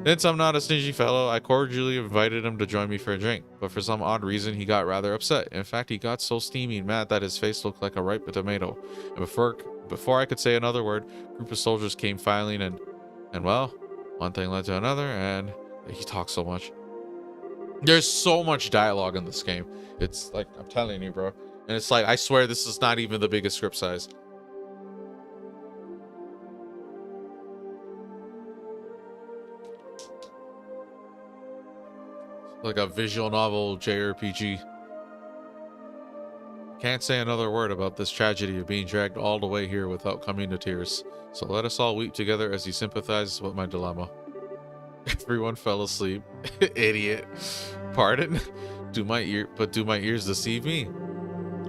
Since I'm not a stingy fellow, I cordially invited him to join me for a drink, but for some odd reason he got rather upset. In fact, he got so steamy and mad that his face looked like a ripe tomato. And before I could say another word, a group of soldiers came filing in. And well, one thing led to another, and he talked so much. There's so much dialogue in this game. It's like, I'm telling you, bro. And it's like, I swear this is not even the biggest script size. Like a visual novel JRPG. Can't say another word about this tragedy of being dragged all the way here without coming to tears. So let us all weep together as he sympathizes with my dilemma. Everyone fell asleep. Idiot. Pardon? Do my ears deceive me?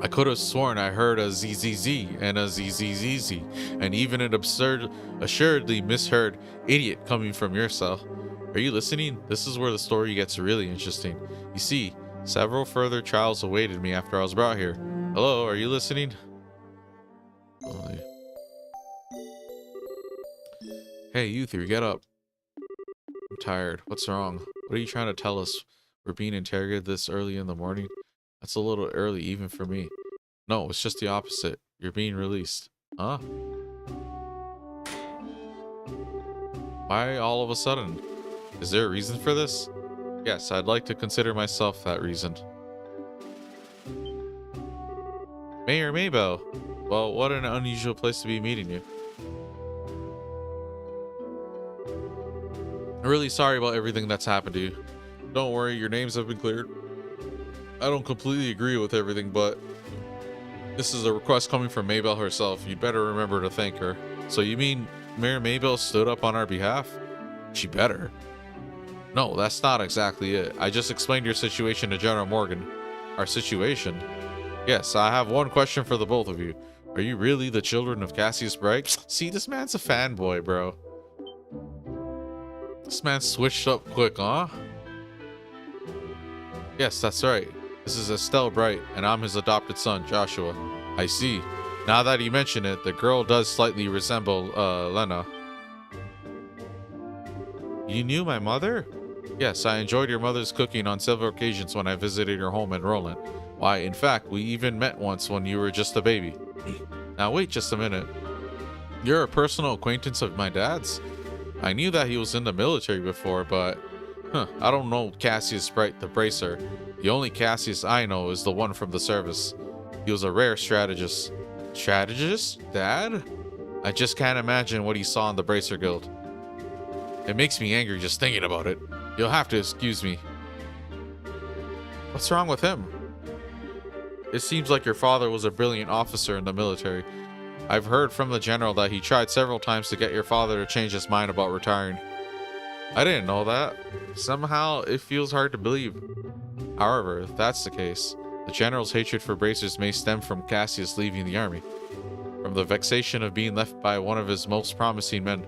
I could have sworn I heard a ZZZ and a ZZZZ, and even an assuredly misheard idiot coming from your cell. Are you listening? This is where the story gets really interesting. You see, several further trials awaited me after I was brought here. Hello, are you listening? Hey, you three, get up. I'm tired. What's wrong? What are you trying to tell us? We're being interrogated this early in the morning? That's a little early even for me. No, it's just the opposite. You're being released. Huh? Why all of a sudden? Is there a reason for this? Yes, I'd like to consider myself that reason. Mayor Maybell. Well, what an unusual place to be meeting you. I'm really sorry about everything that's happened to you. Don't worry, your names have been cleared. I don't completely agree with everything, but this is a request coming from Maybell herself. You'd better remember to thank her. So you mean Mayor Maybell stood up on our behalf? She better. No, that's not exactly it. I just explained your situation to General Morgan. Our situation? Yes, I have one question for the both of you. Are you really the children of Cassius Bright? See, this man's a fanboy, bro. This man switched up quick, huh? Yes, that's right. This is Estelle Bright, and I'm his adopted son, Joshua. I see. Now that you mention it, the girl does slightly resemble, Lena. You knew my mother? Yes, I enjoyed your mother's cooking on several occasions when I visited your home in Roland. Why, in fact, we even met once when you were just a baby. Now wait just a minute. You're a personal acquaintance of my dad's? I knew that he was in the military before, but... I don't know Cassius Bright the Bracer. The only Cassius I know is the one from the service. He was a rare strategist. Strategist? Dad? I just can't imagine what he saw in the Bracer Guild. It makes me angry just thinking about it. You'll have to excuse me. What's wrong with him? It seems like your father was a brilliant officer in the military. I've heard from the general that he tried several times to get your father to change his mind about retiring. I didn't know that. Somehow, it feels hard to believe. However, if that's the case, the general's hatred for bracers may stem from Cassius leaving the army. From the vexation of being left by one of his most promising men.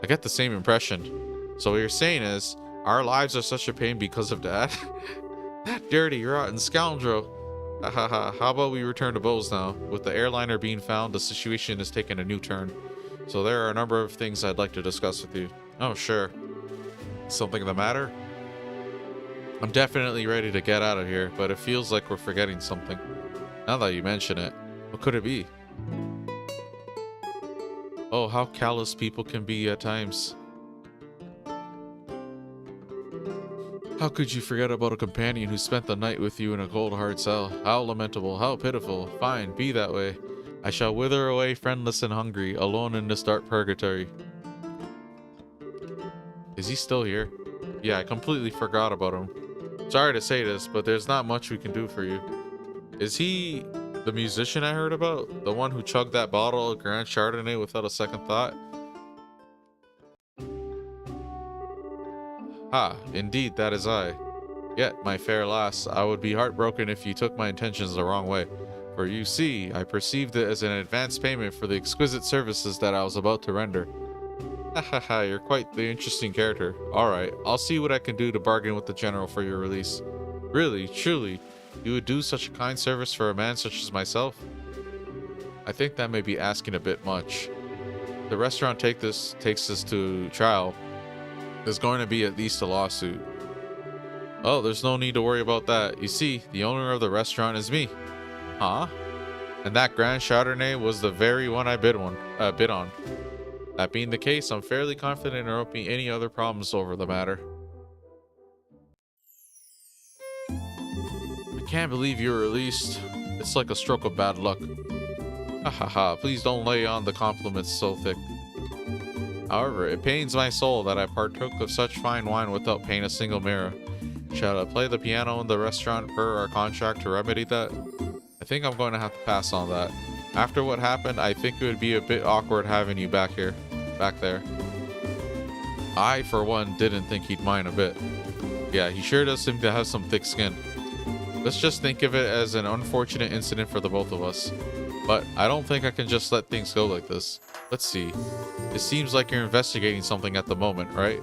I get the same impression. So what you're saying is, our lives are such a pain because of Dad? That dirty, rotten scoundrel. Hahaha, how about we return to Bose now? With the airliner being found, the situation has taken a new turn. So there are a number of things I'd like to discuss with you. Oh, sure. Something the matter? I'm definitely ready to get out of here, but it feels like we're forgetting something. Now that you mention it, what could it be? Oh, how callous people can be at times. How could you forget about a companion who spent the night with you in a cold, hard cell? How lamentable, how pitiful. Fine, be that way. I shall wither away friendless and hungry, alone in this dark purgatory. Is he still here? Yeah, I completely forgot about him. Sorry to say this, but there's not much we can do for you. Is he the musician I heard about? The one who chugged that bottle of Grand Chardonnay without a second thought? Ah, indeed, that is I. Yet, my fair lass, I would be heartbroken if you took my intentions the wrong way. For you see, I perceived it as an advance payment for the exquisite services that I was about to render. Hahaha, you're quite the interesting character. Alright, I'll see what I can do to bargain with the general for your release. Really, truly, you would do such a kind service for a man such as myself? I think that may be asking a bit much. The restaurant takes this to trial. There's going to be at least a lawsuit. Oh, there's no need to worry about that. You see, the owner of the restaurant is me. Huh? And that Grand Chardonnay was the very one I bid on. That being the case, I'm fairly confident there won't be any other problems over the matter. I can't believe you were released. It's like a stroke of bad luck. Hahaha, please don't lay on the compliments so thick. However, it pains my soul that I partook of such fine wine without paying a single mirror. Shall I play the piano in the restaurant per our contract to remedy that? I think I'm going to have to pass on that. After what happened, I think it would be a bit awkward having you back there. I, for one, didn't think he'd mind a bit. Yeah, he sure does seem to have some thick skin. Let's just think of it as an unfortunate incident for the both of us. But I don't think I can just let things go like this. Let's see. It seems like you're investigating something at the moment, right?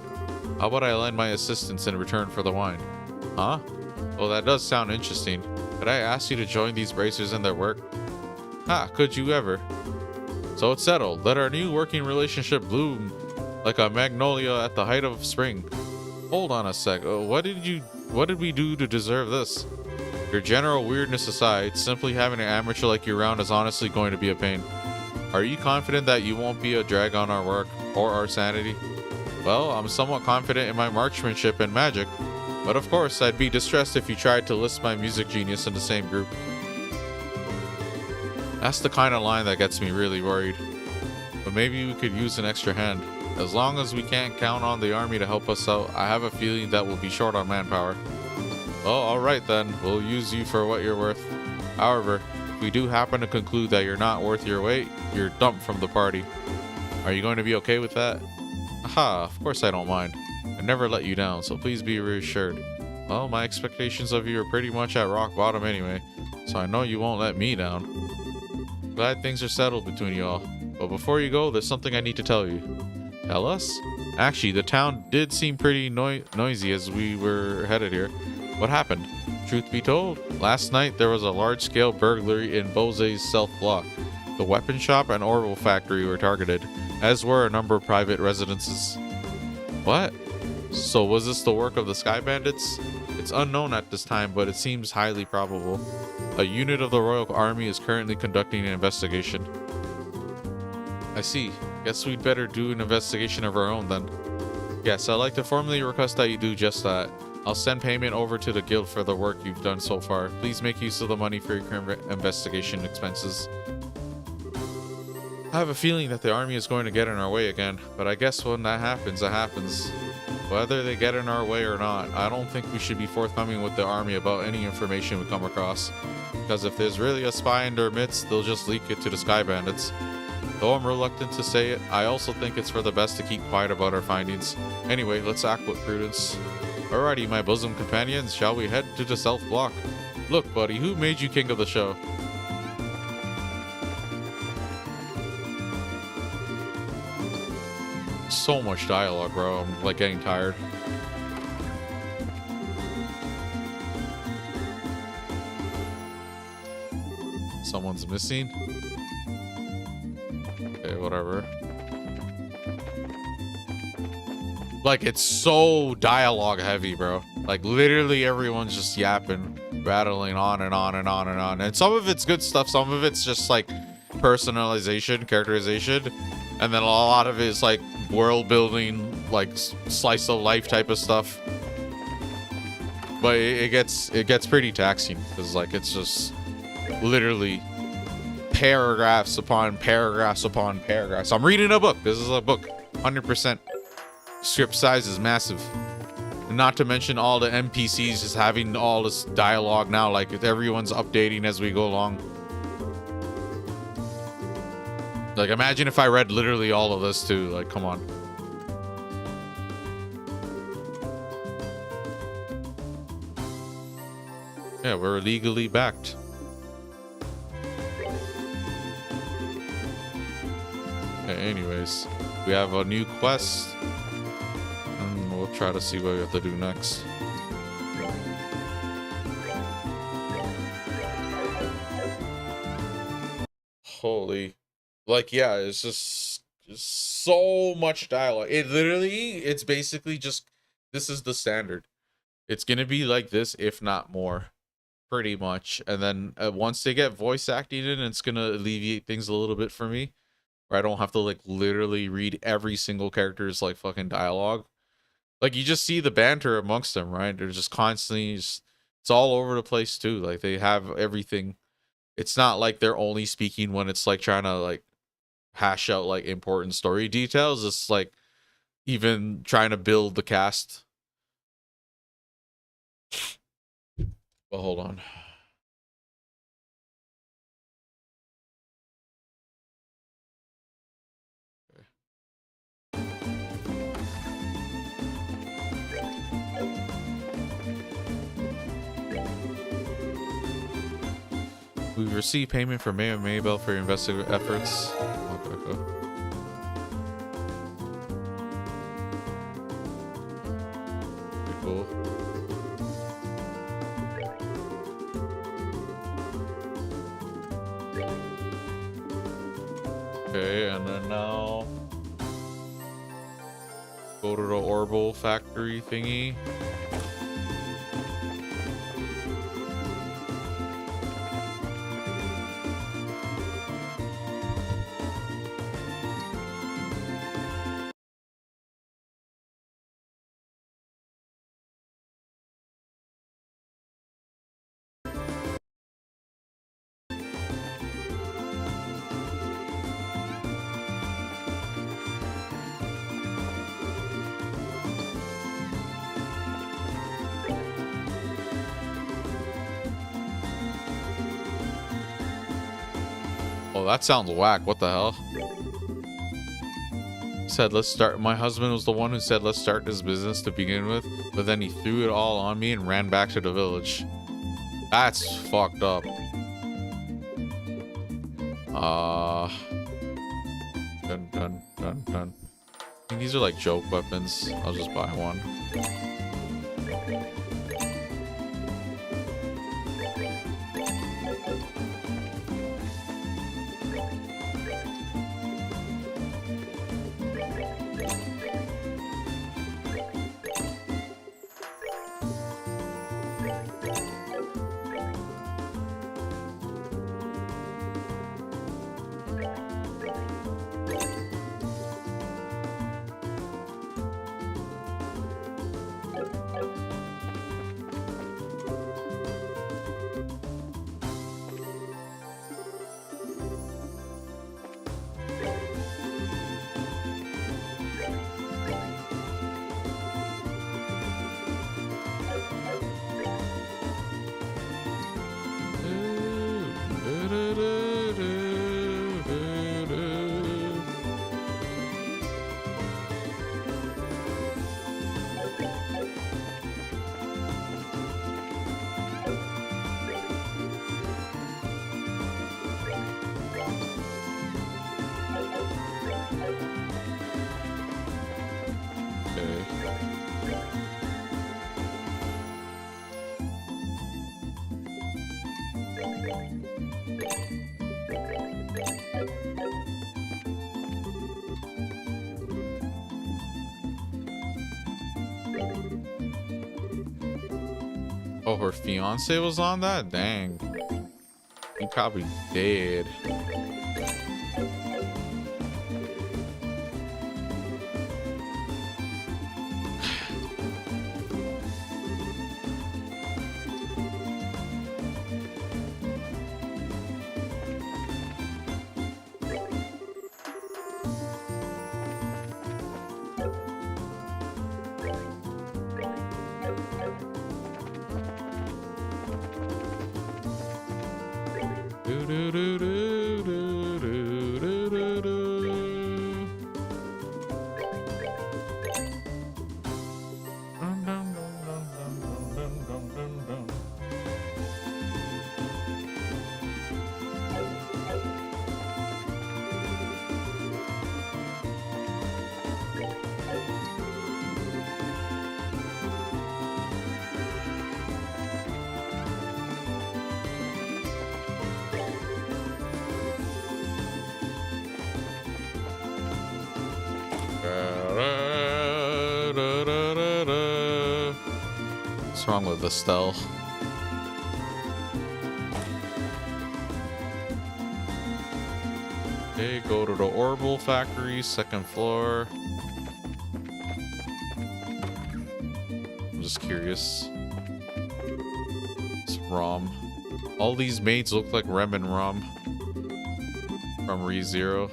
How about I lend my assistance in return for the wine? Huh? Well, that does sound interesting. Could I ask you to join these bracers in their work? Ha, could you ever? So it's settled. Let our new working relationship bloom like a magnolia at the height of spring. Hold on a sec. What did we do to deserve this? Your general weirdness aside, simply having an amateur like you around is honestly going to be a pain. Are you confident that you won't be a drag on our work or our sanity? Well, I'm somewhat confident in my marksmanship and magic, but of course I'd be distressed if you tried to list my music genius in the same group. That's the kind of line that gets me really worried. But maybe we could use an extra hand. As long as we can't count on the army to help us out, I have a feeling that we'll be short on manpower. Oh, alright then. We'll use you for what you're worth. However, if we do happen to conclude that you're not worth your weight, you're dumped from the party. Are you going to be okay with that? Aha, of course I don't mind. I never let you down, so please be reassured. Well, my expectations of you are pretty much at rock bottom anyway, so I know you won't let me down. Glad things are settled between you all. But before you go, there's something I need to tell you. Tell us? Actually, the town did seem pretty noisy as we were headed here. What happened? Truth be told, last night there was a large-scale burglary in Bose's South Block. The weapon shop and Orbital factory were targeted, as were a number of private residences. What? So was this the work of the Sky Bandits? It's unknown at this time, but it seems highly probable. A unit of the Royal Army is currently conducting an investigation. I see. Guess we'd better do an investigation of our own then. Yes, I'd like to formally request that you do just that. I'll send payment over to the guild for the work you've done so far. Please make use of the money for your current investigation expenses. I have a feeling that the army is going to get in our way again, but I guess when that happens, it happens. Whether they get in our way or not, I don't think we should be forthcoming with the army about any information we come across. Because if there's really a spy in their midst, they'll just leak it to the Sky Bandits. Though I'm reluctant to say it, I also think it's for the best to keep quiet about our findings. Anyway, let's act with prudence. Alrighty, my bosom companions, shall we head to the South Block? Look, buddy, who made you king of the show? So much dialogue, bro. I'm like getting tired. Someone's missing. Okay, whatever. Like, it's so dialogue heavy, bro. Like, literally everyone's just yapping, rattling on and on and on and on. And some of it's good stuff. Some of it's just like personalization, characterization. And then a lot of it is like world building, like slice of life type of stuff. But it gets pretty taxing because like it's just literally paragraphs upon paragraphs upon paragraphs. I'm reading a book. This is a book, 100%. Script size is massive. And not to mention all the NPCs just having all this dialogue now. Like everyone's updating as we go along. Like imagine if I read literally all of this too. Like come on. Yeah, we're legally backed. Okay, anyways, we have a new quest. And we'll try to see what we have to do next. Holy. Like, yeah, it's just so much dialogue. It's basically just, this is the standard. It's gonna be like this, if not more. Pretty much. And then once they get voice acting in, it's gonna alleviate things a little bit for me. Where I don't have to, like, literally read every single character's, like, fucking dialogue. Like, you just see the banter amongst them, right? They're just constantly, it's all over the place, too. Like, they have everything. It's not like they're only speaking when it's, like, trying to, like, hash out, like, important story details. It's, like, even trying to build the cast. Well, hold on. We've received payment from Mayor Maybell for your investigative efforts. Okay. Pretty cool. Okay, and then now go to the Orbital factory thingy. Oh, that sounds whack. What the hell? Said, let's start. My husband was the one who said, let's start this business to begin with. But then he threw it all on me and ran back to the village. That's fucked up. Dun, dun, dun, dun. I mean, these are like joke weapons. I'll just buy one. Oh, her fiance was on that? Dang. He probably dead. What's wrong with Estelle? Okay, go to the Orbital Factory, second floor. I'm just curious. It's Rom. All these maids look like Rem and Rom from ReZero.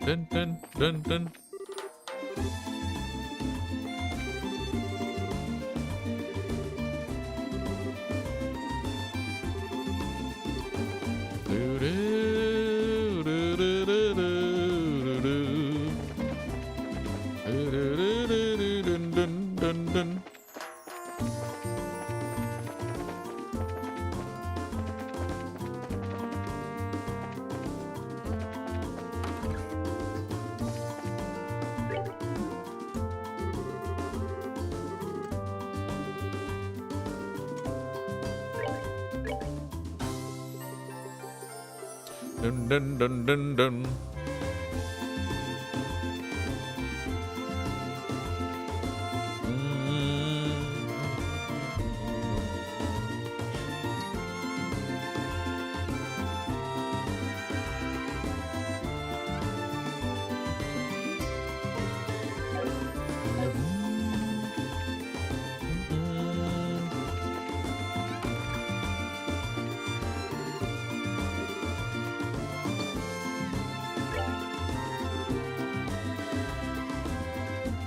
Dun dun dun dun. Dun dun dun dun dun.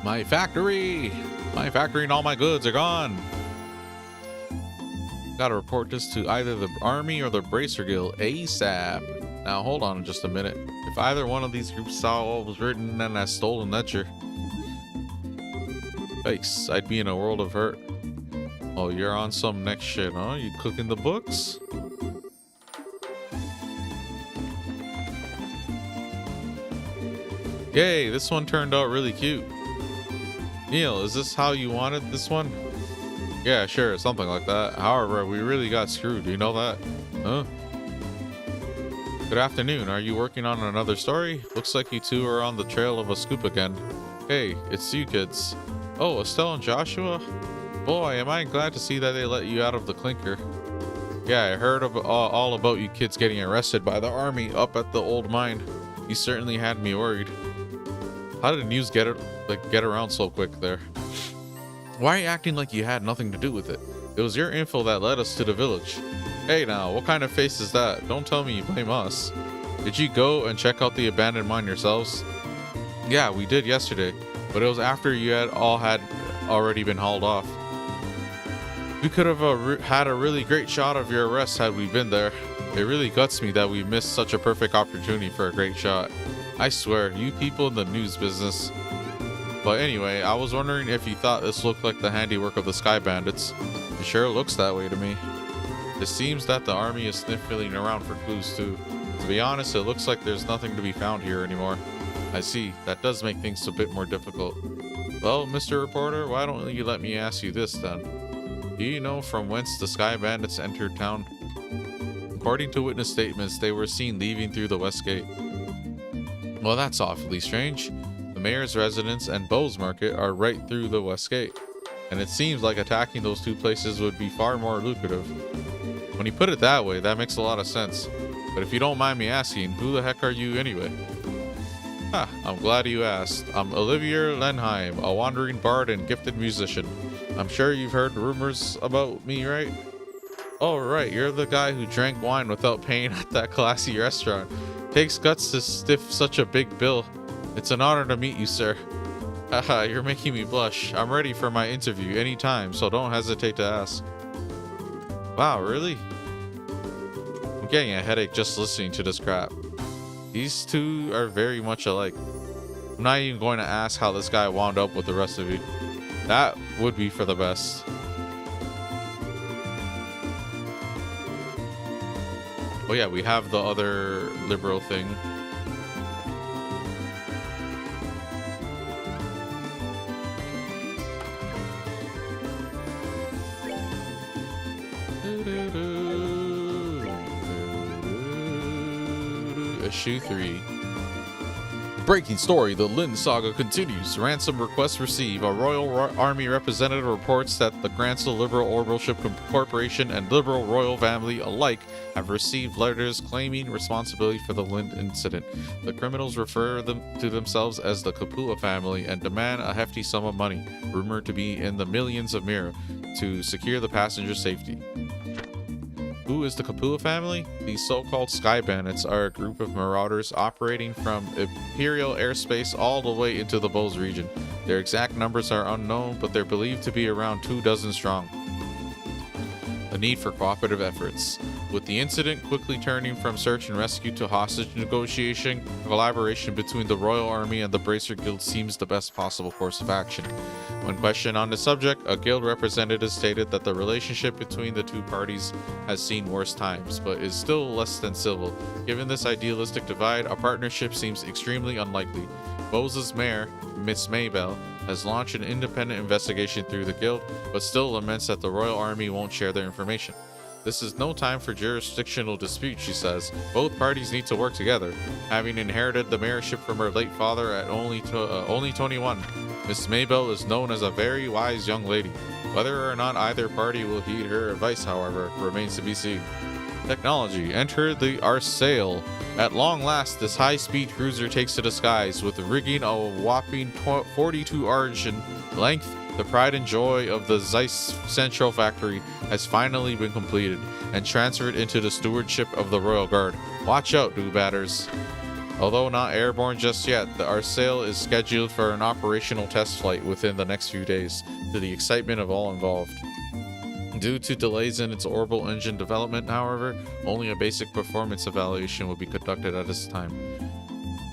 My factory and all my goods are gone. Gotta report this to either the army or the Bracer Guild ASAP. Now hold on just a minute. If either one of these groups saw what was written in that stolen ledger, yikes, I'd be in a world of hurt. Oh, you're on some next shit, huh? You cooking the books? Yay, this one turned out really cute. Neil, is this how you wanted this one? Yeah, sure, something like that. However, we really got screwed. Do you know that? Huh? Good afternoon. Are you working on another story? Looks like you two are on the trail of a scoop again. Hey, it's you kids. Oh, Estelle and Joshua? Boy, am I glad to see that they let you out of the clinker. Yeah, I heard all about you kids getting arrested by the army up at the old mine. You certainly had me worried. How did news get around so quick there? Why are you acting like you had nothing to do with it? It was your info that led us to the village. Hey now, what kind of face is that? Don't tell me you blame us. Did you go and check out the abandoned mine yourselves? Yeah, we did yesterday, but it was after you had already been hauled off. We could have had a really great shot of your arrest had we been there. It really guts me that we missed such a perfect opportunity for a great shot. I swear, you people in the news business. But anyway, I was wondering if you thought this looked like the handiwork of the Sky Bandits. It sure looks that way to me. It seems that the army is sniffing around for clues too. To be honest, it looks like there's nothing to be found here anymore. I see, that does make things a bit more difficult. Well, Mr. Reporter, why don't you let me ask you this then? Do you know from whence the Sky Bandits entered town? According to witness statements, they were seen leaving through the west gate. Well, that's awfully strange. The mayor's residence and Bowes Market are right through the west gate, and it seems like attacking those two places would be far more lucrative. When you put it that way, that makes a lot of sense. But if you don't mind me asking, who the heck are you anyway? Ha, I'm glad you asked. I'm Olivier Lenheim, a wandering bard and gifted musician. I'm sure you've heard rumors about me, right? Oh, right, you're the guy who drank wine without paying at that classy restaurant. Takes guts to stiff such a big bill. It's an honor to meet you, sir. Haha, you're making me blush. I'm ready for my interview anytime, so don't hesitate to ask. Wow, really? I'm getting a headache just listening to this crap. These two are very much alike. I'm not even going to ask how this guy wound up with the rest of you. That would be for the best. Oh yeah, we have the other liberal thing. Issue 3. Breaking story, the Lin saga continues. Ransom requests received. A Royal Army representative reports that the Grancel Liberal Orbitalship Corporation and Liberal Royal Family alike have received letters claiming responsibility for the Lin incident. The criminals refer them to themselves as the Kapua family and demand a hefty sum of money, rumored to be in the millions of mira, to secure the passenger's safety. Who is the Kapua family? These so-called Sky Bandits are a group of marauders operating from Imperial airspace all the way into the Bowes region. Their exact numbers are unknown, but they're believed to be around 24 strong. The need for cooperative efforts. With the incident quickly turning from search and rescue to hostage negotiation, collaboration between the Royal Army and the Bracer Guild seems the best possible course of action. When questioned on the subject, a guild representative stated that the relationship between the two parties has seen worse times, but is still less than civil. Given this idealistic divide, a partnership seems extremely unlikely. Bowes' mayor, Miss Maybell, has launched an independent investigation through the guild, but still laments that the Royal Army won't share their information. This is no time for jurisdictional dispute, she says. Both parties need to work together. Having inherited the mayorship from her late father at only 21, Miss Maybell is known as a very wise young lady. Whether or not either party will heed her advice, however, remains to be seen. Technology. Enter the Arsail. At long last, this high-speed cruiser takes to the skies with rigging a whopping 42 arch in length. The pride and joy of the Zeiss Central Factory has finally been completed and transferred into the stewardship of the Royal Guard. Watch out, do-batters. Although not airborne just yet, the Arsail is scheduled for an operational test flight within the next few days, to the excitement of all involved. Due to delays in its orbital engine development, however, only a basic performance evaluation will be conducted at this time.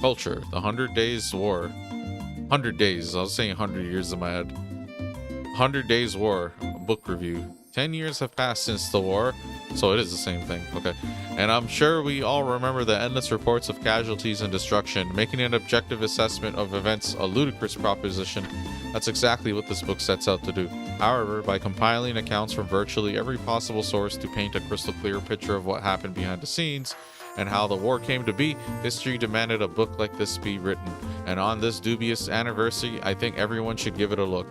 Culture, the 100 Days War. 100 Days, I was saying 100 years in my head. 100 Days War, book review. 10 years have passed since the war, so it is the same thing, okay. And I'm sure we all remember the endless reports of casualties and destruction. Making an objective assessment of events a ludicrous proposition. That's exactly what this book sets out to do. However, by compiling accounts from virtually every possible source to paint a crystal clear picture of what happened behind the scenes and how the war came to be, history demanded a book like this be written. And on this dubious anniversary, I think everyone should give it a look.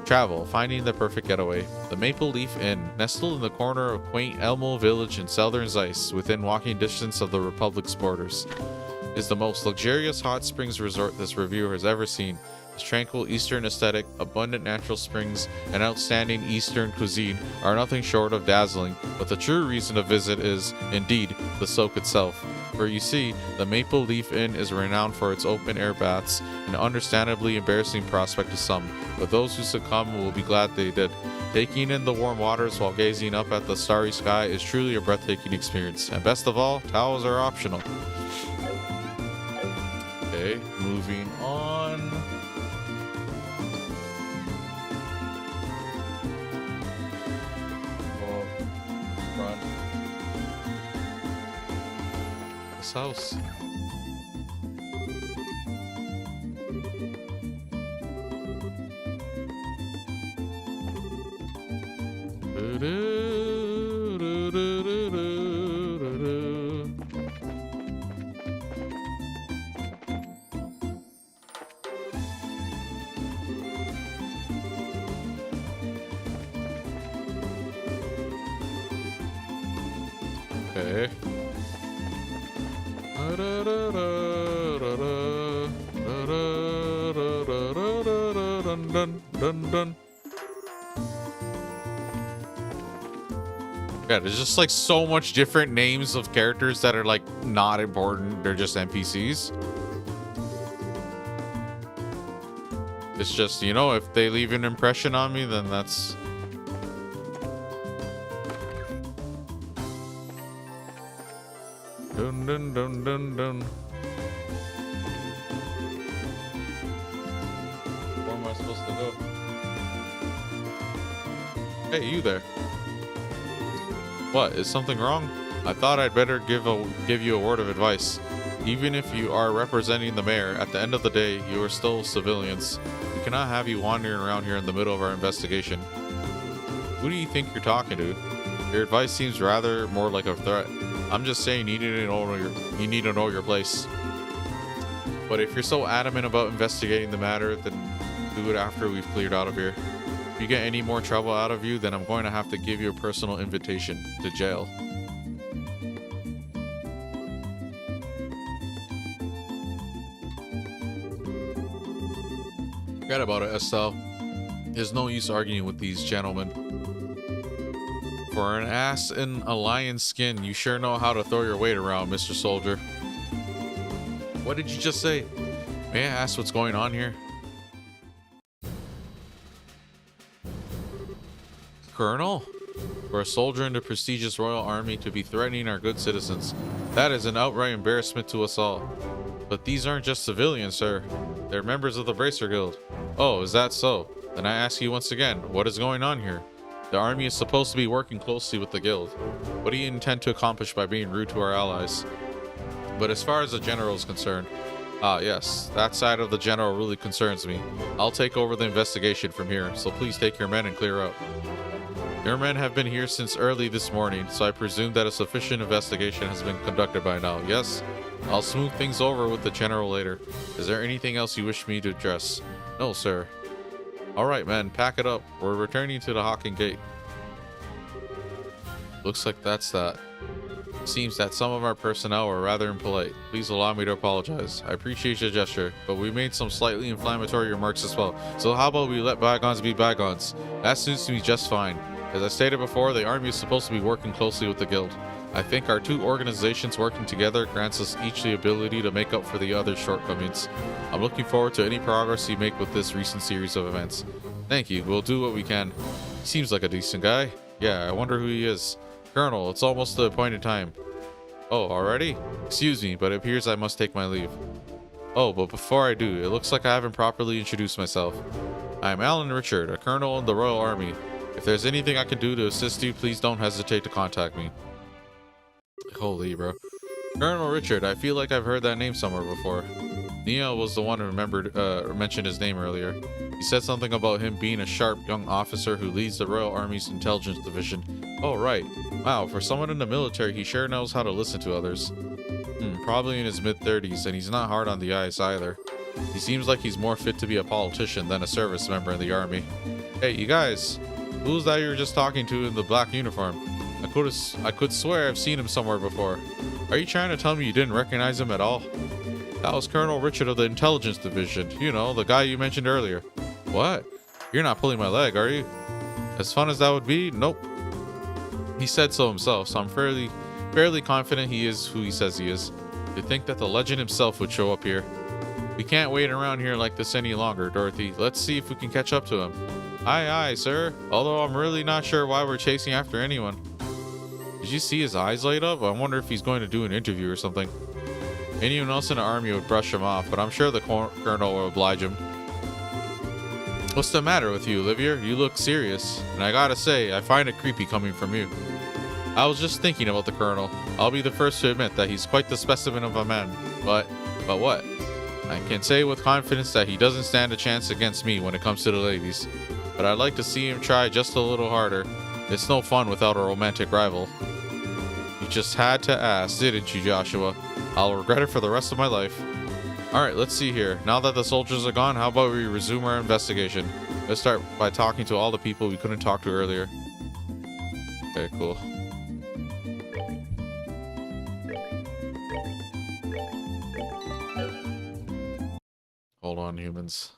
Travel, finding the perfect getaway. The Maple Leaf Inn, nestled in the corner of quaint Elmo Village in southern Zeiss, within walking distance of the Republic's borders, is the most luxurious hot springs resort this reviewer has ever seen. Its tranquil eastern aesthetic, abundant natural springs, and outstanding eastern cuisine are nothing short of dazzling, but the true reason to visit is, indeed, the soak itself. For you see, the Maple Leaf Inn is renowned for its open-air baths, an understandably embarrassing prospect to some, but those who succumb will be glad they did. Taking in the warm waters while gazing up at the starry sky is truly a breathtaking experience, and best of all, towels are optional. Okay, moving on. Run. This house. Okay. Yeah, there's just like so much different names of characters that are like not important. They're just NPCs. It's just, you know, if they leave an impression on me, then that's... Dun dun dun dun dun. Where am I supposed to go? Hey, you there. What, is something wrong? I thought I'd better give you a word of advice. Even if you are representing the mayor, at the end of the day, you are still civilians. We cannot have you wandering around here in the middle of our investigation. Who do you think you're talking to? Your advice seems rather more like a threat. I'm just saying you need to know your place. But if you're so adamant about investigating the matter, then do it after we've cleared out of here. If you get any more trouble out of you, then I'm going to have to give you a personal invitation to jail. Forget about it, Estelle. There's no use arguing with these gentlemen. For an ass in a lion's skin, you sure know how to throw your weight around, Mr. Soldier. What did you just say? May I ask what's going on here? Colonel? For a soldier in the prestigious Royal Army to be threatening our good citizens, that is an outright embarrassment to us all. But these aren't just civilians, sir. They're members of the Bracer Guild. Oh, is that so? Then I ask you once again, what is going on here? The army is supposed to be working closely with the guild. What do you intend to accomplish by being rude to our allies? But as far as the general is concerned, yes, that side of the general really concerns me. I'll take over the investigation from here, so please take your men and clear out. Your men have been here since early this morning, so I presume that a sufficient investigation has been conducted by now, yes? I'll smooth things over with the general later. Is there anything else you wish me to address? No, sir. Alright, men, pack it up. We're returning to the Hawking Gate. Looks like that's that. Seems that some of our personnel were rather impolite. Please allow me to apologize. I appreciate your gesture, but we made some slightly inflammatory remarks as well. So how about we let bygones be bygones? That suits me just fine. As I stated before, the army is supposed to be working closely with the guild. I think our two organizations working together grants us each the ability to make up for the other's shortcomings. I'm looking forward to any progress you make with this recent series of events. Thank you. We'll do what we can. He seems like a decent guy. Yeah, I wonder who he is. Colonel, it's almost the appointed time. Oh, already? Excuse me, but it appears I must take my leave. Oh, but before I do, it looks like I haven't properly introduced myself. I am Alan Richard, a colonel in the Royal Army. If there's anything I can do to assist you, please don't hesitate to contact me. Holy, bro. Colonel Richard, I feel like I've heard that name somewhere before. Nia was the one who mentioned his name earlier. He said something about him being a sharp young officer who leads the Royal Army's intelligence division. Oh, right. Wow, for someone in the military, he sure knows how to listen to others. Probably in his mid-30s, and he's not hard on the eyes either. He seems like he's more fit to be a politician than a service member in the army. Hey, you guys, who's that you were just talking to in the black uniform? I could swear I've seen him somewhere before. Are you trying to tell me you didn't recognize him at all? That was Colonel Richard of the Intelligence Division. You know, the guy you mentioned earlier. What? You're not pulling my leg, are you? As fun as that would be, nope. He said so himself, so I'm fairly confident he is who he says he is. You'd think that the legend himself would show up here. We can't wait around here like this any longer, Dorothy. Let's see if we can catch up to him. Aye, aye, sir. Although I'm really not sure why we're chasing after anyone. Did you see his eyes light up? I wonder if he's going to do an interview or something. Anyone else in the army would brush him off, but I'm sure the colonel will oblige him. What's the matter with you, Olivia? You look serious. And I gotta say, I find it creepy coming from you. I was just thinking about the colonel. I'll be the first to admit that he's quite the specimen of a man. But what? I can say with confidence that he doesn't stand a chance against me when it comes to the ladies. But I'd like to see him try just a little harder. It's no fun without a romantic rival. You just had to ask, didn't you, Joshua? I'll regret it for the rest of my life. Alright, let's see here. Now that the soldiers are gone, how about we resume our investigation? Let's start by talking to all the people we couldn't talk to earlier. Okay, cool. Hold on, humans.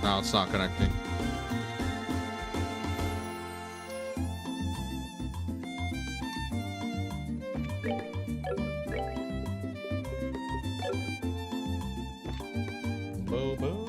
No, it's not connecting. Bobo.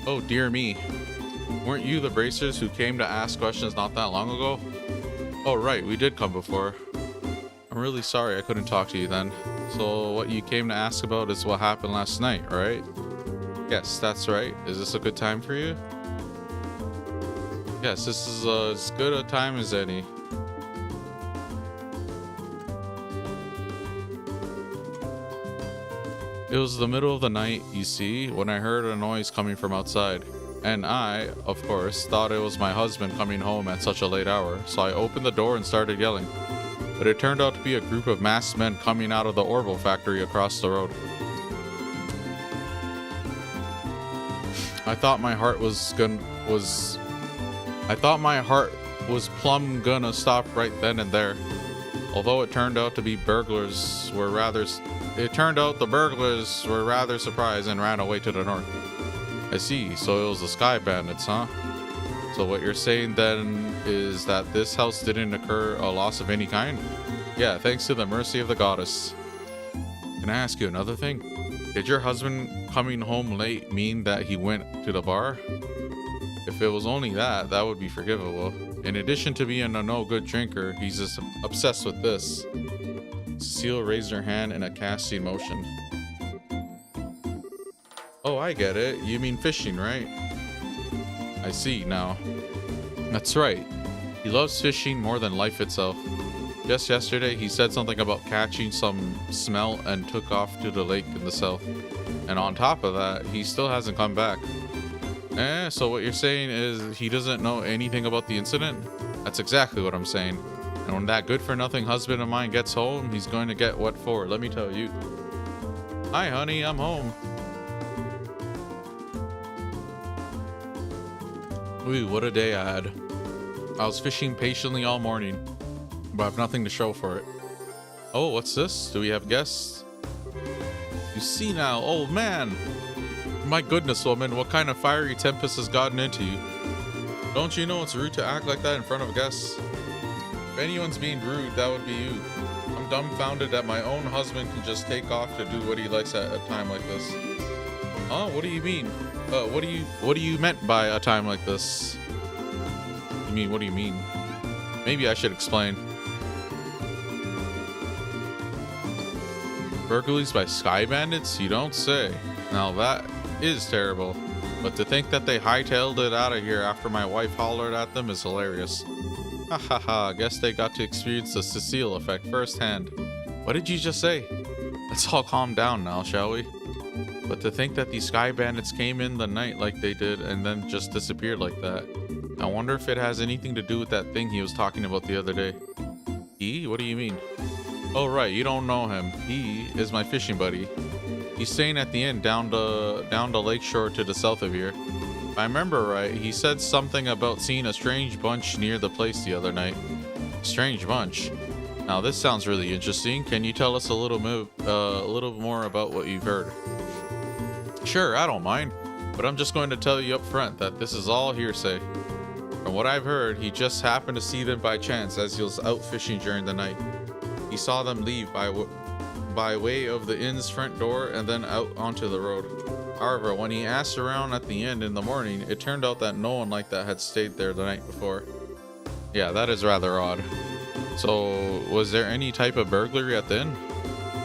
Oh dear me. Weren't you the bracers who came to ask questions not that long ago? Oh right, we did come before. I'm really sorry I couldn't talk to you then. So what you came to ask about is what happened last night, right? Yes, that's right. Is this a good time for you? Yes, this is as good a time as any. It was the middle of the night, you see, when I heard a noise coming from outside. And I, of course, thought it was my husband coming home at such a late hour, so I opened the door and started yelling. But it turned out to be a group of masked men coming out of the Orville factory across the road. I thought my heart was plumb gonna stop right then and there. Although it turned out the burglars were rather surprised and ran away to the north. I see, so it was the Sky Bandits, huh? So what you're saying then is that this house didn't occur a loss of any kind? Yeah, thanks to the mercy of the goddess. Can I ask you another thing? Did your husband coming home late mean that he went to the bar? If it was only that, that would be forgivable. In addition to being a no-good drinker, he's just obsessed with this. Cecile raised her hand in a casting motion. Oh, I get it. You mean fishing, right? I see now. That's right. He loves fishing more than life itself. Just yesterday, he said something about catching some smelt and took off to the lake in the south. And on top of that, he still hasn't come back. So what you're saying is he doesn't know anything about the incident? That's exactly what I'm saying. And when that good-for-nothing husband of mine gets home, he's going to get what for, let me tell you. Hi, honey, I'm home. Ooh, what a day I had. I was fishing patiently all morning, but I have nothing to show for it. Oh, what's this? Do we have guests? You see now, oh man! My goodness, woman, what kind of fiery tempest has gotten into you? Don't you know it's rude to act like that in front of guests? If anyone's being rude, that would be you. I'm dumbfounded that my own husband can just take off to do what he likes at a time like this. Huh? What do you mean? What do you meant by a time like this? You mean, what do you mean? Maybe I should explain. Burglaries by Sky Bandits? You don't say. Now that is terrible. But to think that they hightailed it out of here after my wife hollered at them is hilarious. Ha ha ha, guess they got to experience the Cecile effect firsthand. What did you just say? Let's all calm down now, shall we? But to think that these Sky Bandits came in the night like they did and then just disappeared like that. I wonder if it has anything to do with that thing he was talking about the other day. He? What do you mean? Oh right, you don't know him. He is my fishing buddy. He's staying at the inn down the lakeshore to the south of here. If I remember right, he said something about seeing a strange bunch near the place the other night. Strange bunch? Now this sounds really interesting. Can you tell us a little more about what you've heard? Sure, I don't mind, but I'm just going to tell you up front that this is all hearsay. From what I've heard, he just happened to see them by chance as he was out fishing during the night. He saw them leave by way of the inn's front door and then out onto the road. However, when he asked around at the inn in the morning, it turned out that no one like that had stayed there the night before. Yeah, that is rather odd. So, was there any type of burglary at the inn?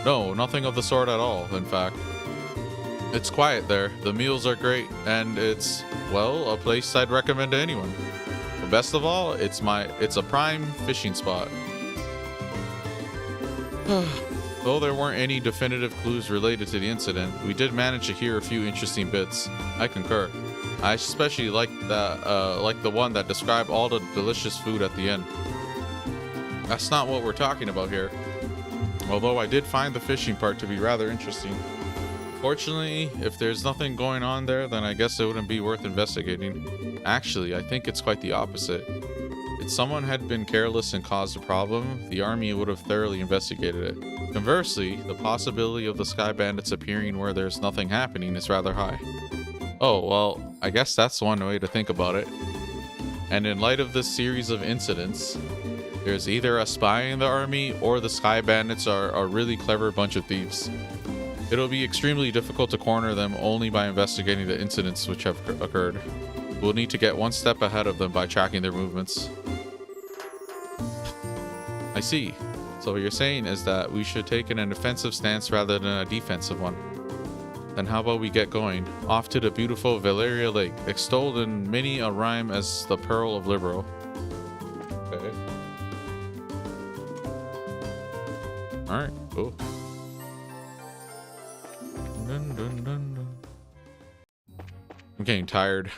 No, nothing of the sort at all, in fact. It's quiet there, the meals are great, and it's, well, a place I'd recommend to anyone. But best of all, it's a prime fishing spot. Though there weren't any definitive clues related to the incident, we did manage to hear a few interesting bits. I concur. I especially like the one that described all the delicious food at the inn. That's not what we're talking about here. Although I did find the fishing part to be rather interesting. Unfortunately, if there's nothing going on there, then I guess it wouldn't be worth investigating. Actually, I think it's quite the opposite. If someone had been careless and caused a problem, the army would have thoroughly investigated it. Conversely, the possibility of the Sky Bandits appearing where there's nothing happening is rather high. Oh, well, I guess that's one way to think about it. And in light of this series of incidents, there's either a spy in the army or the Sky Bandits are a really clever bunch of thieves. It'll be extremely difficult to corner them only by investigating the incidents which have occurred. We'll need to get one step ahead of them by tracking their movements. I see. So what you're saying is that we should take an offensive stance rather than a defensive one. Then how about we get going? Off to the beautiful Valeria Lake, extolled in many a rhyme as the Pearl of Libero. Okay. Alright, cool. Dun, dun, dun, dun. I'm getting tired.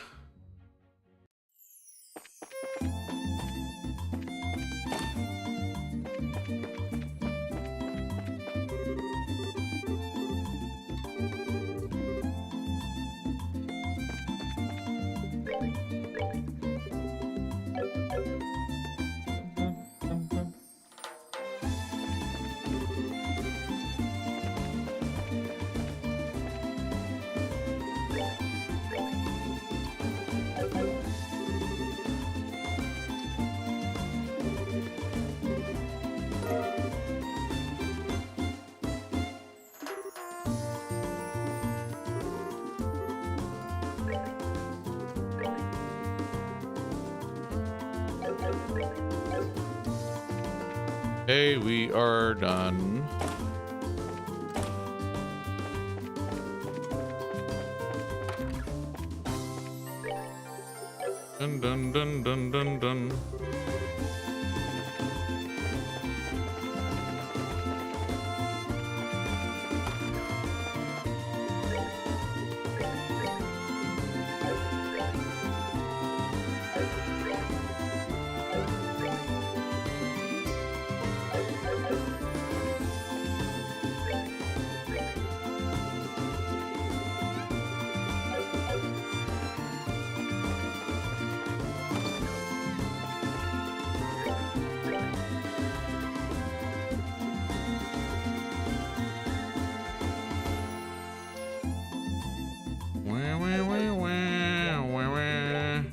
Okay, we are done. Dun dun dun dun dun dun. Wah, wah, wah, wah, wah, wah.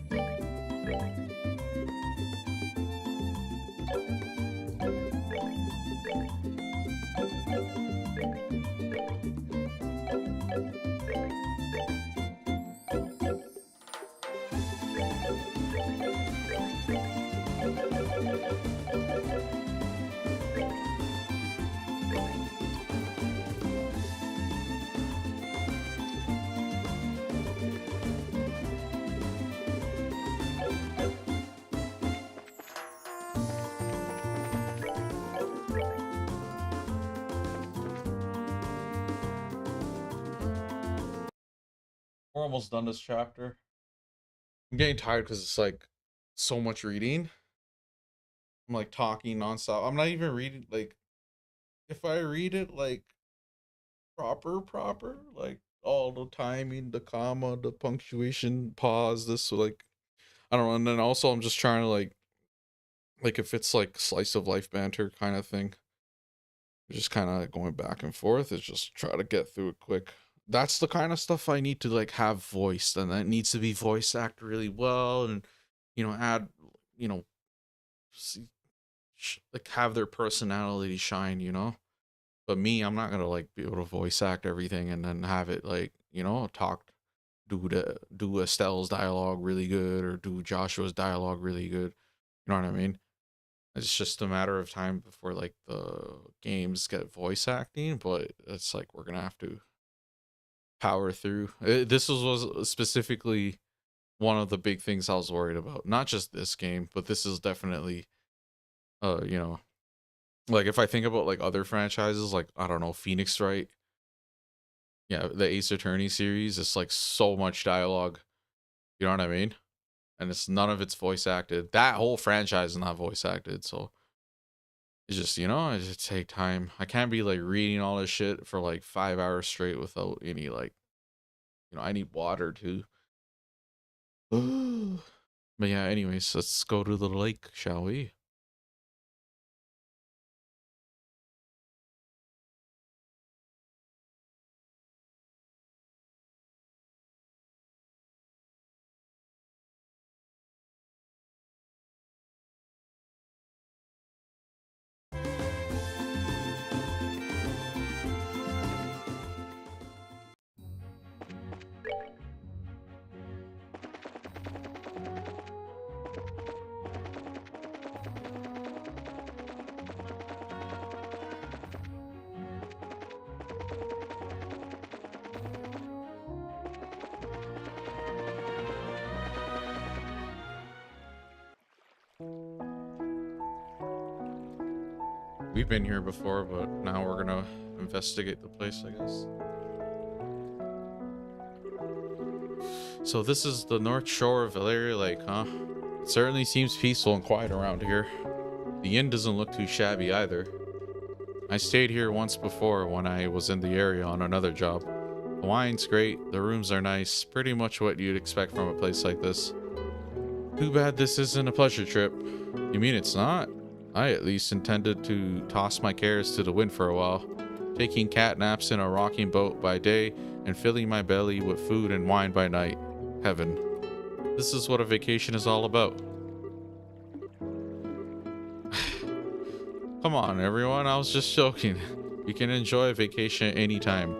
We're almost done this chapter. I'm getting tired because it's like so much reading. I'm like talking nonstop. I'm not even reading, like, if I read it like proper, like all the timing, the comma, the punctuation, pause, this, like, I don't know. And then also I'm just trying to like if it's like slice of life banter kind of thing, just kind of going back and forth, it's just try to get through it quick. That's the kind of stuff I need to like have voiced, and that needs to be voice acted really well, and add, you know like have their personality shine. But me, I'm not gonna like be able to voice act everything and then have it like talk, do Estelle's dialogue really good or do Joshua's dialogue really good. You know what I mean? It's just a matter of time before like the games get voice acting, but it's like we're gonna have to power through. This was specifically one of the big things I was worried about. Not just this game, but this is definitely, like if I think about like other franchises, like I don't know, Phoenix Wright, yeah, the Ace Attorney series, it's like so much dialogue. You know what I mean? And it's none of it's voice acted. That whole franchise is not voice acted, so It's just, you know, it just take time. I can't be like reading all this shit for like 5 hours straight without any like, you know, I need water too. But yeah, anyways, let's go to the lake, shall we? We've been here before, but now we're gonna investigate the place, I guess. So this is the north shore of Valeria Lake, huh? It certainly seems peaceful and quiet around here. The inn doesn't look too shabby either. I stayed here once before when I was in the area on another job. The wine's great, the rooms are nice, pretty much what you'd expect from a place like this. Too bad this isn't a pleasure trip. You mean it's not? I at least intended to toss my cares to the wind for a while, taking cat naps in a rocking boat by day and filling my belly with food and wine by night. Heaven. This is what a vacation is all about. Come on, everyone, I was just joking. We can enjoy a vacation anytime,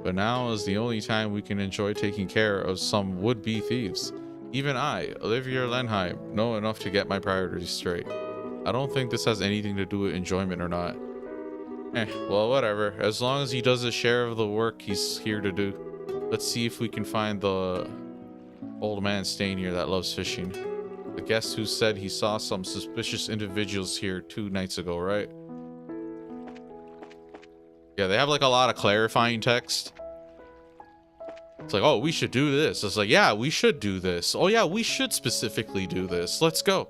but now is the only time we can enjoy taking care of some would-be thieves. Even I, Olivia Lenheim, know enough to get my priorities straight. I don't think this has anything to do with enjoyment or not. Well, whatever. As long as he does his share of the work he's here to do. Let's see if we can find the old man staying here that loves fishing. The guest who said he saw some suspicious individuals here 2 nights ago, right? Yeah, they have like a lot of clarifying text. It's like, oh, we should do this. It's like, yeah, we should do this. Oh yeah, we should specifically do this. Let's go.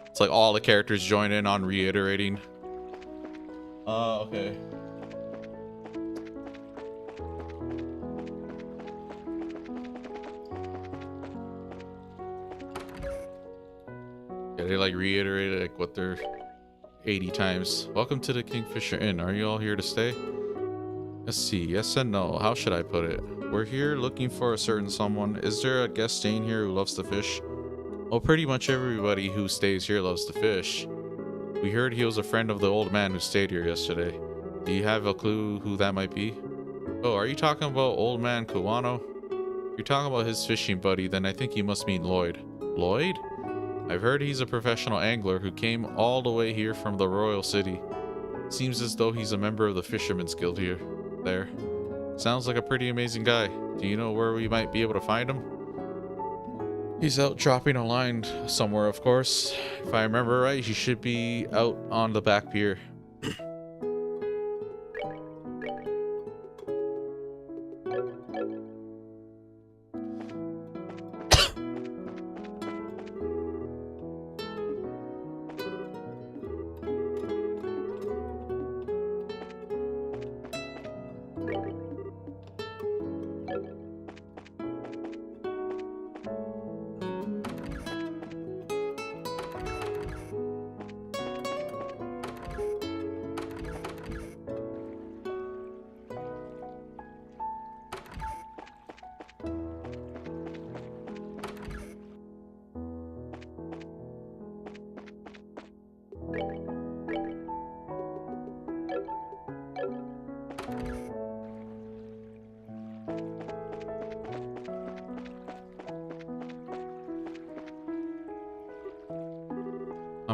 It's like all the characters join in on reiterating. Okay. Yeah, they like reiterate like what they're 80 times. Welcome to the Kingfisher Inn. Are you all here to stay? Let's see. Yes and no. How should I put it? We're here looking for a certain someone. Is there a guest staying here who loves to fish? Well, pretty much everybody who stays here loves to fish. We heard he was a friend of the old man who stayed here yesterday. Do you have a clue who that might be? Oh, are you talking about old man Kuwano? If you're talking about his fishing buddy, then I think you must mean Lloyd. Lloyd? I've heard he's a professional angler who came all the way here from the Royal City. Seems as though he's a member of the Fisherman's Guild here. There. Sounds like a pretty amazing guy. Do you know where we might be able to find him? He's out dropping a line somewhere, of course. If I remember right, he should be out on the back pier.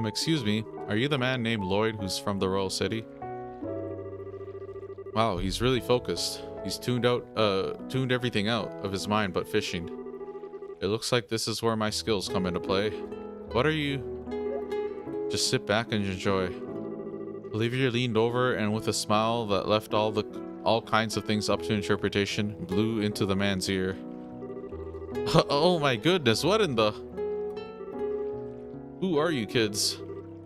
Excuse me, are you the man named Lloyd who's from the Royal City? Wow, he's really focused. He's tuned everything out of his mind but fishing. It looks like this is where my skills come into play. What are you? Just sit back and enjoy. Olivia leaned over and with a smile that left all kinds of things up to interpretation, blew into the man's ear. Oh my goodness, what in the... Who are you kids?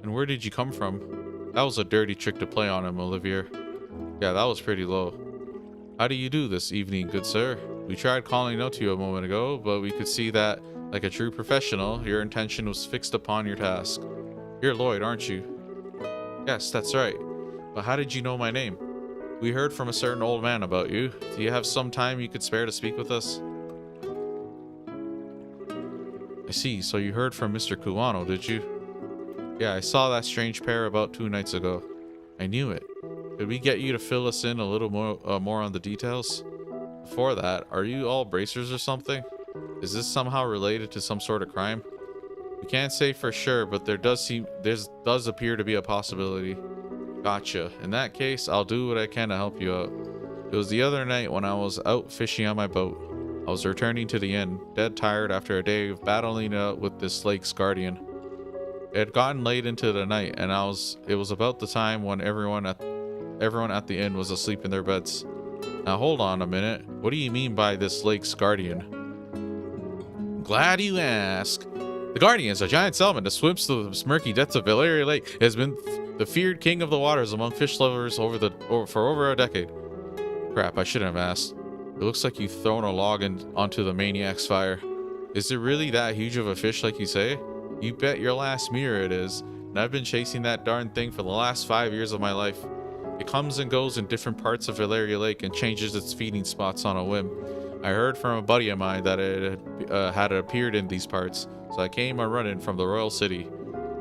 And where did you come from? That was a dirty trick to play on him, Olivier. Yeah, that was pretty low. How do you do this evening, good sir? We tried calling out to you a moment ago, but we could see that, like a true professional, your intention was fixed upon your task. You're Lloyd, aren't you? Yes, that's right. But how did you know my name? We heard from a certain old man about you. Do you have some time you could spare to speak with us? I see, so you heard from Mr. Kuwano, did you? Yeah, I saw that strange pair about 2 nights ago. I knew it. Could we get you to fill us in a little more on the details? Before that, are you all bracers or something? Is this somehow related to some sort of crime? We can't say for sure, but there does appear to be a possibility. Gotcha. In that case, I'll do what I can to help you out. It was the other night when I was out fishing on my boat. I was returning to the inn, dead tired after a day of battling it out with this lake's guardian. It had gotten late into the night, and it was about the time when everyone at the inn was asleep in their beds. Now hold on a minute. What do you mean by this lake's guardian? Glad you ask. The Guardian is a giant salmon that swims through the murky depths of Valeria Lake. It has been the feared king of the waters among fish lovers for over a decade. Crap, I shouldn't have asked. It looks like you've thrown a log onto the maniac's fire. Is it really that huge of a fish like you say? You bet your last mirror it is. And I've been chasing that darn thing for the last 5 years of my life. It comes and goes in different parts of Valeria Lake and changes its feeding spots on a whim. I heard from a buddy of mine that it had appeared in these parts, so I came a-running from the Royal City.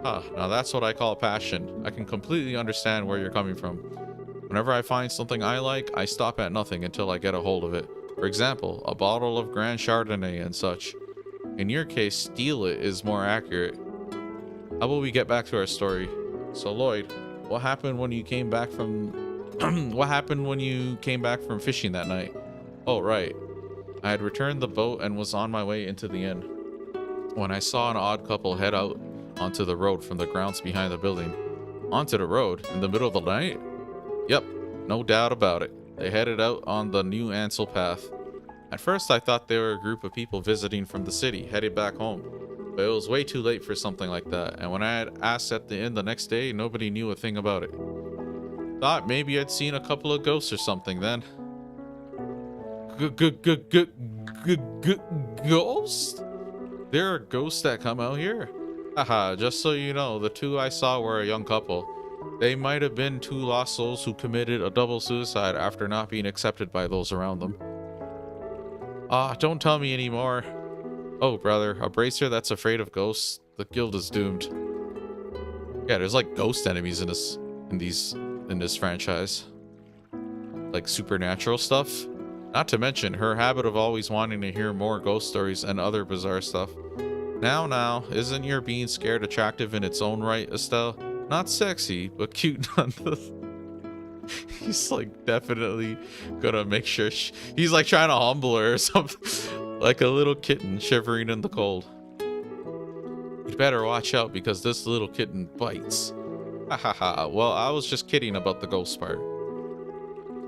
Huh, now that's what I call passion. I can completely understand where you're coming from. Whenever I find something I like, I stop at nothing until I get a hold of it. For example, a bottle of Grand Chardonnay and such. In your case, steal it is more accurate. How about we get back to our story? So Lloyd, what happened when you came back from fishing that night? Oh, right. I had returned the boat and was on my way into the inn when I saw an odd couple head out onto the road from the grounds behind the building. Onto the road? In the middle of the night? Yep, no doubt about it. They headed out on the new Ansel path. At first I thought they were a group of people visiting from the city, headed back home. But it was way too late for something like that, and when I had asked at the inn the next day, nobody knew a thing about it. Thought maybe I'd seen a couple of ghosts or something then. Ghosts? There are ghosts that come out here? Haha, just so you know, the two I saw were a young couple. They might have been 2 lost souls who committed a double suicide after not being accepted by those around them. Don't tell me anymore. Oh, brother, a bracer that's afraid of ghosts? The guild is doomed. Yeah, there's like ghost enemies in this franchise. Like supernatural stuff. Not to mention her habit of always wanting to hear more ghost stories and other bizarre stuff. Now, isn't your being scared attractive in its own right, Estelle? Not sexy, but cute nonetheless. He's like definitely gonna make sure he's like trying to humble her or something. Like a little kitten shivering in the cold. You'd better watch out because this little kitten bites. Hahaha, well, I was just kidding about the ghost part.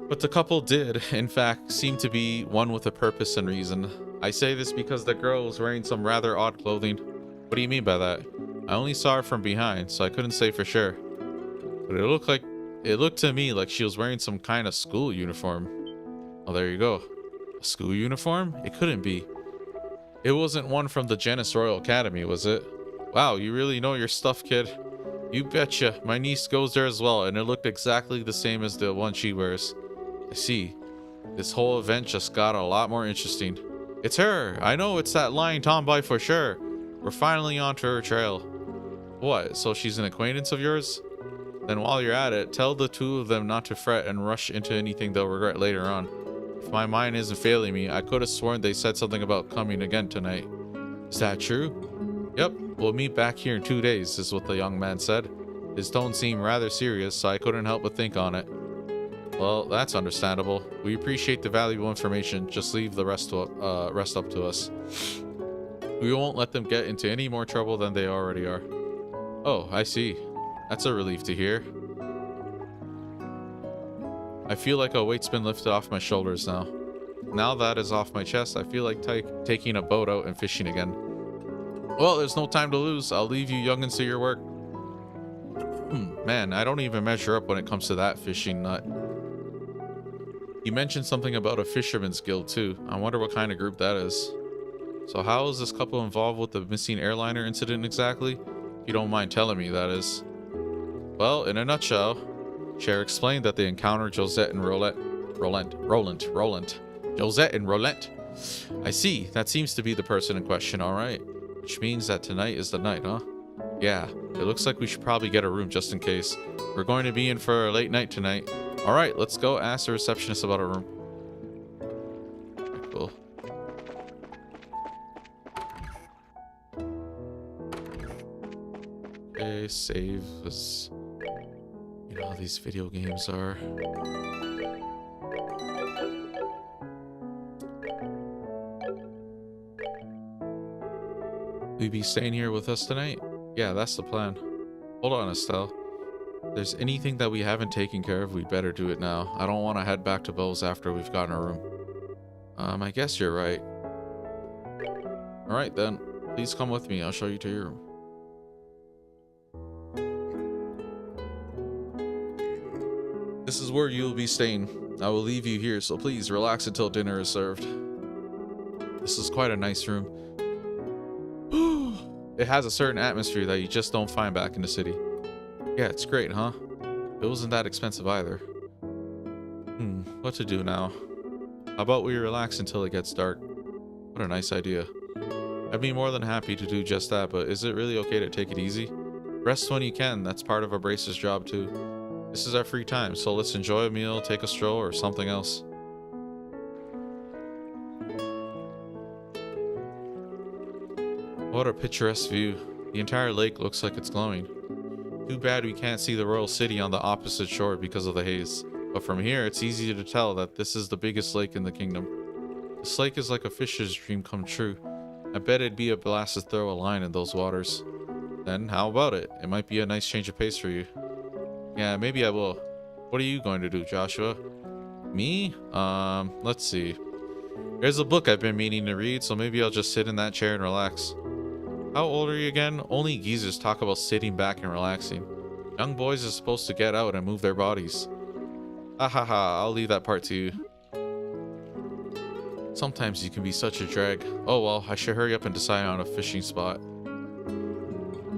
But the couple did, in fact, seem to be one with a purpose and reason. I say this because the girl was wearing some rather odd clothing. What do you mean by that? I only saw her from behind, so I couldn't say for sure. But it looked to me like she was wearing some kind of school uniform. Oh, there you go. A school uniform? It couldn't be. It wasn't one from the Janus Royal Academy, was it? Wow, you really know your stuff, kid. You betcha. My niece goes there as well, and it looked exactly the same as the one she wears. I see. This whole event just got a lot more interesting. It's her! I know it's that lying tomboy for sure. We're finally onto her trail. What, so she's an acquaintance of yours? Then while you're at it, tell the two of them not to fret and rush into anything they'll regret later on. If my mind isn't failing me, I could have sworn they said something about coming again tonight. Is that true? Yep, we'll meet back here in 2 days, is what the young man said. His tone seemed rather serious, so I couldn't help but think on it. Well, that's understandable. We appreciate the valuable information. Just leave the rest up to us. We won't let them get into any more trouble than they already are. Oh, I see. That's a relief to hear. I feel like a weight's been lifted off my shoulders now. Now that is off my chest, I feel like taking a boat out and fishing again. Well, there's no time to lose. I'll leave you youngins to your work. Man, I don't even measure up when it comes to that fishing nut. You mentioned something about a fisherman's guild too. I wonder what kind of group that is. So how is this couple involved with the missing airliner incident exactly? If you don't mind telling me, that is. Well, in a nutshell, Cher explained that they encountered Josette and Roland. Josette and Roland. I see, that seems to be the person in question, alright. Which means that tonight is the night, huh? Yeah, it looks like we should probably get a room just in case. We're going to be in for a late night tonight. Alright, let's go ask the receptionist about a room. Okay, cool. Okay, save as... You know how these video games are. Will you be staying here with us tonight? Yeah, that's the plan. Hold on, Estelle. If there's anything that we haven't taken care of, we'd better do it now. I don't want to head back to Bose after we've gotten a room. I guess you're right. Alright then. Please come with me. I'll show you to your room. This is where you'll be staying. I will leave you here, so please relax until dinner is served. This is quite a nice room. It has a certain atmosphere that you just don't find back in the city. Yeah, it's great, huh? It wasn't that expensive either. What to do now? How about we relax until it gets dark? What a nice idea. I'd be more than happy to do just that, but is it really okay to take it easy? Rest when you can, that's part of a bracer's job too. This is our free time, so let's enjoy a meal, take a stroll, or something else. What a picturesque view. The entire lake looks like it's glowing. Too bad we can't see the royal city on the opposite shore because of the haze. But from here, it's easy to tell that this is the biggest lake in the kingdom. This lake is like a fisher's dream come true. I bet it'd be a blast to throw a line in those waters. Then, how about it? It might be a nice change of pace for you. Yeah, maybe I will. What are you going to do, Joshua? Me? Let's see. There's a book I've been meaning to read, so maybe I'll just sit in that chair and relax. How old are you again? Only geezers talk about sitting back and relaxing. Young boys are supposed to get out and move their bodies. Ahaha, I'll leave that part to you. Sometimes you can be such a drag. Oh well, I should hurry up and decide on a fishing spot.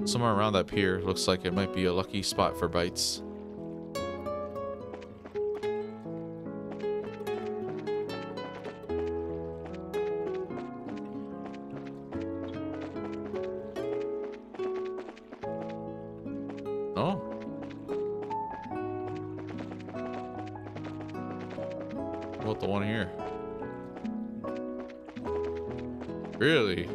Somewhere around that pier, looks like it might be a lucky spot for bites. Oh. What about the one here? Really?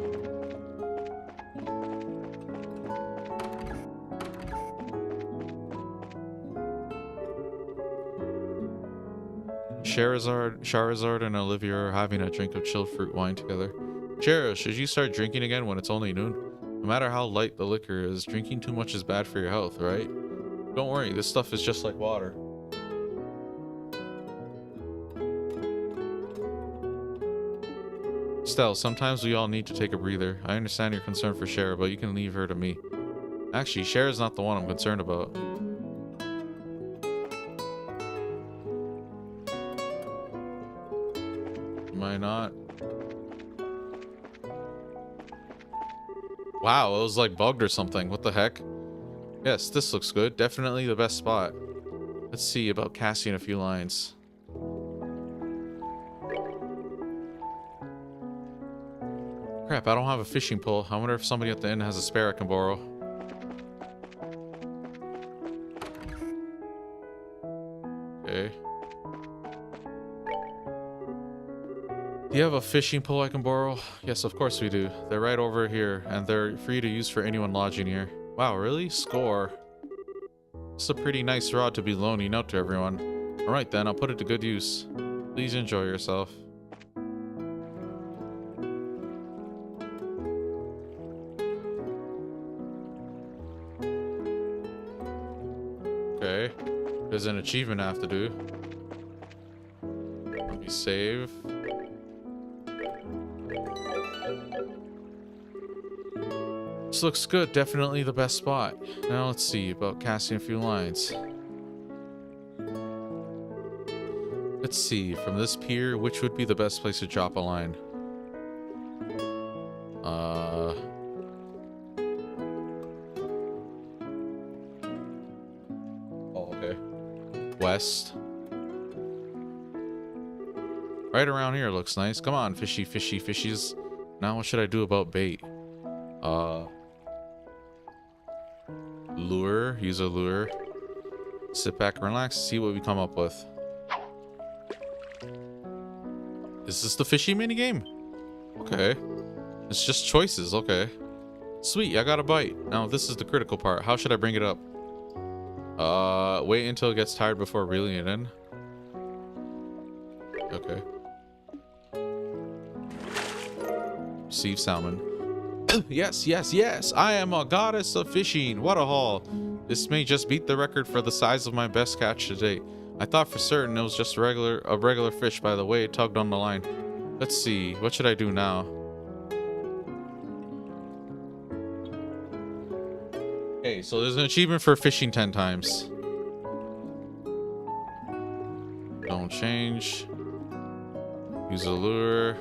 Charizard and Olivia are having a drink of chilled fruit wine together. Chera, should you start drinking again when it's only noon? No matter how light the liquor is, drinking too much is bad for your health, right? Don't worry, this stuff is just like water. Stell, sometimes we all need to take a breather. I understand your concern for Chera, but you can leave her to me. Actually, Chera's not the one I'm concerned about. Am I not? Wow, it was like bugged or something. What the heck? Yes, this looks good. Definitely the best spot. Let's see about casting a few lines. Crap, I don't have a fishing pole. I wonder if somebody at the inn has a spare I can borrow. Okay. Do you have a fishing pole I can borrow? Yes, of course we do. They're right over here, and they're free to use for anyone lodging here. Wow, really? Score. It's a pretty nice rod to be loaning out to everyone. Alright then, I'll put it to good use. Please enjoy yourself. Okay. There's an achievement I have to do. Let me save. This looks good. Definitely the best spot. Now let's see about casting a few lines. Let's see. From this pier, which would be the best place to drop a line? Oh, okay. West. Right around here looks nice. Come on, fishy, fishy, fishies. Now what should I do about bait? Lure. Use a lure. Sit back and relax. See what we come up with. Is this the fishy minigame? Okay. It's just choices. Okay. Sweet, I got a bite. Now this is the critical part. How should I bring it up? Wait until it gets tired before reeling it in. Okay. Receive salmon. Yes, yes, yes. I am a goddess of fishing. What a haul. This may just beat the record for the size of my best catch to date. I thought for certain it was just a regular fish by the way it tugged on the line. Let's see. What should I do now? Okay, so there's an achievement for fishing 10 times. Don't change. Use a lure.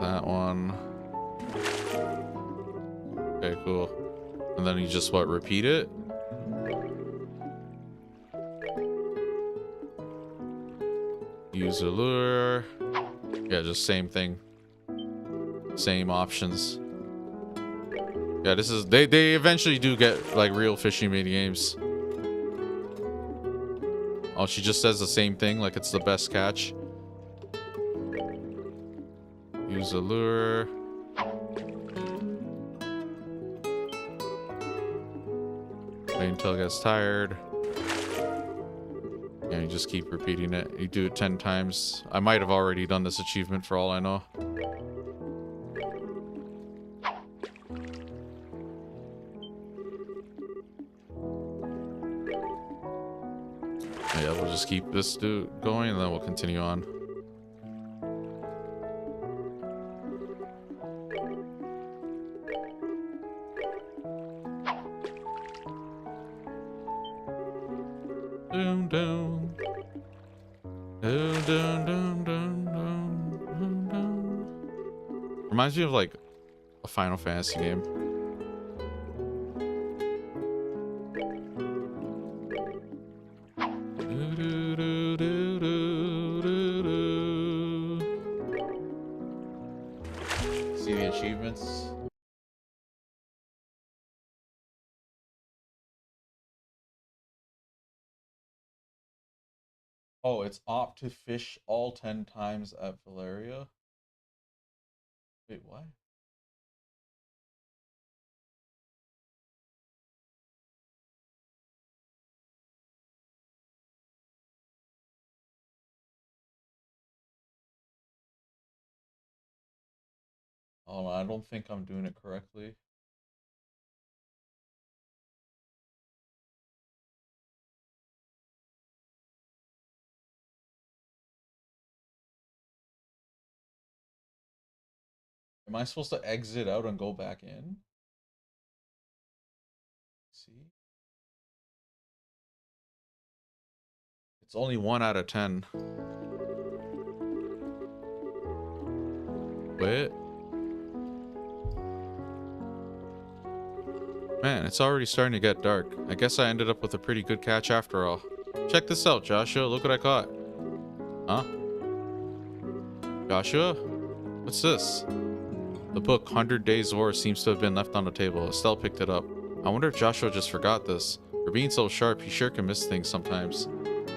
That one. Okay, cool. And then you just what, repeat it? Use a lure. Yeah, just same thing. Same options. Yeah, this is they eventually do get like real fishing mini games. Oh, she just says the same thing like it's the best catch. Use a lure. Wait until it gets tired. And you just keep repeating it. You do it 10 times. I might have already done this achievement for all I know. Yeah, we'll just keep this going and then we'll continue on. Doom, doom. Doom, doom, doom, doom, doom, doom. Reminds me of like a Final Fantasy game. Do, do, do, do, do, do, do. See the achievements? Oh, it's opt to fish all 10 times at Valeria. Wait, what? Oh, I don't think I'm doing it correctly. Am I supposed to exit out and go back in? See? It's only 1 out of 10. Wait. Man, it's already starting to get dark. I guess I ended up with a pretty good catch after all. Check this out, Joshua. Look what I caught. Huh? Joshua? What's this? The book, 100 Days War, seems to have been left on the table. Estelle picked it up. I wonder if Joshua just forgot this. For being so sharp, he sure can miss things sometimes.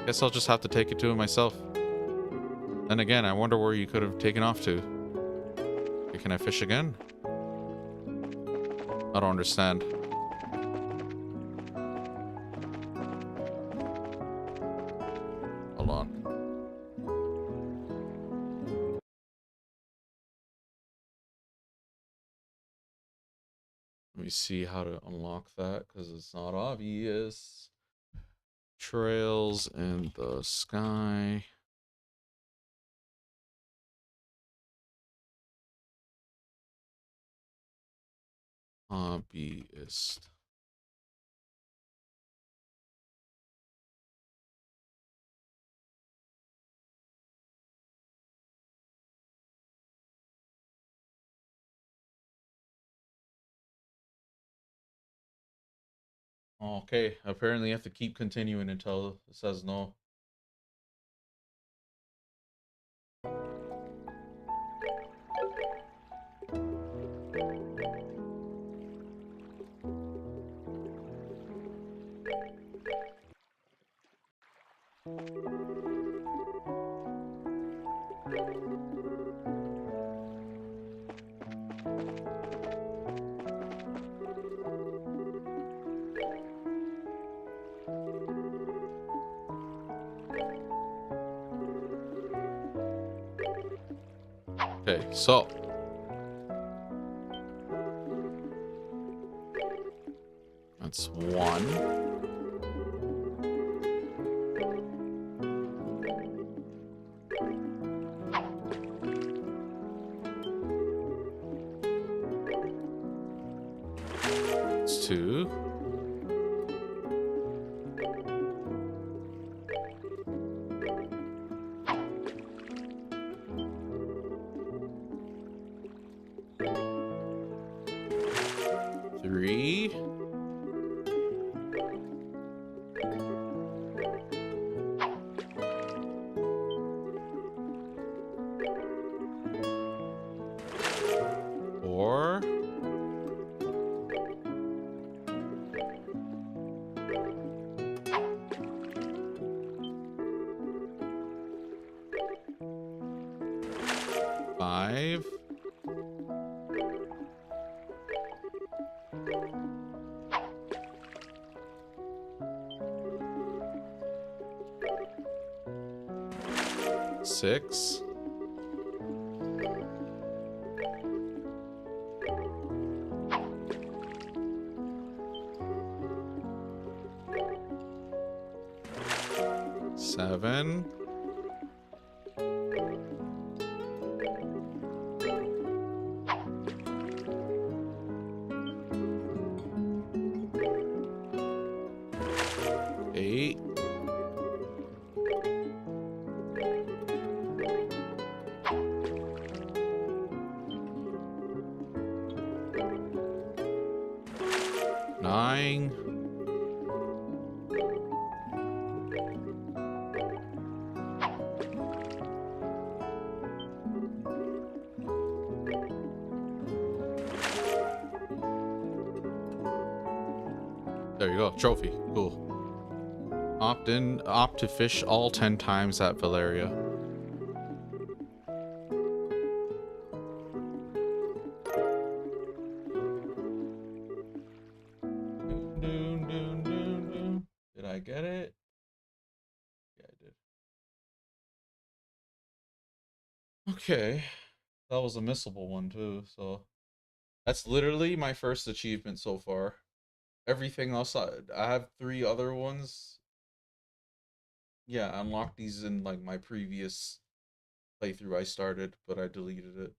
Guess I'll just have to take it to him myself. Then again, I wonder where you could have taken off to. Okay, can I fish again? I don't understand. Hold on. Let me see how to unlock that because it's not obvious. Trails in the sky. Hobbyist. Okay, apparently you have to keep continuing until it says no. Okay, so that's one. That's two. Three. Four. Five. Six. Seven. Eight. Nine. There you go, trophy. Cool. Opt to fish all 10 times at Valeria. Did I get it? Yeah, I did. Okay. That was a missable one too, so that's literally my first achievement so far. Everything else, I have 3 other ones. Yeah, I unlocked these in like my previous playthrough I started, but I deleted it.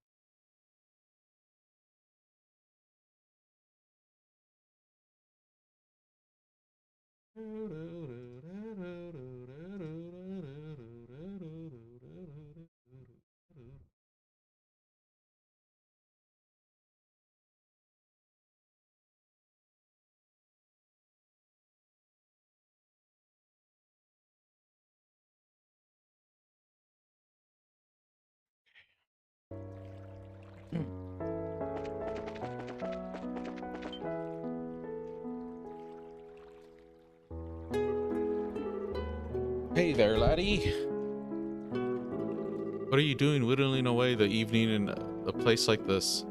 Hey there, laddie. What are you doing whittling away the evening in a place like this?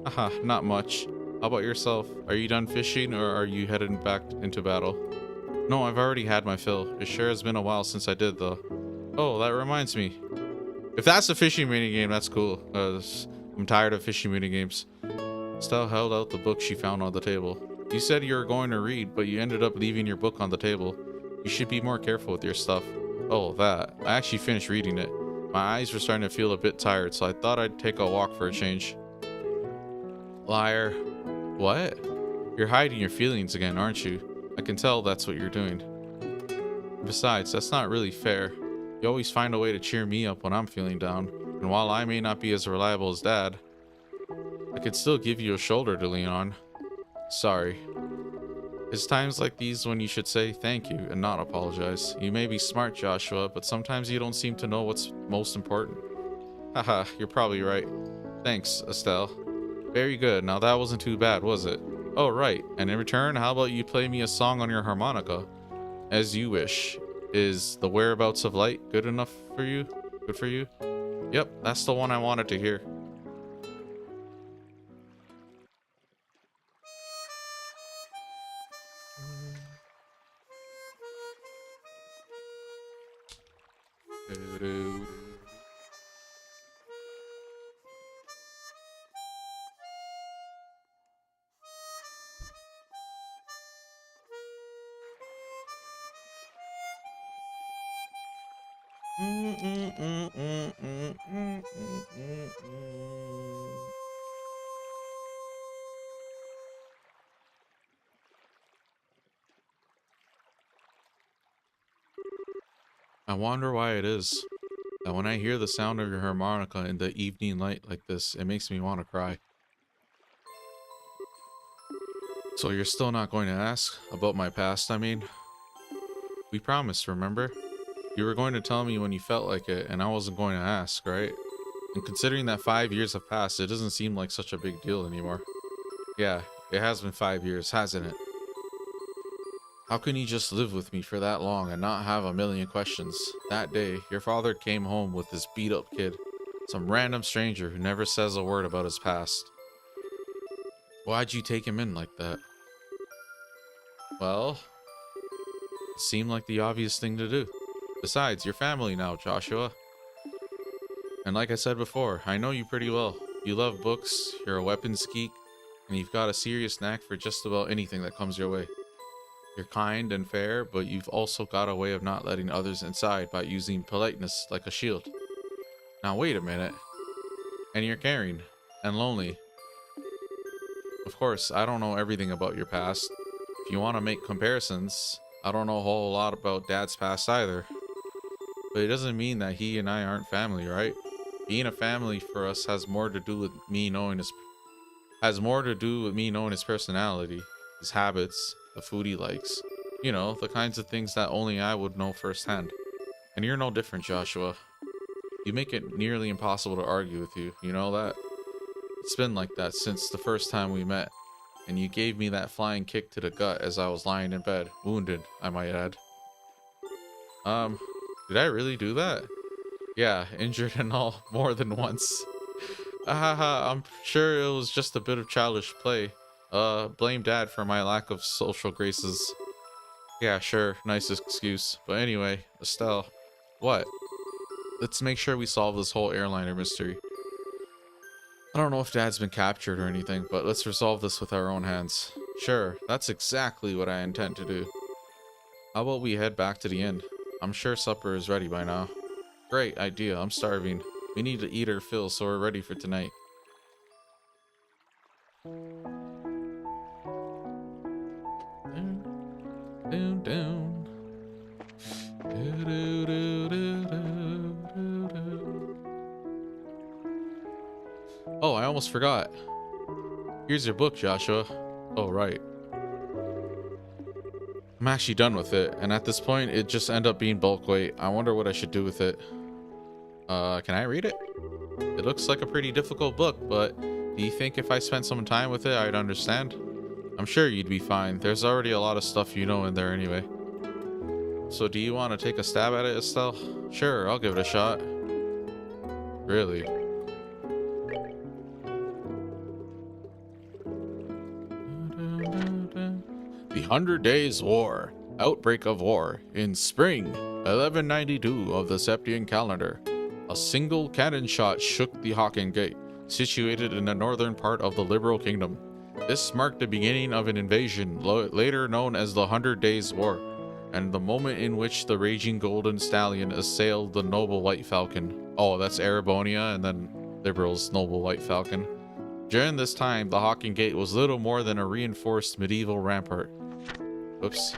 Haha, not much. How about yourself? Are you done fishing or are you heading back into battle? No, I've already had my fill. It sure has been a while since I did though. Oh, that reminds me. If that's a fishing minigame, that's cool. I'm tired of fishing minigames. Stella held out the book she found on the table. You said you were going to read, but you ended up leaving your book on the table. You should be more careful with your stuff. Oh, that. I actually finished reading it. My eyes were starting to feel a bit tired, so I thought I'd take a walk for a change. Liar. What? You're hiding your feelings again, aren't you? I can tell that's what you're doing. Besides, that's not really fair. You always find a way to cheer me up when I'm feeling down. And while I may not be as reliable as Dad, I could still give you a shoulder to lean on. Sorry. It's times like these when you should say thank you and not apologize. You may be smart, Joshua, but sometimes you don't seem to know what's most important. Haha, you're probably right. Thanks, Estelle. Very good. Now that wasn't too bad, was it? Oh, right. And in return, how about you play me a song on your harmonica? As you wish. Is The Whereabouts of Light good enough for you? Good for you? Yep, that's the one I wanted to hear. I wonder why it is that when I hear the sound of your harmonica in the evening light like this, it makes me want to cry. So you're still not going to ask about my past, I mean? We promised, remember? You were going to tell me when you felt like it, and I wasn't going to ask, right? And considering that 5 years have passed, it doesn't seem like such a big deal anymore. Yeah, it has been 5 years, hasn't it? How can you just live with me for that long and not have a million questions? That day, your father came home with this beat-up kid. Some random stranger who never says a word about his past. Why'd you take him in like that? Well, it seemed like the obvious thing to do. Besides, you're family now, Joshua. And like I said before, I know you pretty well. You love books, you're a weapons geek, and you've got a serious knack for just about anything that comes your way. You're kind and fair, but you've also got a way of not letting others inside by using politeness like a shield. Now wait a minute. And you're caring and lonely. Of course, I don't know everything about your past. If you want to make comparisons, I don't know a whole lot about Dad's past either. But it doesn't mean that he and I aren't family, right? Being a family for us has more to do with me knowing his personality, his habits, the food he likes. You know, the kinds of things that only I would know firsthand. And you're no different, Joshua. You make it nearly impossible to argue with you, you know that? It's been like that since the first time we met. And you gave me that flying kick to the gut as I was lying in bed, wounded, I might add. Did I really do that? Yeah, injured and all, more than once. I'm sure it was just a bit of childish play. Blame Dad for my lack of social graces. Yeah, sure, nice excuse. But anyway, Estelle. What? Let's make sure we solve this whole airliner mystery. I don't know if Dad's been captured or anything, but let's resolve this with our own hands. Sure, that's exactly what I intend to do. How about we head back to the inn? I'm sure supper is ready by now. Great idea, I'm starving. We need to eat our fill so we're ready for tonight. Oh, I almost forgot. Here's your book, Joshua. Oh, right. I'm actually done with it, and at this point, it just ended up being bulk weight. I wonder what I should do with it. Can I read it? It looks like a pretty difficult book, but do you think if I spent some time with it, I'd understand? I'm sure you'd be fine. There's already a lot of stuff you know in there anyway. So do you want to take a stab at it, Estelle? Sure, I'll give it a shot. Really? The 100 Days War. Outbreak of war. In spring, 1192 of the Septian calendar. A single cannon shot shook the Hawking Gate, situated in the northern part of the Liberal Kingdom. This marked the beginning of an invasion, later known as the 100 Days War, and the moment in which the raging Golden Stallion assailed the noble White Falcon. Oh, that's Erebonia, and then Liberal's noble White Falcon. During this time, the Hawking Gate was little more than a reinforced medieval rampart. Oops.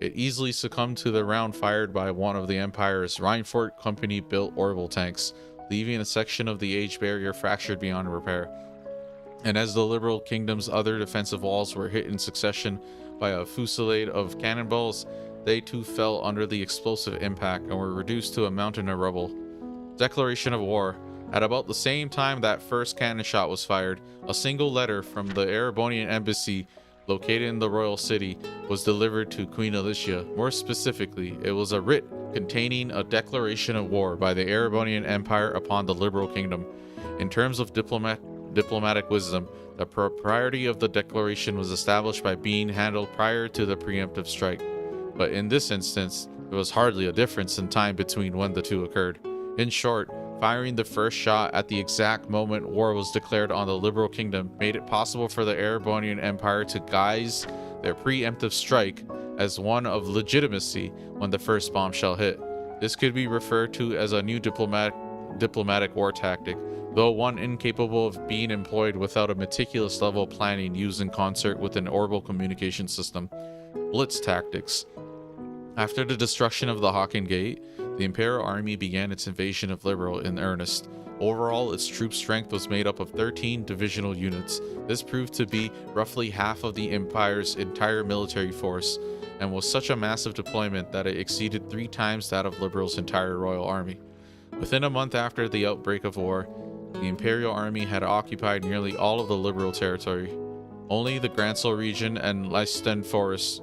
It easily succumbed to the round fired by one of the Empire's Rheinfort Company-built orbital tanks, leaving a section of the age barrier fractured beyond repair. And as the Liberal Kingdom's other defensive walls were hit in succession by a fusillade of cannonballs, they too fell under the explosive impact and were reduced to a mountain of rubble. Declaration of war. At about the same time that first cannon shot was fired, a single letter from the Erebonian embassy located in the royal city was delivered to Queen Alicia. More specifically, it was a writ containing a declaration of war by the Erebonian Empire upon the Liberal Kingdom. In terms of diplomatic wisdom, the propriety of the declaration was established by being handled prior to the preemptive strike. But in this instance, there was hardly a difference in time between when the two occurred. In short, firing the first shot at the exact moment war was declared on the Liberal Kingdom made it possible for the Erebonian Empire to guise their preemptive strike as one of legitimacy when the first bombshell hit. This could be referred to as a new diplomatic war tactic, though one incapable of being employed without a meticulous level of planning used in concert with an orbital communication system. Blitz tactics. After the destruction of the Hawking Gate, the Imperial Army began its invasion of Liberal in earnest. Overall, its troop strength was made up of 13 divisional units. This proved to be roughly half of the Empire's entire military force, and was such a massive deployment that it exceeded 3 times that of Liberal's entire Royal Army. Within a month after the outbreak of war, the Imperial Army had occupied nearly all of the Liberal territory. Only the Gransel region and Leisten Fortress,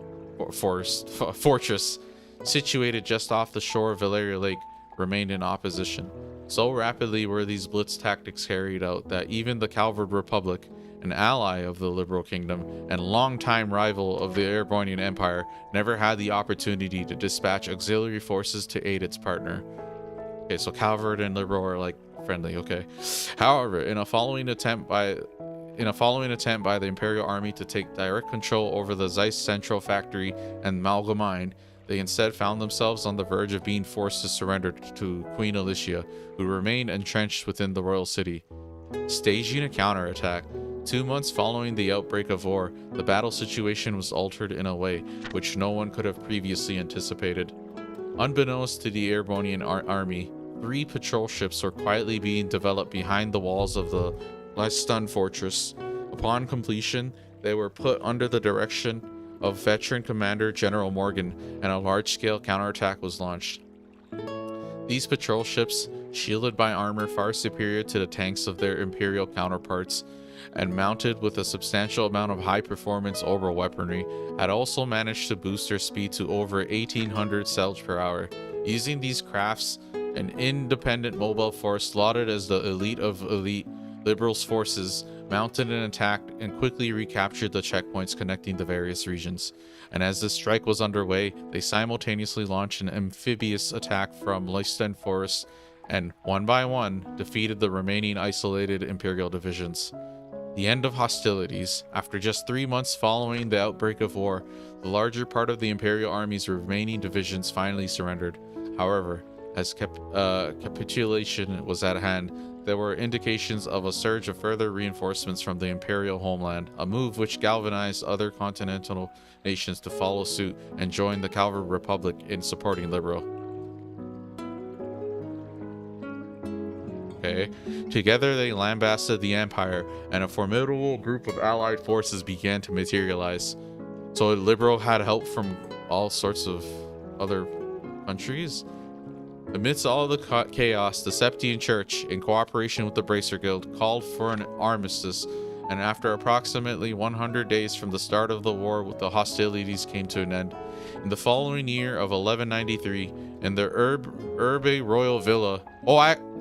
situated just off the shore of Valeria Lake, remained in opposition. So rapidly were these blitz tactics carried out that even the Calvard Republic, an ally of the Liberal Kingdom and longtime rival of the Erebonian Empire, never had the opportunity to dispatch auxiliary forces to aid its partner. Okay, so Calvard and Liberal are like friendly, okay. However, in a following attempt by the Imperial Army to take direct control over the Zeiss Central Factory and Malga Mine, they instead found themselves on the verge of being forced to surrender to Queen Alicia, who remained entrenched within the royal city. Staging a counterattack. 2 months following the outbreak of war, the battle situation was altered in a way which no one could have previously anticipated. Unbeknownst to the Erebonian army, 3 patrol ships were quietly being developed behind the walls of the Leisten Fortress. Upon completion, they were put under the direction of veteran Commander General Morgan, and a large-scale counterattack was launched. These patrol ships, shielded by armor far superior to the tanks of their Imperial counterparts, and mounted with a substantial amount of high-performance orbital weaponry, had also managed to boost their speed to over 1,800 sails per hour. Using these crafts, an independent mobile force lauded as the elite of elite Liberals' forces mounted an attack and quickly recaptured the checkpoints connecting the various regions. And as this strike was underway, they simultaneously launched an amphibious attack from Leisten Forest and, one by one, defeated the remaining isolated Imperial divisions. The end of hostilities. After just 3 months following the outbreak of war, the larger part of the Imperial Army's remaining divisions finally surrendered. However, as capitulation was at hand, there were indications of a surge of further reinforcements from the Imperial homeland, a move which galvanized other continental nations to follow suit and join the Calvard Republic in supporting Liberal. Okay. Together they lambasted the Empire, and a formidable group of allied forces began to materialize. So Liberal had help from all sorts of other countries. Amidst all the chaos, the Septian Church, in cooperation with the Bracer Guild, called for an armistice, and after approximately 100 days from the start of the war, the hostilities came to an end. In the following year of 1193, in the Urbe Royal Villa,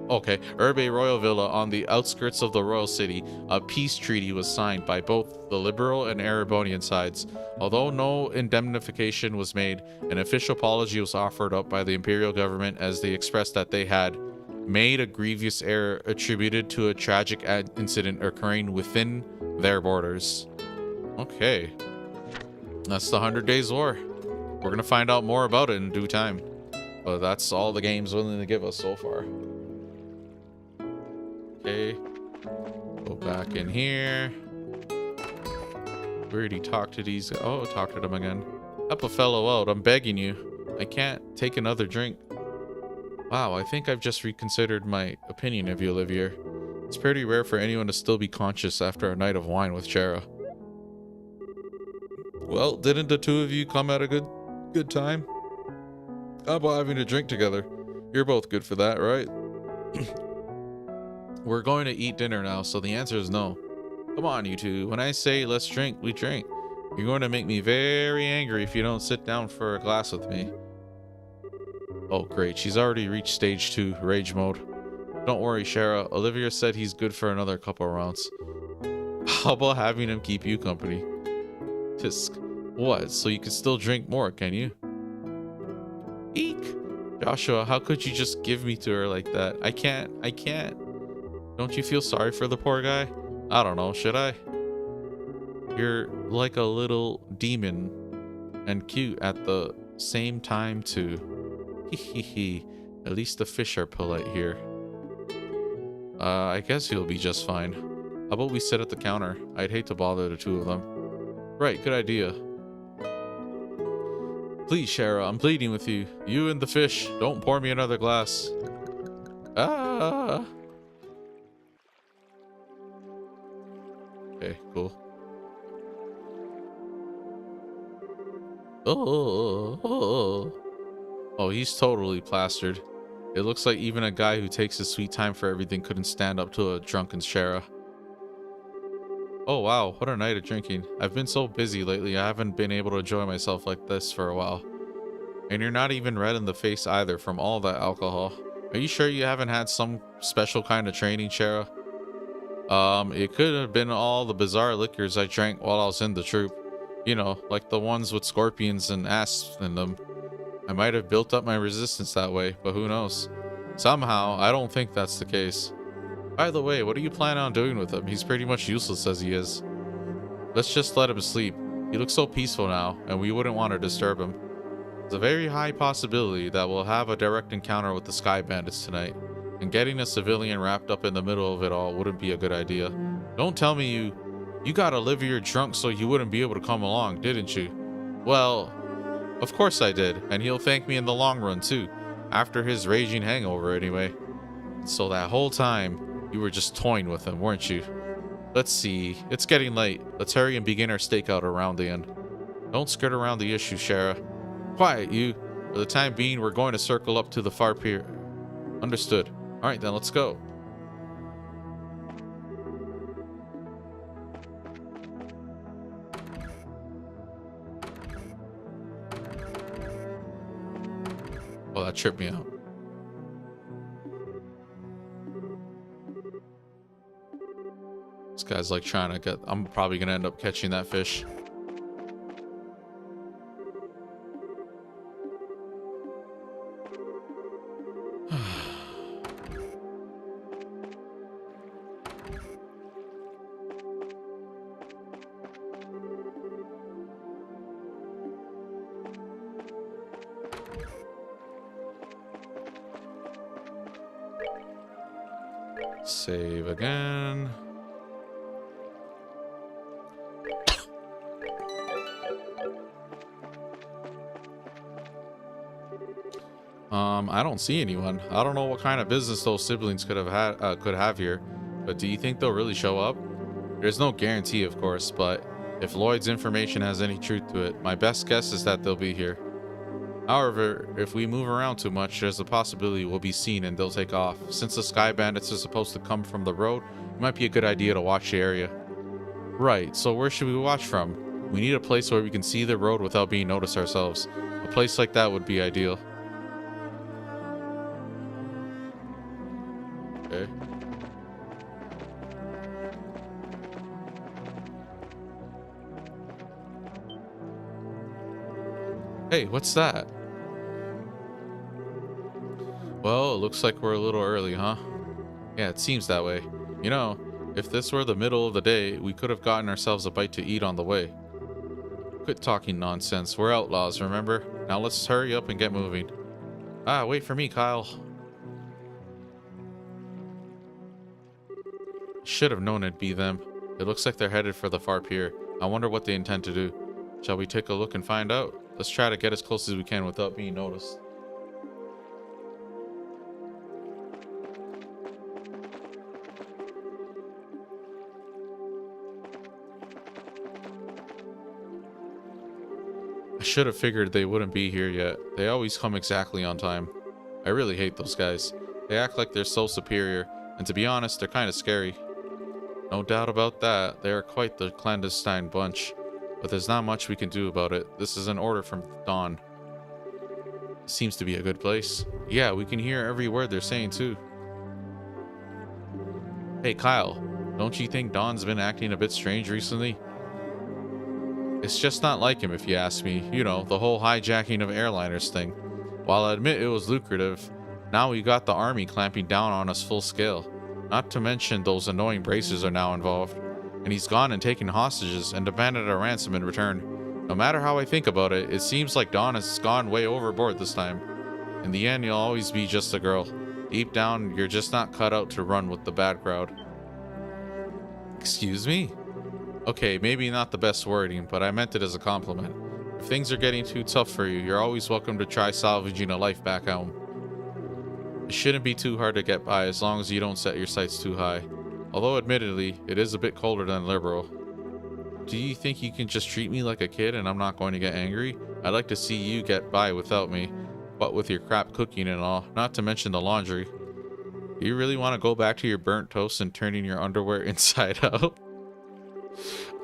Urbe Royal Villa on the outskirts of the royal city, a peace treaty was signed by both the Liberal and Erebonian sides. Although no indemnification was made, an official apology was offered up by the Imperial government as they expressed that they had made a grievous error attributed to a tragic incident occurring within their borders. Okay. That's the 100 Days War. We're going to find out more about it in due time. But that's all the game's willing to give us so far. Okay. Go back in here. We already talked to these. Oh, talk to them again. Help a fellow out. I'm begging you. I can't take another drink. Wow, I think I've just reconsidered my opinion of you, Olivier. It's pretty rare for anyone to still be conscious after a night of wine with Chera. Well, didn't the two of you come at a good time? How about having a drink together? You're both good for that, right? We're going to eat dinner now, so the answer is no. Come on, you two. When I say let's drink, we drink. You're going to make me very angry if you don't sit down for a glass with me. Oh, great. She's already reached stage 2, rage mode. Don't worry, Chera. Olivier said he's good for another couple rounds. How about having him keep you company? Tisk. What? So you can still drink more, can you? Eek. Joshua, how could you just give me to her like that? I can't. Don't you feel sorry for the poor guy? I don't know, should I? You're like a little demon and cute at the same time too. Hehehe. At least the fish are polite here. I guess he'll be just fine. How about we sit at the counter? I'd hate to bother the two of them. Right, good idea. Please, Chera, I'm pleading with you. You and the fish, don't pour me another glass. Ah. Okay, cool. Oh, he's totally plastered. It looks like even a guy who takes his sweet time for everything couldn't stand up to a drunken Chera. Oh wow, what a night of drinking. I've been so busy lately, I haven't been able to enjoy myself like this for a while. And you're not even red in the face either from all that alcohol. Are you sure you haven't had some special kind of training, Chera? It could have been all the bizarre liquors I drank while I was in the troop. You know, like the ones with scorpions and asps in them. I might have built up my resistance that way, but who knows? Somehow, I don't think that's the case. By the way, what do you plan on doing with him? He's pretty much useless as he is. Let's just let him sleep. He looks so peaceful now, and we wouldn't want to disturb him. There's a very high possibility that we'll have a direct encounter with the Sky Bandits tonight, and getting a civilian wrapped up in the middle of it all wouldn't be a good idea. Don't tell me you got Olivier drunk so you wouldn't be able to come along, didn't you? Well, of course I did, and he'll thank me in the long run too, after his raging hangover anyway. So that whole time, you were just toying with him, weren't you? Let's see, it's getting late. Let's hurry and begin our stakeout around the inn. Don't skirt around the issue, Chera. Quiet, you. For the time being, we're going to circle up to the far pier. Understood. Alright then, let's go. Oh, that tripped me out. This guy's like trying to get... I'm probably going to end up catching that fish. Save again. I don't see anyone. I don't know what kind of business those siblings could have here, but do you think they'll really show up? There's no guarantee, of course, but if Lloyd's information has any truth to it, my best guess is that they'll be here. However, if we move around too much, there's a possibility we'll be seen and they'll take off. Since the Sky Bandits are supposed to come from the road, it might be a good idea to watch the area. Right, so where should we watch from? We need a place where we can see the road without being noticed ourselves. A place like that would be ideal. Okay. Hey, what's that? Well, it looks like we're a little early, huh? Yeah, it seems that way. You know, if this were the middle of the day, we could have gotten ourselves a bite to eat on the way. Quit talking nonsense. We're outlaws, remember? Now let's hurry up and get moving. Ah, wait for me, Kyle. Should have known it'd be them. It looks like they're headed for the far pier. I wonder what they intend to do. Shall we take a look and find out? Let's try to get as close as we can without being noticed. I should have figured they wouldn't be here yet. They always come exactly on time. I really hate those guys. They act like they're so superior, and to be honest, they're kind of scary. No doubt about that, they are quite the clandestine bunch, but there's not much we can do about it. This is an order from Dawn. Seems to be a good place. Yeah, we can hear every word they're saying too. Hey Kyle, don't you think Dawn's been acting a bit strange recently? It's just not like him if you ask me. You know, the whole hijacking of airliners thing. While I admit it was lucrative, now we got the army clamping down on us full scale. Not to mention those annoying bracers are now involved. And he's gone and taken hostages and demanded a ransom in return. No matter how I think about it, it seems like Dawn has gone way overboard this time. In the end, you'll always be just a girl. Deep down, you're just not cut out to run with the bad crowd. Excuse me? Okay, maybe not the best wording, but I meant it as a compliment. If things are getting too tough for you, you're always welcome to try salvaging a life back home. It shouldn't be too hard to get by as long as you don't set your sights too high. Although admittedly, it is a bit colder than liberal. Do you think you can just treat me like a kid and I'm not going to get angry? I'd like to see you get by without me, but with your crap cooking and all, not to mention the laundry. Do you really want to go back to your burnt toast and turning your underwear inside out?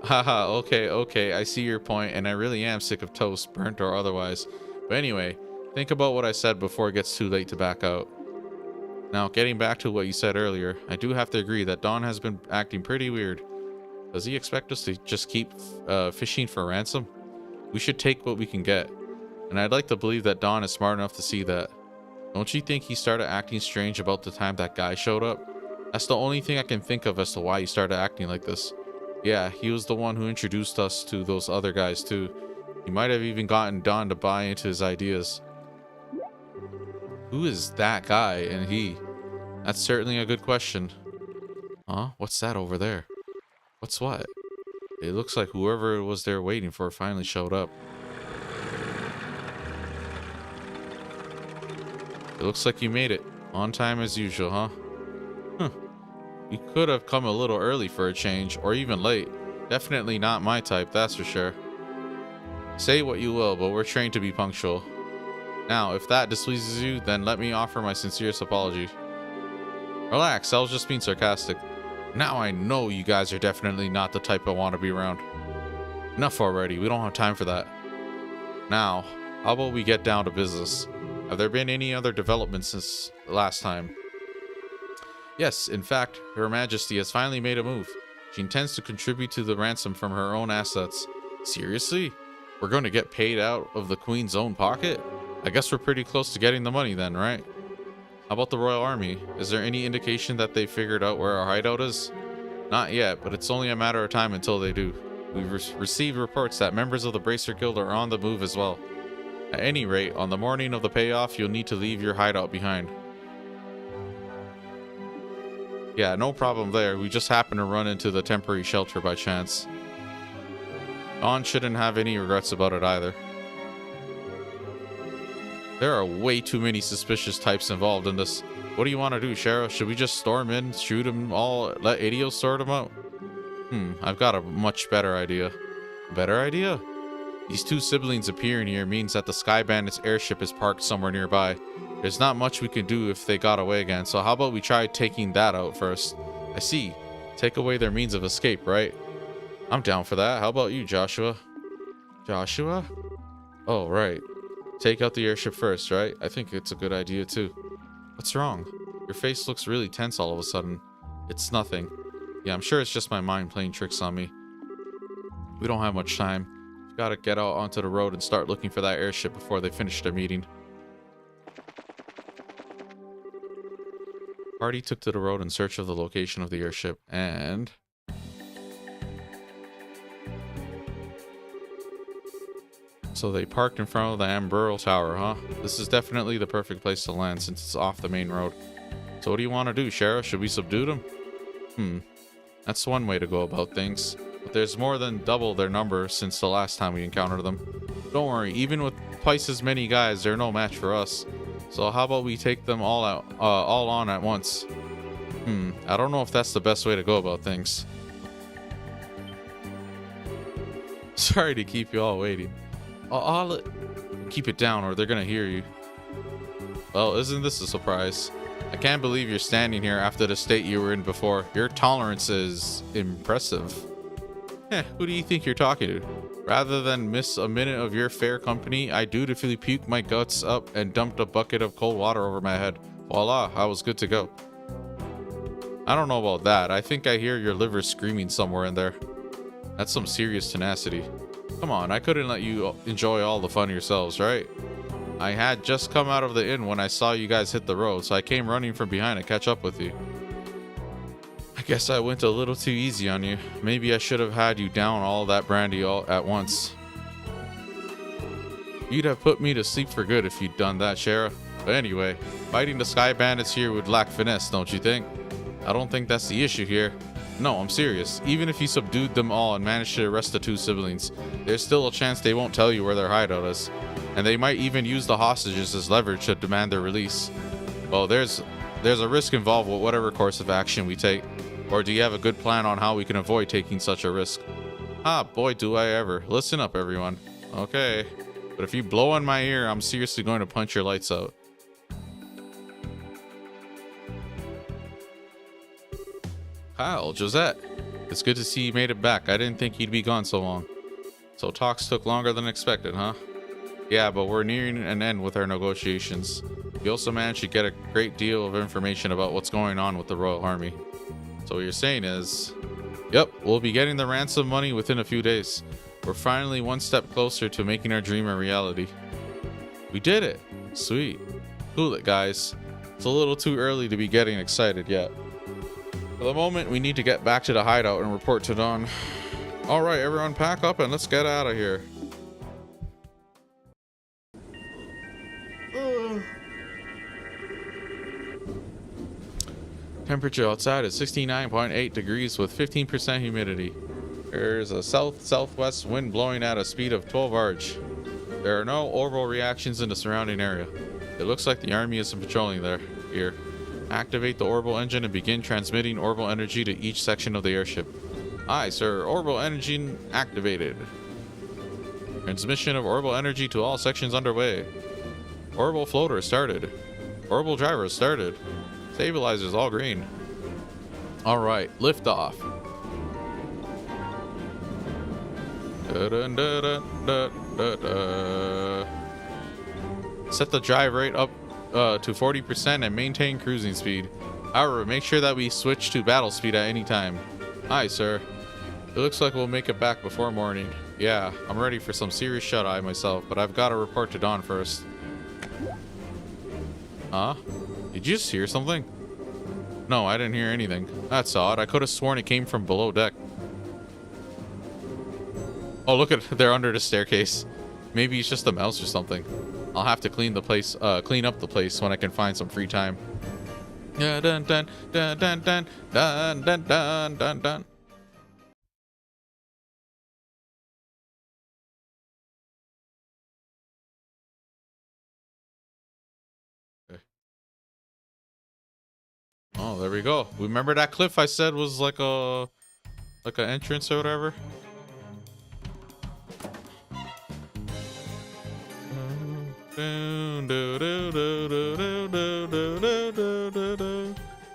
Haha, okay, I see your point, and I really am sick of toast, burnt or otherwise. But anyway, think about what I said before it gets too late to back out. Now, getting back to what you said earlier, I do have to agree that Dawn has been acting pretty weird. Does he expect us to just keep fishing for ransom? We should take what we can get. And I'd like to believe that Dawn is smart enough to see that. Don't you think he started acting strange about the time that guy showed up? That's the only thing I can think of as to why he started acting like this. Yeah, he was the one who introduced us to those other guys too. He might have even gotten Dawn to buy into his ideas. Who is that guy and he? That's certainly a good question. Huh? What's that over there? What's what? It looks like whoever it was they're waiting for finally showed up. It looks like you made it. On time as usual, huh? Huh. You could have come a little early for a change, or even late. Definitely not my type, that's for sure. Say what you will, but we're trained to be punctual. Now, if that displeases you, then let me offer my sincerest apology. Relax, I was just being sarcastic. Now I know you guys are definitely not the type I want to be around. Enough already, we don't have time for that. Now, how about we get down to business? Have there been any other developments since last time? Yes, in fact, Her Majesty has finally made a move. She intends to contribute to the ransom from her own assets. Seriously? We're going to get paid out of the Queen's own pocket? I guess we're pretty close to getting the money then, right? How about the Royal Army? Is there any indication that they figured out where our hideout is? Not yet, but it's only a matter of time until they do. We've received reports that members of the Bracer Guild are on the move as well. At any rate, on the morning of the payoff, you'll need to leave your hideout behind. Yeah, no problem there. We just happened to run into the temporary shelter by chance. Dawn shouldn't have any regrets about it either. There are way too many suspicious types involved in this. What do you want to do, Sheriff? Should we just storm in, shoot them all, let Adios sort them out? I've got a much better idea. Better idea? These two siblings appearing here means that the Sky Bandit's airship is parked somewhere nearby. There's not much we can do if they got away again, so how about we try taking that out first? I see. Take away their means of escape, right? I'm down for that. How about you, Joshua? Joshua? Oh, right. Take out the airship first, right? I think it's a good idea too. What's wrong? Your face looks really tense all of a sudden. It's nothing. Yeah, I'm sure it's just my mind playing tricks on me. We don't have much time. We've got to get out onto the road and start looking for that airship before they finish their meeting. Party took to the road in search of the location of the airship, and... So they parked in front of the Ambrel Tower, huh? This is definitely the perfect place to land since it's off the main road. So what do you want to do, Sheriff? Should we subdue them? That's one way to go about things. But there's more than double their number since the last time we encountered them. Don't worry, even with twice as many guys, they're no match for us. So how about we take them all on at once? I don't know if that's the best way to go about things. Sorry to keep you all waiting. I'll keep it down or they're gonna hear you. Well, isn't this a surprise? I can't believe you're standing here after the state you were in before. Your tolerance is impressive. Who do you think you're talking to? Rather than miss a minute of your fair company, I dutifully puked my guts up and dumped a bucket of cold water over my head. Voila, I was good to go. I don't know about that. I think I hear your liver screaming somewhere in there. That's some serious tenacity. Come on, I couldn't let you enjoy all the fun yourselves, right? I had just come out of the inn when I saw you guys hit the road, so I came running from behind to catch up with you. I guess I went a little too easy on you. Maybe I should have had you down all that brandy all at once. You'd have put me to sleep for good if you'd done that, Sheriff. But anyway, fighting the Sky Bandits here would lack finesse, don't you think? I don't think that's the issue here. No, I'm serious. Even if you subdued them all and managed to arrest the two siblings, there's still a chance they won't tell you where their hideout is. And they might even use the hostages as leverage to demand their release. Well, there's a risk involved with whatever course of action we take. Or do you have a good plan on how we can avoid taking such a risk? Ah, boy, do I ever. Listen up, everyone. Okay. But if you blow on my ear, I'm seriously going to punch your lights out. Kyle, Josette. It's good to see you made it back. I didn't think you'd be gone so long. So talks took longer than expected, huh? Yeah, but we're nearing an end with our negotiations. We also managed to get a great deal of information about what's going on with the Royal Army. So what you're saying is, yep, we'll be getting the ransom money within a few days. We're finally one step closer to making our dream a reality. We did it. Sweet. Cool it, guys. It's a little too early to be getting excited yet. For the moment, we need to get back to the hideout and report to Dawn. All right, everyone pack up and let's get out of here. Temperature outside is 69.8 degrees with 15% humidity. There's a south-southwest wind blowing at a speed of 12 arch. There are no orbital reactions in the surrounding area. It looks like the army is patrolling here. Activate the orbital engine and begin transmitting orbital energy to each section of the airship. Aye, sir. Orbital engine activated. Transmission of orbital energy to all sections underway. Orbital floater started. Orbital driver started. Stabilizers all green. Alright, lift off. Set the drive rate up to 40% and maintain cruising speed. However, make sure that we switch to battle speed at any time. Aye, sir. It looks like we'll make it back before morning. Yeah, I'm ready for some serious shut-eye myself, but I've got to report to Dawn first. Huh? Did you just hear something? No, I didn't hear anything. That's odd. I could have sworn it came from below deck. Oh, look at they're under the staircase. Maybe it's just a mouse or something. I'll have to clean up the place when I can find some free time. Dun dun dun dun dun dun dun dun dun dun dun. Oh, there we go. Remember that cliff I said was like an entrance or whatever?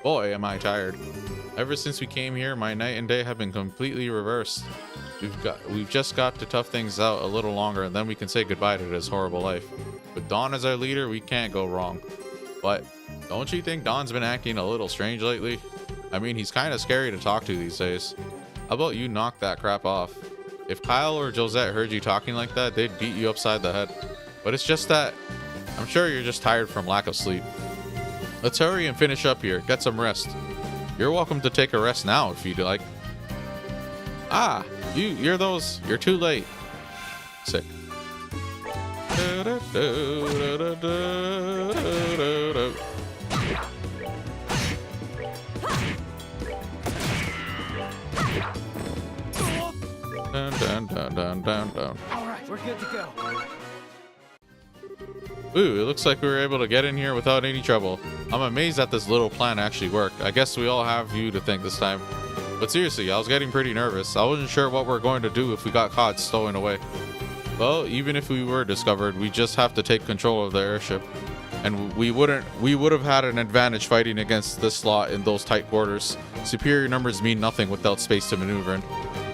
Boy, am I tired. Ever since we came here, my night and day have been completely reversed. We've just got to tough things out a little longer, and then we can say goodbye to this horrible life. With Dawn as our leader, we can't go wrong. But don't you think Dawn's been acting a little strange lately? I mean, he's kind of scary to talk to these days. How about you knock that crap off? If Kyle or Josette heard you talking like that, they'd beat you upside the head. But it's just that I'm sure you're just tired from lack of sleep. Let's hurry and finish up here. Get some rest. You're welcome to take a rest now if you'd like. Ah, you're too late. Sick. Dun, dun, dun, dun, dun, dun. All right, we're good to go. Ooh, it looks like we were able to get in here without any trouble. I'm amazed that this little plan actually worked. I guess we all have you to thank this time. But seriously, I was getting pretty nervous. I wasn't sure what we're going to do if we got caught stowing away. Well, even if we were discovered, we just have to take control of the airship. And we would have had an advantage fighting against this lot in those tight quarters. Superior numbers mean nothing without space to maneuver in.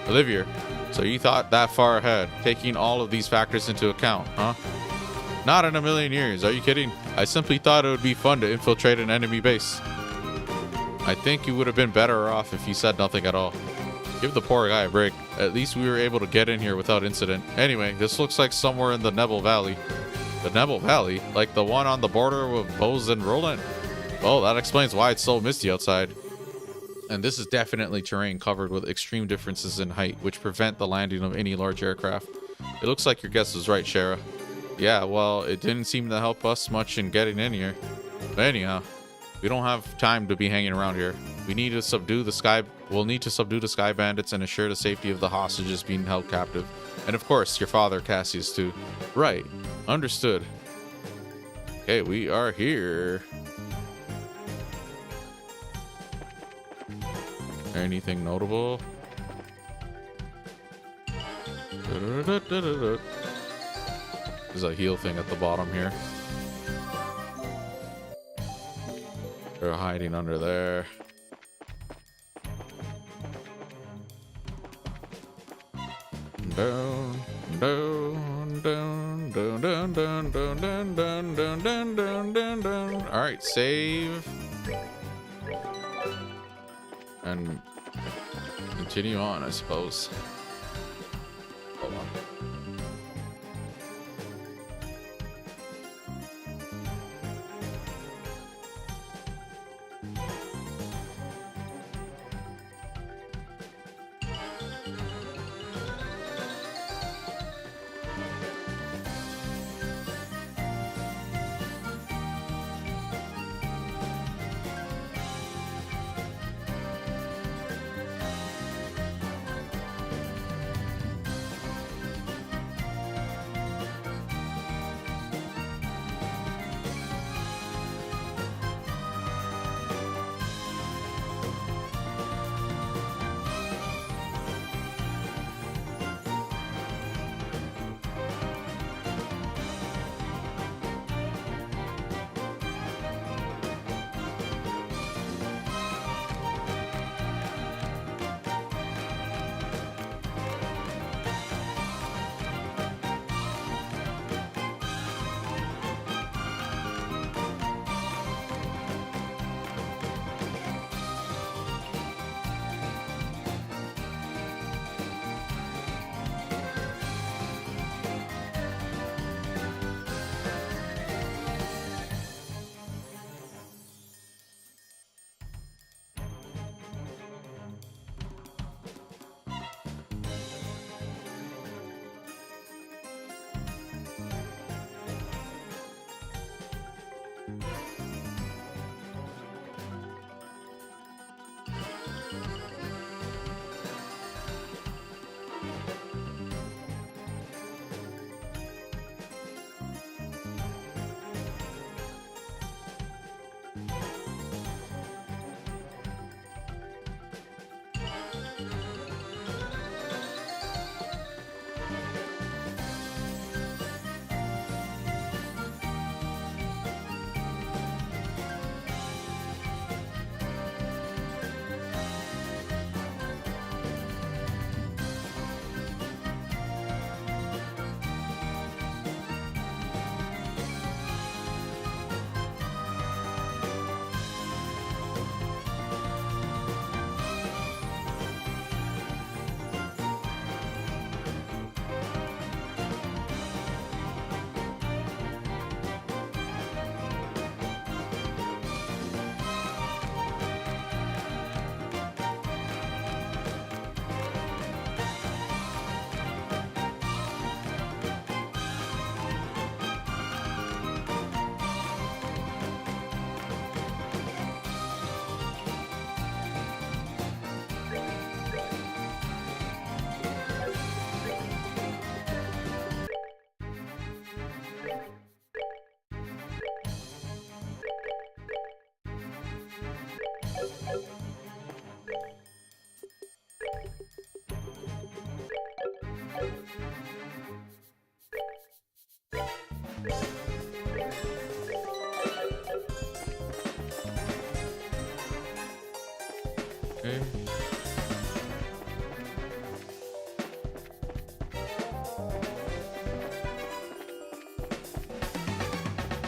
Olivier, so you thought that far ahead, taking all of these factors into account, huh? Not in a million years, are you kidding? I simply thought it would be fun to infiltrate an enemy base. I think you would have been better off if you said nothing at all. Give the poor guy a break. At least we were able to get in here without incident. Anyway, this looks like somewhere in the Nebel Valley. The Nebel Valley? Like the one on the border with Bose and Roland? Well, that explains why it's so misty outside. And this is definitely terrain covered with extreme differences in height, which prevent the landing of any large aircraft. It looks like your guess was right, Shara. Yeah, well, it didn't seem to help us much in getting in here. But anyhow, we don't have time to be hanging around here. We'll need to subdue the sky bandits and assure the safety of the hostages being held captive. And of course, your father, Cassius, too. Right. Understood. Okay, we are here. Anything notable? There's a heal thing at the bottom here. They're hiding under there. Down, down, down, down, down, down, down, down, down, down, down, down, down, down. All right, save. And continue on, I suppose. Hold on.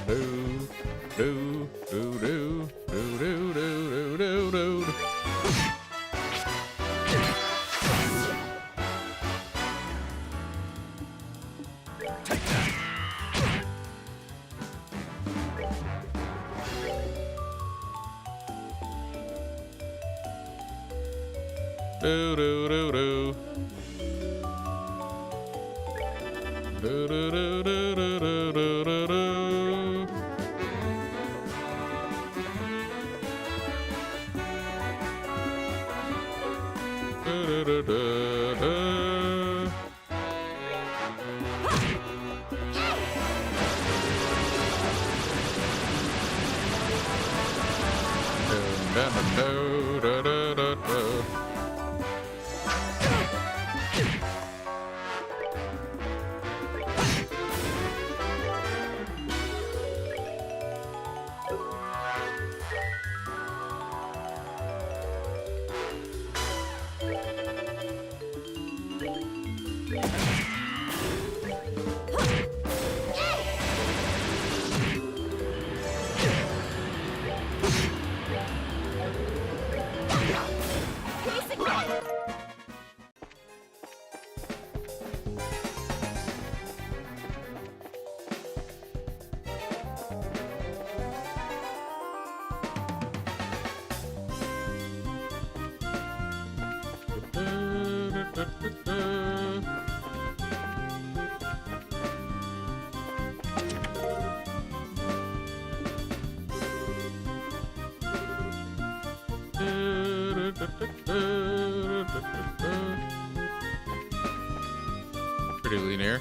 Do, do, do, do, do, do, do, do, do. Do do do do. Do do do do do do do do do. Do do do do do. Do do do do do. Pretty linear.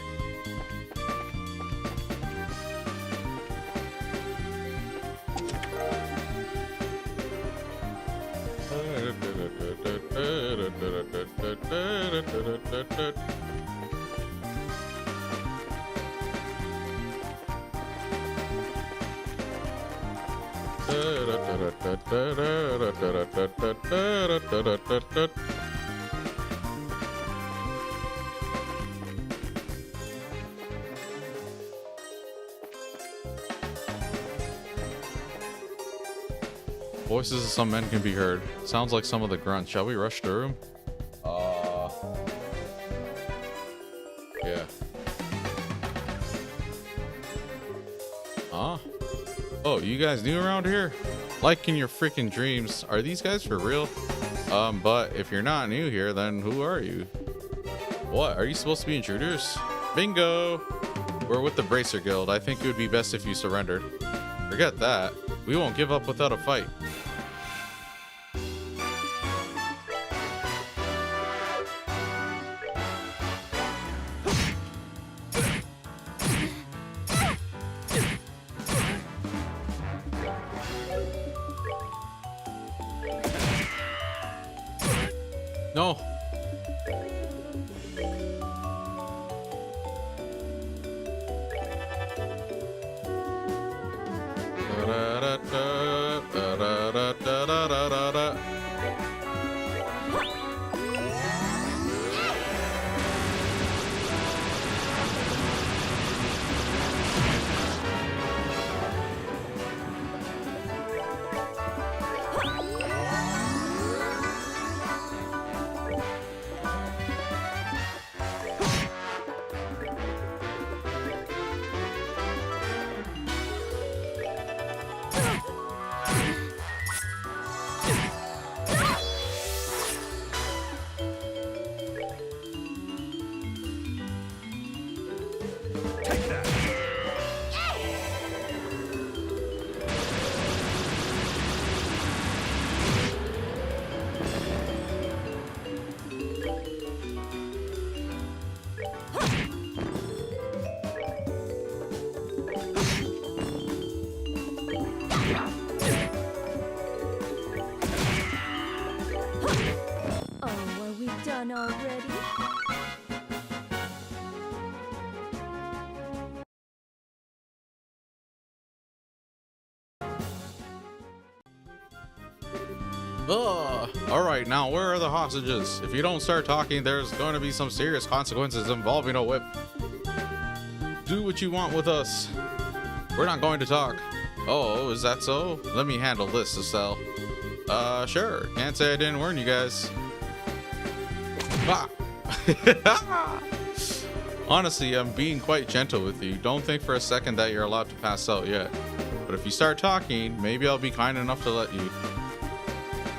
Voices of some men can be heard. Sounds like some of the grunts. Shall we rush through them? Yeah. Huh? Oh, you guys new around here? Like in your freaking dreams. Are these guys for real? But if you're not new here, then who are you? What? Are you supposed to be intruders? Bingo! We're with the Bracer Guild. I think it would be best if you surrendered. Forget that. We won't give up without a fight. No. Already? All right, now where are the hostages? If you don't start talking, there's going to be some serious consequences involving a whip. Do what you want with us. We're not going to talk. Oh, is that so? Let me handle this, Estelle. Sure. Can't say I didn't warn you guys. Ah. Honestly, I'm being quite gentle with you. Don't think for a second that you're allowed to pass out yet. But if you start talking, maybe I'll be kind enough to let you.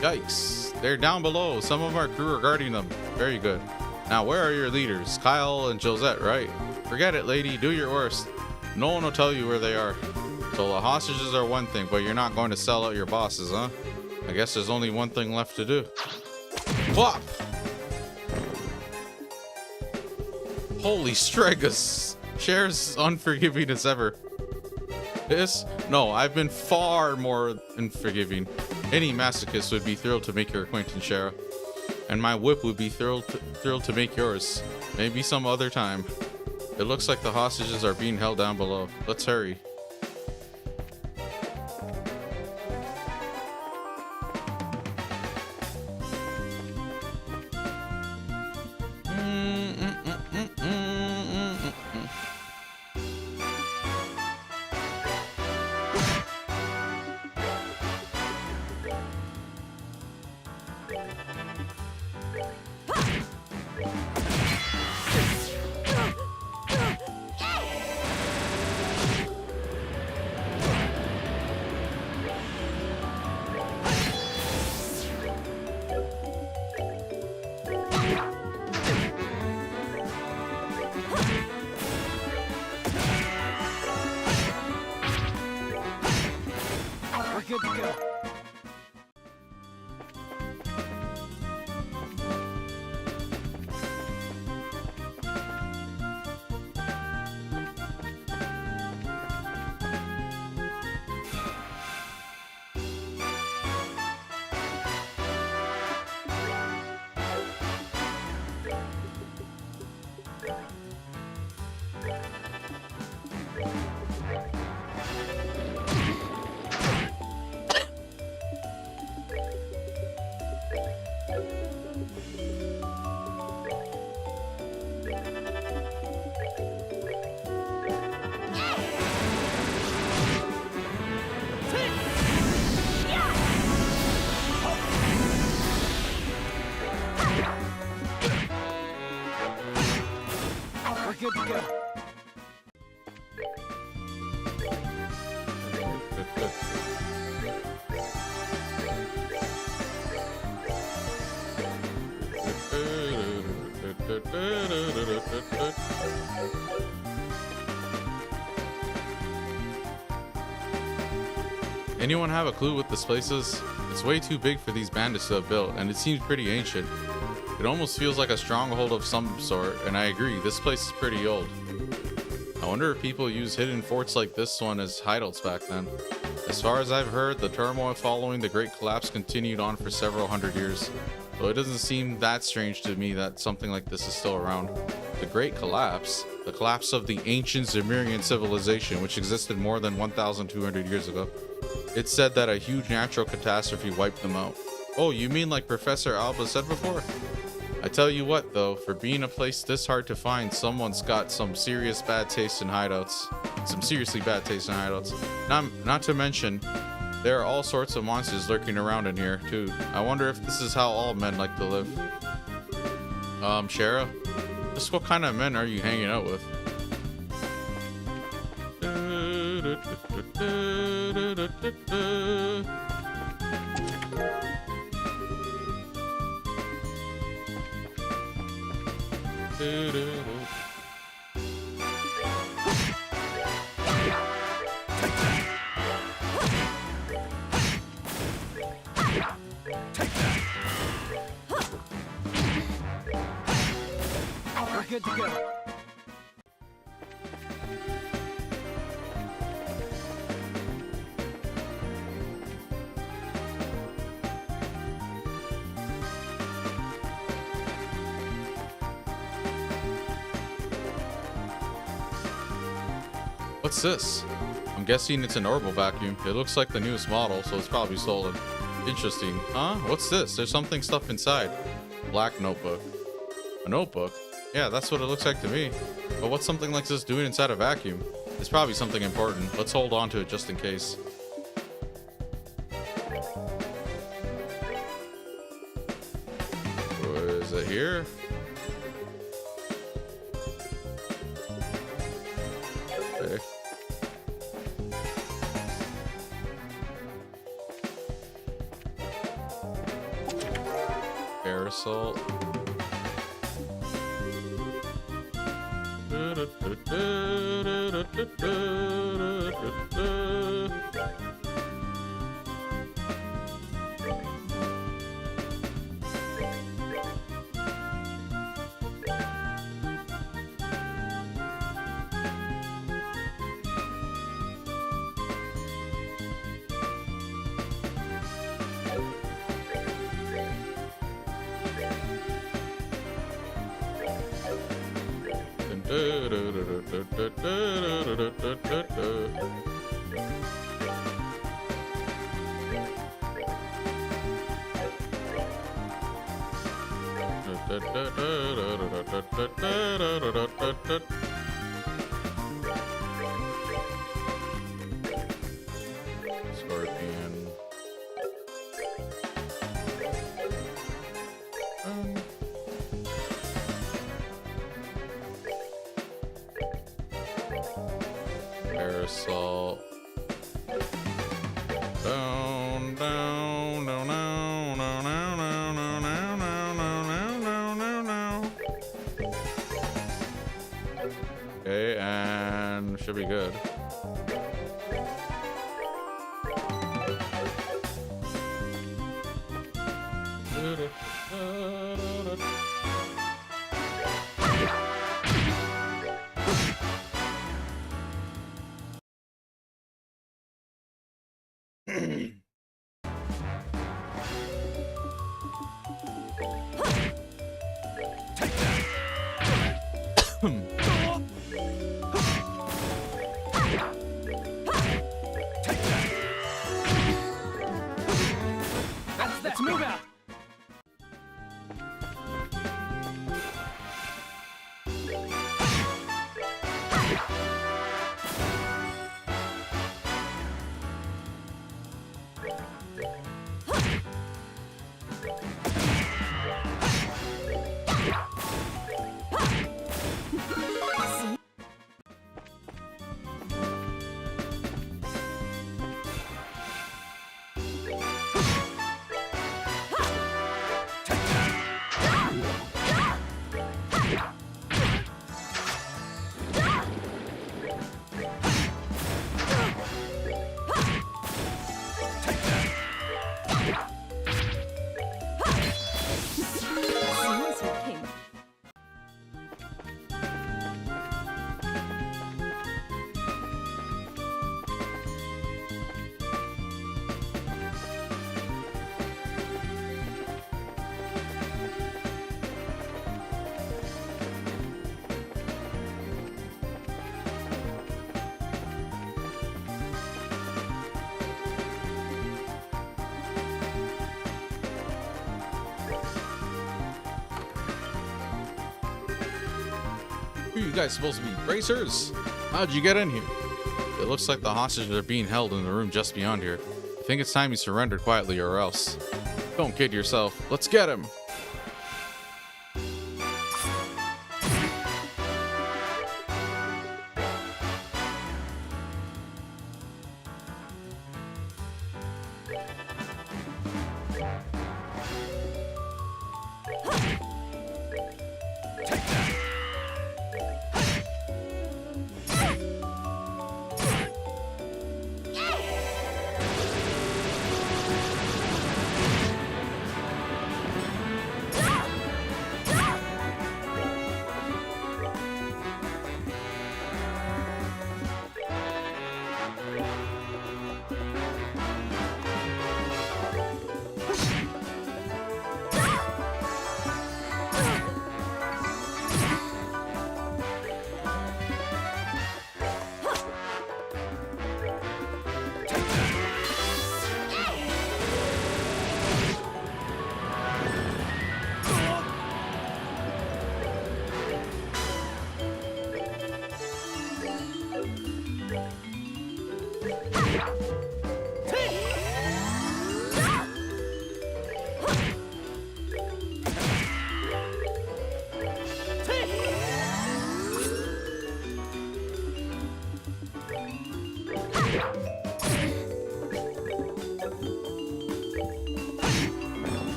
Yikes. They're down below. Some of our crew are guarding them. Very good. Now, where are your leaders? Kyle and Josette, right? Forget it, lady. Do your worst. No one will tell you where they are. So the hostages are one thing, but you're not going to sell out your bosses, huh? I guess there's only one thing left to do. Plop! Holy Stregus! Cher's unforgiving as ever. This? No, I've been far more unforgiving. Any masochist would be thrilled to make your acquaintance, Shara. And my whip would be thrilled to make yours. Maybe some other time. It looks like the hostages are being held down below. Let's hurry. We're good to go. We're good to go. Anyone have a clue what this place is? It's way too big for these bandits to have built, and it seems pretty ancient. It almost feels like a stronghold of some sort, and I agree, this place is pretty old. I wonder if people use hidden forts like this one as hideouts back then. As far as I've heard, the turmoil following the Great Collapse continued on for several hundred years, so it doesn't seem that strange to me that something like this is still around. The Great Collapse? The collapse of the ancient Zemurian civilization, which existed more than 1,200 years ago. It's said that a huge natural catastrophe wiped them out. Oh, you mean like Professor Alba said before? I tell you what, though, for being a place this hard to find, someone's got some serious bad taste in hideouts. Some seriously bad taste in hideouts. Not to mention, there are all sorts of monsters lurking around in here, too. I wonder if this is how all men like to live. Shara? Just what kind of men are you hanging out with? We're good to go. What's this? I'm guessing it's an orbital vacuum. It looks like the newest model, so it's probably stolen. Interesting. Huh? What's this? There's something stuffed inside. Black notebook. A notebook? Yeah, that's what it looks like to me. But what's something like this doing inside a vacuum? It's probably something important. Let's hold on to it just in case. Is it here? Okay. Aerosol. Scorpion. Aerosol. Down, down, down, down, down, down, down, down, down, down, down, down. Okay, and should be good. Let's move out. Seems okay. Who are you guys supposed to be? Racers? How'd you get in here? It looks like the hostages are being held in the room just beyond here. I think it's time you surrendered quietly or else. Don't kid yourself. Let's get him!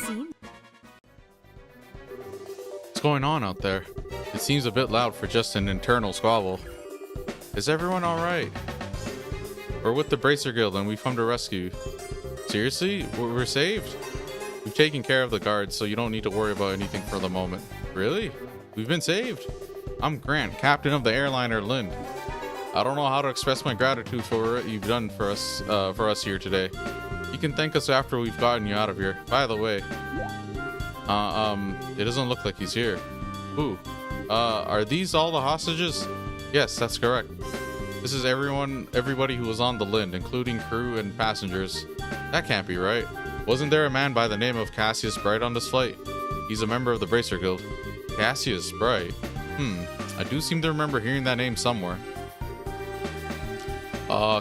Seems What's going on out there? It seems a bit loud for just an internal squabble. Is everyone alright? We're with the Bracer Guild and we've come to rescue. Seriously? We're saved? We've taken care of the guards, so you don't need to worry about anything for the moment. Really? We've been saved? I'm Grant, captain of the airliner Lind. I don't know how to express my gratitude for what you've done for us here today. You can thank us after we've gotten you out of here. By the way, it doesn't look like he's here. Ooh, are these all the hostages? Yes, that's correct. This is everybody who was on the Lind, including crew and passengers. That can't be right. Wasn't there a man by the name of Cassius Bright on this flight? He's a member of the Bracer Guild. Cassius Bright? I do seem to remember hearing that name somewhere.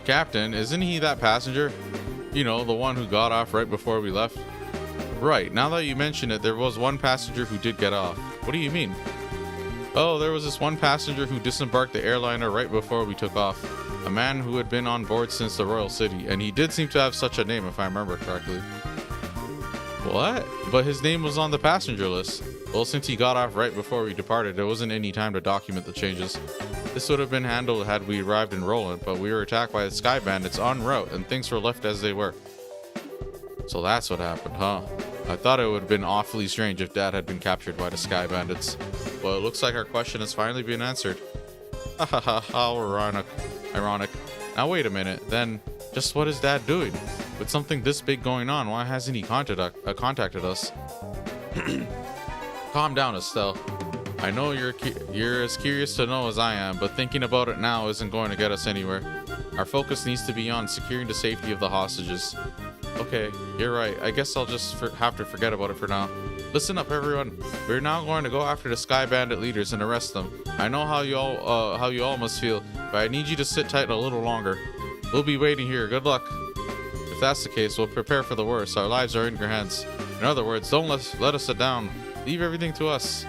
Captain, isn't he that passenger? You know, the one who got off right before we left? Right, now that you mention it, there was one passenger who did get off. What do you mean? Oh, there was this one passenger who disembarked the airliner right before we took off. A man who had been on board since the Royal City, and he did seem to have such a name if I remember correctly. What? But his name was on the passenger list. Well, since he got off right before we departed, there wasn't any time to document the changes. This would have been handled had we arrived in Roland, but we were attacked by the Sky Bandits en route, and things were left as they were. So that's what happened, huh? I thought it would have been awfully strange if Dad had been captured by the Sky Bandits. Well, it looks like our question has finally been answered. Hahaha, how ironic. Now wait a minute, then, just what is Dad doing? With something this big going on, why hasn't he contacted us? Calm down, Estelle. I know you're as curious to know as I am, but thinking about it now isn't going to get us anywhere. Our focus needs to be on securing the safety of the hostages. Okay, you're right. I guess I'll just have to forget about it for now. Listen up, everyone. We're now going to go after the Sky Bandit leaders and arrest them. I know how you all must feel, but I need you to sit tight a little longer. We'll be waiting here. Good luck. If that's the case, we'll prepare for the worst. Our lives are in your hands. In other words, don't let us sit down. Leave everything to us.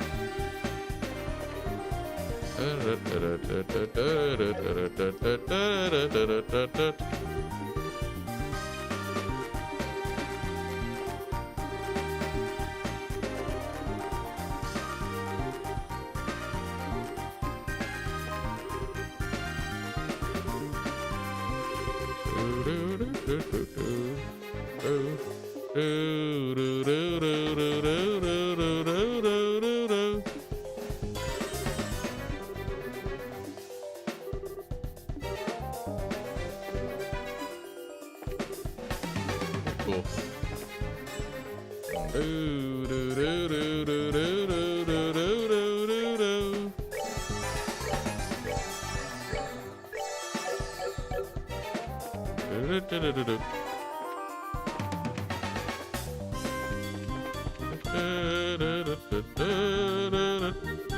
Cool.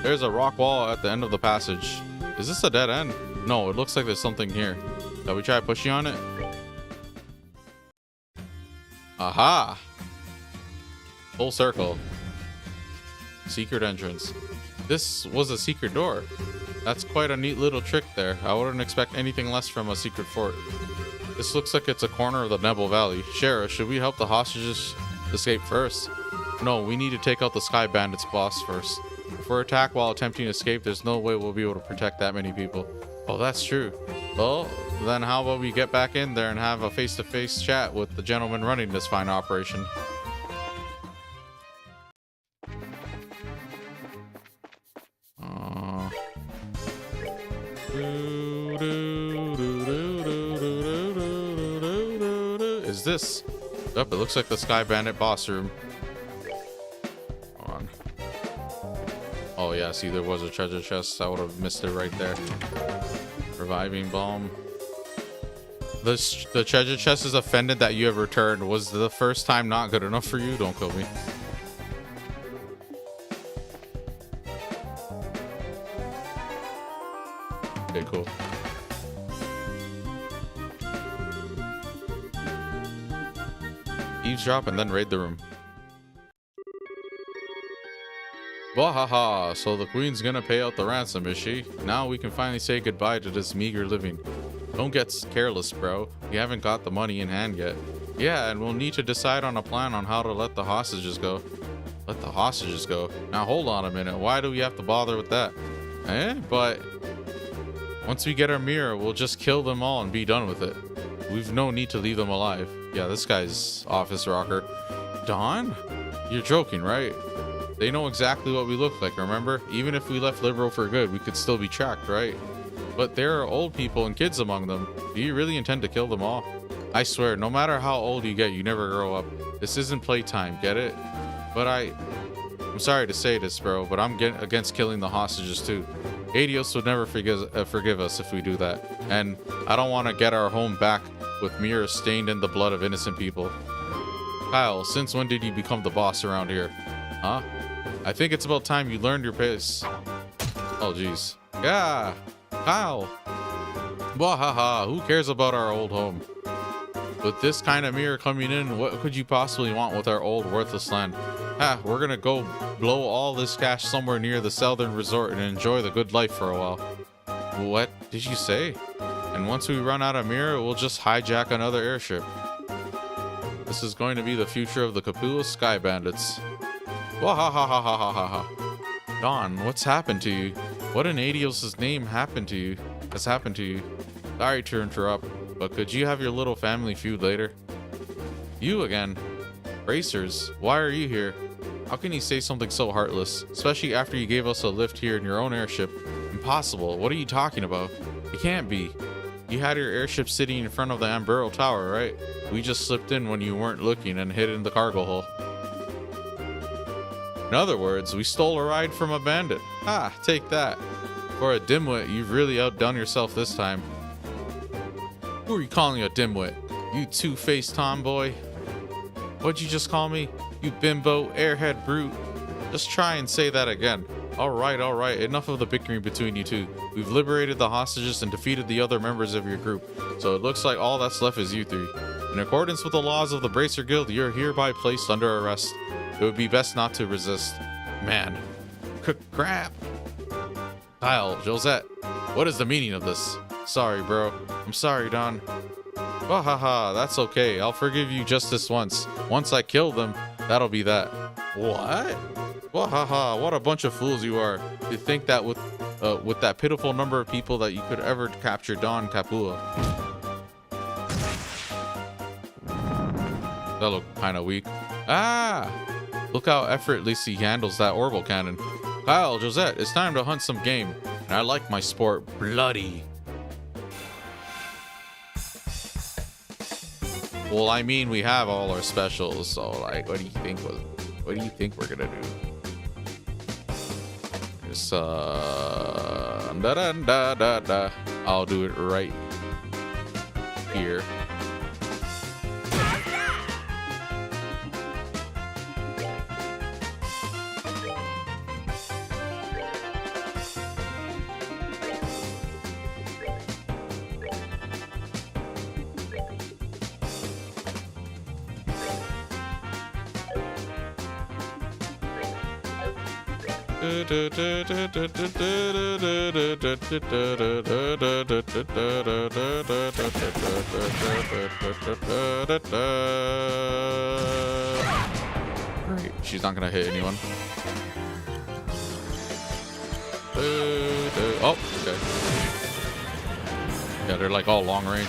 There's a rock wall at the end of the passage. Is this a dead end? No, it looks like there's something here. Shall we try pushing on it? Aha! Full circle. Secret entrance. This was a secret door. That's quite a neat little trick there. I wouldn't expect anything less from a secret fort. This looks like it's a corner of the Nebel Valley. Sheriff, should we help the hostages escape first? No, we need to take out the Sky Bandits boss first. If we're attacked while attempting to escape, there's no way we'll be able to protect that many people. Oh, that's true. Well, then how about we get back in there and have a face-to-face chat with the gentleman running this fine operation? Is this? Yep, it looks like the Sky Bandit boss room. Hold on. Oh yeah, see, there was a treasure chest. I would have missed it right there. Reviving bomb. The treasure chest is offended that you have returned. Was the first time not good enough for you? Don't kill me. Okay, cool. Eavesdrop and then raid the room. Wahaha, so the queen's gonna pay out the ransom, is she? Now we can finally say goodbye to this meager living. Don't get careless, bro. We haven't got the money in hand yet. Yeah, and we'll need to decide on a plan on how to let the hostages go. Let the hostages go? Now hold on a minute. Why do we have to bother with that? But once we get our mirror, we'll just kill them all and be done with it. We've no need to leave them alive. Yeah, this guy's office rocker. Don? You're joking, right? They know exactly what we look like, remember? Even if we left Libero for good, we could still be tracked, right? But there are old people and kids among them. Do you really intend to kill them all? I swear, no matter how old you get, you never grow up. This isn't playtime, get it? But I'm sorry to say this, bro, but I'm against killing the hostages too. Adios would never forgive us if we do that. And I don't want to get our home back with mirrors stained in the blood of innocent people. Kyle, since when did you become the boss around here? Huh? I think it's about time you learned your pace. Oh, jeez. Yeah, Kyle. Wahaha, who cares about our old home? With this kind of mirror coming in, what could you possibly want with our old worthless land? We're gonna go blow all this cash somewhere near the southern resort and enjoy the good life for a while. What did you say? And once we run out of mirror, we'll just hijack another airship. This is going to be the future of the Kapua Sky Bandits. Wahahahahahaha. Don, what's happened to you? What in Adios' name happened to you? Has happened to you? Sorry to interrupt, but could you have your little family feud later? You again? Racers, why are you here? How can you say something so heartless, especially after you gave us a lift here in your own airship? Impossible. What are you talking about? It can't be. You had your airship sitting in front of the Ambero Tower, right? We just slipped in when you weren't looking and hid in the cargo hull. In other words, we stole a ride from a bandit. Take that. For a dimwit, you've really outdone yourself this time. Who are you calling a dimwit? You two-faced tomboy? What'd you just call me? You bimbo, airhead brute. Just try and say that again. Alright, enough of the bickering between you two. We've liberated the hostages and defeated the other members of your group, so it looks like all that's left is you three. In accordance with the laws of the Bracer Guild, you're hereby placed under arrest. It would be best not to resist. Man. Crap. Kyle, Josette, what is the meaning of this? Sorry, bro. I'm sorry, Don. Wahaha, that's okay. I'll forgive you just this once. Once I kill them, that'll be that. What? Wahaha, what a bunch of fools you are. You think that with that pitiful number of people that you could ever capture Don Kapua. That looked kind of weak. Look how effortlessly he handles that orbital cannon. Kyle, Josette, it's time to hunt some game. And I like my sport bloody. Well, I mean, we have all our specials, so like, what do you think we're gonna do? Just I'll do it right here. Great. She's not gonna hit anyone. Oh, okay. Yeah, they're like all long range.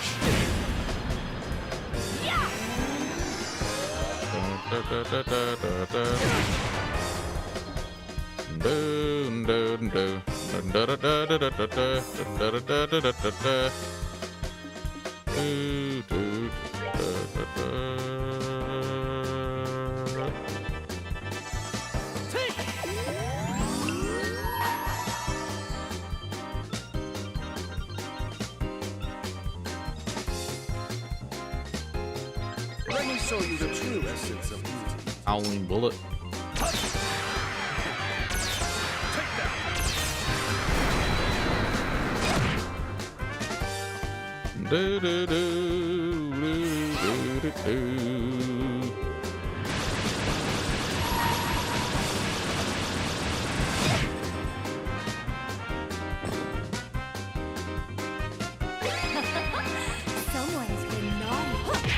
Let me show you the true essence of beauty. Howling bullet. Do, do, do, do, do, do. Someone's been naughty.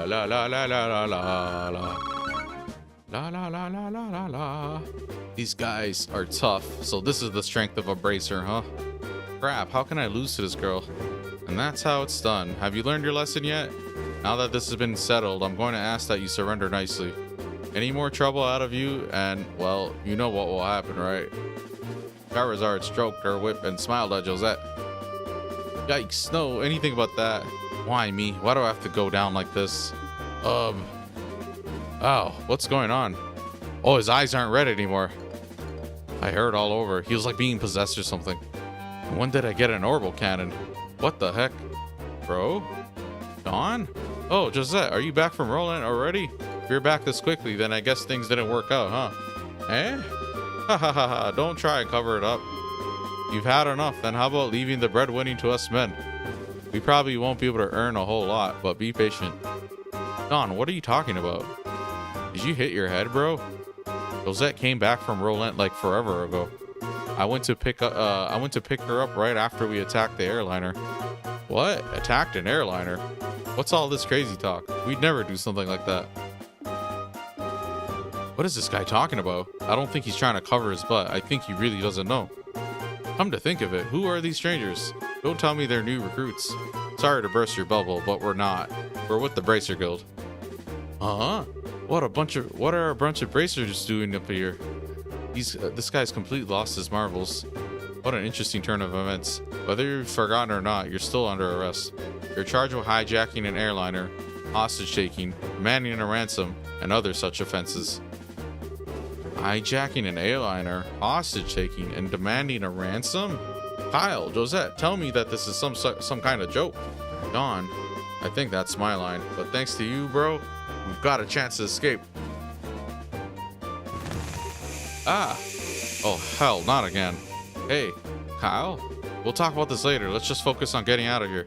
La la la la la la la. La la la la la la la. These guys are tough, so this is the strength of a bracer, huh? Crap, how can I lose to this girl? And that's how it's done. Have you learned your lesson yet? Now that this has been settled, I'm going to ask that you surrender nicely. Any more trouble out of you, and, well, you know what will happen, right? Charizard stroked her whip and smiled at Josette. Yikes, no, anything about that. Why me? Why do I have to go down like this? Oh, what's going on? Oh, his eyes aren't red anymore. I heard all over. He was like being possessed or something. When did I get an orbital cannon? What the heck? Bro? Dawn? Oh, Josette, are you back from Roland already? If you're back this quickly, then I guess things didn't work out, huh? Eh? Ha ha ha ha, don't try and cover it up. You've had enough, then how about leaving the breadwinning to us men? We probably won't be able to earn a whole lot, but be patient. Dawn, what are you talking about? Did you hit your head, bro? Josette came back from Roland like forever ago. I went to pick her up right after we attacked the airliner. What? Attacked an airliner? What's all this crazy talk? We'd never do something like that. What is this guy talking about? I don't think he's trying to cover his butt. I think he really doesn't know. Come to think of it, who are these strangers? Don't tell me they're new recruits. Sorry to burst your bubble, but we're not. We're with the Bracer Guild. Huh? What are a bunch of bracers doing up here? This guy's completely lost his marbles. What an interesting turn of events. Whether you've forgotten or not, you're still under arrest. You're charged with hijacking an airliner, hostage taking, demanding a ransom, and other such offenses. Hijacking an airliner, hostage taking, and demanding a ransom? Kyle, Josette, tell me that this is some kind of joke. Dawn, I think that's my line, but thanks to you, bro, we've got a chance to escape. Ah! Oh, hell, not again. Hey, Kyle? We'll talk about this later. Let's just focus on getting out of here.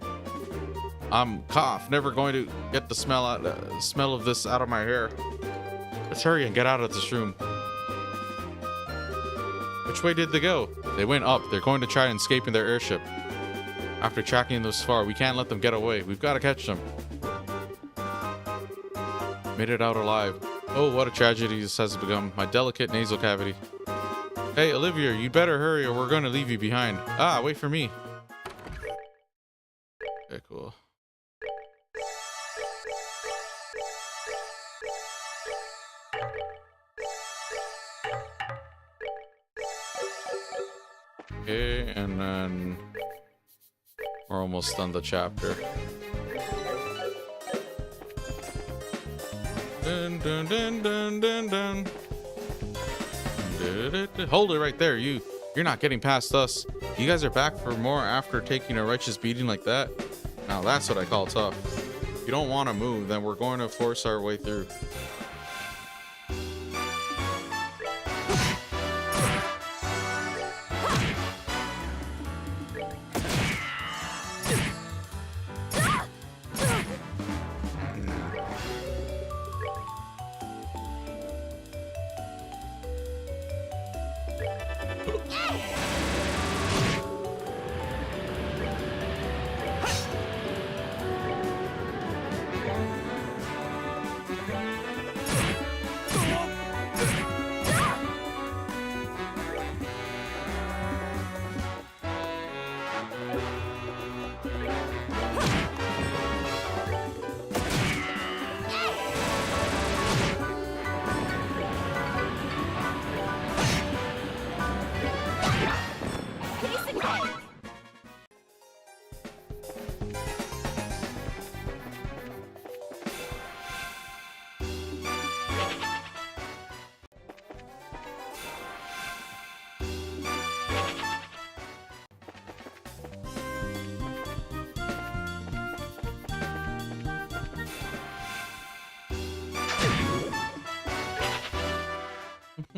I'm never going to get the smell of this out of my hair. Let's hurry and get out of this room. Which way did they go? They went up. They're going to try and escape in their airship. After tracking them this far, we can't let them get away. We've got to catch them. Made it out alive. Oh, what a tragedy this has become. My delicate nasal cavity. Hey, Olivia, you better hurry or we're going to leave you behind. Ah, wait for me. Okay, cool. Okay, and then we're almost done the chapter. Dun, dun, dun, dun, dun, dun. Hold it right there, you. You're not getting past us. You guys are back for more after taking a righteous beating like that? Now that's what I call tough. If you don't want to move, then we're going to force our way through.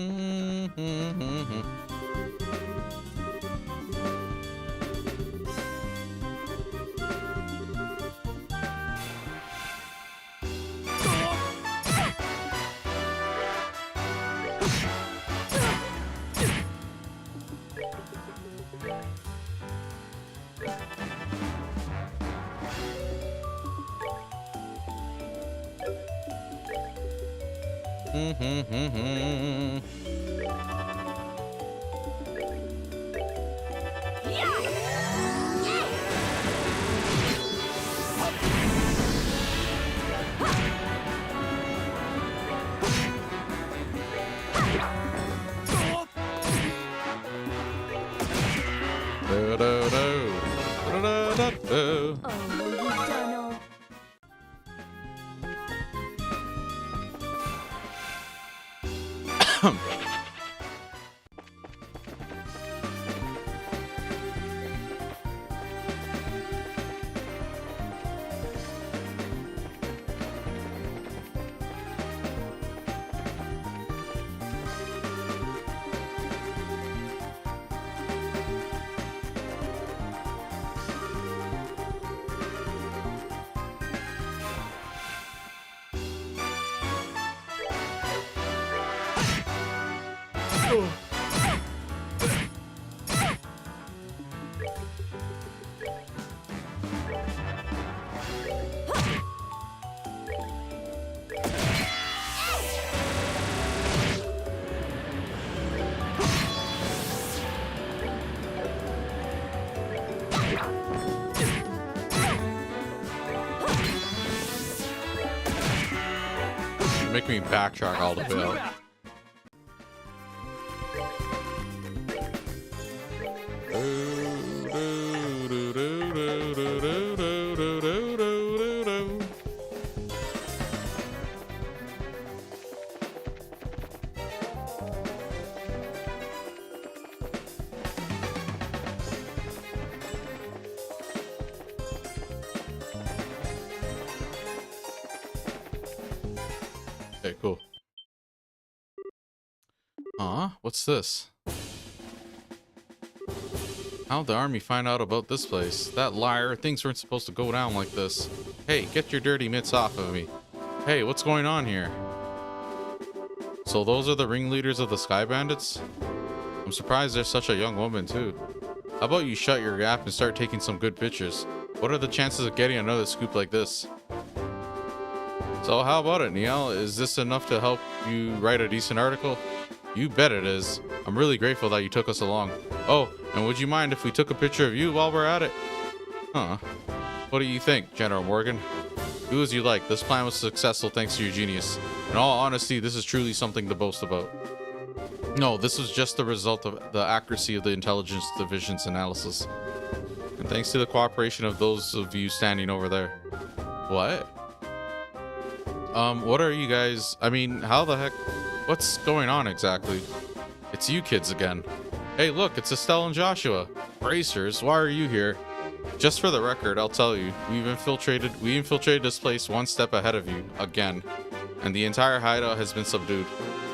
Oh, you Donald. Make me backtrack all the way out. Okay, cool. Huh? What's this? How'd the army find out about this place? That liar, things weren't supposed to go down like this. Hey, get your dirty mitts off of me. Hey, what's going on here? So those are the ringleaders of the Sky Bandits? I'm surprised there's such a young woman too. How about you shut your gap and start taking some good pictures? What are the chances of getting another scoop like this? So how about it, Niall? Is this enough to help you write a decent article? You bet it is. I'm really grateful that you took us along. Oh, and would you mind if we took a picture of you while we're at it? Huh. What do you think, General Morgan? Do as you like. This plan was successful thanks to your genius. In all honesty, this is truly something to boast about. No, this was just the result of the accuracy of the Intelligence Division's analysis. And thanks to the cooperation of those of you standing over there. What? What are you guys... I mean, how the heck... What's going on exactly? It's you kids again. Hey, look, it's Estelle and Joshua. Bracers, why are you here? Just for the record, I'll tell you, we infiltrated this place one step ahead of you, again. And the entire hideout has been subdued.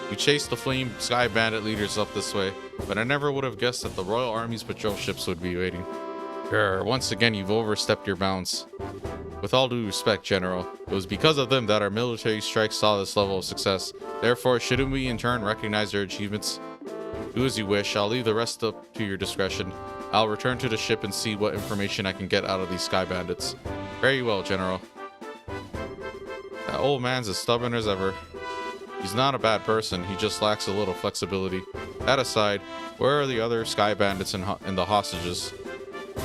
We chased the Flame Sky Bandit leaders up this way, but I never would have guessed that the Royal Army's patrol ships would be waiting. Grr, once again, you've overstepped your bounds. With all due respect, General, it was because of them that our military strikes saw this level of success. Therefore, shouldn't we in turn recognize their achievements? Do as you wish. I'll leave the rest up to your discretion. I'll return to the ship and see what information I can get out of these Sky Bandits. Very well, General. That old man's as stubborn as ever. He's not a bad person, he just lacks a little flexibility. That aside, where are the other Sky Bandits and the hostages?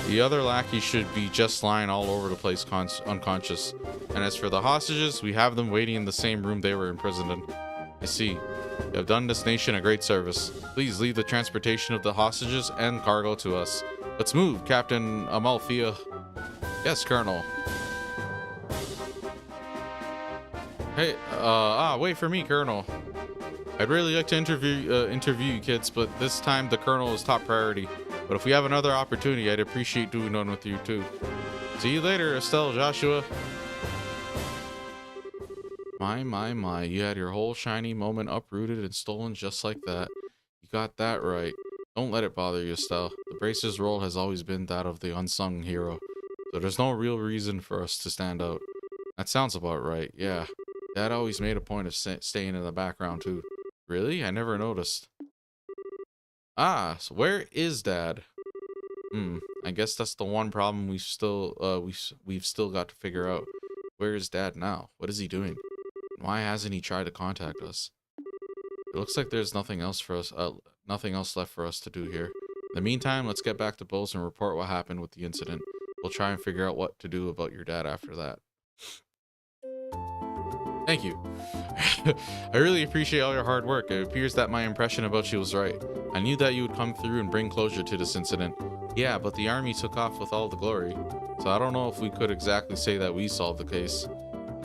The other lackeys should be just lying all over the place unconscious. And as for the hostages, we have them waiting in the same room they were imprisoned in. I see. You have done this nation a great service. Please leave the transportation of the hostages and cargo to us. Let's move, Captain Amalthea. Yes, Colonel. Hey, wait for me, Colonel. I'd really like to interview you kids, but this time the Colonel is top priority. But if we have another opportunity, I'd appreciate doing one with you too. See you later, Estelle, Joshua. My. You had your whole shiny moment uprooted and stolen just like that. You got that right. Don't let it bother you, Estelle. The Bracer's role has always been that of the unsung hero. So there's no real reason for us to stand out. That sounds about right, yeah. Dad always made a point of staying in the background, too. Really? I never noticed. Ah, so where is Dad? I guess that's the one problem we've still got to figure out. Where is Dad now? What is he doing? Why hasn't he tried to contact us? It looks like there's nothing else left for us to do here. In the meantime, let's get back to Bose and report what happened with the incident. We'll try and figure out what to do about your dad after that. Thank you. I really appreciate all your hard work. It appears that my impression about you was right. I knew that you would come through and bring closure to this incident. Yeah, but the army took off with all the glory. So I don't know if we could exactly say that we solved the case.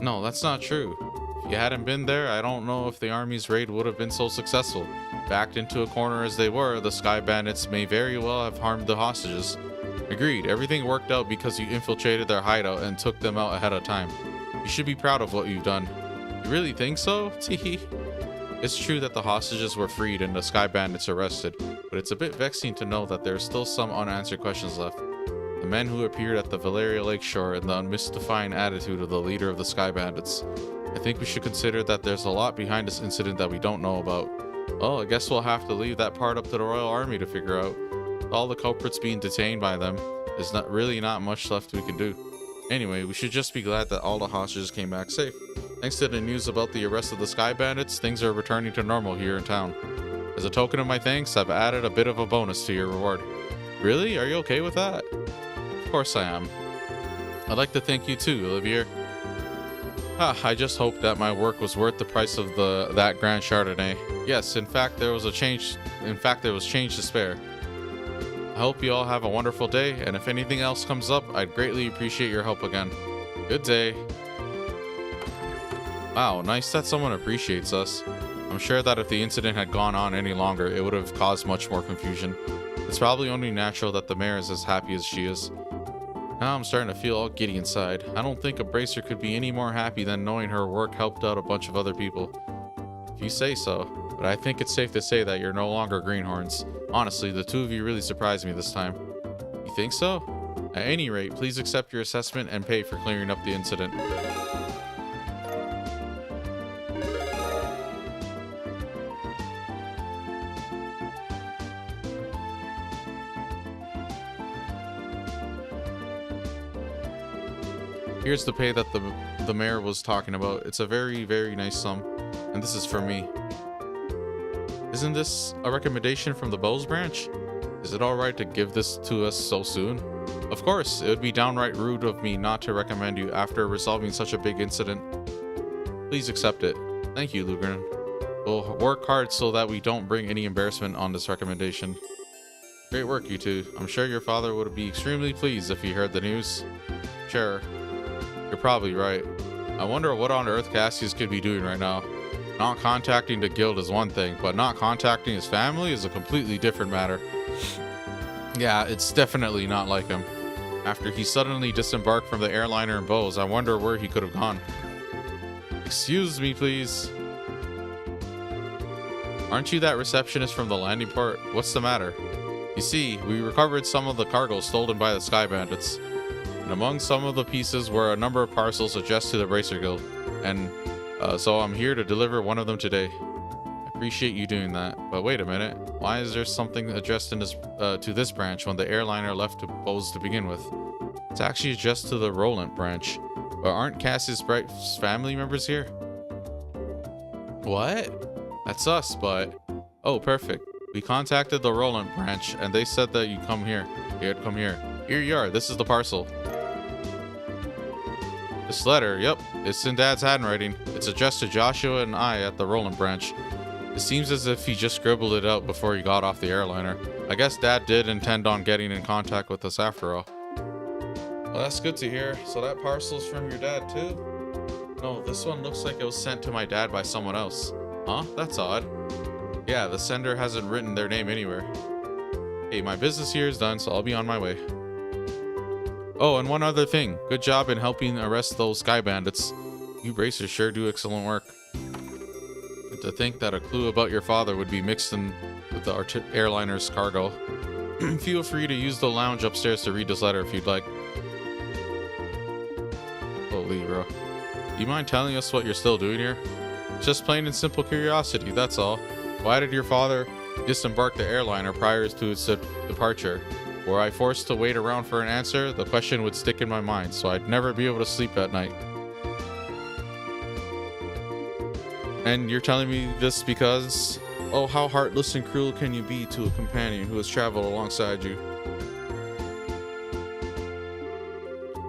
No, that's not true. If you hadn't been there, I don't know if the army's raid would have been so successful. Backed into a corner as they were, the Sky Bandits may very well have harmed the hostages. Agreed, everything worked out because you infiltrated their hideout and took them out ahead of time. You should be proud of what you've done. You really think so? Teehee. It's true that the hostages were freed and the Sky Bandits arrested, but it's a bit vexing to know that there are still some unanswered questions left. The men who appeared at the Valeria Lakeshore and the unmystifying attitude of the leader of the Sky Bandits. I think we should consider that there's a lot behind this incident that we don't know about. Well, I guess we'll have to leave that part up to the Royal Army to figure out. With all the culprits being detained by them, there's not much left we can do. Anyway, we should just be glad that all the hostages came back safe. Thanks to the news about the arrest of the Sky Bandits, things are returning to normal here in town. As a token of my thanks, I've added a bit of a bonus to your reward. Really? Are you okay with that? Of course I am. I'd like to thank you too, Olivier. I just hope that my work was worth the price of that Grand Chardonnay. Yes, in fact, there was change to spare. I hope you all have a wonderful day, and if anything else comes up, I'd greatly appreciate your help again. Good day. Wow, nice that someone appreciates us. I'm sure that if the incident had gone on any longer, it would have caused much more confusion. It's probably only natural that the mayor is as happy as she is. Now I'm starting to feel all giddy inside. I don't think a Bracer could be any more happy than knowing her work helped out a bunch of other people. If you say so, but I think it's safe to say that you're no longer Greenhorns. Honestly, the two of you really surprised me this time. You think so? At any rate, please accept your assessment and pay for clearing up the incident. Here's the pay that the mayor was talking about. It's a very, very nice sum, and this is for me. Isn't this a recommendation from the Bose branch? Is it alright to give this to us so soon? Of course, it would be downright rude of me not to recommend you after resolving such a big incident. Please accept it. Thank you, Lugren. We'll work hard so that we don't bring any embarrassment on this recommendation. Great work, you two. I'm sure your father would be extremely pleased if he heard the news. Sure. You're probably right. I wonder what on earth Cassius could be doing right now. Not contacting the guild is one thing, but not contacting his family is a completely different matter. Yeah, it's definitely not like him. After he suddenly disembarked from the airliner in Bose, I wonder where he could have gone. Excuse me, please. Aren't you that receptionist from the landing port? What's the matter? You see, we recovered some of the cargo stolen by the Sky Bandits. And among some of the pieces were a number of parcels addressed to the Bracer Guild, and so I'm here to deliver one of them today. I appreciate you doing that, but wait a minute. Why is there something addressed in this to this branch when the airliner left to Bose to begin with? It's actually addressed to the Roland branch, but aren't Cassius Bright's family members here? What? That's us, but... Oh, perfect. We contacted the Roland branch, and they said that you'd come here. You'd come here. Here you are. This is the parcel. This letter, yep, it's in Dad's handwriting. It's addressed to Joshua and I at the Roland branch. It seems as if he just scribbled it out before he got off the airliner. I guess Dad did intend on getting in contact with us after all. Well, that's good to hear. So that parcel's from your dad too? No, this one looks like it was sent to my dad by someone else. Huh? That's odd. Yeah, the sender hasn't written their name anywhere. Hey, my business here is done, so I'll be on my way. Oh, and one other thing. Good job in helping arrest those Sky Bandits. You bracers sure do excellent work. And to think that a clue about your father would be mixed in with the airliner's cargo. Feel free to use the lounge upstairs to read this letter if you'd like. Holy bro. Do you mind telling us what you're still doing here? Just plain and simple curiosity, that's all. Why did your father disembark the airliner prior to its departure? Were I forced to wait around for an answer, the question would stick in my mind, so I'd never be able to sleep at night. And you're telling me this because... Oh, how heartless and cruel can you be to a companion who has traveled alongside you?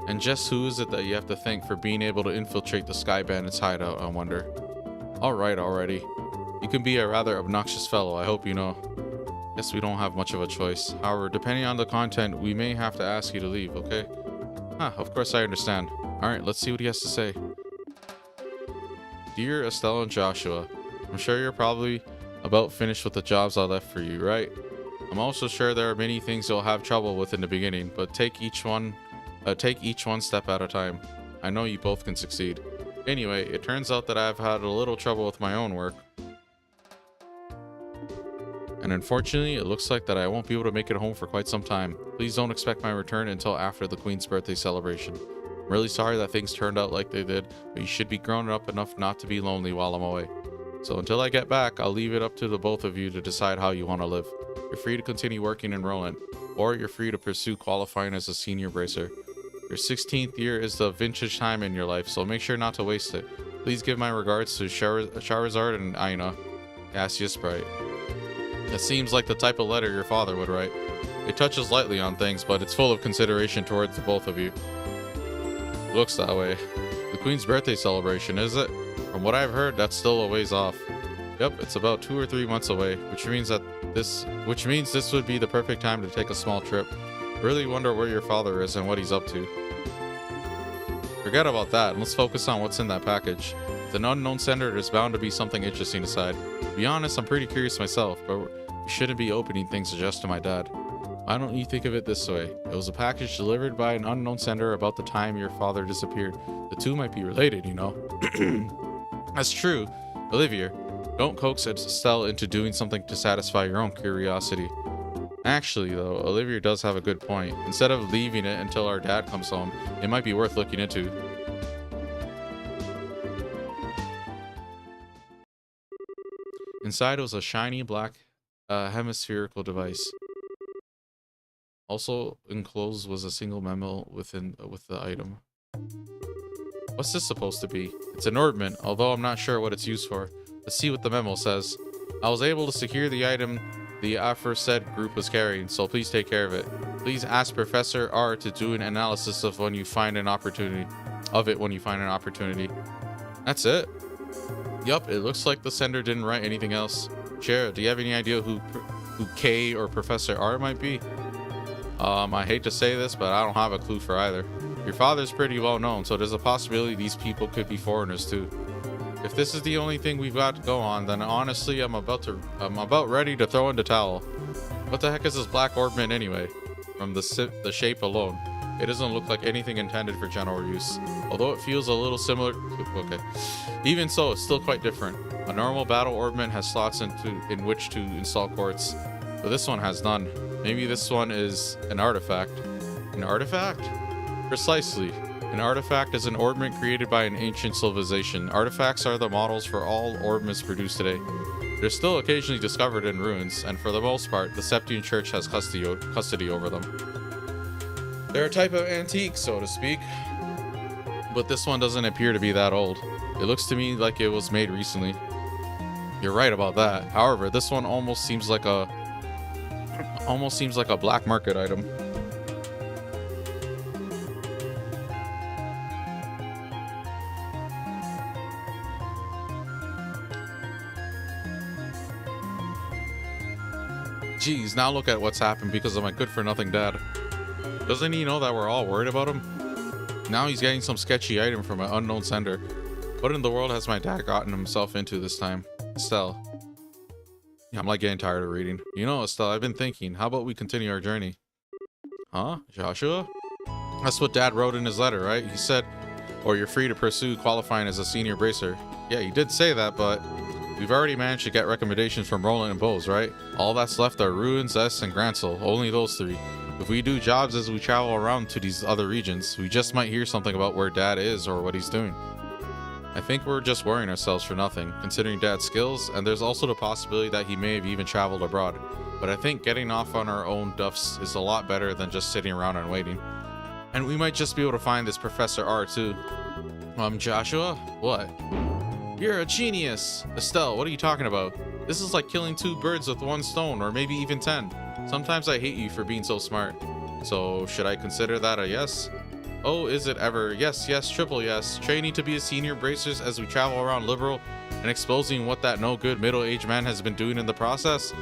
And just who is it that you have to thank for being able to infiltrate the Sky Bandits' hideout, I wonder? Alright already. You can be a rather obnoxious fellow, I hope you know. Guess we don't have much of a choice. However, depending on the content, we may have to ask you to leave, okay? Of course I understand. Alright, let's see what he has to say. Dear Estelle and Joshua, I'm sure you're probably about finished with the jobs I left for you, right? I'm also sure there are many things you'll have trouble with in the beginning, but take each one step at a time. I know you both can succeed. Anyway, it turns out that I've had a little trouble with my own work. And unfortunately, it looks like that I won't be able to make it home for quite some time. Please don't expect my return until after the Queen's birthday celebration. I'm really sorry that things turned out like they did, but you should be grown up enough not to be lonely while I'm away. So until I get back, I'll leave it up to the both of you to decide how you want to live. You're free to continue working in Roland, or you're free to pursue qualifying as a senior bracer. Your 16th year is the vintage time in your life, so make sure not to waste it. Please give my regards to Charizard and Aina. Gaseous Sprite. It seems like the type of letter your father would write. It touches lightly on things, but it's full of consideration towards the both of you. Looks that way. The Queen's birthday celebration, is it? From what I've heard, that's still a ways off. Yep, it's about 2 or 3 months away, which means this would be the perfect time to take a small trip. Really wonder where your father is and what he's up to. Forget about that, and let's focus on what's in that package. With an unknown sender, there's bound to be something interesting inside. To be honest, I'm pretty curious myself, but we shouldn't be opening things just to my dad. Why don't you think of it this way? It was a package delivered by an unknown sender about the time your father disappeared. The two might be related, you know. That's true. Olivia, don't coax Estelle into doing something to satisfy your own curiosity. Actually, though, Olivia does have a good point. Instead of leaving it until our dad comes home, it might be worth looking into. Inside was a shiny black hemispherical device. Also enclosed was a single memo with the item. What's this supposed to be? It's an ornament, although I'm not sure what it's used for. Let's see what the memo says. I was able to secure the item the aforesaid group was carrying, so please take care of it. Please ask Professor R to do an analysis of when you find an opportunity. That's it? Yup, it looks like the sender didn't write anything else. Shara, do you have any idea who K or Professor R might be? I hate to say this, but I don't have a clue for either. Your father's pretty well known, so there's a possibility these people could be foreigners too. If this is the only thing we've got to go on, then honestly, I'm about ready to throw in the towel. What the heck is this black ornament anyway? From the shape alone, it doesn't look like anything intended for general use. Although it feels a little similar. Okay. Even so, it's still quite different. A normal battle ornament has slots in which to install quartz, but this one has none. Maybe this one is an artifact. An artifact? Precisely. An artifact is an ornament created by an ancient civilization. Artifacts are the models for all ornaments produced today. They're still occasionally discovered in ruins, and for the most part, the Septian Church has custody over them. They're a type of antique, so to speak. But this one doesn't appear to be that old. It looks to me like it was made recently. You're right about that. However, this one almost seems like a black market item. Geez, now look at what's happened because of my good-for-nothing dad. Doesn't he know that we're all worried about him? Now he's getting some sketchy item from an unknown sender. What in the world has my dad gotten himself into this time? Estelle. Yeah, I'm like getting tired of reading. You know, Estelle, I've been thinking, how about we continue our journey? Huh? Joshua? That's what Dad wrote in his letter, right? He said or you're free to pursue qualifying as a senior bracer. Yeah, you did say that, but we've already managed to get recommendations from Roland and Bose, right? All that's left are Ruins, S, and Gransel. Only those three. If we do jobs as we travel around to these other regions, we just might hear something about where Dad is or what he's doing. I think we're just worrying ourselves for nothing, considering Dad's skills, and there's also the possibility that he may have even traveled abroad. But I think getting off on our own duffs is a lot better than just sitting around and waiting. And we might just be able to find this Professor R too. Joshua? What? You're a genius! Estelle, what are you talking about? This is like killing 2 birds with 1 stone, or maybe even 10. Sometimes I hate you for being so smart. So, should I consider that a yes? Oh, is it ever? Yes, yes, triple yes. Training to be a senior bracers as we travel around Liberal and exposing what that no-good middle-aged man has been doing in the process?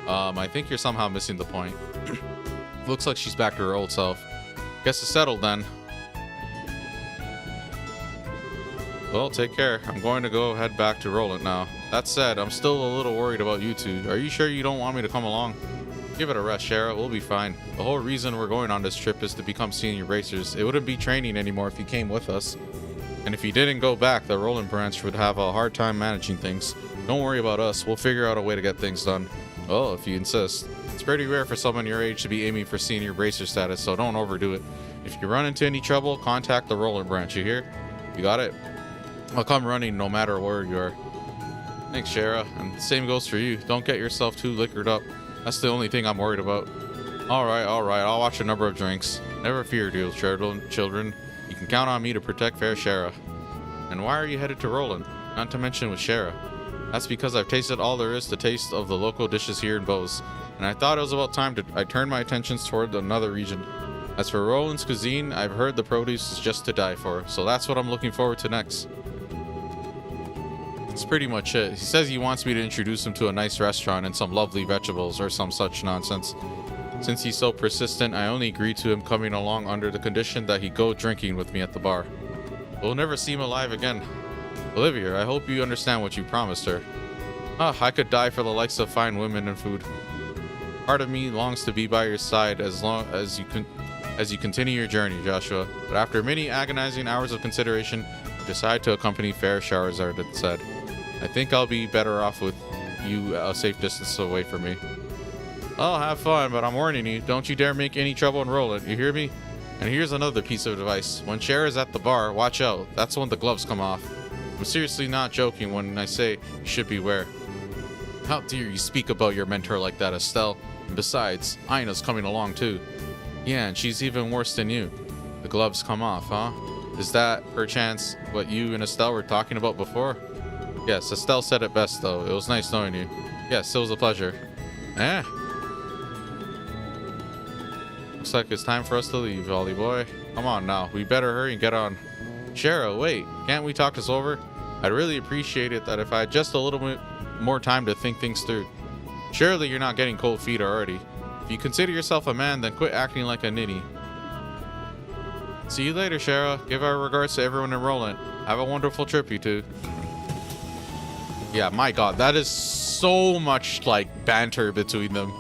I think you're somehow missing the point. Looks like she's back to her old self. Guess it's settled then. Well, take care. I'm going to go head back to Roland now. That said, I'm still a little worried about you two. Are you sure you don't want me to come along? Give it a rest, Shara. We'll be fine. The whole reason we're going on this trip is to become senior racers. It wouldn't be training anymore if you came with us. And if you didn't go back, the Roland branch would have a hard time managing things. Don't worry about us. We'll figure out a way to get things done. Well, if you insist. It's pretty rare for someone your age to be aiming for senior bracer status, so don't overdo it. If you run into any trouble, contact the Roland branch, you hear? You got it? I'll come running no matter where you are. Thanks, Shara. And the same goes for you. Don't get yourself too liquored up. That's the only thing I'm worried about. Alright. I'll watch a number of drinks. Never fear, dear children. You can count on me to protect fair Shara. And why are you headed to Roland? Not to mention with Shara. That's because I've tasted all there is to taste of the local dishes here in Bose. And I thought it was about time I turned my attentions toward another region. As for Roland's cuisine, I've heard the produce is just to die for. So that's what I'm looking forward to next. That's pretty much it. He says he wants me to introduce him to a nice restaurant and some lovely vegetables or some such nonsense. Since he's so persistent, I only agreed to him coming along under the condition that he go drinking with me at the bar. We'll never see him alive again. Olivia, I hope you understand what you promised her. I could die for the likes of fine women and food. Part of me longs to be by your side as long as you continue your journey, Joshua. But after many agonizing hours of consideration, I decide to accompany fair Charizard instead. I think I'll be better off with you a safe distance away from me. Oh, have fun, but I'm warning you, don't you dare make any trouble in Roland, you hear me? And here's another piece of advice. When Cher is at the bar, watch out. That's when the gloves come off. I'm seriously not joking when I say you should beware. How dare you speak about your mentor like that, Estelle? And besides, Ina's coming along too. Yeah, and she's even worse than you. The gloves come off, huh? Is that, perchance, what you and Estelle were talking about before? Yes, Estelle said it best, though. It was nice knowing you. Yes, it was a pleasure. Looks like it's time for us to leave, Ollie boy. Come on now, we better hurry and get on. Shara, wait, can't we talk this over? I'd really appreciate it that if I had just a little bit more time to think things through. Surely you're not getting cold feet already. If you consider yourself a man, then quit acting like a ninny. See you later, Shara. Give our regards to everyone in Roland. Have a wonderful trip, you two. Yeah, my god, that is so much, like, banter between them.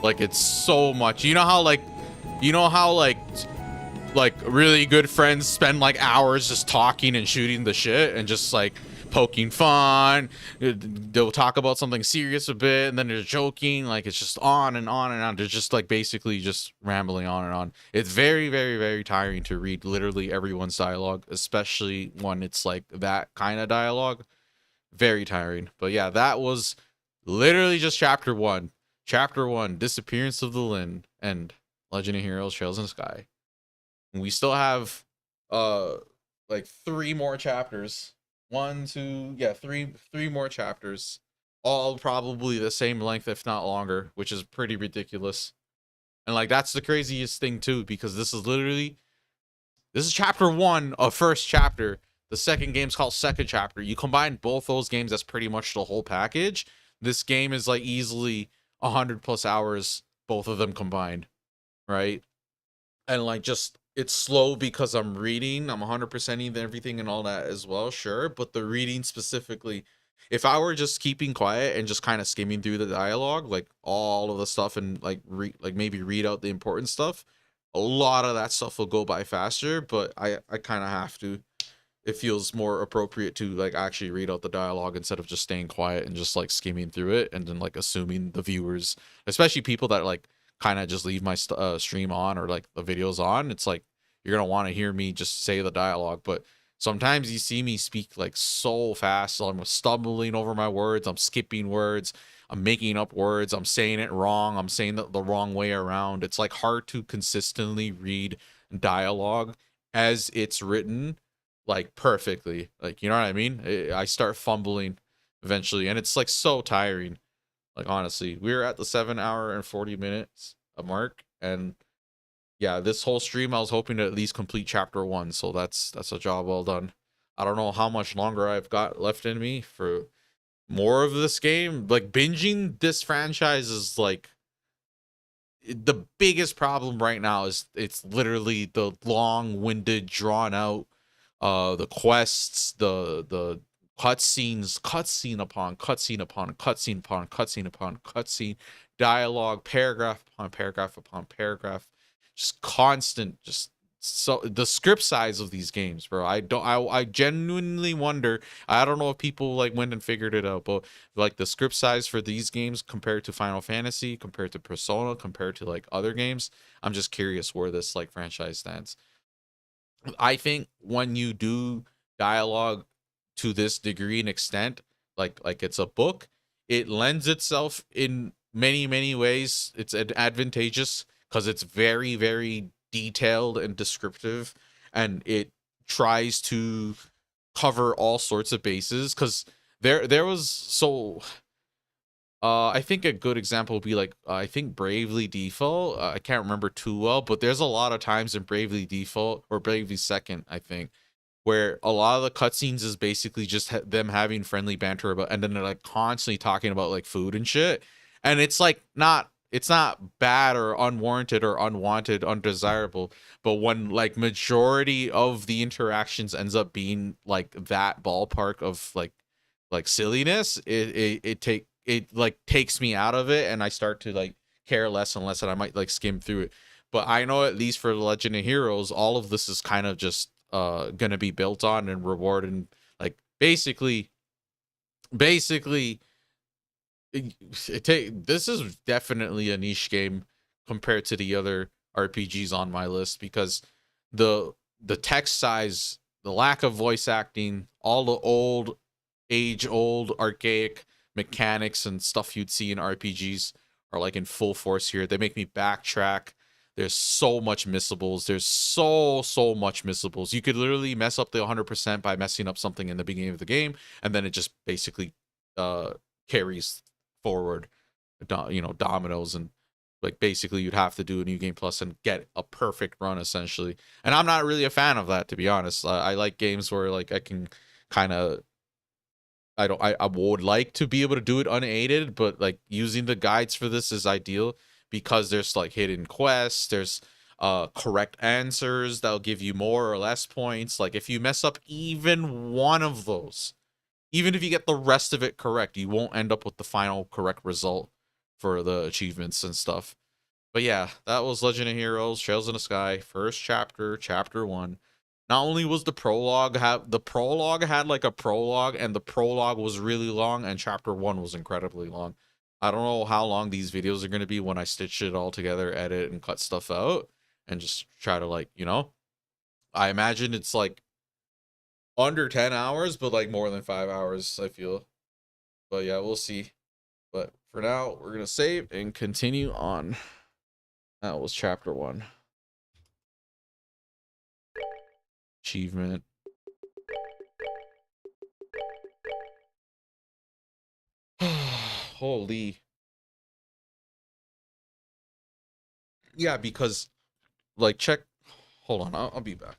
Like, it's so much. You know how, like, really good friends spend, like, hours just talking and shooting the shit and just, like, poking fun. They'll talk about something serious a bit and then they're joking. Like, it's just on and on and on. They're just, like, basically just rambling on and on. It's very, very, very tiring to read literally everyone's dialogue, especially when it's, like, that kind of dialogue. Very tiring. But yeah, that was literally just chapter 1. Chapter 1, Disappearance of the Lin, and Legend of Heroes, Trails in the Sky. And we still have like 3 more chapters. 3 more chapters. All probably the same length, if not longer, which is pretty ridiculous. And like that's the craziest thing too, because this is chapter 1 of first chapter. The second game's called second chapter. You combine both those games, that's pretty much the whole package. This game is like easily 100+ hours, both of them combined, right? And like just it's slow because I'm reading. I'm 100%ing everything and all that as well, sure. But the reading specifically, if I were just keeping quiet and just kind of skimming through the dialogue, like all of the stuff, and like maybe read out the important stuff, a lot of that stuff will go by faster, but I kind of have to. It feels more appropriate to like actually read out the dialogue instead of just staying quiet and just like skimming through it and then like assuming the viewers, especially people that like kind of just leave my stream on or like the videos on. It's like you're gonna want to hear me just say the dialogue, but sometimes you see me speak like so fast, so I'm stumbling over my words, I'm skipping words, I'm making up words, I'm saying it wrong, I'm saying the wrong way around. It's like hard to consistently read dialogue as it's written like perfectly. Like, you know what I mean? I start fumbling eventually, and it's like so tiring. Like, honestly, we're at the 7 hour and 40 minutes a mark, and yeah, this whole stream I was hoping to at least complete chapter 1, so that's a job well done. I don't know how much longer I've got left in me for more of this game. Like, binging this franchise is like the biggest problem right now. Is it's literally the long-winded, drawn out the quests, the cutscenes, cutscene upon cutscene upon cutscene upon cutscene upon cutscene, dialogue, paragraph upon paragraph upon paragraph, just constant, just so the script size of these games, bro. I genuinely wonder. I don't know if people like went and figured it out, but like the script size for these games compared to Final Fantasy, compared to Persona, compared to like other games, I'm just curious where this like franchise stands. I think when you do dialogue to this degree and extent, like it's a book, it lends itself in many ways. It's advantageous because it's very detailed and descriptive, and it tries to cover all sorts of bases. Because there was so I think a good example would be like I think Bravely Default. I can't remember too well, but there's a lot of times in Bravely Default or Bravely Second, I think, where a lot of the cutscenes is basically just them having friendly banter about, and then they're like constantly talking about like food and shit, and it's not bad or unwarranted or unwanted, undesirable, but when like majority of the interactions ends up being like that ballpark of like silliness, it like takes me out of it, and I start to like care less and less, and I might like skim through it. But I know at least for the Legend of Heroes, all of this is kind of just gonna be built on and rewarded, and like basically this is definitely a niche game compared to the other RPGs on my list, because the text size, the lack of voice acting, all the age old archaic mechanics and stuff you'd see in RPGs are like in full force here. They make me backtrack. There's so much missables. There's so much missables. You could literally mess up the 100% by messing up something in the beginning of the game, and then it just basically carries forward, dominoes, and like basically you'd have to do a new game plus and get a perfect run essentially. And I'm not really a fan of that, to be honest. I like games where like I can kind of I would like to be able to do it unaided, but like using the guides for this is ideal because there's like hidden quests, there's correct answers that'll give you more or less points. Like if you mess up even one of those, even if you get the rest of it correct, you won't end up with the final correct result for the achievements and stuff. But yeah, that was Legend of Heroes Trails in the Sky, first chapter, chapter 1. Not only was the prologue had like a prologue, and the prologue was really long, and chapter 1 was incredibly long. I don't know how long these videos are going to be when I stitch it all together, edit and cut stuff out, and just try to like, I imagine it's like under 10 hours, but like more than 5 hours, I feel. But yeah, we'll see. But for now, we're going to save and continue on. That was chapter 1. Achievement. Holy. Yeah, because like check. Hold on, I'll be back.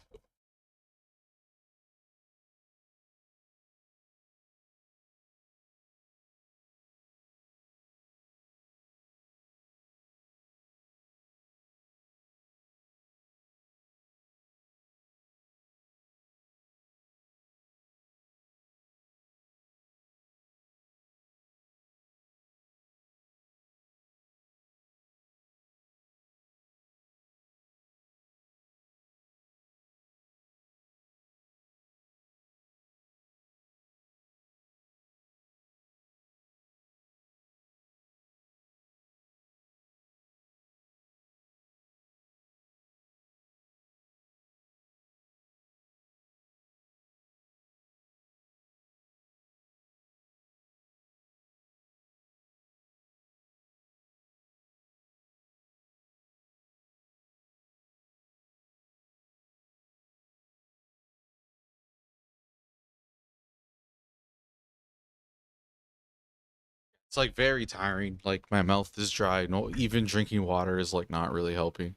It's like very tiring. Like my mouth is dry. No, even drinking water is like not really helping.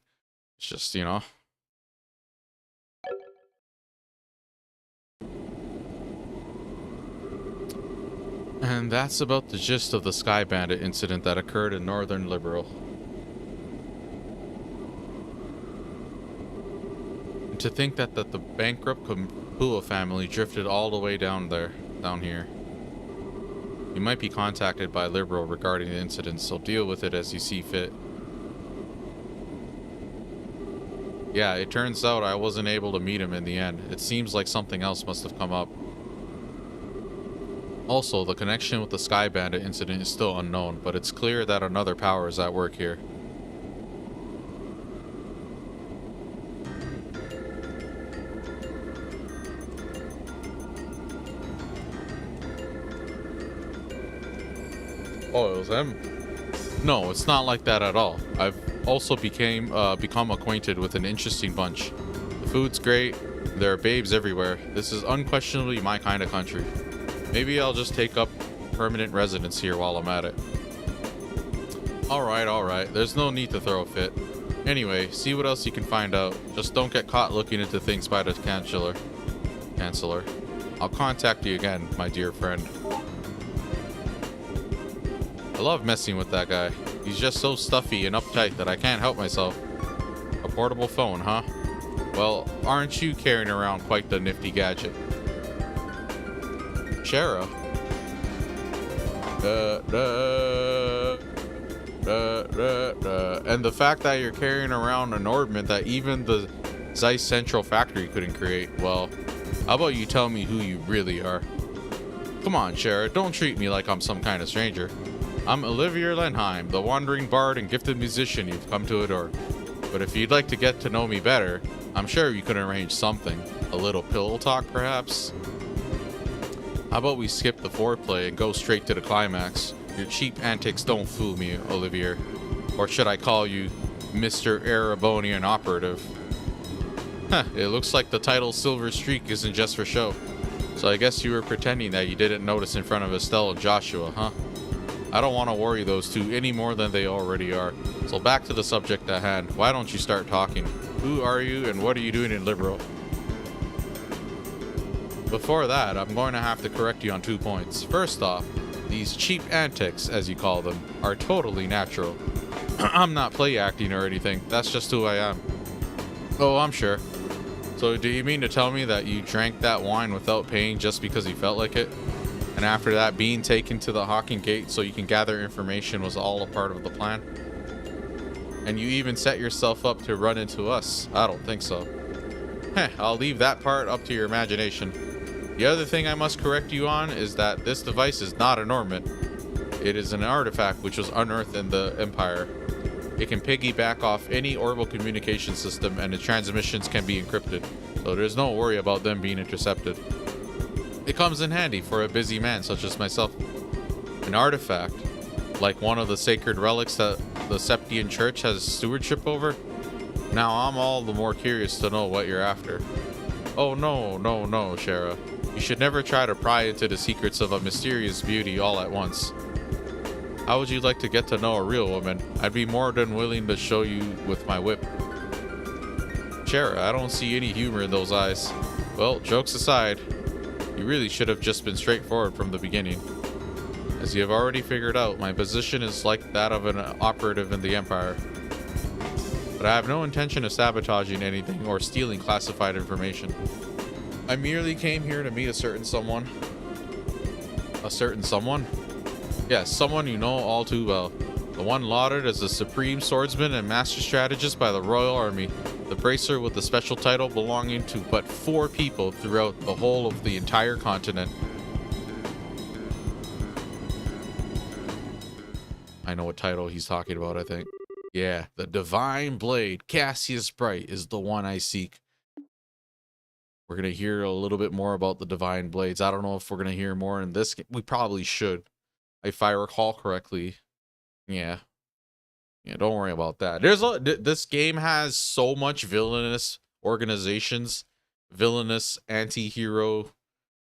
It's just, you know. And that's about the gist of the Sky Bandit incident that occurred in Northern Liberal. And to think that the bankrupt Kapua family drifted all the way down here. You might be contacted by Liberal regarding the incident, so deal with it as you see fit. Yeah, it turns out I wasn't able to meet him in the end. It seems like something else must have come up. Also, the connection with the Sky Bandit incident is still unknown, but it's clear that another power is at work here. Oh, it was him? No, it's not like that at all. I've also become acquainted with an interesting bunch. The food's great, there are babes everywhere. This is unquestionably my kind of country. Maybe I'll just take up permanent residence here while I'm at it. Alright, there's no need to throw a fit. Anyway, see what else you can find out. Just don't get caught looking into things by the Chancellor. I'll contact you again, my dear friend. I love messing with that guy. He's just so stuffy and uptight that I can't help myself. A portable phone, huh? Well, aren't you carrying around quite the nifty gadget? Shara. And the fact that you're carrying around an ornament that even the Zeiss Central factory couldn't create, well, how about you tell me who you really are? Come on, Shara, don't treat me like I'm some kind of stranger. I'm Olivier Lenheim, the wandering bard and gifted musician you've come to adore. But if you'd like to get to know me better, I'm sure you could arrange something. A little pillow talk, perhaps? How about we skip the foreplay and go straight to the climax? Your cheap antics don't fool me, Olivier. Or should I call you Mr. Erebonian Operative? Huh, it looks like the title Silver Streak isn't just for show. So I guess you were pretending that you didn't notice in front of Estelle and Joshua, huh? I don't want to worry those two any more than they already are. So back to the subject at hand. Why don't you start talking? Who are you and what are you doing in Liberal? Before that, I'm going to have to correct you on 2 points. First off, these cheap antics, as you call them, are totally natural. I'm not play acting or anything. That's just who I am. Oh, I'm sure. So do you mean to tell me that you drank that wine without paying just because you felt like it? And after that, being taken to the Hawking Gate so you can gather information was all a part of the plan? And you even set yourself up to run into us? I don't think so. Heh, I'll leave that part up to your imagination. The other thing I must correct you on is that this device is not an ornament. It is an artifact which was unearthed in the Empire. It can piggyback off any orbital communication system and the transmissions can be encrypted, so there's no worry about them being intercepted. It comes in handy for a busy man such as myself. An artifact, like one of the sacred relics that the Septian Church has stewardship over? Now I'm all the more curious to know what you're after. Oh no, Shara. You should never try to pry into the secrets of a mysterious beauty all at once. How would you like to get to know a real woman? I'd be more than willing to show you with my whip. Shara, I don't see any humor in those eyes. Well, jokes aside, you really should have just been straightforward from the beginning. As you have already figured out, my position is like that of an operative in the Empire. But I have no intention of sabotaging anything or stealing classified information. I merely came here to meet a certain someone. A certain someone? Yes, someone you know all too well. The one lauded as the supreme swordsman and master strategist by the Royal Army. The bracer with the special title belonging to but 4 people throughout the whole of the entire continent. I know what title he's talking about, I think. Yeah, the Divine Blade, Cassius Bright, is the one I seek. We're going to hear a little bit more about the Divine Blades. I don't know if we're going to hear more in this game. We probably should. If I recall correctly. Yeah, don't worry about that. This game has so much villainous organizations, villainous anti-hero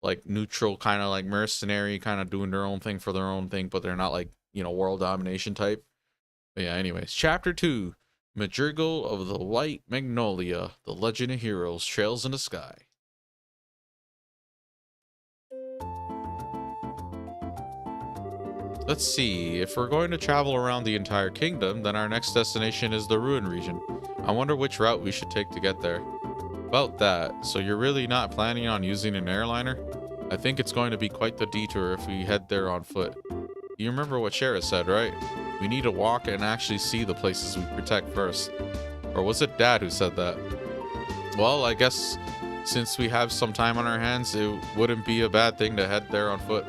like neutral kind of like mercenary, kind of doing their own thing for their own thing, but they're not like, you know, world domination type. But yeah, anyways, chapter 2, Madrigal of the White Magnolia, the Legend of Heroes, Trails in the Sky. Let's see, if we're going to travel around the entire kingdom, then our next destination is the Ruin region. I wonder which route we should take to get there. About that, so you're really not planning on using an airliner? I think it's going to be quite the detour if we head there on foot. You remember what Shara said, right? We need to walk and actually see the places we protect first. Or was it Dad who said that? Well, I guess since we have some time on our hands, it wouldn't be a bad thing to head there on foot.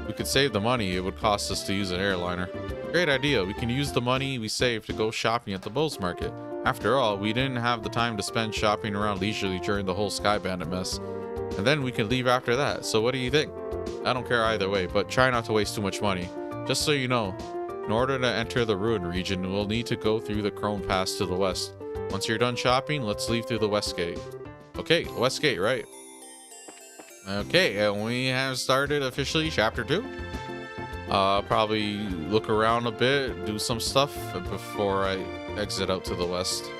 We could save the money it would cost us to use an airliner. Great idea. We can use the money we saved to go shopping at the Bulls Market. After all, we didn't have the time to spend shopping around leisurely during the whole Sky Bandit mess. And then we can leave after that. So what do you think? I don't care either way, but try not to waste too much money. Just so you know, in order to enter the Ruin region, we'll need to go through the Chrome Pass to the west. Once you're done shopping, let's leave through the West Gate. Okay, West Gate, right? Okay, and we have started officially chapter 2. Probably look around a bit, do some stuff before I exit out to the west.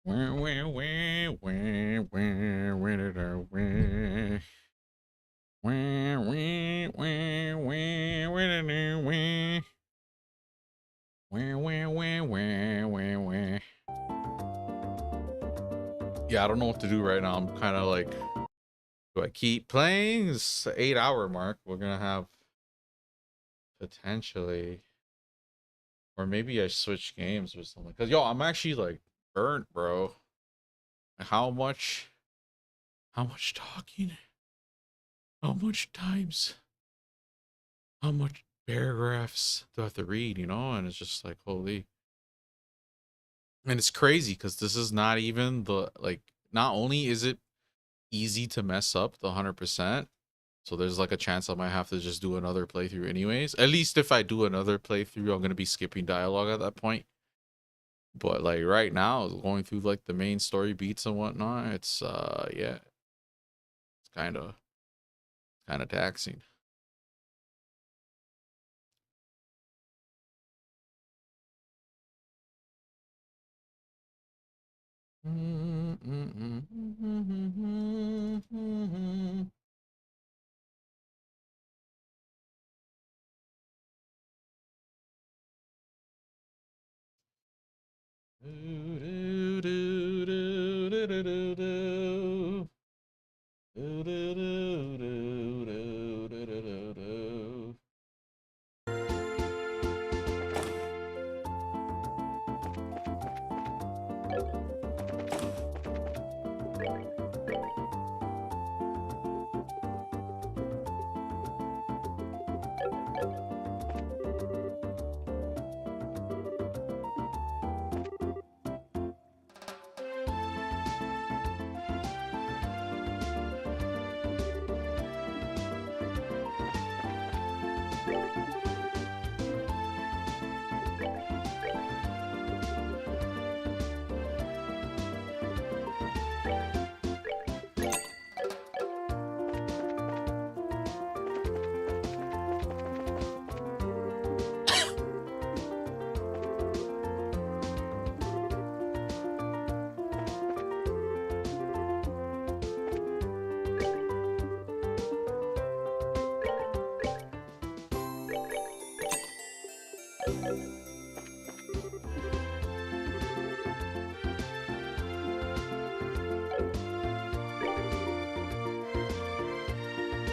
Yeah, I don't know what to do right now. I'm kind of like, do I keep playing? It's the 8-hour mark. We're gonna have potentially, or maybe I switch games or something. Cause yo, I'm actually like burnt, bro. How much talking? How much times? How much paragraphs do I have to read? You know, and it's just like holy. And it's crazy because this is not even the like. Not only is it easy to mess up the 100%. So there's like a chance I might have to just do another playthrough anyways. At least if I do another playthrough, I'm going to be skipping dialogue at that point. But like right now, going through like the main story beats and whatnot, it's yeah. It's kind of taxing.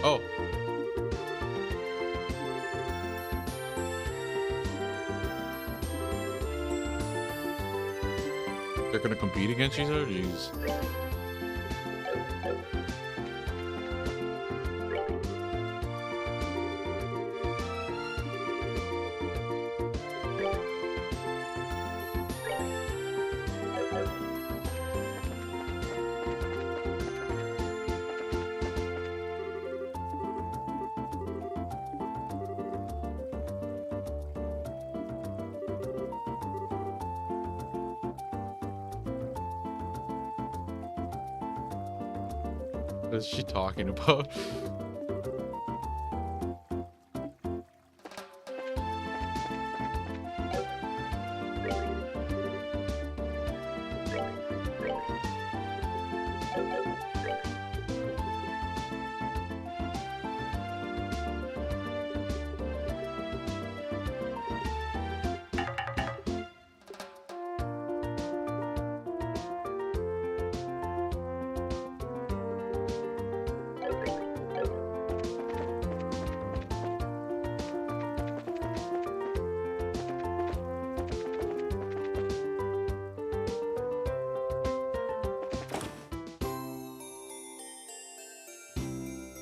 Oh. They're gonna compete against each other? Jeez. What is she talking about?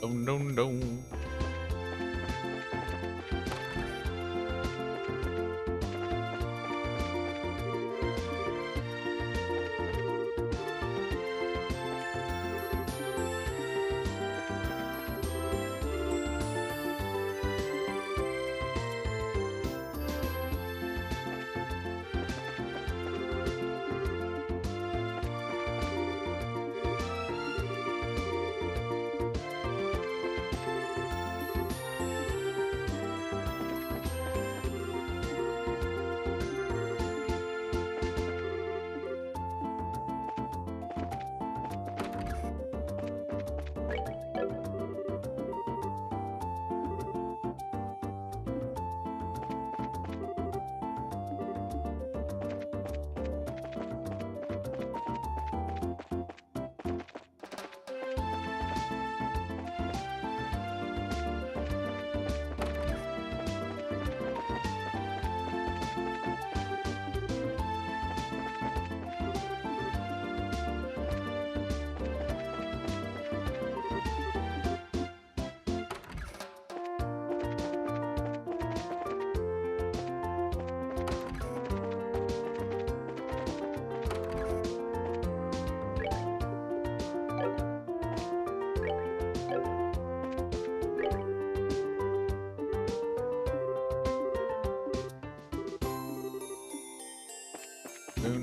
Oh no no.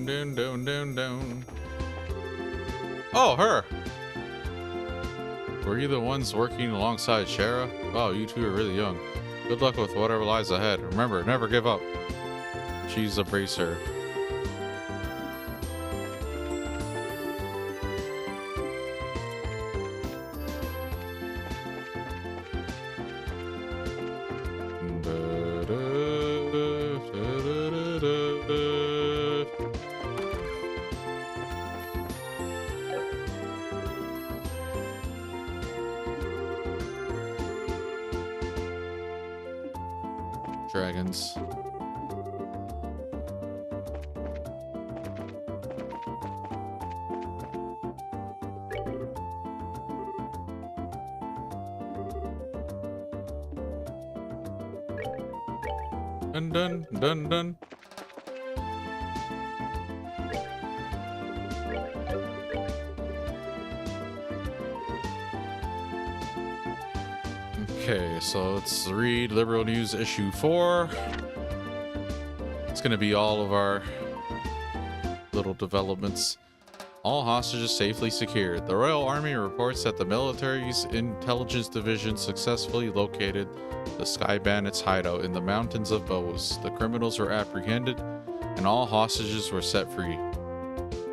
Dun, dun, dun, dun. Oh, her. Were you the ones working alongside Shara? Wow, you two are really young. Good luck with whatever lies ahead. Remember, never give up. She's a bracer. Dragons. Dun dun dun dun. Okay, so let's read Liberal News issue 4. It's gonna be all of our little developments. All hostages safely secured. The Royal Army reports that the military's intelligence division successfully located the Sky Bandits' hideout in the mountains of Bose. The criminals were apprehended and all hostages were set free.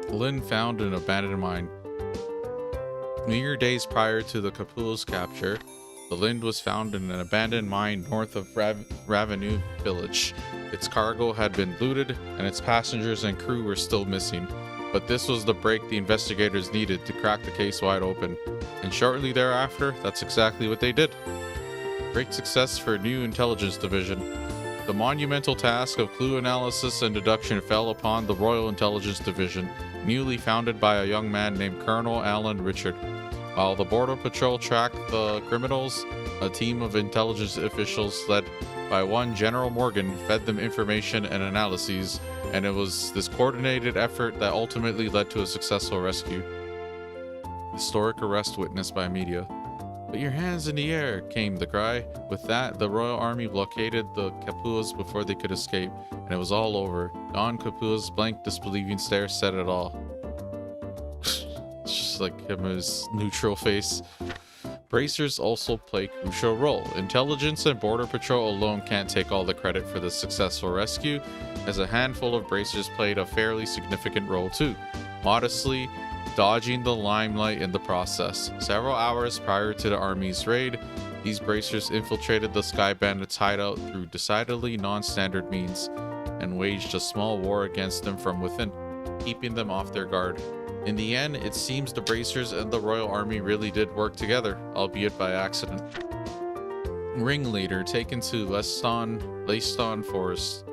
Lynn found an abandoned mine. Mere days prior to the Kapua's capture, the Lind was found in an abandoned mine north of Ravenu village. Its cargo had been looted and its passengers and crew were still missing. But this was the break the investigators needed to crack the case wide open. And shortly thereafter, that's exactly what they did. Great success for new intelligence division. The monumental task of clue analysis and deduction fell upon the Royal Intelligence Division, newly founded by a young man named Colonel Alan Richard. While the Border Patrol tracked the criminals, a team of intelligence officials led by one General Morgan fed them information and analyses, and it was this coordinated effort that ultimately led to a successful rescue. Historic arrest witnessed by media. "Put your hands in the air," came the cry. With that, the Royal Army blockaded the Kapuas before they could escape, and it was all over. Don Kapua's blank, disbelieving stare said it all. It's just like him, his neutral face. Bracers also play a crucial role. Intelligence and Border Patrol alone can't take all the credit for the successful rescue, as a handful of bracers played a fairly significant role too, modestly dodging the limelight in the process. Several hours prior to the Army's raid, these bracers infiltrated the Sky Bandits' hideout through decidedly non-standard means, and waged a small war against them from within, keeping them off their guard. In the end, it seems the bracers and the Royal Army really did work together, albeit by accident. Ringleader taken to Leiston Forest.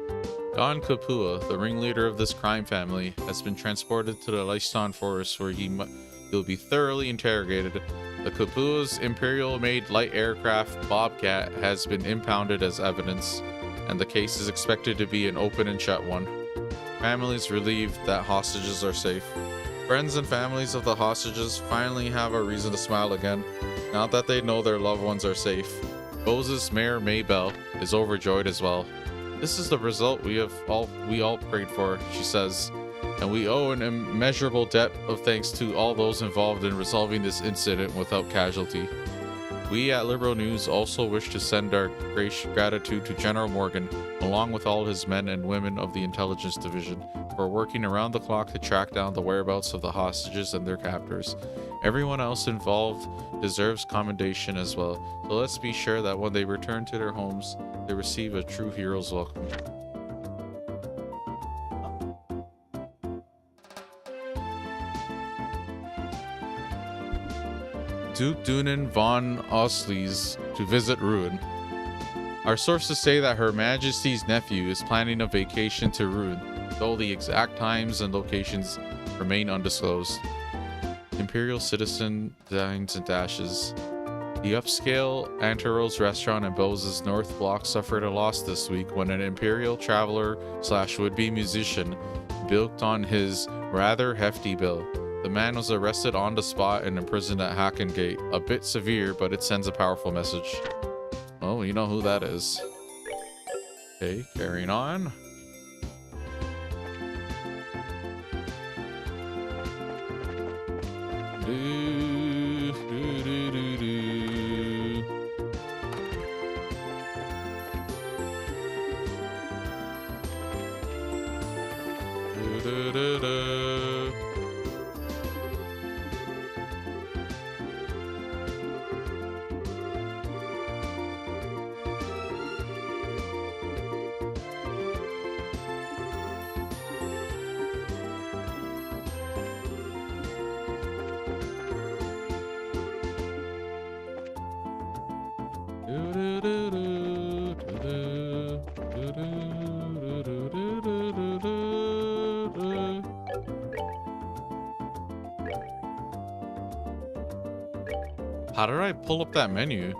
Don Kapua, the ringleader of this crime family, has been transported to the Leiston Forest where he'll be thoroughly interrogated. The Kapua's Imperial-made light aircraft Bobcat has been impounded as evidence, and the case is expected to be an open and shut one. Families relieved that hostages are safe. Friends and families of the hostages finally have a reason to smile again, now that they know their loved ones are safe. Bose's Mayor Maybell is overjoyed as well. "This is the result we all prayed for," she says, "and we owe an immeasurable debt of thanks to all those involved in resolving this incident without casualty. We at Liberal News also wish to send our gratitude to General Morgan, along with all his men and women of the Intelligence Division, for working around the clock to track down the whereabouts of the hostages and their captors. Everyone else involved deserves commendation as well, so let's be sure that when they return to their homes, they receive a true hero's welcome." Duke Dunan von Oslies to visit Ruin. Our sources say that Her Majesty's nephew is planning a vacation to Ruin, though the exact times and locations remain undisclosed. Imperial Citizen Dines and Dashes. The upscale Anteros restaurant in Bose's North Block suffered a loss this week when an Imperial traveler / would-be musician bilked on his rather hefty bill. The man was arrested on the spot and imprisoned at Hacken Gate. A bit severe, but it sends a powerful message. Oh, you know who that is. Okay, carrying on. Do, do, do, do, do. Do, do, do, do. How did I pull up that menu?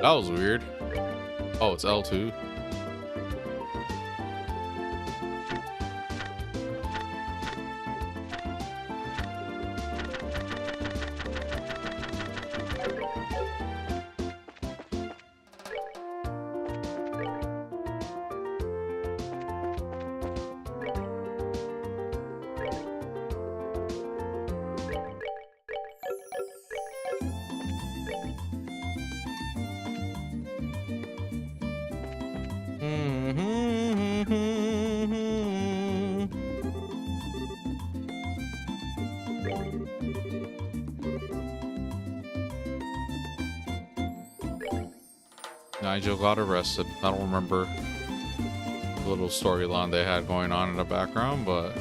That was weird. Oh, it's L2. Nigel got arrested. I don't remember the little storyline they had going on in the background, but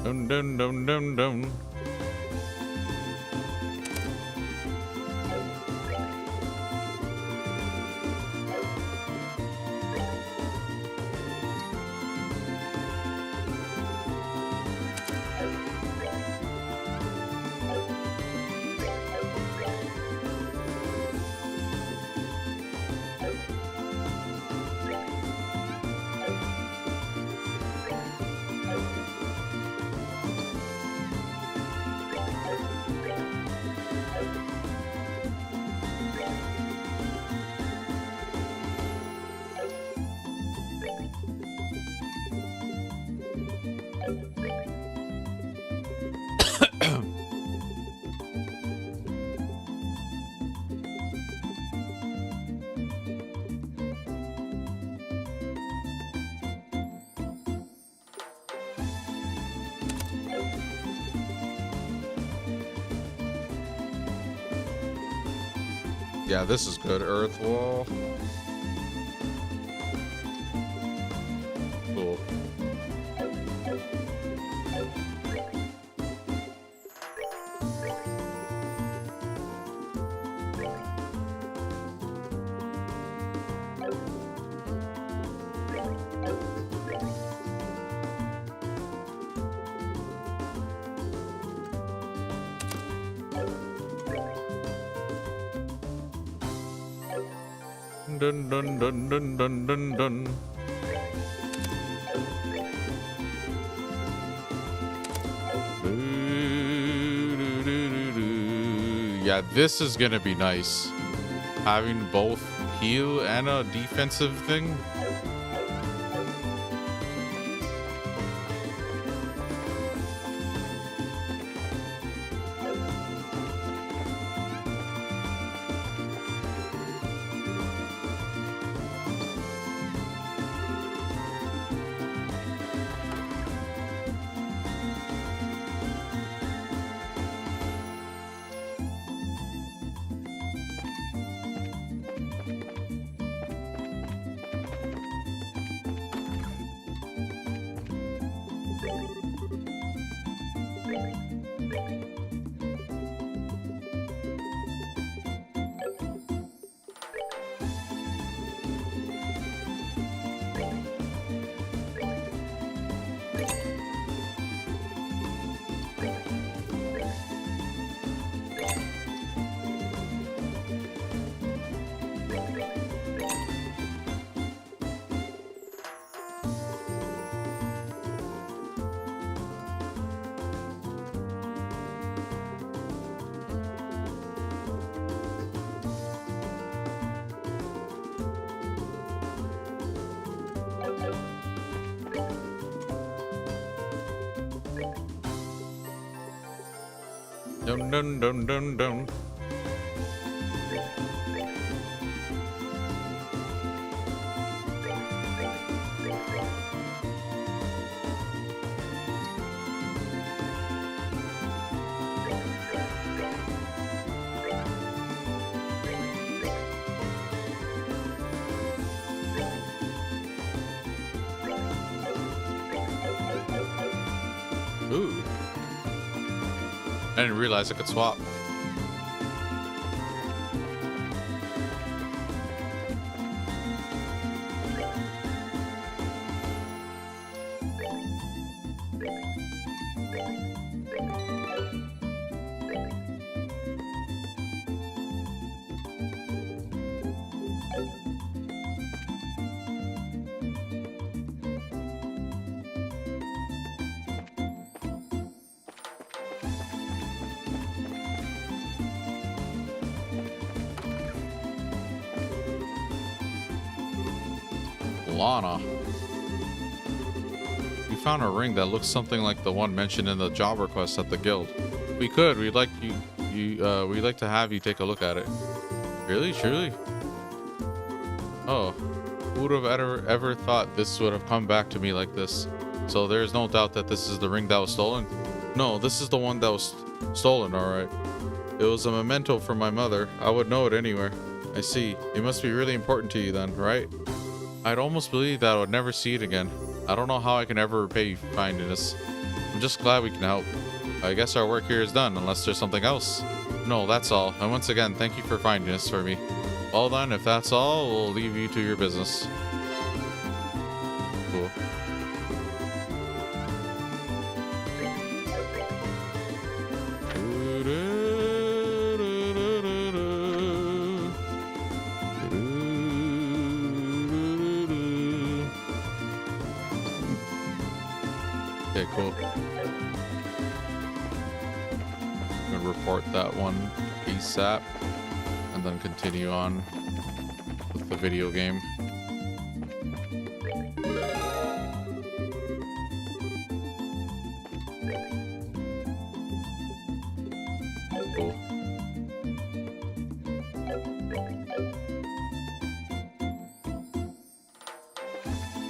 dun dun dun dun dun. Yeah, this is good. Earth wall. Cool. Dun dun dun dun dun dun dun. Yeah, this is gonna be nice. Having both heal and a defensive thing. Dun dun dun dun dun. Ooh. I didn't realize I could swap. Lana. We found a ring that looks something like the one mentioned in the job request at the guild. We could. We'd like we'd like to have you take a look at it. Really? Truly? Oh, who would have ever thought this would have come back to me like this? So there is no doubt that this is the ring that was stolen? No, this is the one that was stolen, alright. It was a memento from my mother. I would know it anywhere. I see. It must be really important to you then, right? I'd almost believe that I would never see it again. I don't know how I can ever repay you for finding this. I'm just glad we can help. I guess our work here is done, unless there's something else. No, that's all. And once again, thank you for finding this for me. Well then, if that's all, we'll leave you to your business. Cool. Okay, cool. I'm gonna report that one ASAP and then continue on with the video game. Cool.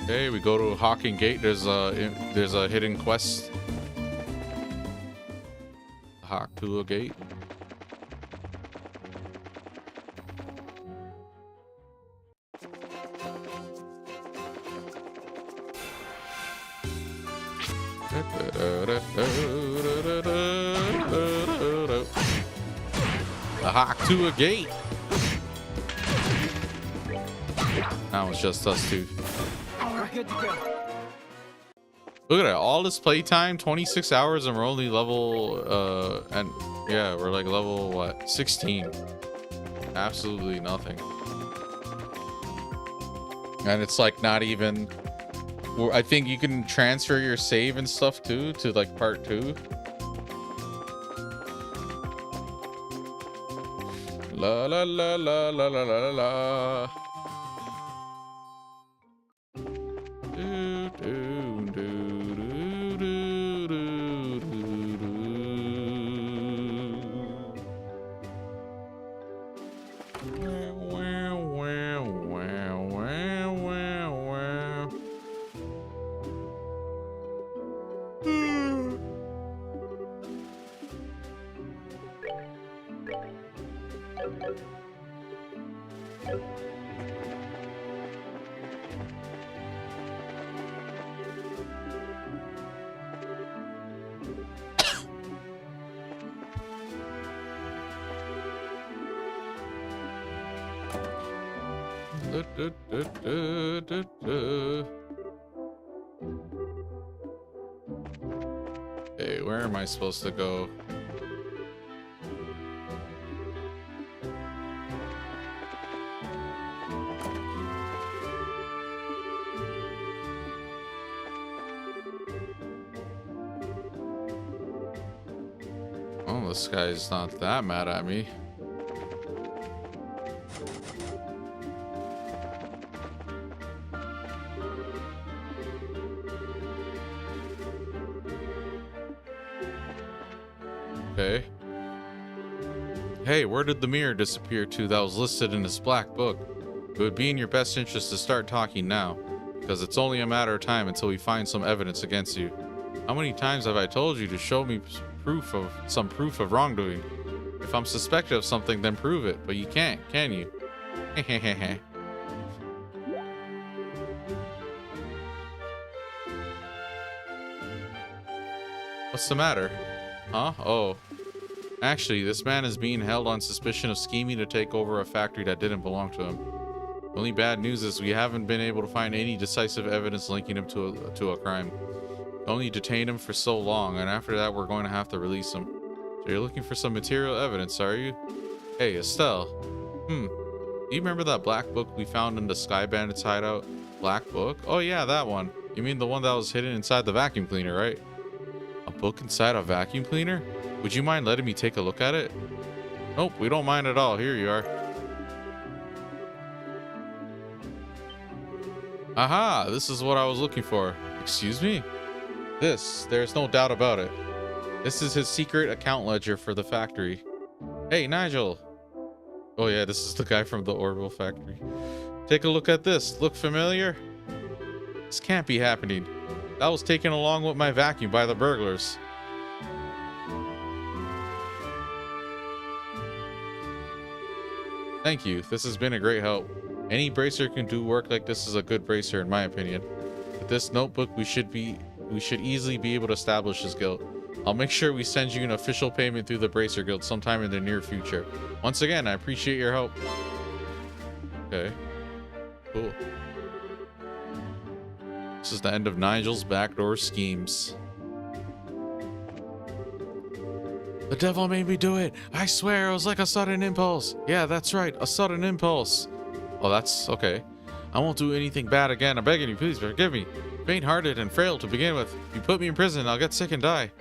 Okay, we go to Hawking Gate. There's a hidden quest. Hakula Gate. The Hakula Gate. Now it's just us two. We're good to go. Look at it, all this playtime, 26 hours, and we're only level, and yeah, we're like level, what, 16. Absolutely nothing. And it's like not even, I think you can transfer your save and stuff too, to like part 2. La la la la la la la la. Hey, where am I supposed to go? Oh, this guy's not that mad at me. Okay. Hey, where did the mirror disappear to that was listed in this black book? It would be in your best interest to start talking now, because it's only a matter of time until we find some evidence against you. How many times have I told you to show me proof of wrongdoing? If I'm suspected of something, then prove it, but you can't, can you? Hehehehe. What's the matter? Huh? Oh. Actually, this man is being held on suspicion of scheming to take over a factory that didn't belong to him. The only bad news is we haven't been able to find any decisive evidence linking him to a crime. We only detained him for so long, and after that we're going to have to release him. So you're looking for some material evidence, are you? Hey, Estelle. Do you remember that black book we found in the Sky Bandits hideout? Black book? Oh yeah, that one. You mean the one that was hidden inside the vacuum cleaner, right? A book inside a vacuum cleaner? Would you mind letting me take a look at it? Nope, we don't mind at all. Here you are. Aha, this is what I was looking for. Excuse me? There's no doubt about it. This is his secret account ledger for the factory. Hey, Nigel. Oh yeah, this is the guy from the Orville factory. Take a look at this. Look familiar? This can't be happening. That was taken along with my vacuum by the burglars. Thank you. This has been a great help. Any bracer can do work like this is a good bracer in my opinion. With this notebook, we should easily be able to establish his guilt. I'll make sure we send you an official payment through the Bracer Guild sometime in the near future. Once again, I appreciate your help. Okay. Cool. This is the end of Nigel's backdoor schemes. The devil made me do it. I swear it was like a sudden impulse. Yeah, that's right. A sudden impulse. Oh, that's okay. I won't do anything bad again. I'm begging you, please forgive me. Faint-hearted and frail to begin with. If you put me in prison, I'll get sick and die.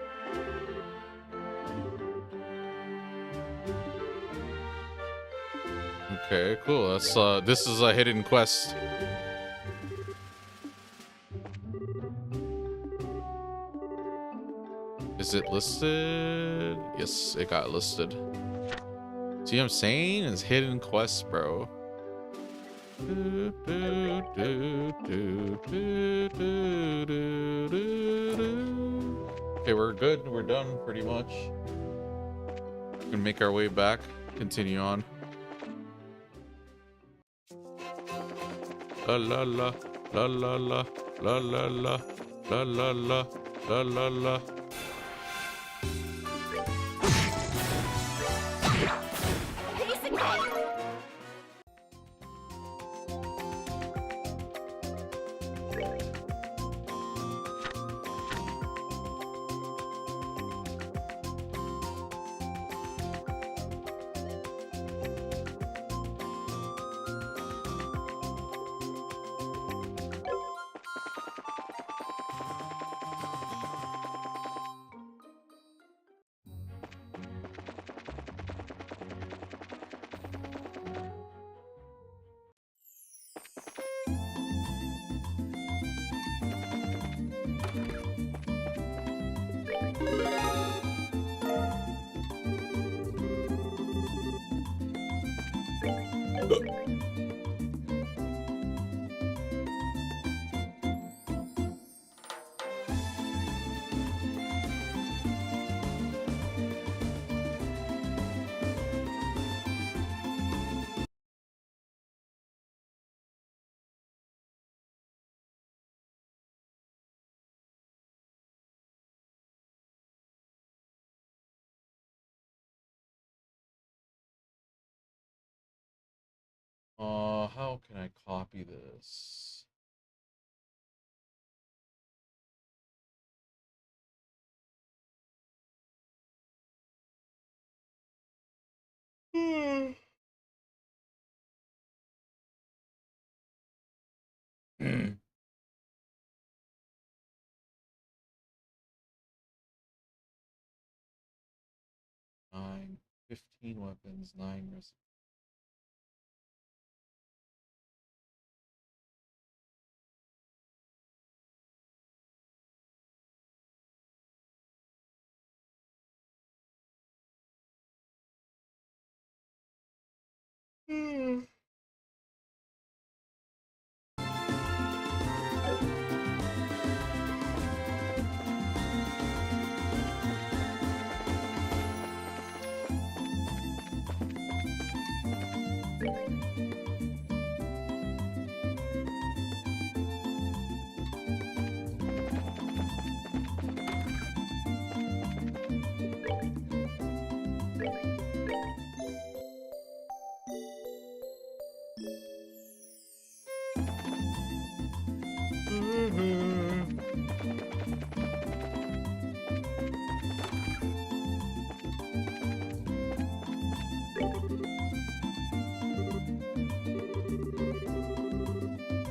Okay, cool. That's this is a hidden quest. Is it listed? Yes, it got listed. See what I'm saying? It's hidden quests, bro. Okay, we're good. We're done pretty much. We can make our way back. Continue on. La la la la la la la la la la la la la la la. How can I copy this? Hmm. 9, 15 weapons, 9 recipes.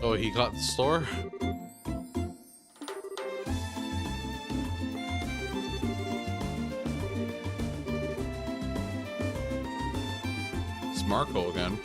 Oh, he got the store? It's Marco again.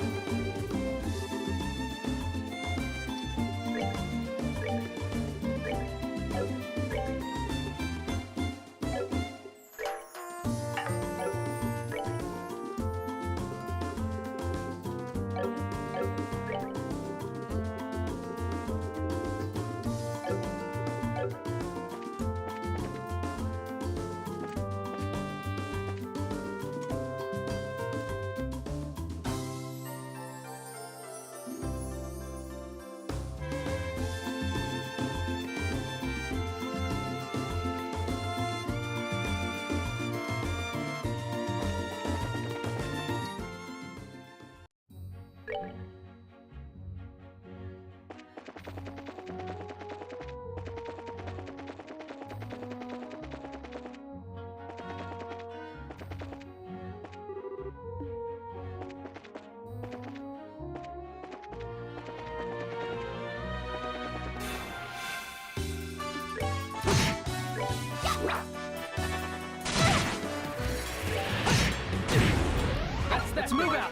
Let's move out.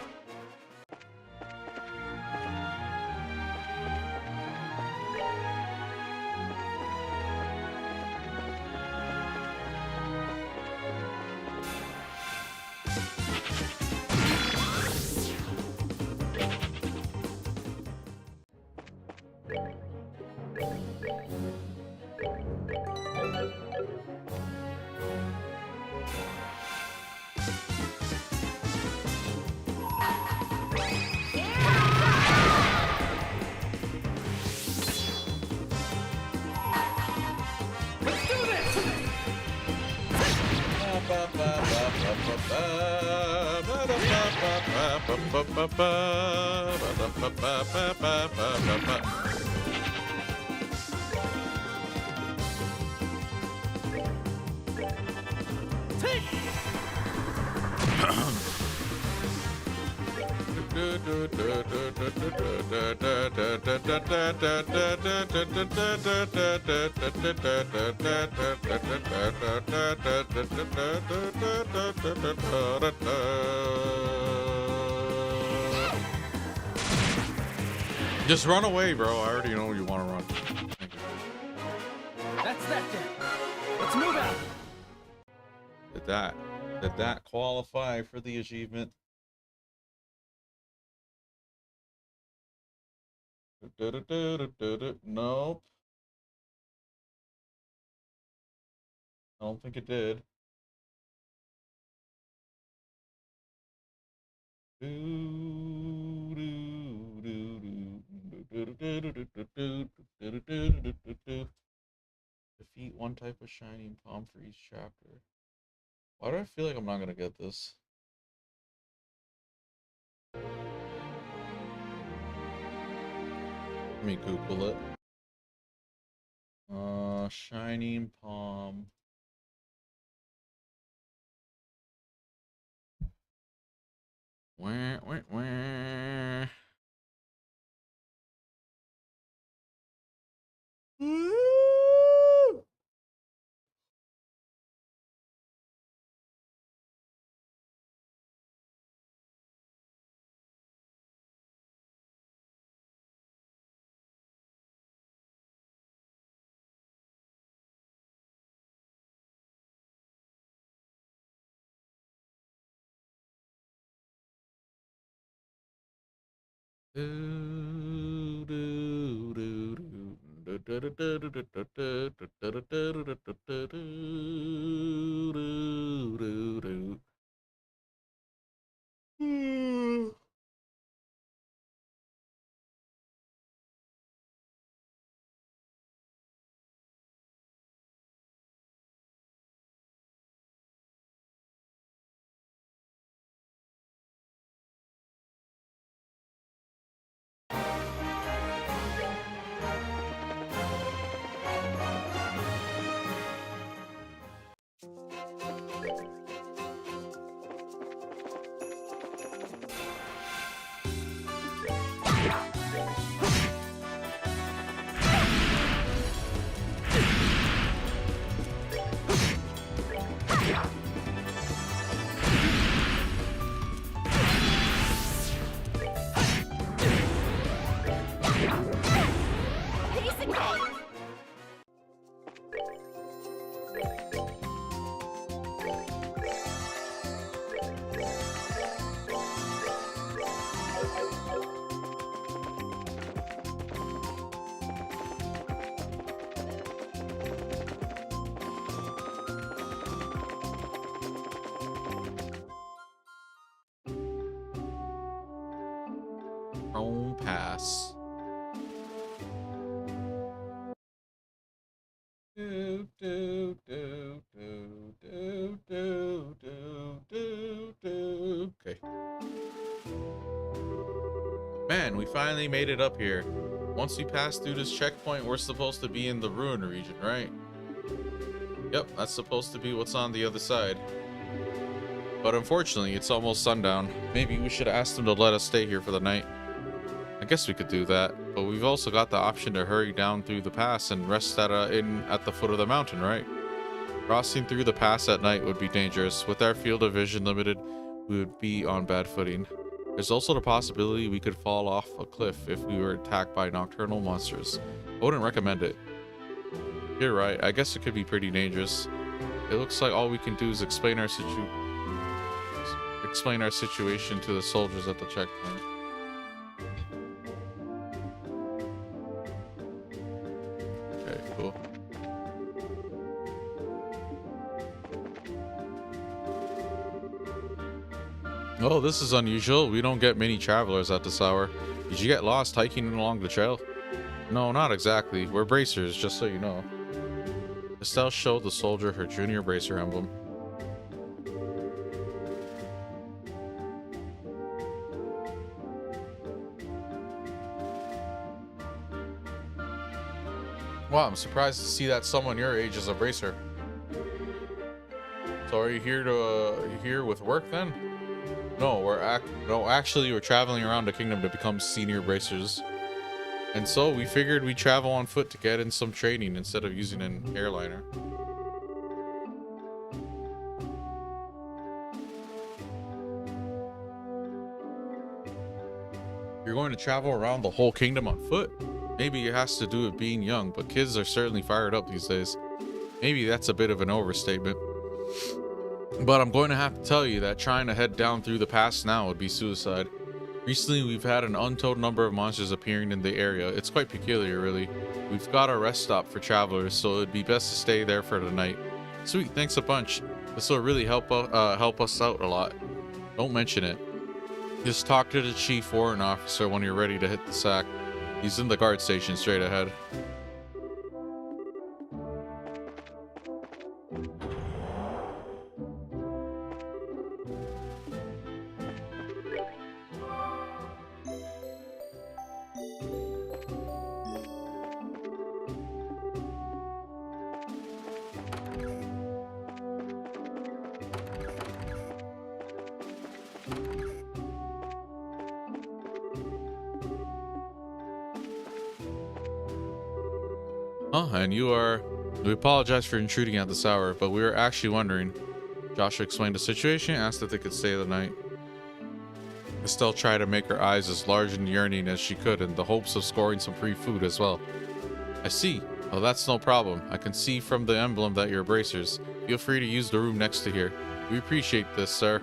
Just run away, bro. I already know you want to run. That's that then. Let's move out. Did that qualify for the achievement? Nope. I don't think it did. Defeat one type of shining palm for each chapter. Why do I feel like I'm not gonna get this? Let me Google it. Shining palm. Wah, wah, wah. Piece of cake. Chrome Pass. Okay. Man, we finally made it up here. Once we pass through this checkpoint, we're supposed to be in the ruin region, right? Yep, that's supposed to be what's on the other side. But unfortunately, it's almost sundown. Maybe we should ask them to let us stay here for the night. I guess we could do that, but we've also got the option to hurry down through the pass and rest at the foot of the mountain, right? Crossing through the pass at night would be dangerous. With our field of vision limited, we would be on bad footing. There's also the possibility we could fall off a cliff if we were attacked by nocturnal monsters. I wouldn't recommend it. You're right, I guess it could be pretty dangerous. It looks like all we can do is explain our situation to the soldiers at the checkpoint. Okay, cool. Oh, this is unusual. We don't get many travelers at this hour. Did you get lost hiking along the trail? No, not exactly. We're bracers, just so you know. Estelle showed the soldier her junior bracer emblem. Wow, I'm surprised to see that someone your age is a bracer. So are you here with work then? No, actually we're traveling around the kingdom to become senior bracers. And so we figured we'd travel on foot to get in some training instead of using an airliner. You're going to travel around the whole kingdom on foot? Maybe it has to do with being young, but kids are certainly fired up these days. Maybe that's a bit of an overstatement. But I'm going to have to tell you that trying to head down through the pass now would be suicide. Recently, we've had an untold number of monsters appearing in the area. It's quite peculiar, really. We've got a rest stop for travelers, so it'd be best to stay there for the night. Sweet, thanks a bunch. This will really help us out a lot. Don't mention it. Just talk to the chief warrant officer when you're ready to hit the sack. He's in the guard station straight ahead. And we apologize for intruding at this hour, but we were actually wondering. Joshua explained the situation, asked if they could stay the night. Estelle tried to make her eyes as large and yearning as she could in the hopes of scoring some free food as well. I see. Well, that's no problem. I can see from the emblem that you're bracers. Feel free to use the room next to here. We appreciate this, sir.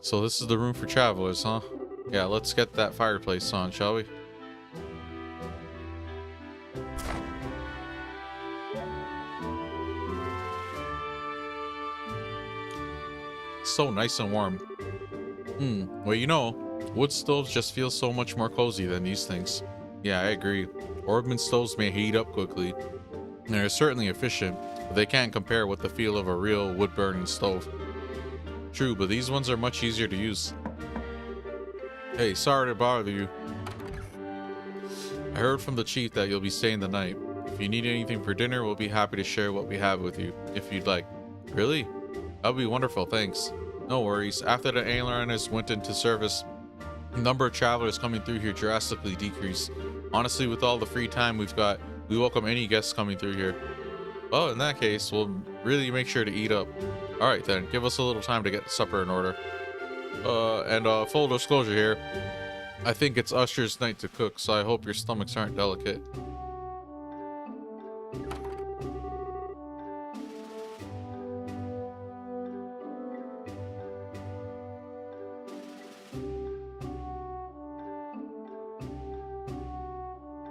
So this is the room for travelers, huh? Yeah, let's get that fireplace on, shall we? So nice and warm. Well, you know, wood stoves just feel so much more cozy than these things. Yeah, I agree. Orgman stoves may heat up quickly, and they're certainly efficient, but they can't compare with the feel of a real wood-burning stove. True, but these ones are much easier to use. Hey, sorry to bother you. I heard from the chief that you'll be staying the night. If you need anything for dinner, we'll be happy to share what we have with you, if you'd like. Really? That'd be wonderful, thanks. No worries. After the airliners went into service, the number of travelers coming through here drastically decreased. Honestly, with all the free time we've got, we welcome any guests coming through here. Well, in that case, we'll really make sure to eat up. Alright then, give us a little time to get supper in order. Full disclosure here, I think it's Usher's night to cook, so I hope your stomachs aren't delicate.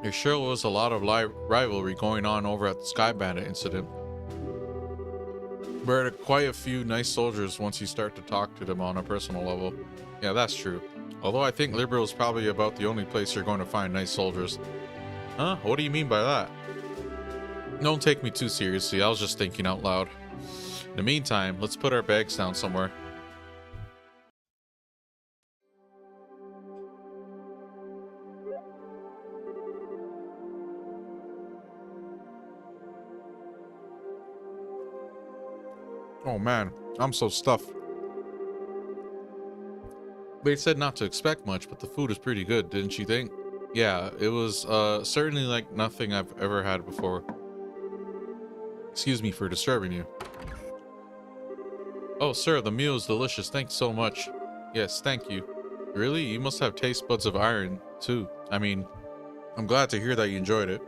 There sure was a lot of rivalry going on over at the Sky Bandit incident. There are quite a few nice soldiers once you start to talk to them on a personal level. Yeah, that's true. Although I think Liberal is probably about the only place you're going to find nice soldiers. Huh? What do you mean by that? Don't take me too seriously, I was just thinking out loud. In the meantime, let's put our bags down somewhere. Oh man, I'm so stuffed. They said not to expect much, but the food is pretty good, didn't you think? Yeah, it was certainly like nothing I've ever had before. Excuse me for disturbing you. Oh sir, the meal is delicious, thanks so much. Yes, thank you. Really? You must have taste buds of iron, too. I mean, I'm glad to hear that you enjoyed it.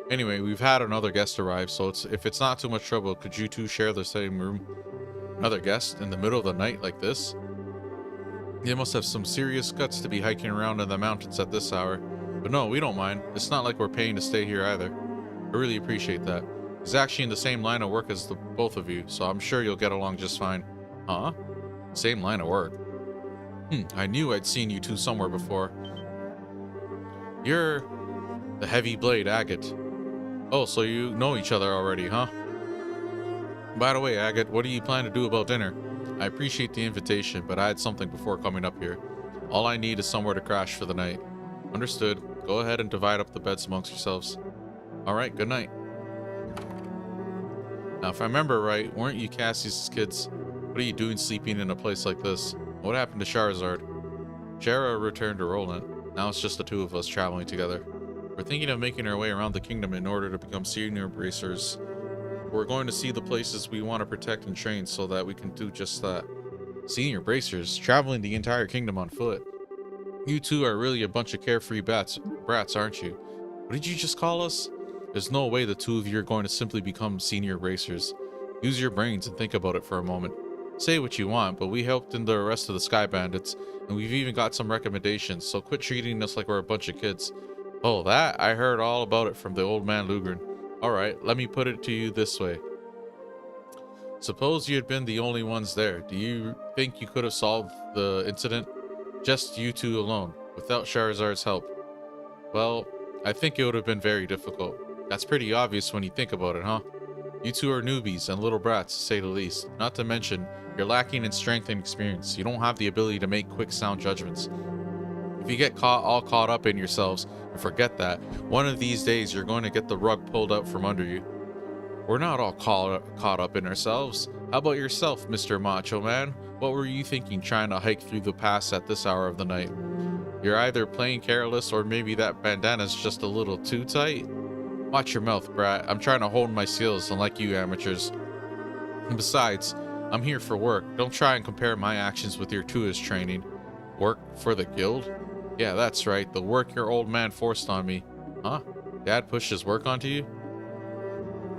Anyway, we've had another guest arrive, so if it's not too much trouble, could you two share the same room? Another guest in the middle of the night like this? They must have some serious guts to be hiking around in the mountains at this hour. But no, we don't mind. It's not like we're paying to stay here either. I really appreciate that. He's actually in the same line of work as the both of you, so I'm sure you'll get along just fine. Huh? Same line of work? I knew I'd seen you two somewhere before. You're the Heavy Blade Agate. Oh, so you know each other already, huh? By the way, Agate, what do you plan to do about dinner? I appreciate the invitation, but I had something before coming up here. All I need is somewhere to crash for the night. Understood. Go ahead and divide up the beds amongst yourselves. Alright, good night. Now, if I remember right, weren't you Cassie's kids? What are you doing sleeping in a place like this? What happened to Charizard? Shara returned to Roland. Now it's just the two of us traveling together. We're thinking of making our way around the kingdom in order to become senior bracers. We're going to see the places we want to protect and train so that we can do just that. Senior bracers, traveling the entire kingdom on foot. You two are really a bunch of carefree brats, aren't you? What did you just call us? There's no way the two of you are going to simply become senior bracers. Use your brains and think about it for a moment. Say what you want, but we helped in the arrest of the Sky Bandits, and we've even got some recommendations, so quit treating us like we're a bunch of kids. Oh, that? I heard all about it from the old man Lugren. Alright, let me put it to you this way. Suppose you had been the only ones there. Do you think you could have solved the incident? Just you two alone, without Charizard's help? Well, I think it would have been very difficult. That's pretty obvious when you think about it, huh? You two are newbies and little brats, to say the least. Not to mention, you're lacking in strength and experience. You don't have the ability to make quick, sound judgments. If you get all caught up in yourselves and forget that, one of these days you're going to get the rug pulled out from under you. We're not all caught up in ourselves. How about yourself, Mr. Macho Man? What were you thinking trying to hike through the pass at this hour of the night? You're either playing careless or maybe that bandana's just a little too tight. Watch your mouth, brat. I'm trying to hone my skills, unlike you amateurs. And besides, I'm here for work. Don't try and compare my actions with your Tua's training. Work for the guild? Yeah, that's right. The work your old man forced on me. Huh? Dad pushed his work onto you?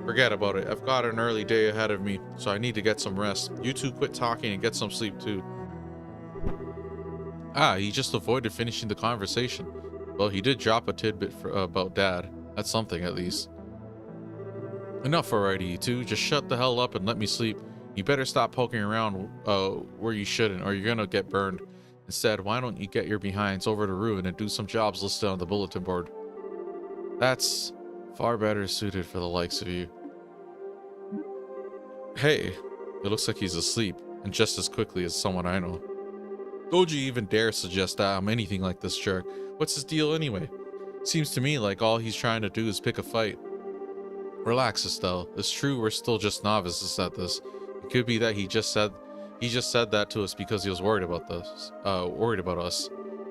Forget about it. I've got an early day ahead of me, so I need to get some rest. You two quit talking and get some sleep too. Ah, he just avoided finishing the conversation. Well, he did drop a tidbit about Dad. That's something, at least. Enough already, you two. Just shut the hell up and let me sleep. You better stop poking around where you shouldn't, or you're gonna get burned. Instead, why don't you get your behinds over to Ruin and do some jobs listed on the bulletin board? That's far better suited for the likes of you. Hey, it looks like he's asleep, and just as quickly as someone I know. Don't you even dare suggest that I'm anything like this jerk. What's his deal anyway? Seems to me like all he's trying to do is pick a fight. Relax, Estelle. It's true we're still just novices at this. It could be that he just said that to us because he was worried about us.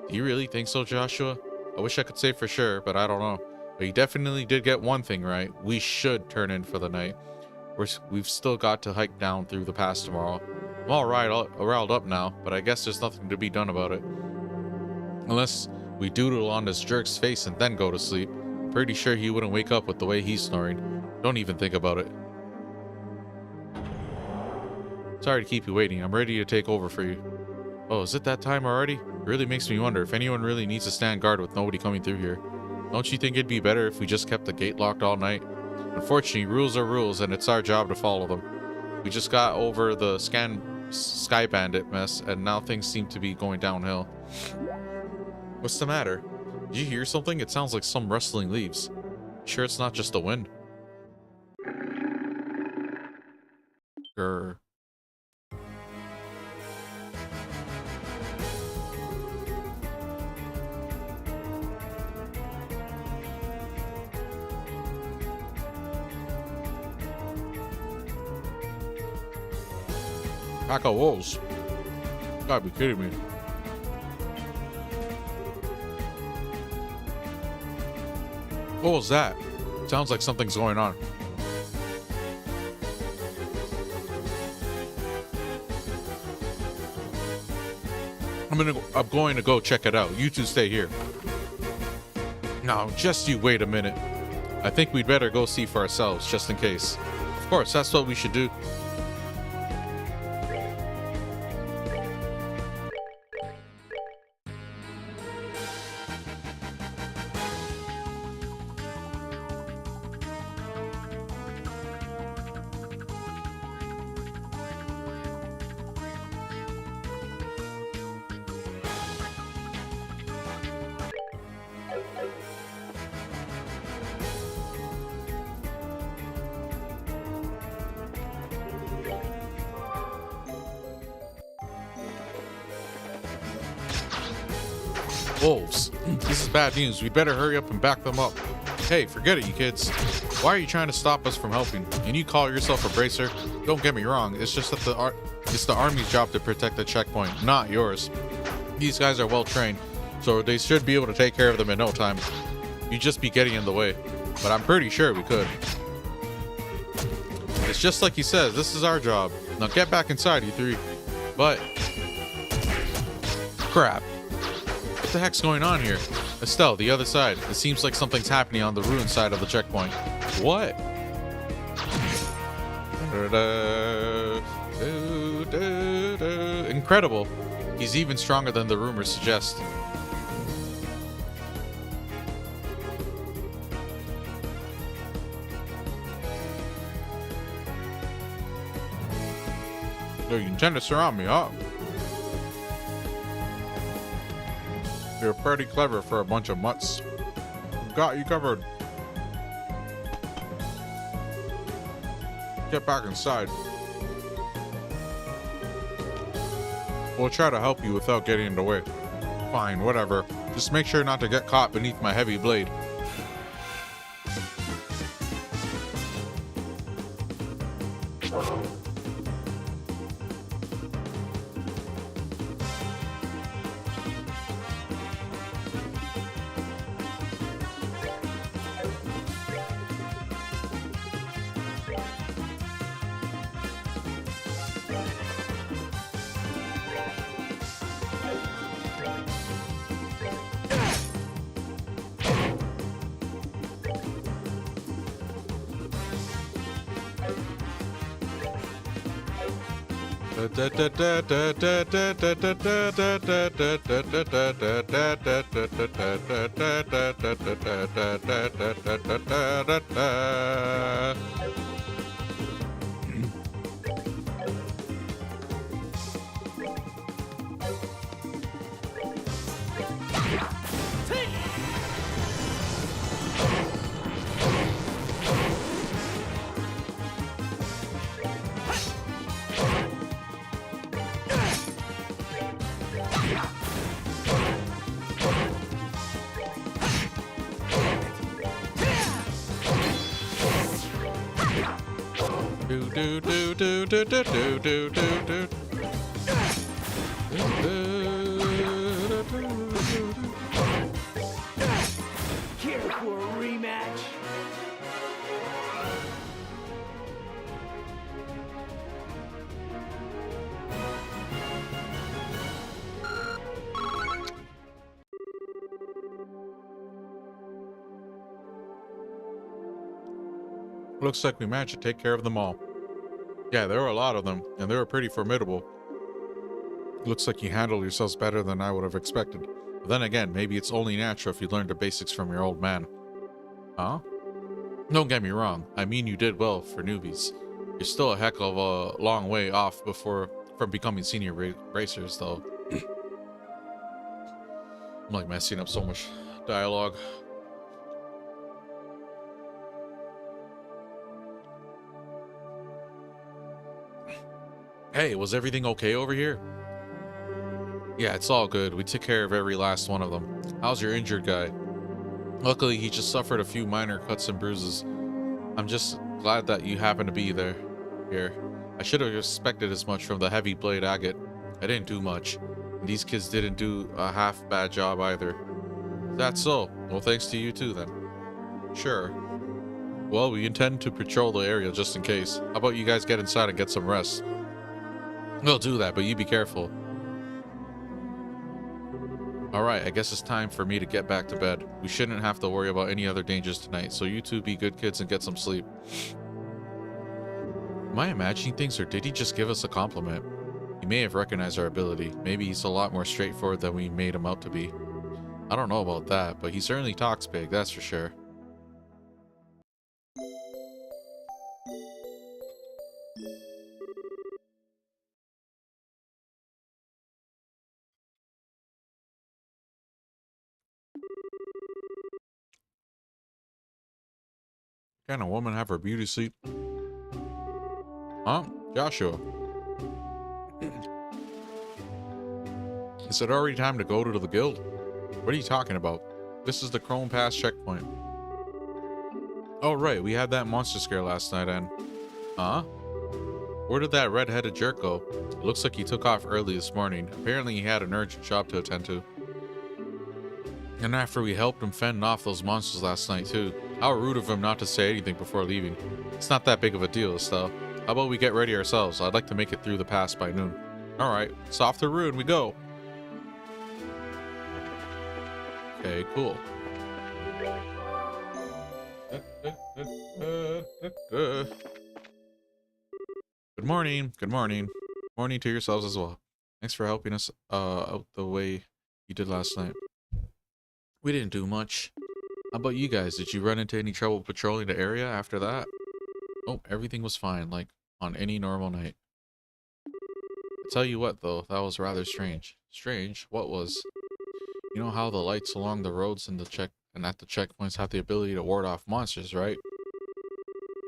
Do you really think so, Joshua? I wish I could say for sure, but I don't know. But he definitely did get one thing right. We should turn in for the night. We've still got to hike down through the pass tomorrow. I'm all riled up now, but I guess there's nothing to be done about it. Unless we doodle on this jerk's face and then go to sleep. Pretty sure he wouldn't wake up with the way he's snoring. Don't even think about it. Sorry to keep you waiting. I'm ready to take over for you. Oh, is it that time already? It really makes me wonder if anyone really needs to stand guard with nobody coming through here. Don't you think it'd be better if we just kept the gate locked all night? Unfortunately, rules are rules, and it's our job to follow them. We just got over the Sky Bandit mess, and now things seem to be going downhill. What's the matter? Did you hear something? It sounds like some rustling leaves. Sure it's not just the wind? Grr. Pack of wolves. You gotta be kidding me. What was that? Sounds like something's going on. I'm going to go check it out. You two stay here. No, just you wait a minute. I think we'd better go see for ourselves, just in case. Of course, that's what we should do. Wolves. This is bad news. We better hurry up and back them up. Hey, forget it, you kids. Why are you trying to stop us from helping? And you call yourself a bracer? Don't get me wrong. It's just that it's the army's job to protect the checkpoint, not yours. These guys are well trained, so they should be able to take care of them in no time. You'd just be getting in the way. But I'm pretty sure we could. It's just like he says. This is our job. Now get back inside, you three. But crap. What the heck's going on here? Estelle, the other side. It seems like something's happening on the ruined side of the checkpoint. What? Incredible. He's even stronger than the rumors suggest. So you intend to surround me, huh? You're pretty clever for a bunch of mutts. Got you covered. Get back inside. We'll try to help you without getting in the way. Fine, whatever. Just make sure not to get caught beneath my heavy blade. Do do do do do do do do do. Here for a rematch. Looks like we managed to take care of them all. Yeah, there were a lot of them, and they were pretty formidable. Looks like you handled yourselves better than I would have expected. But then again, maybe it's only natural if you learned the basics from your old man. Huh? Don't get me wrong, I mean you did well for newbies. You're still a heck of a long way off from becoming senior racers, though. I'm like messing up so much dialogue. Hey, was everything okay over here? Yeah, it's all good. We took care of every last one of them. How's your injured guy? Luckily, he just suffered a few minor cuts and bruises. I'm just glad that you happened to be there. Here. I should have expected as much from the heavy blade agate. I didn't do much. And these kids didn't do a half bad job either. That's so. Well, thanks to you too then. Sure. Well, we intend to patrol the area just in case. How about you guys get inside and get some rest? We'll do that, but you be careful. Alright, I guess it's time for me to get back to bed. We shouldn't have to worry about any other dangers tonight, so you two be good kids and get some sleep. Am I imagining things, or did he just give us a compliment? He may have recognized our ability. Maybe he's a lot more straightforward than we made him out to be. I don't know about that, but he certainly talks big, that's for sure. Can a woman have her beauty sleep? Huh? Joshua. Is it already time to go to the guild? What are you talking about? This is the Chrome Pass checkpoint. Oh right, we had that monster scare last night and... Huh? Where did that red-headed jerk go? It looks like he took off early this morning. Apparently he had an urgent job to attend to. And after we helped him fend off those monsters last night too. How rude of him not to say anything before leaving. It's not that big of a deal, Estelle. How about we get ready ourselves? I'd like to make it through the pass by noon. Alright, it's off to Ruin we go. Okay, cool. Good morning. Good morning. Morning to yourselves as well. Thanks for helping us out the way you did last night. We didn't do much. How about you guys? Did you run into any trouble patrolling the area after that? Oh, everything was fine, like on any normal night. I tell you what, though, that was rather strange. Strange? What was? You know how the lights along the roads and at the checkpoints have the ability to ward off monsters, right?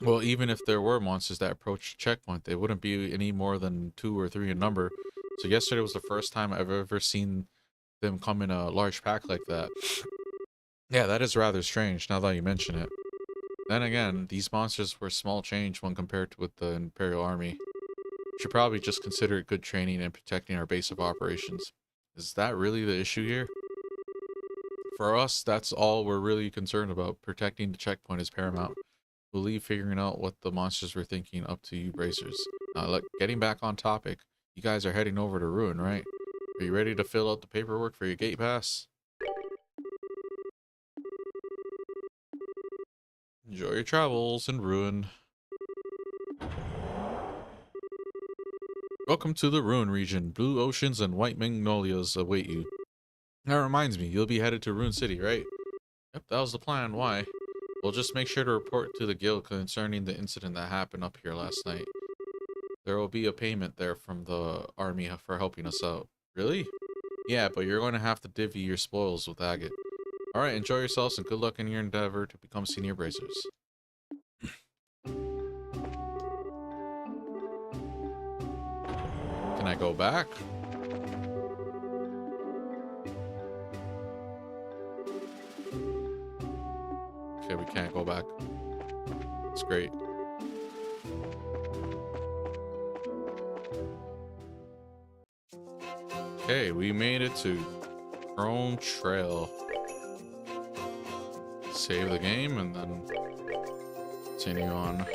Well, even if there were monsters that approached the checkpoint, they wouldn't be any more than 2 or 3 in number. So yesterday was the first time I've ever seen them come in a large pack like that. Yeah, that is rather strange now that you mention it. Then again, these monsters were small change when compared with the Imperial Army. We should probably just consider it good training and protecting our base of operations. Is that really the issue here? For us, that's all we're really concerned about. Protecting the checkpoint is paramount. We'll leave figuring out what the monsters were thinking up to you bracers. Now, getting back on topic, you guys are heading over to Ruin, right? Are you ready to fill out the paperwork for your gate pass? Enjoy your travels in Ruin. Welcome to the Ruin region. Blue oceans and white magnolias await you. That reminds me, you'll be headed to Ruin City, right? Yep, that was the plan. Why? We'll just make sure to report to the guild concerning the incident that happened up here last night. There will be a payment there from the army for helping us out. Really? Yeah, but you're going to have to divvy your spoils with Agate. Alright, enjoy yourselves and good luck in your endeavor to become senior bracers. Can I go back? Okay, we can't go back. It's great. Okay, we made it to Chrome Trail. Save the game and then continue on.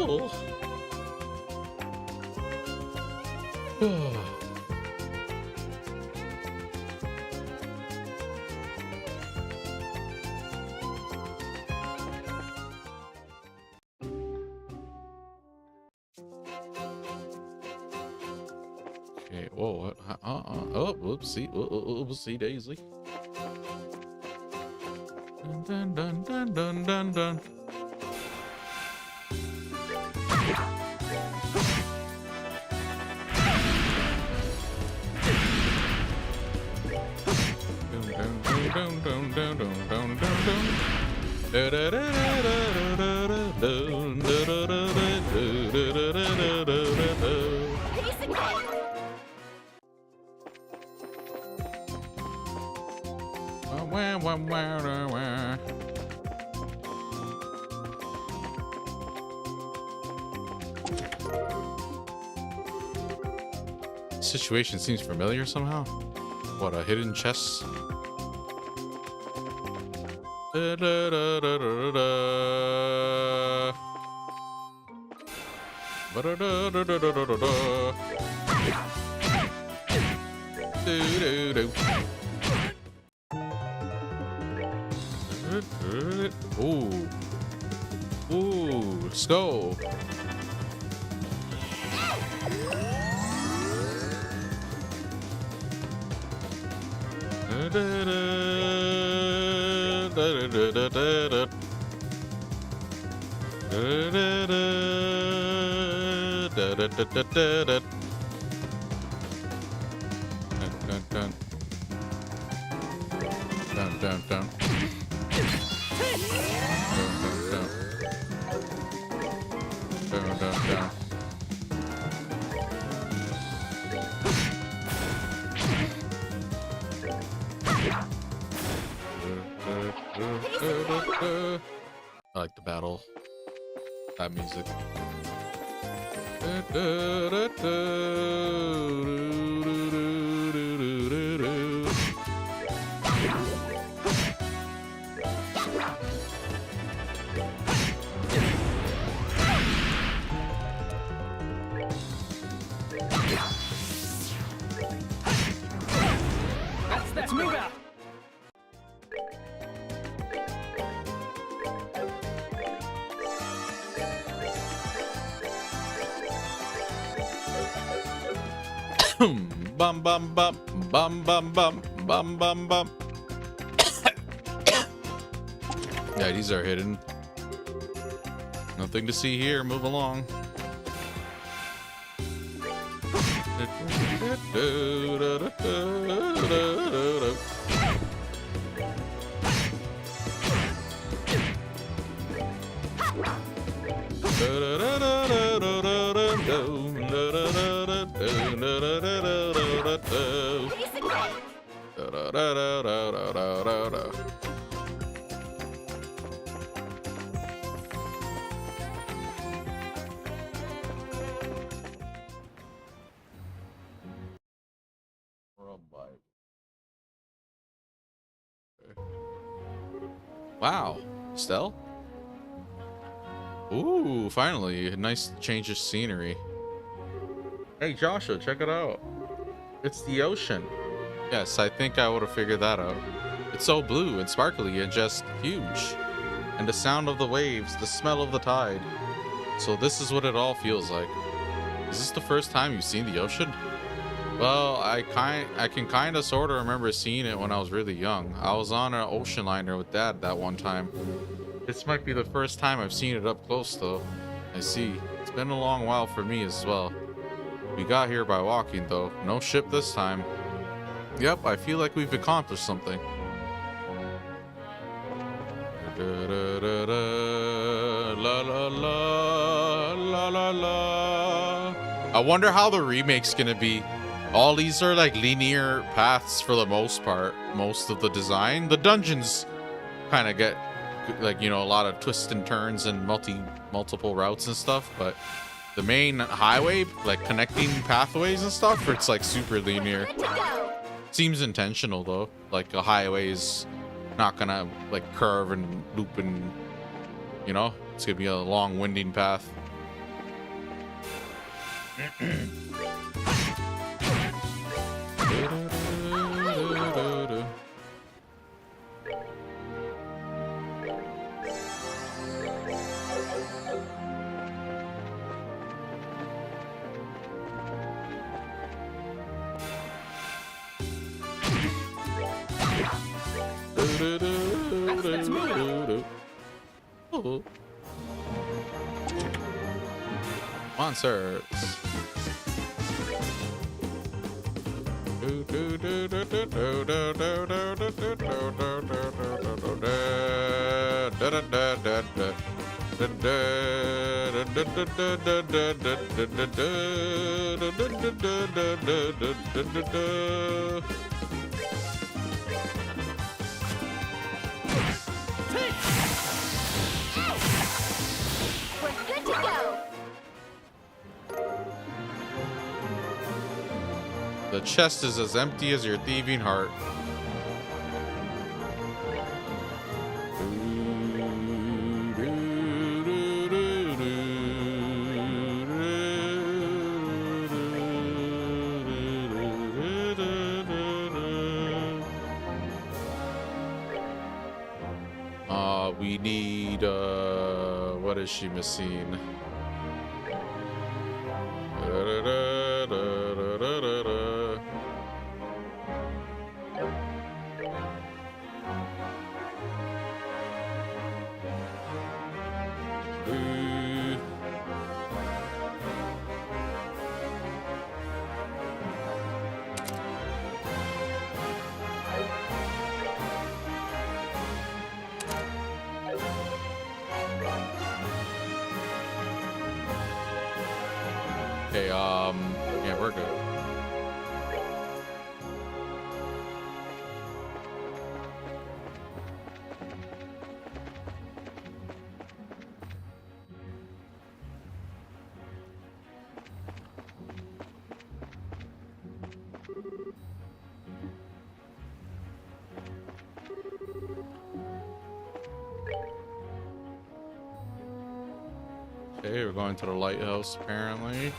Oh. Okay, whoa, oh, whoopsie, whoopsie daisy. Dun, dun, dun, dun, dun, dun. Piece of cake. Situation seems familiar somehow. What, a hidden chest? Ooh. Ooh, let's go. Dun. Dun. I like the battle. That music. Let's move out. Bum bum bum bum bum bum bum bum bum. Yeah, these are hidden. Nothing to see here. Move along. Piece of cake. Wow, Stell? Ooh, finally, a nice change of scenery. Hey Joshua, check it out. It's the ocean. Yes, I think I would have figured that out. It's so blue and sparkly and just huge. And the sound of the waves, the smell of the tide. So this is what it all feels like. Is this the first time you've seen the ocean? Well, I can kind of sort of remember seeing it when I was really young. I was on an ocean liner with Dad that one time. This might be the first time I've seen it up close though. I see. It's been a long while for me as well. We got here by walking though. No ship this time. Yep, I feel like we've accomplished something. La la la la la la. I wonder how the remake's gonna be. All these are like linear paths for the most part. Most of the design. The dungeons kind of get like, you know, a lot of twists and turns and multiple routes and stuff, but the main highway, like connecting pathways and stuff, it's like super linear. Good to go. Seems intentional though. Like a highway is not gonna like curve and loop and, you know, it's gonna be a long winding path. That's me. Oh. Monsters. We're good to go. The chest is as empty as your thieving heart. We need, what is she missing? Okay, yeah, we're good. Okay, we're going to the lighthouse apparently.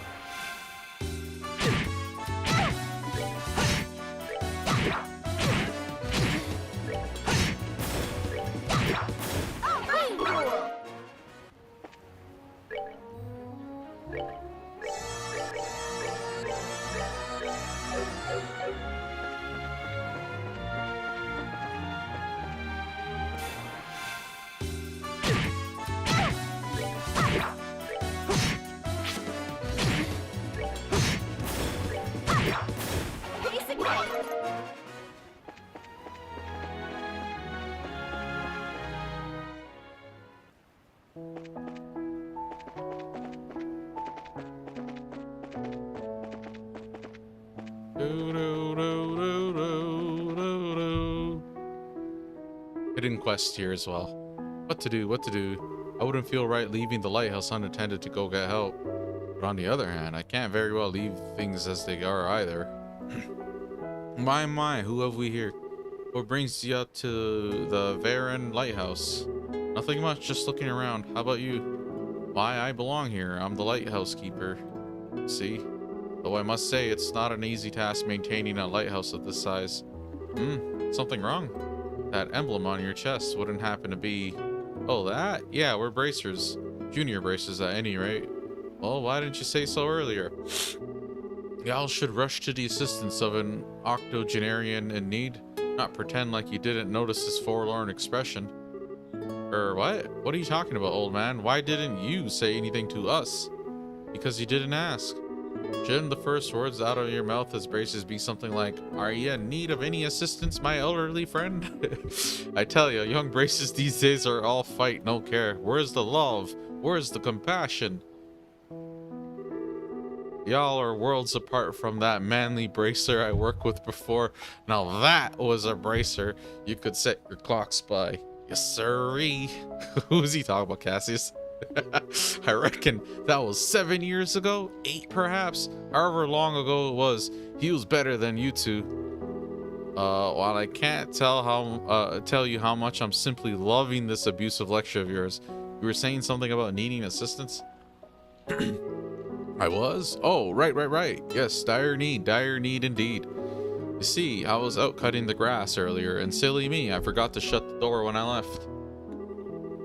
Hidden quest here as well. What to do, what to do. I wouldn't feel right leaving the lighthouse unattended to go get help. But on the other hand, I can't very well leave things as they are either. My, who have we here? What brings you up to the Varen Lighthouse? Nothing much, just looking around. How about you? Why, I belong here. I'm the lighthouse keeper. See? Though I must say, it's not an easy task maintaining a lighthouse of this size. Something wrong? That emblem on your chest wouldn't happen to be... Oh, that? Yeah, we're bracers. Junior bracers at any rate. Well, why didn't you say so earlier? Y'all should rush to the assistance of an octogenarian in need. Not pretend like you didn't notice his forlorn expression. What? What are you talking about, old man? Why didn't you say anything to us? Because you didn't ask. Shouldn't the first words out of your mouth as braces be something like, "Are you in need of any assistance, my elderly friend?" I tell you, young braces these days are all fight, no care. Where's the love? Where's the compassion? Y'all are worlds apart from that manly bracer I worked with before. Now that was a bracer you could set your clocks by. Yes, sirree. Who's he talking about, Cassius? I reckon that was 7 years ago, 8 perhaps. However long ago it was, he was better than you two. While I can't tell you how much I'm simply loving this abusive lecture of yours, you were saying something about needing assistance? I was? Oh, right. Yes, dire need indeed. You see, I was out cutting the grass earlier, and silly me, I forgot to shut the door when I left.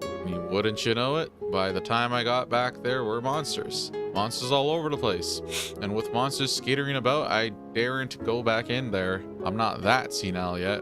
I mean, wouldn't you know it? By the time I got back, there were monsters. Monsters all over the place. And with monsters skittering about, I daren't go back in there. I'm not that senile yet.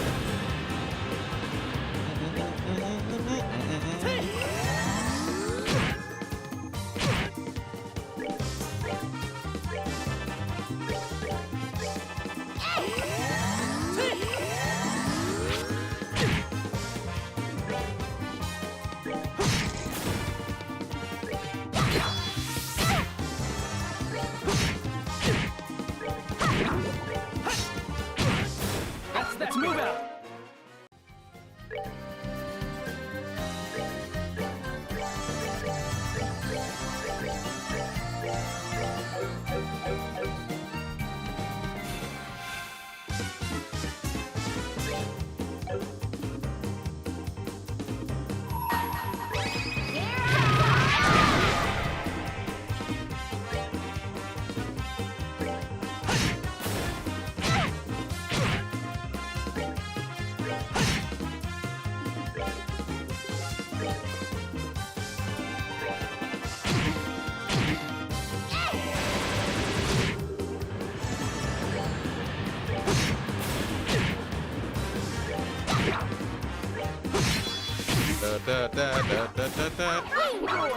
da, da, da, da, da, da. Green pool.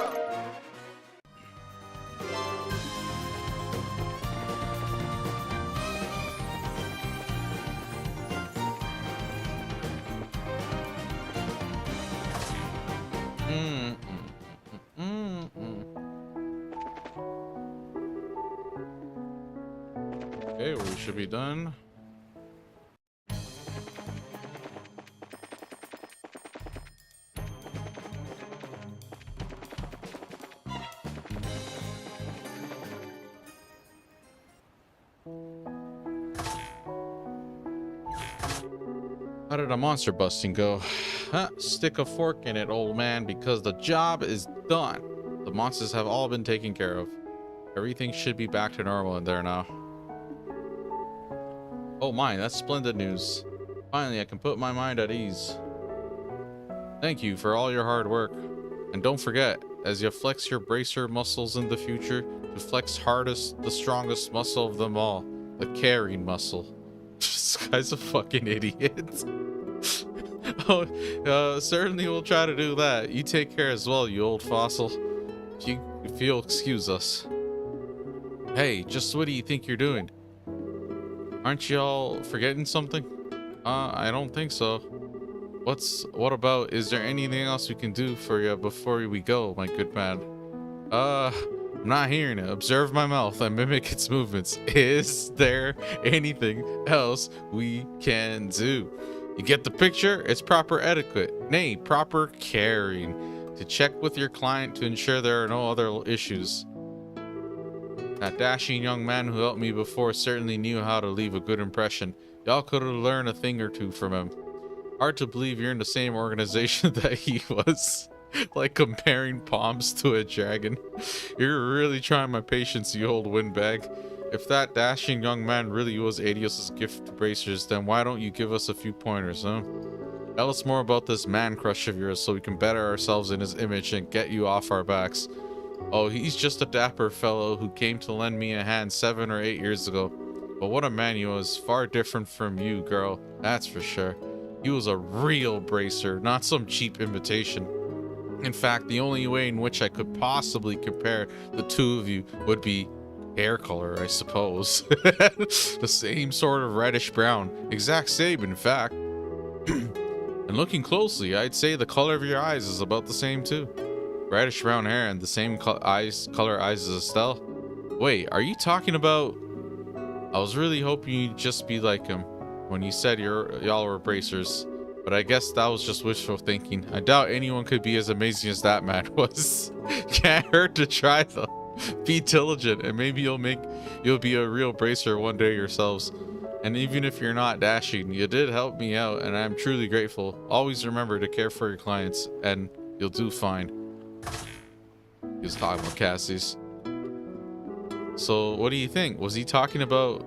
Mm, mm, mm. Okay, we should be done. How did the monster busting go? Huh, stick a fork in it, old man, because the job is done. The monsters have all been taken care of. Everything should be back to normal in there now. Oh my, that's splendid news. Finally, I can put my mind at ease. Thank you for all your hard work. And don't forget, as you flex your bracer muscles in the future, to flex hardest, the strongest muscle of them all, the carrying muscle. This guy's a fucking idiot. Oh, certainly we'll try to do that. You take care as well, you old fossil. If you'll excuse us. Hey, just what do you think you're doing? Aren't y'all forgetting something? I don't think so. What about, is there anything else we can do for you before we go, my good man? I'm not hearing it. Observe my mouth and mimic its movements. Is there anything else we can do? You get the picture? It's proper etiquette. Nay, proper caring. To check with your client to ensure there are no other issues. That dashing young man who helped me before certainly knew how to leave a good impression. Y'all could have learned a thing or two from him. Hard to believe you're in the same organization that he was. Like comparing palms to a dragon. You're really trying my patience, you old windbag. If that dashing young man really was Adios's gift to bracers, then why don't you give us a few pointers, huh? Tell us more about this man crush of yours so we can better ourselves in his image and get you off our backs. Oh, he's just a dapper fellow who came to lend me a hand 7 or 8 years ago. But what a man he was, far different from you, girl, that's for sure. He was a real bracer, not some cheap imitation. In fact, the only way in which I could possibly compare the two of you would be hair color, I suppose. The same sort of reddish brown. Exact same, in fact. And looking closely, I'd say the color of your eyes is about the same too. Reddish brown hair and the same color eyes as Estelle. Wait, are you talking about... I was really hoping you'd just be like him when you said y'all were bracers. But I guess that was just wishful thinking. I doubt anyone could be as amazing as that man was. Can't hurt to try though. Be diligent and maybe you'll be a real bracer one day yourselves. And even if you're not dashing, you did help me out and I'm truly grateful. Always remember to care for your clients and you'll do fine. He was talking about Cassie's. So what do you think? Was he talking about...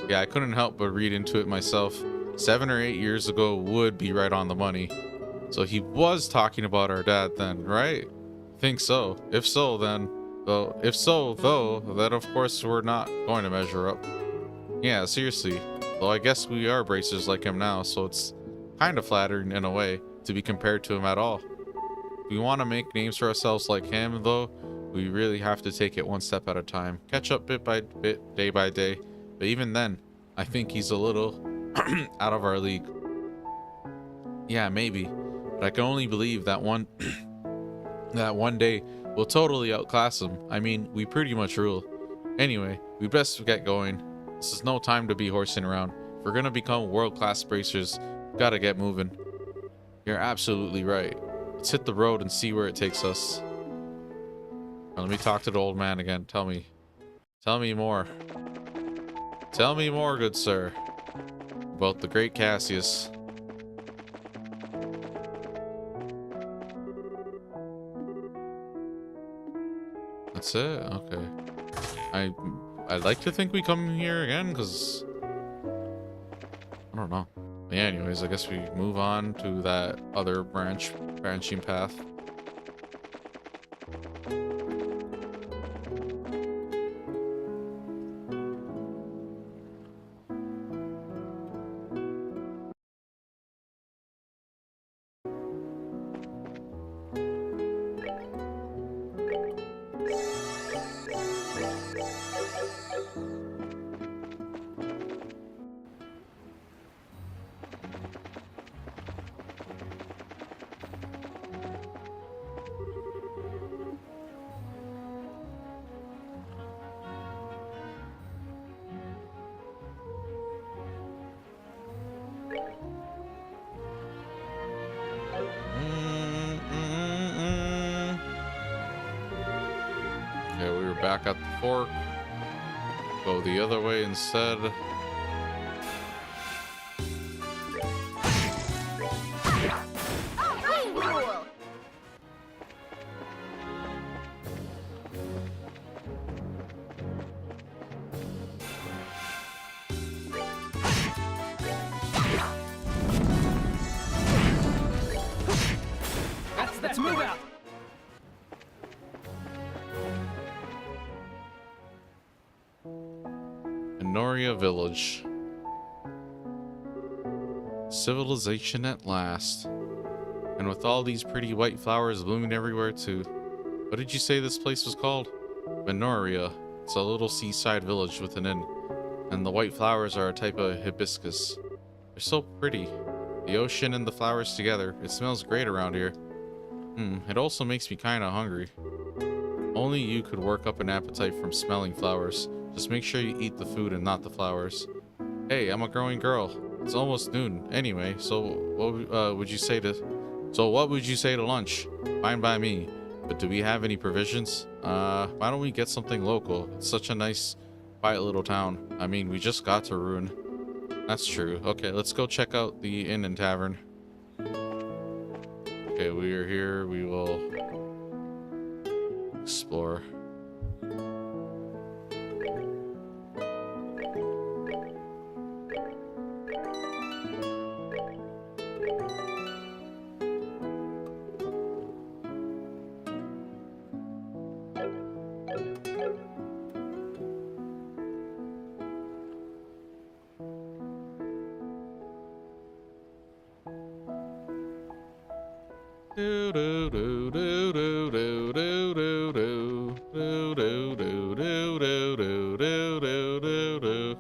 Yeah, I couldn't help but read into it myself. 7 or 8 years ago would be right on the money. So he was talking about our dad then, right? Think so. If so, then of course we're not going to measure up. Yeah, seriously. Though I guess we are bracers like him now, so it's kind of flattering in a way to be compared to him at all. If we want to make names for ourselves like him, though, we really have to take it one step at a time. Catch up bit by bit, day by day. But even then, I think he's a little out of our league. Yeah, maybe. But I can only believe that one day we'll totally outclass him. I mean, we pretty much rule. Anyway, we best get going. This is no time to be horsing around. If we're gonna become world-class bracers, we gotta get moving. You're absolutely right. Let's hit the road and see where it takes us. Now, let me talk to the old man again. Tell me more. Tell me more, good sir, about the great Cassius. That's it? Okay. I'd like to think we come here again, because... I don't know. But yeah, anyways, I guess we move on to that other branching path. back at the fork. Go the other way instead. Rain pool. Let's move out. Minoria Village. Civilization at last. And with all these pretty white flowers blooming everywhere too. What did you say this place was called? Minoria. It's a little seaside village with an inn. And the white flowers are a type of hibiscus. They're so pretty. The ocean and the flowers together. It smells great around here. It also makes me kinda hungry. Only you could work up an appetite from smelling flowers. Just make sure you eat the food and not the flowers. Hey, I'm a growing girl. It's almost noon anyway, so what would you say to lunch? Fine by me. But do we have any provisions? Why don't we get something local? It's such a nice, quiet little town. I mean, we just got to Ruin. That's true. Okay, let's go check out the inn and tavern. Okay, we are here. We will explore. Do do do do do do do do do do do do do do do do do do.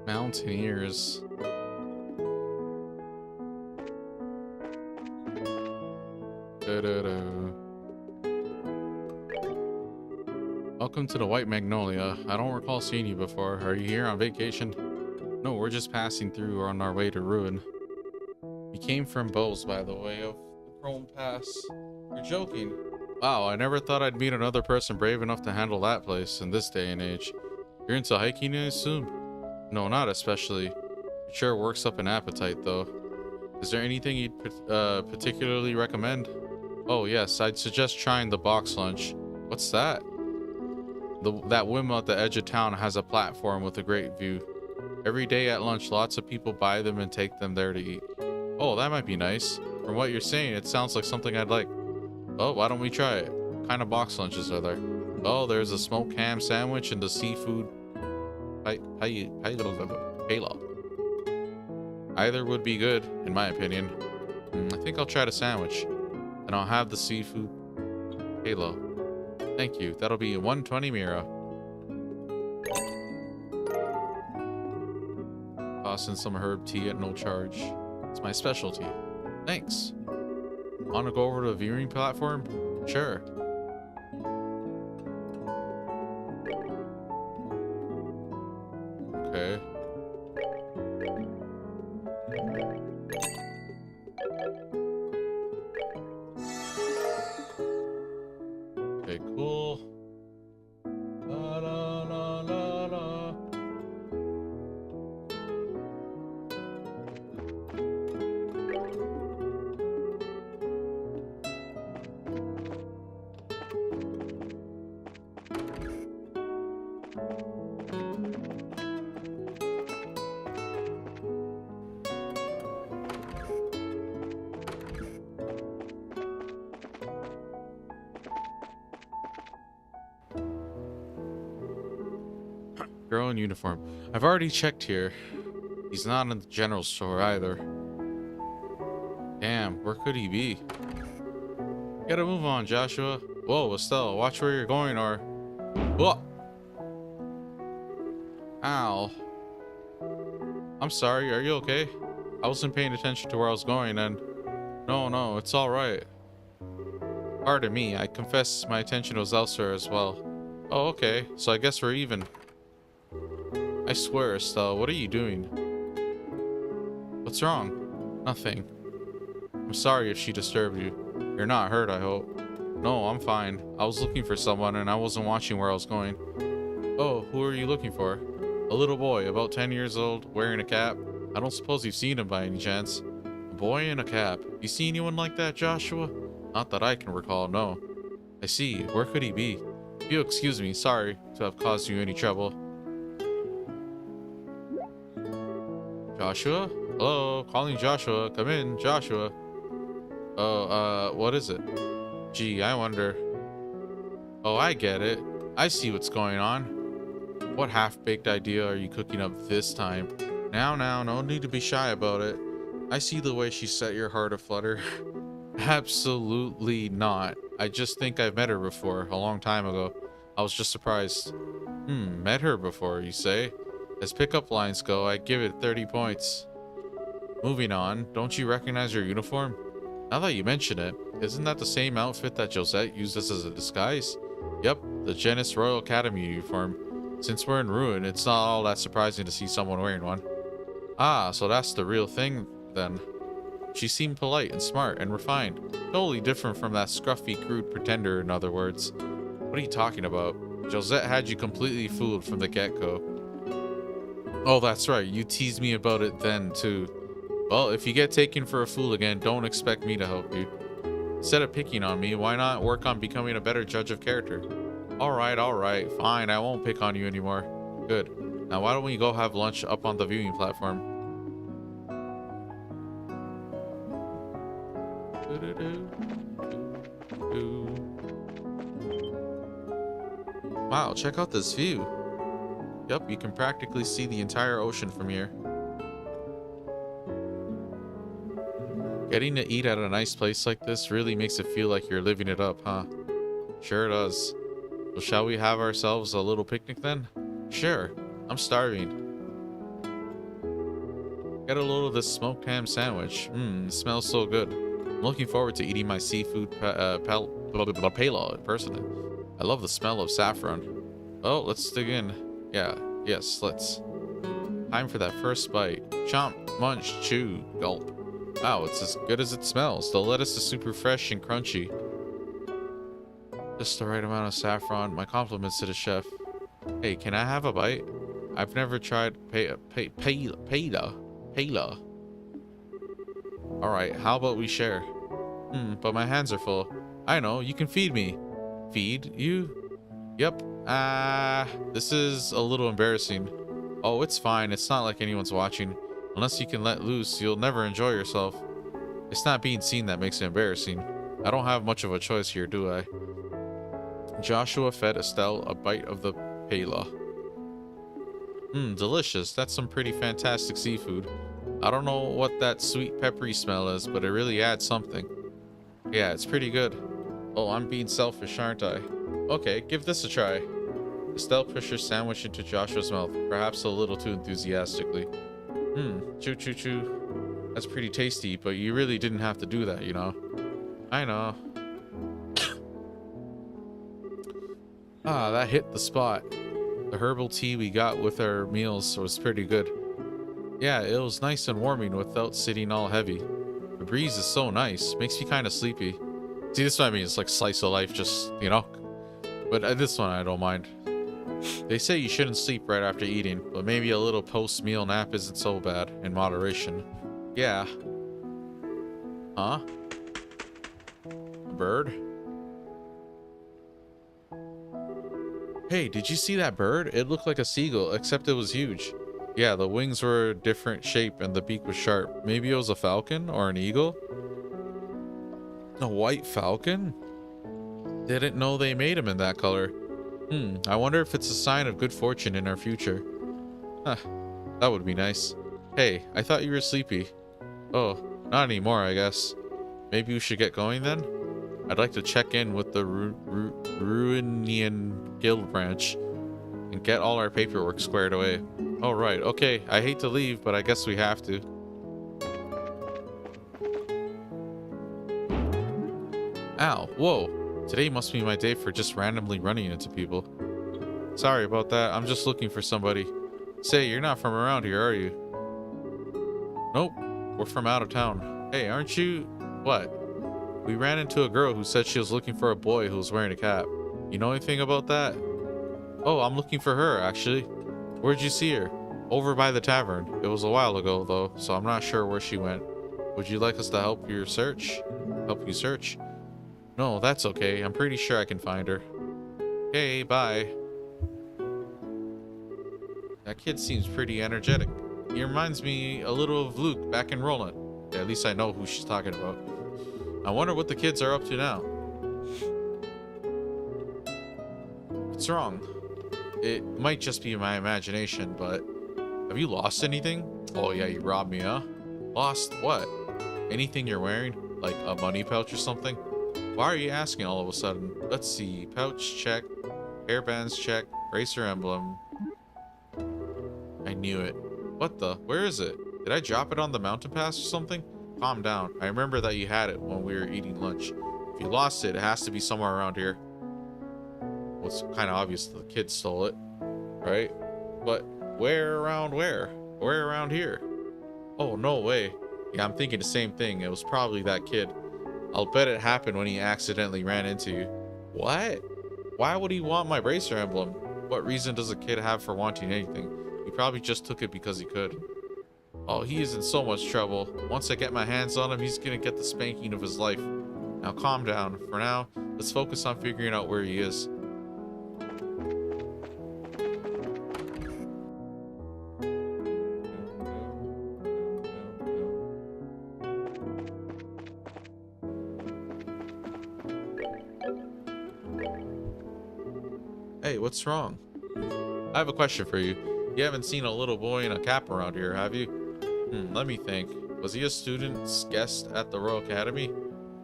Mountaineers. Welcome to the White Magnolia. I don't recall seeing you before. Are you here on vacation? No, we're just passing through on our way to Ruin. We came from Bose, by the way, of the Chrome Pass. You're joking. Wow, I never thought I'd meet another person brave enough to handle that place in this day and age. You're into hiking, I assume? No, not especially. It sure works up an appetite, though. Is there anything you'd particularly recommend? Oh, yes, I'd suggest trying the box lunch. What's that? That windmill at the edge of town has a platform with a great view. Every day at lunch, lots of people buy them and take them there to eat. Oh, that might be nice. From what you're saying, it sounds like something I'd like. Oh, why don't we try it? What kind of box lunches are there? Oh, there's a smoked ham sandwich and the seafood pala. Either would be good, in my opinion. I think I'll try the sandwich. And I'll have the seafood pala. Thank you. That'll be 120 Mira. Toss in some herb tea at no charge. It's my specialty. Thanks. Want to go over to the viewing platform? Sure. Okay. Okay, cool. La la la la la. Girl in uniform. I've already checked here. He's not in the general store either. Damn, where could he be? Gotta move on, Joshua. Whoa, Estelle, watch where you're going or... Whoa! Ow. I'm sorry, are you okay? I wasn't paying attention to where I was going and... No, it's alright. Pardon me, I confess my attention was elsewhere as well. Oh, okay, so I guess we're even. I swear, Estelle, what are you doing? What's wrong? Nothing. I'm sorry if she disturbed you. You're not hurt, I hope. No, I'm fine. I was looking for someone and I wasn't watching where I was going. Oh, who are you looking for? A little boy, about 10 years old, wearing a cap. I don't suppose you've seen him by any chance. A boy in a cap. You see anyone like that, Joshua? Not that I can recall, no. I see. Where could he be? If you'll excuse me, sorry to have caused you any trouble. Joshua? Hello, calling Joshua. Come in, Joshua. Oh, what is it? Gee, I wonder. Oh, I get it. I see what's going on. What half-baked idea are you cooking up this time? Now, no need to be shy about it. I see the way she set your heart aflutter. Absolutely not. I just think I've met her before, a long time ago. I was just surprised. Met her before, you say? As pickup lines go, I give it 30 points. Moving on, don't you recognize your uniform? Now that you mention it, isn't that the same outfit that Josette used as a disguise? Yep, the Genis Royal Academy uniform. Since we're in Ruin, it's not all that surprising to see someone wearing one. Ah, so that's the real thing, then. She seemed polite and smart and refined. Totally different from that scruffy, crude pretender, in other words. What are you talking about? Josette had you completely fooled from the get-go. Oh, that's right. You teased me about it then, too. Well, if you get taken for a fool again, don't expect me to help you. Instead of picking on me, why not work on becoming a better judge of character? Alright. Fine, I won't pick on you anymore. Good. Now why don't we go have lunch up on the viewing platform? Wow, check out this view. Yup, you can practically see the entire ocean from here. Getting to eat at a nice place like this really makes it feel like you're living it up, huh? Sure does. Well, shall we have ourselves a little picnic then? Sure. I'm starving. Get a little of this smoked ham sandwich. It smells so good. I'm looking forward to eating my seafood pala in person. I love the smell of saffron. Oh, let's dig in. Yeah, yes, let's. Time for that first bite. Chomp, munch, chew, gulp. Wow, it's as good as it smells. The lettuce is super fresh and crunchy. Just the right amount of saffron. My compliments to the chef. Hey, can I have a bite? I've never tried paella. Alright, how about we share? But my hands are full. I know, you can feed me. Feed you? Yep. This is a little embarrassing. Oh, it's fine. It's not like anyone's watching. Unless you can let loose, you'll never enjoy yourself. It's not being seen that makes it embarrassing. I don't have much of a choice here, do I? Joshua fed Estelle a bite of the paella. Delicious. That's some pretty fantastic seafood. I don't know what that sweet peppery smell is, but it really adds something. Yeah, it's pretty good. Oh, I'm being selfish, aren't I? Okay, give this a try. Estelle pushed her sandwich into Joshua's mouth, perhaps a little too enthusiastically. Choo choo choo. That's pretty tasty, but you really didn't have to do that, you know? I know. That hit the spot. The herbal tea we got with our meals was pretty good. Yeah, it was nice and warming without sitting all heavy. The breeze is so nice, makes me kind of sleepy. See, this is what I mean, it's like slice of life, just, you know? But this one I don't mind. They say you shouldn't sleep right after eating, but maybe a little post-meal nap isn't so bad, in moderation. Yeah. Huh? A bird? Hey, did you see that bird? It looked like a seagull, except it was huge. Yeah, the wings were a different shape and the beak was sharp. Maybe it was a falcon or an eagle? A white falcon? Didn't know they made them in that color. I wonder if it's a sign of good fortune in our future. Huh, that would be nice. Hey, I thought you were sleepy. Oh, not anymore, I guess. Maybe we should get going then? I'd like to check in with the Ruinian Guild branch and get all our paperwork squared away. Oh, right, okay. I hate to leave, but I guess we have to. Ow, whoa. Today must be my day for just randomly running into people. Sorry about that. I'm just looking for somebody. Say, you're not from around here, are you? Nope. We're from out of town. Hey, aren't you... What? We ran into a girl who said she was looking for a boy who was wearing a cap. You know anything about that? Oh, I'm looking for her, actually. Where'd you see her? Over by the tavern. It was a while ago, though, so I'm not sure where she went. Would you like us to help you search? No, that's okay. I'm pretty sure I can find her. Okay, bye. That kid seems pretty energetic. He reminds me a little of Luke back in Roland. Yeah, at least I know who she's talking about. I wonder what the kids are up to now. What's wrong? It might just be my imagination, but... Have you lost anything? Oh yeah, you robbed me, huh? Lost what? Anything you're wearing? Like a money pouch or something? Why are you asking all of a sudden? Let's see. Pouch, check. Hairbands, check. Racer emblem. I knew it. What the? Where is it? Did I drop it on the mountain pass or something? Calm down. I remember that you had it when we were eating lunch. If you lost it, it has to be somewhere around here. Well, it's kind of obvious the kid stole it, right? But where around where? Where around here? Oh, no way. Yeah, I'm thinking the same thing. It was probably that kid. I'll bet it happened when he accidentally ran into you. What? Why would he want my bracer emblem? What reason does a kid have for wanting anything? He probably just took it because he could. Oh, he is in so much trouble. Once I get my hands on him, he's gonna get the spanking of his life. Now calm down. For now, let's focus on figuring out where he is. Hey, what's wrong? I have a question for you. You haven't seen a little boy in a cap around here, have you? Let me think. Was he a student's guest at the Royal Academy?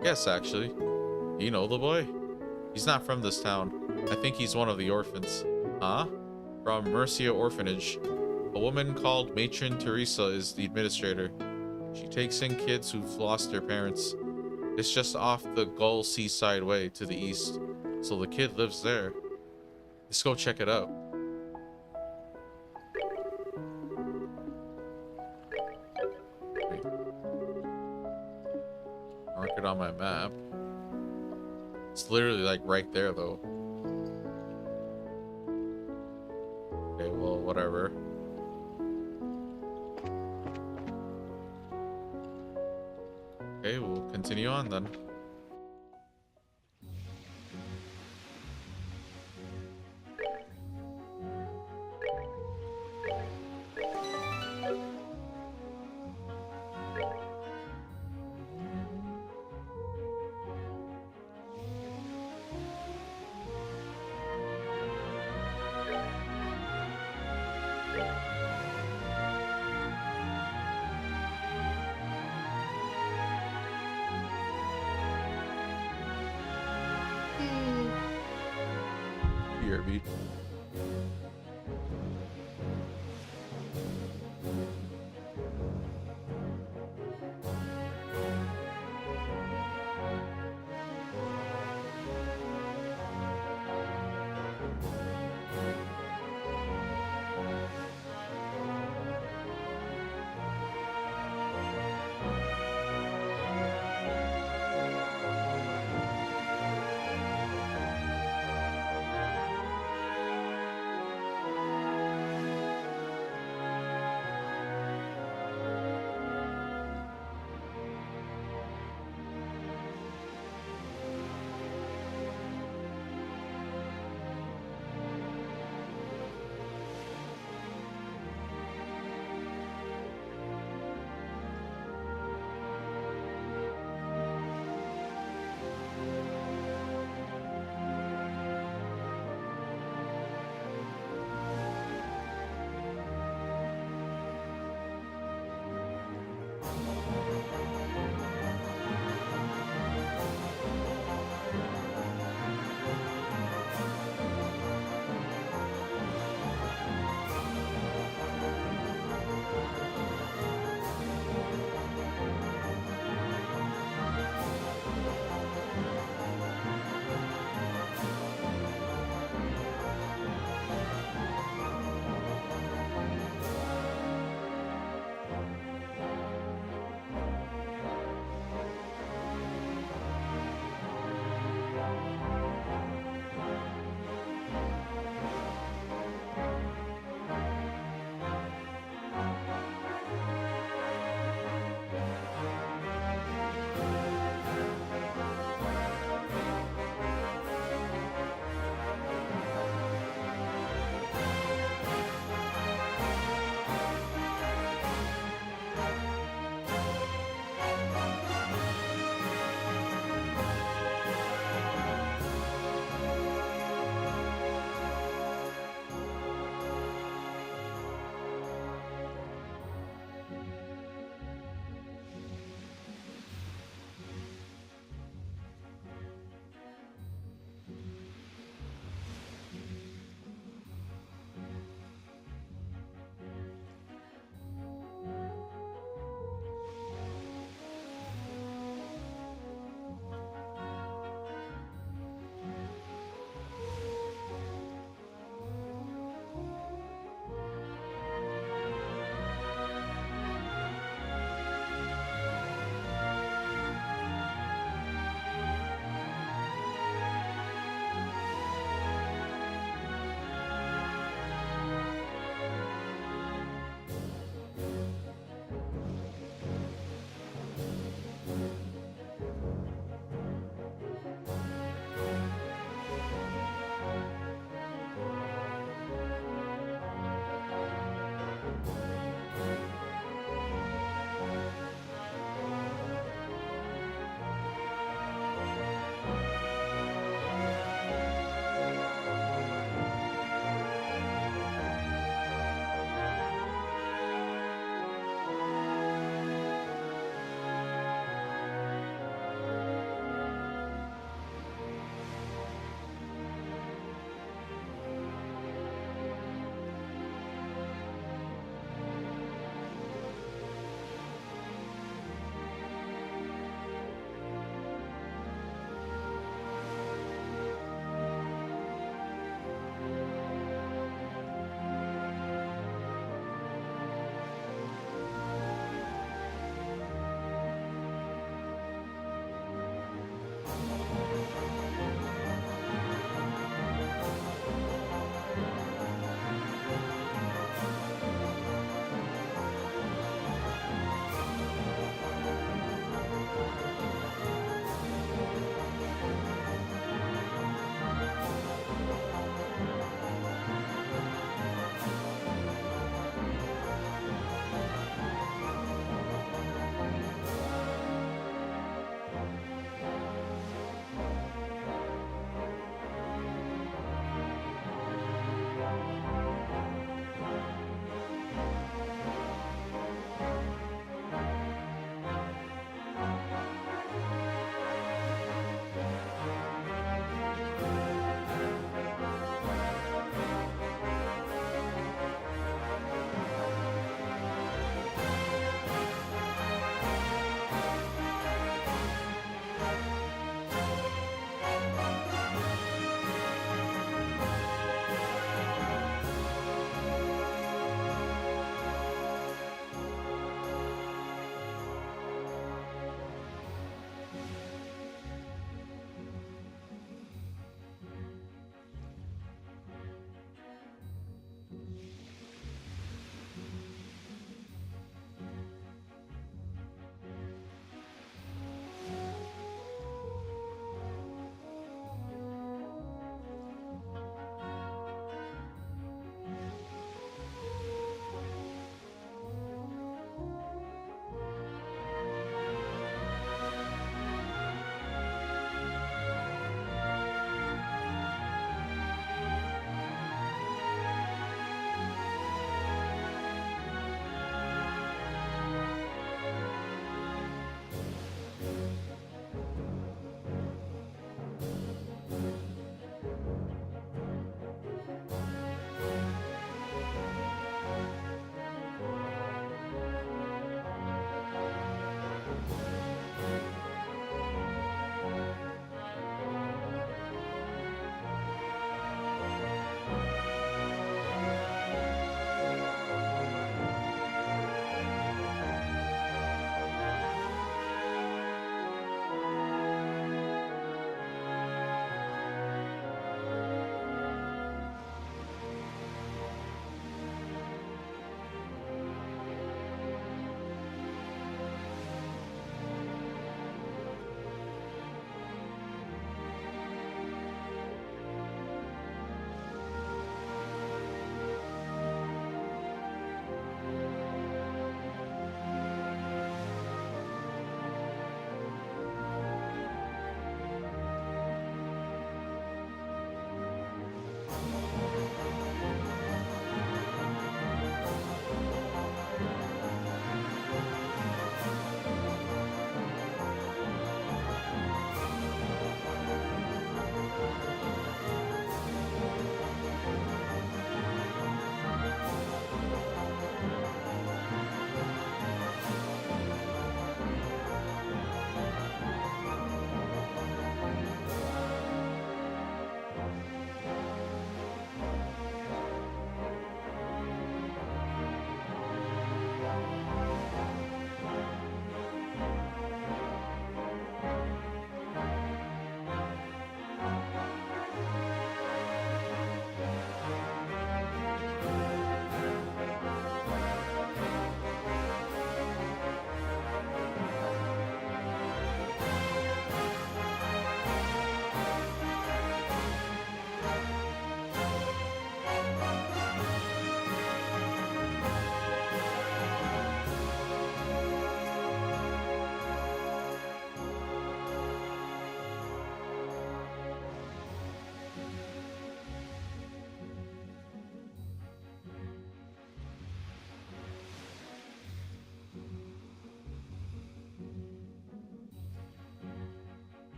Yes, actually. Do you know the boy? He's not from this town. I think he's one of the orphans. Huh? From Mercia Orphanage. A woman called Matron Teresa is the administrator. She takes in kids who've lost their parents. It's just off the Gull Seaside Way to the east, so the kid lives there. Let's go check it out. Wait. Mark it on my map. It's literally like right there though. Okay, well, whatever. Okay, we'll continue on then. BRB.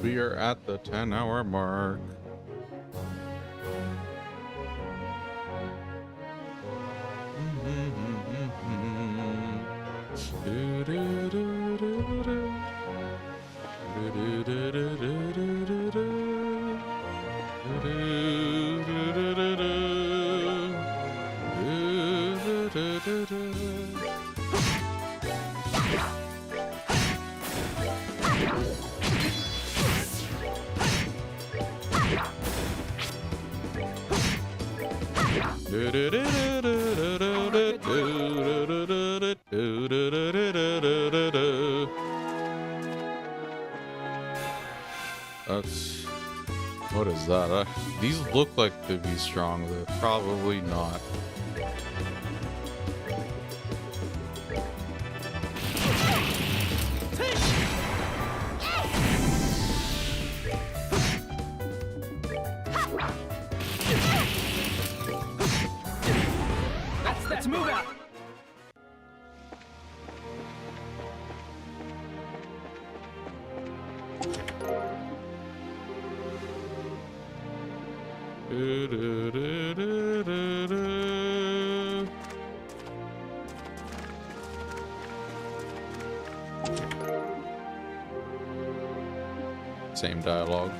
We are at the 10-hour mark. That's what is that? These look like to be strong, but probably not. Let's move out. Same dialogue.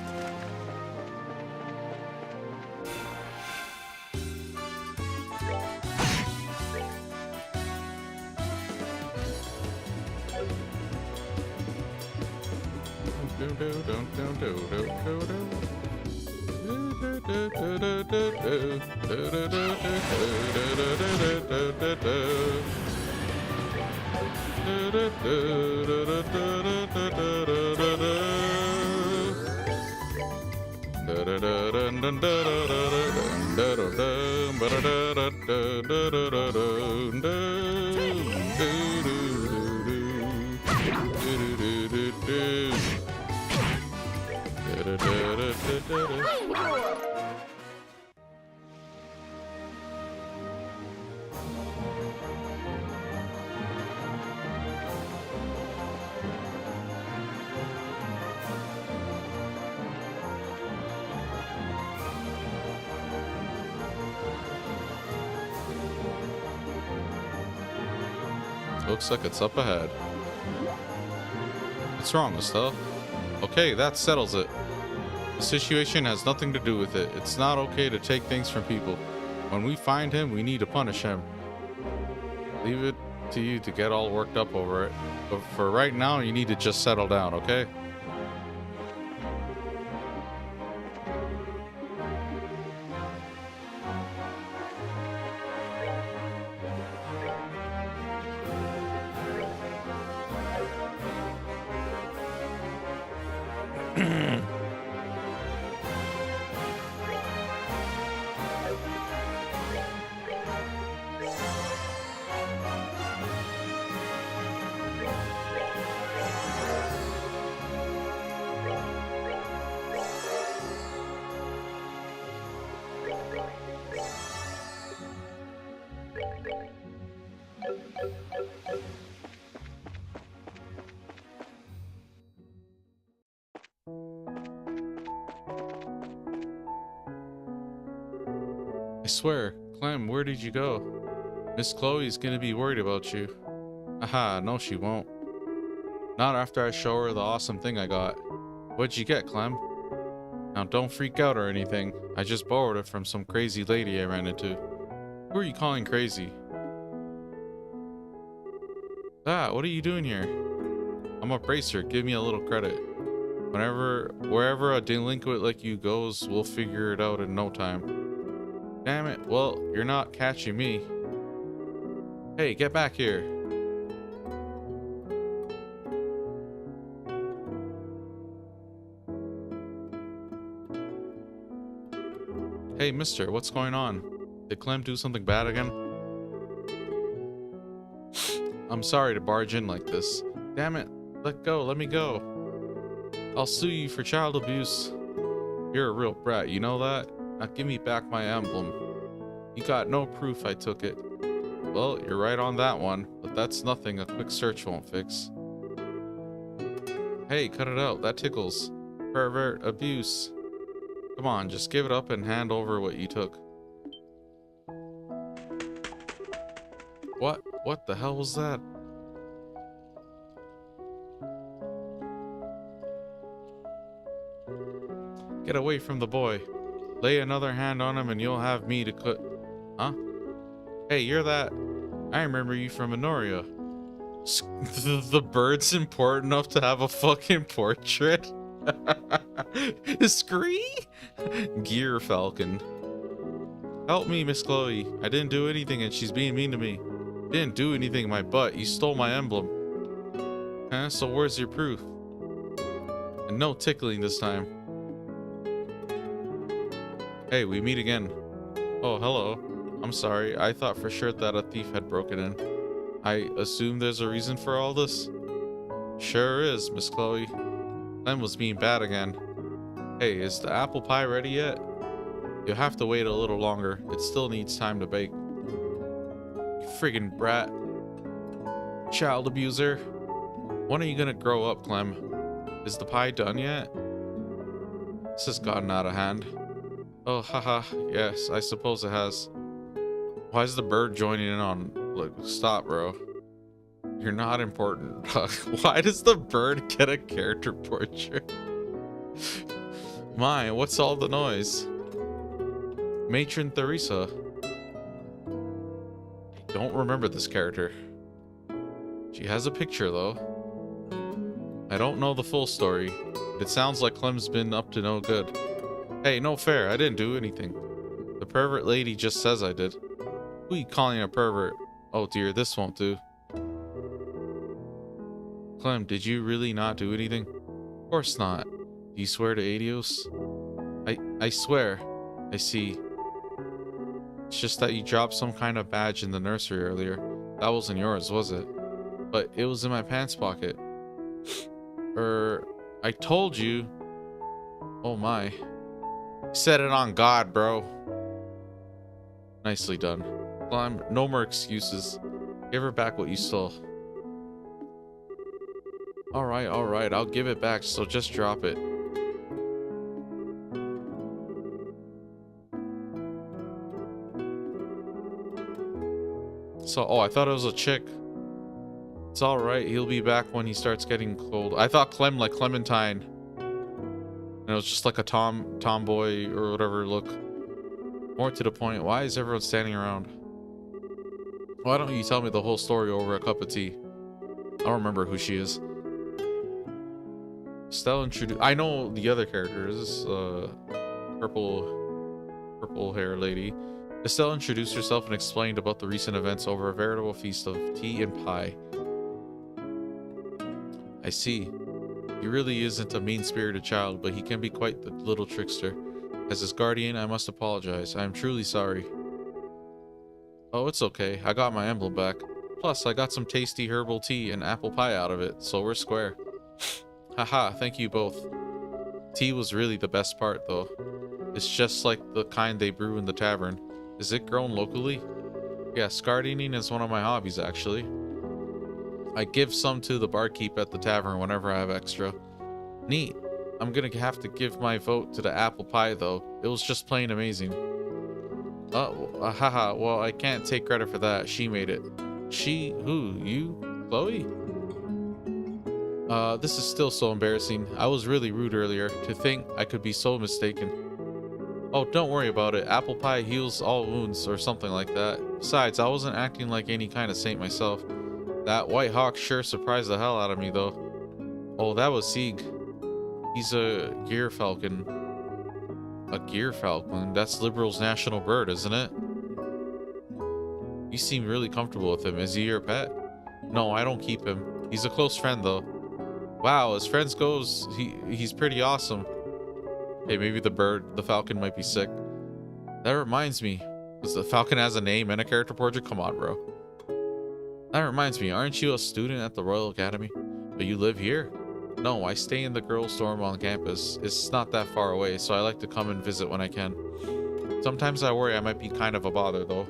Looks like it's up ahead. What's wrong, Estelle? Okay, that settles it. The situation has nothing to do with it. It's not okay to take things from people. When we find him, we need to punish him. Leave it to you to get all worked up over it. But for right now, you need to just settle down, okay? I swear, Clem, where did you go? Miss Chloe's gonna be worried about you. Aha, no she won't. Not after I show her the awesome thing I got. What'd you get, Clem? Now don't freak out or anything. I just borrowed it from some crazy lady I ran into. Who are you calling crazy? Ah, what are you doing here? I'm a bracer, give me a little credit. Wherever a delinquent like you goes, we'll figure it out in no time. Damn it, well, you're not catching me. Hey, get back here. Hey, mister, what's going on? Did Clem do something bad again? I'm sorry to barge in like this. Damn it, let go, let me go. I'll sue you for child abuse. You're a real brat, you know that? Now give me back my emblem. You got no proof I took it. Well, you're right on that one, but that's nothing a quick search won't fix. Hey, cut it out, that tickles. Pervert abuse. Come on, just give it up and hand over what you took. What? What the hell was that? Get away from the boy. Lay another hand on him and you'll have me to cut. Huh? Hey, you're that. I remember you from Minoria. The bird's important enough to have a fucking portrait? Scree? Gear Falcon. Help me, Miss Chloe. I didn't do anything and she's being mean to me. Didn't do anything, my butt. You stole my emblem. Huh? So where's your proof? And no tickling this time. Hey, we meet again. Oh, hello. I'm sorry. I thought for sure that a thief had broken in. I assume there's a reason for all this? Sure is, Miss Chloe. Clem was being bad again. Hey, is the apple pie ready yet? You'll have to wait a little longer. It still needs time to bake. You friggin' brat. Child abuser. When are you gonna grow up, Clem? Is the pie done yet? This has gotten out of hand. Oh, haha. Yes, I suppose it has. Why is the bird joining in on... Look, stop, bro. You're not important. Why does the bird get a character portrait? My, what's all the noise? Matron Theresa. I don't remember this character. She has a picture, though. I don't know the full story. It sounds like Clem's been up to no good. Hey, no fair. I didn't do anything. The pervert lady just says I did. Who are you calling a pervert? Oh dear, this won't do. Clem, did you really not do anything? Of course not. Do you swear to Adios? I swear. I see. It's just that you dropped some kind of badge in the nursery earlier. That wasn't yours, was it? But it was in my pants pocket. I told you. Oh my. Set it on God, bro. Nicely done. Clem, no more excuses. Give her back what you stole. Alright, I'll give it back, so just drop it. So, oh, I thought it was a chick. It's alright, he'll be back when he starts getting cold. I thought Clem like Clementine. And it was just like a tomboy or whatever look. More to the point, why is everyone standing around? Why don't you tell me the whole story over a cup of tea? I don't remember who she is. Estelle introduced... I know the other characters. Purple hair lady. Estelle introduced herself and explained about the recent events over a veritable feast of tea and pie. I see. He really isn't a mean-spirited child, but he can be quite the little trickster. As his guardian, I must apologize. I am truly sorry. Oh, it's okay. I got my emblem back. Plus, I got some tasty herbal tea and apple pie out of it, so we're square. Haha, thank you both. Tea was really the best part, though. It's just like the kind they brew in the tavern. Is it grown locally? Yes, gardening is one of my hobbies, actually. I give some to the barkeep at the tavern whenever I have extra. Neat. I'm gonna have to give my vote to the apple pie, though. It was just plain amazing. Haha, well, I can't take credit for that. She made it. She? Who? You? Chloe? This is still so embarrassing. I was really rude earlier. To think I could be so mistaken. Oh, don't worry about it. Apple pie heals all wounds or something like that. Besides, I wasn't acting like any kind of saint myself. That white hawk sure surprised the hell out of me, though. Oh, that was Sieg. He's a gear falcon. A gear falcon? That's Liberal's national bird, isn't it? You seem really comfortable with him. Is he your pet? No, I don't keep him. He's a close friend, though. Wow, as friends goes, he's pretty awesome. Hey, maybe the falcon might be sick. That reminds me. Does the falcon has a name and a character portrait? Come on, bro. That reminds me, aren't you a student at the Royal Academy? But you live here? No, I stay in the girls' dorm on campus. It's not that far away, so I like to come and visit when I can. Sometimes I worry I might be kind of a bother, though.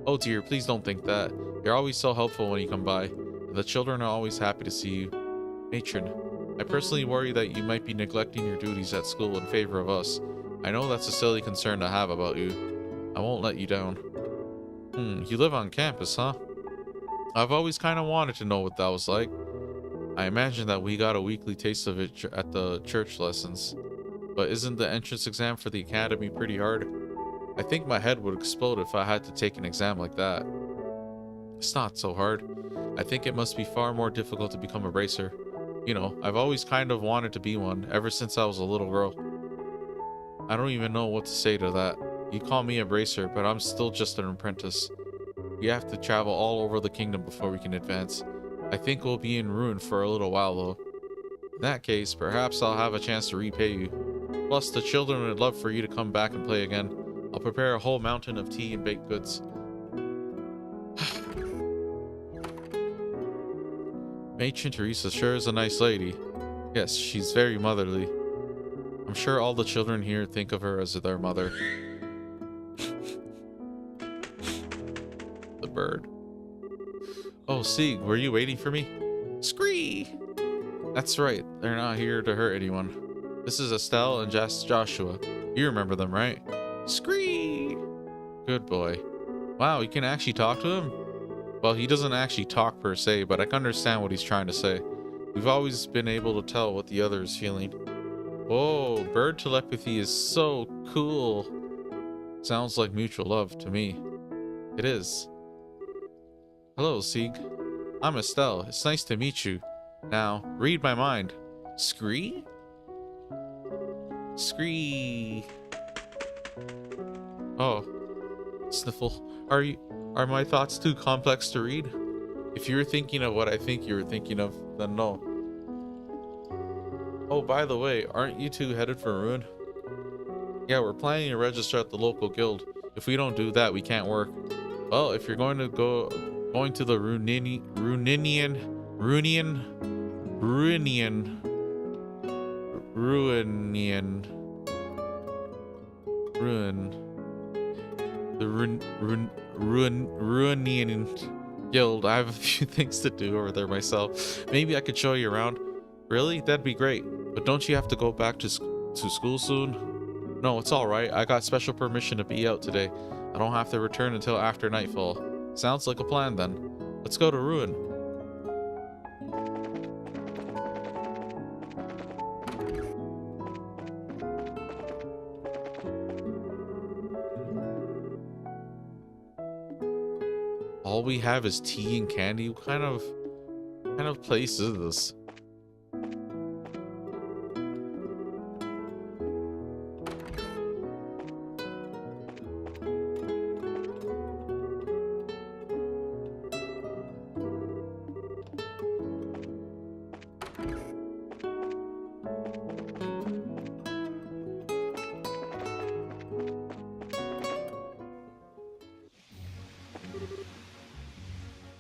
Oh dear, please don't think that. You're always so helpful when you come by. The children are always happy to see you. Matron. I personally worry that you might be neglecting your duties at school in favor of us. I know that's a silly concern to have about you. I won't let you down. You live on campus, huh? I've always kind of wanted to know what that was like. I imagine that we got a weekly taste of it at the church lessons. But isn't the entrance exam for the academy pretty hard? I think my head would explode if I had to take an exam like that. It's not so hard. I think it must be far more difficult to become a bracer. You know, I've always kind of wanted to be one ever since I was a little girl. I don't even know what to say to that. You call me a bracer, but I'm still just an apprentice. We have to travel all over the kingdom before we can advance. I think we'll be in ruin for a little while though. In that case, perhaps I'll have a chance to repay you. Plus, the children would love for you to come back and play again. I'll prepare a whole mountain of tea and baked goods. Matron Teresa sure is a nice lady. Yes, she's very motherly. I'm sure all the children here think of her as their mother. The bird. Oh, Sieg, were you waiting for me? Scree! That's right, they're not here to hurt anyone. This is Estelle and Joshua. You remember them, right? Scree! Good boy. Wow, you can actually talk to him? Well, he doesn't actually talk per se, but I can understand what he's trying to say. We've always been able to tell what the other is feeling. Whoa, bird telepathy is so cool. Sounds like mutual love to me. It is. Hello, Sieg. I'm Estelle. It's nice to meet you. Now, read my mind. Scree? Scree. Oh. Sniffle. Are my thoughts too complex to read? If you're thinking of what I think you were thinking of, then no. Oh, by the way, aren't you two headed for ruin? Yeah, we're planning to register at the local guild. If we don't do that, we can't work. Well, if you're going to the Ruinian Guild, I have a few things to do over there myself. Maybe I could show you around. Really? That'd be great. But don't you have to go back to school soon? No, it's alright. I got special permission to be out today. I don't have to return until after nightfall. Sounds like a plan then. Let's go to Ruin. All we have is tea and candy. What kind of place is this?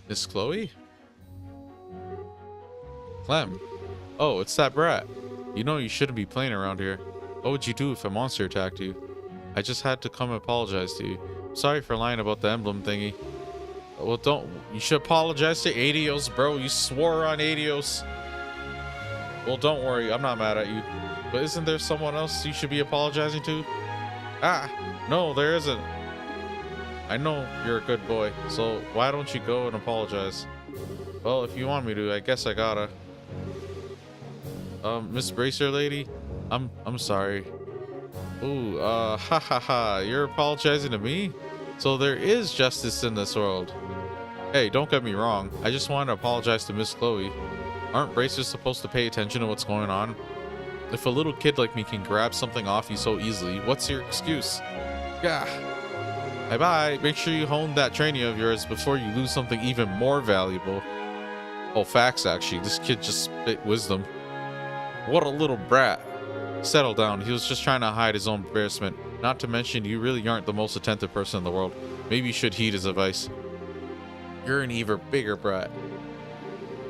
Miss Chloe? Clem. Oh, it's that brat. You know you shouldn't be playing around here. What would you do if a monster attacked you? I just had to come and apologize to you. Sorry for lying about the emblem thingy. Well, you should apologize to Adios, bro. You swore on Adios. Well, don't worry. I'm not mad at you. But isn't there someone else you should be apologizing to? Ah, no, there isn't. I know you're a good boy, so why don't you go and apologize? Well, if you want me to, I guess I gotta. Miss Bracer lady, I'm sorry. Ooh, ha ha ha, you're apologizing to me? So there is justice in this world. Hey, don't get me wrong, I just want to apologize to Miss Chloe. Aren't bracers supposed to pay attention to what's going on? If a little kid like me can grab something off you so easily, what's your excuse? Gah. Bye-bye. Make sure you hone that training of yours before you lose something even more valuable. Oh, facts, actually. This kid just spit wisdom. What a little brat. Settle down. He was just trying to hide his own embarrassment. Not to mention, you really aren't the most attentive person in the world. Maybe you should heed his advice. You're an even bigger brat.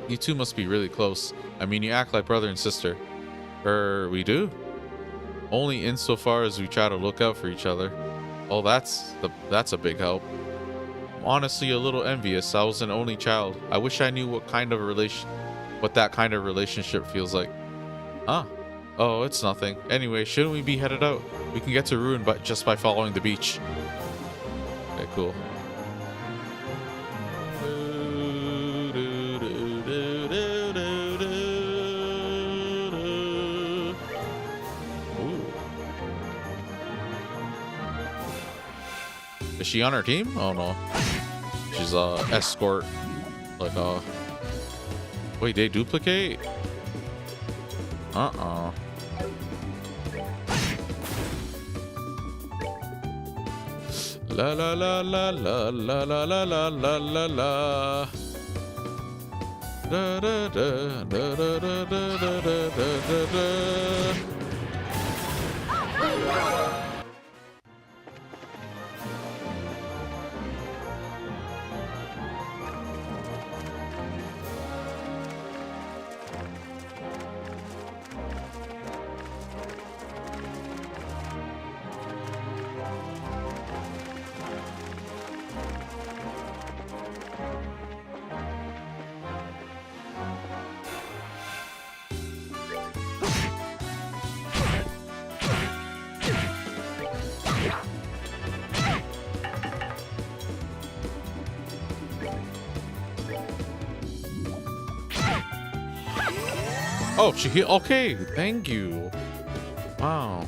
You two must be really close. I mean, you act like brother and sister. We do? Only insofar as we try to look out for each other. Oh, that's a big help. I'm honestly a little envious. I was an only child. I wish I knew what that kind of relationship feels like. Huh? Oh, it's nothing. Anyway, shouldn't we be headed out? We can get to Ruin just by following the beach. Okay, cool. Ooh. Is she on our team? Oh no. She's escort. Like wait, they duplicate? Uh-uh. La la la la la la la la la la la la. Da da da da da da da da da da. Oh, she hit. Okay, thank you. Wow.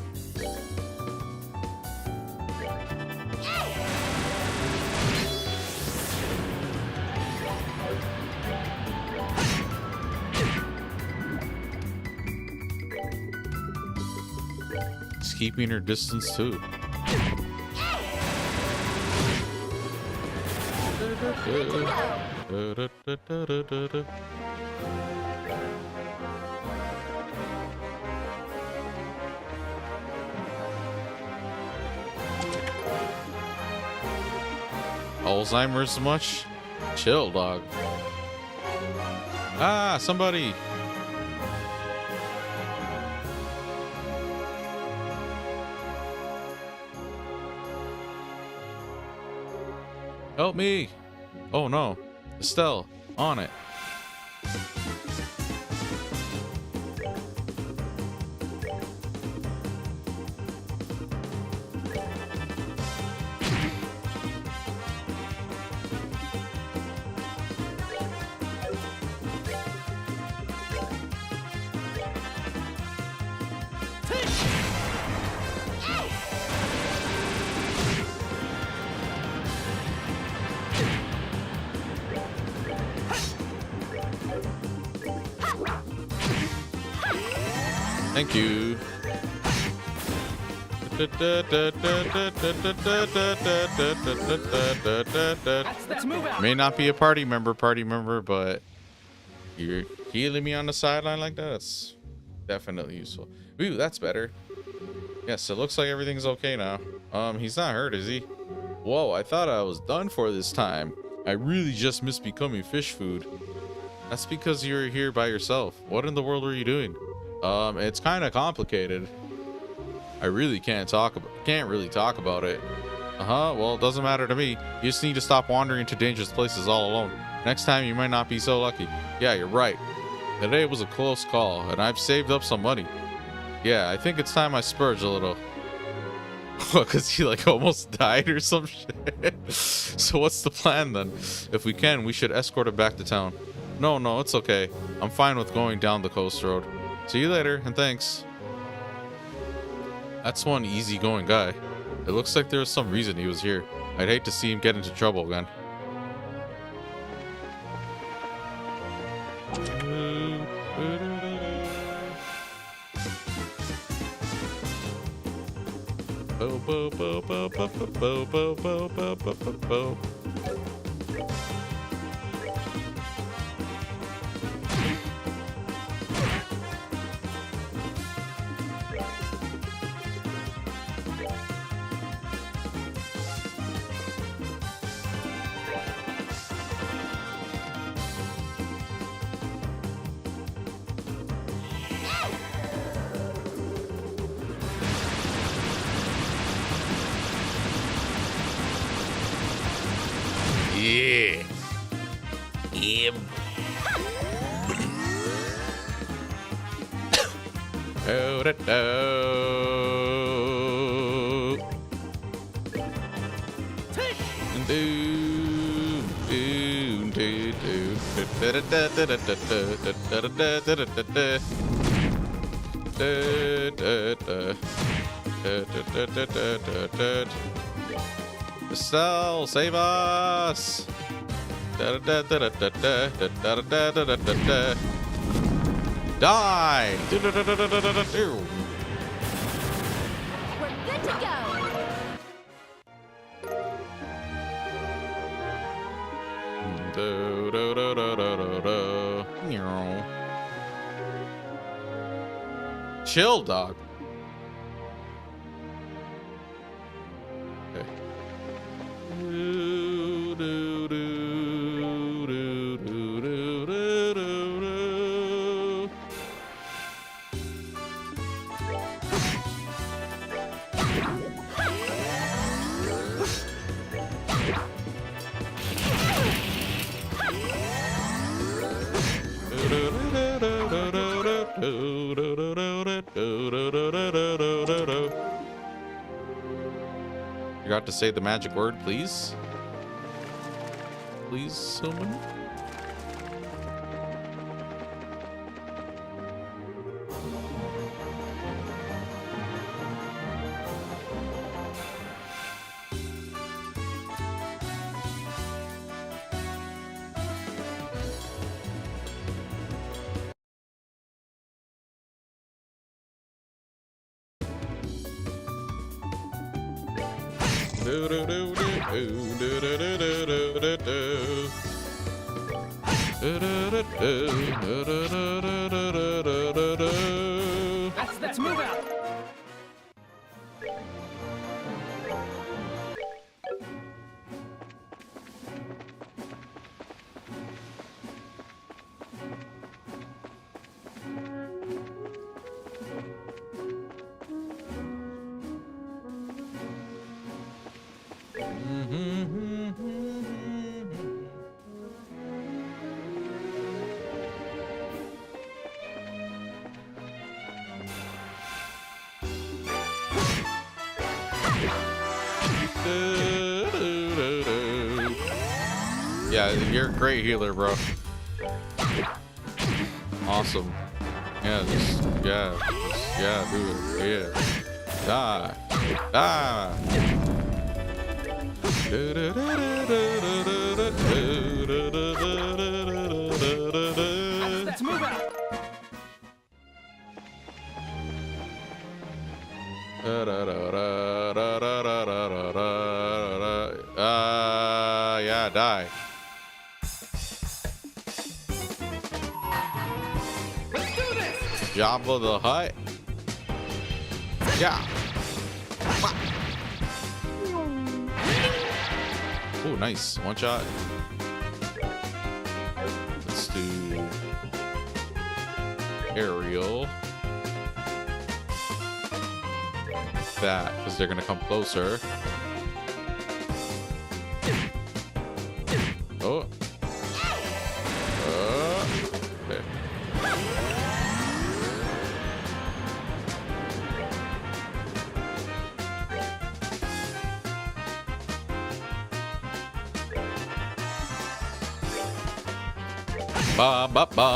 She's keeping her distance too. Alzheimer's much? Chill, dog. Ah, somebody. Help me. Oh no. Estelle, on it. Thank you. Let's move out. May not be a party member, but you're healing me on the sideline like that. That's definitely useful. Ooh, that's better. Yes, it looks like everything's okay now. He's not hurt, is he? Whoa, I thought I was done for this time. I really just missed becoming fish food. That's because you're here by yourself. What in the world were you doing? It's kind of complicated. I really can't really talk about it. Well, it doesn't matter to me. You just need to stop wandering into dangerous places all alone. Next time you might not be so lucky. Yeah, you're right. Today was a close call, and I've saved up some money. Yeah, I think it's time I splurge a little. Because he like almost died or some shit. So what's the plan then? If we can, we should escort him back to town. No, it's okay. I'm fine with going down the coast road. See you later, and thanks. That's one easygoing guy. It looks like there was some reason he was here. I'd hate to see him get into trouble again. Yeah. Yeah. Do, do, do. Do, do, do, do. Da, da, da, da, da, da, da, da, da, da, da, da. Da, da, da. Da, da, da, da, da, da, da. Estelle, save us! Da, da, da, da, da, da, da, da, da, da, da, da, da. Die! Do, do, do, do, do, do, do, do. We're good to go. Do, do, do, do, do, do, do. Meow. Chill, dog. Okay. Do, do, do, do, do, do, do, do, do. You got to say the magic word, please. Please, someone. Let's move out. Yeah, you're a great healer, bro. Awesome. Yeah, yeah, do it. Yeah. Die. Die. Let's move out. Yeah, die. Let's do this. Jabba the Hutt. Yeah. Oh, nice. One shot. Let's do aerial. That, because they're going to come closer. Oh. Okay. Ba ba ba.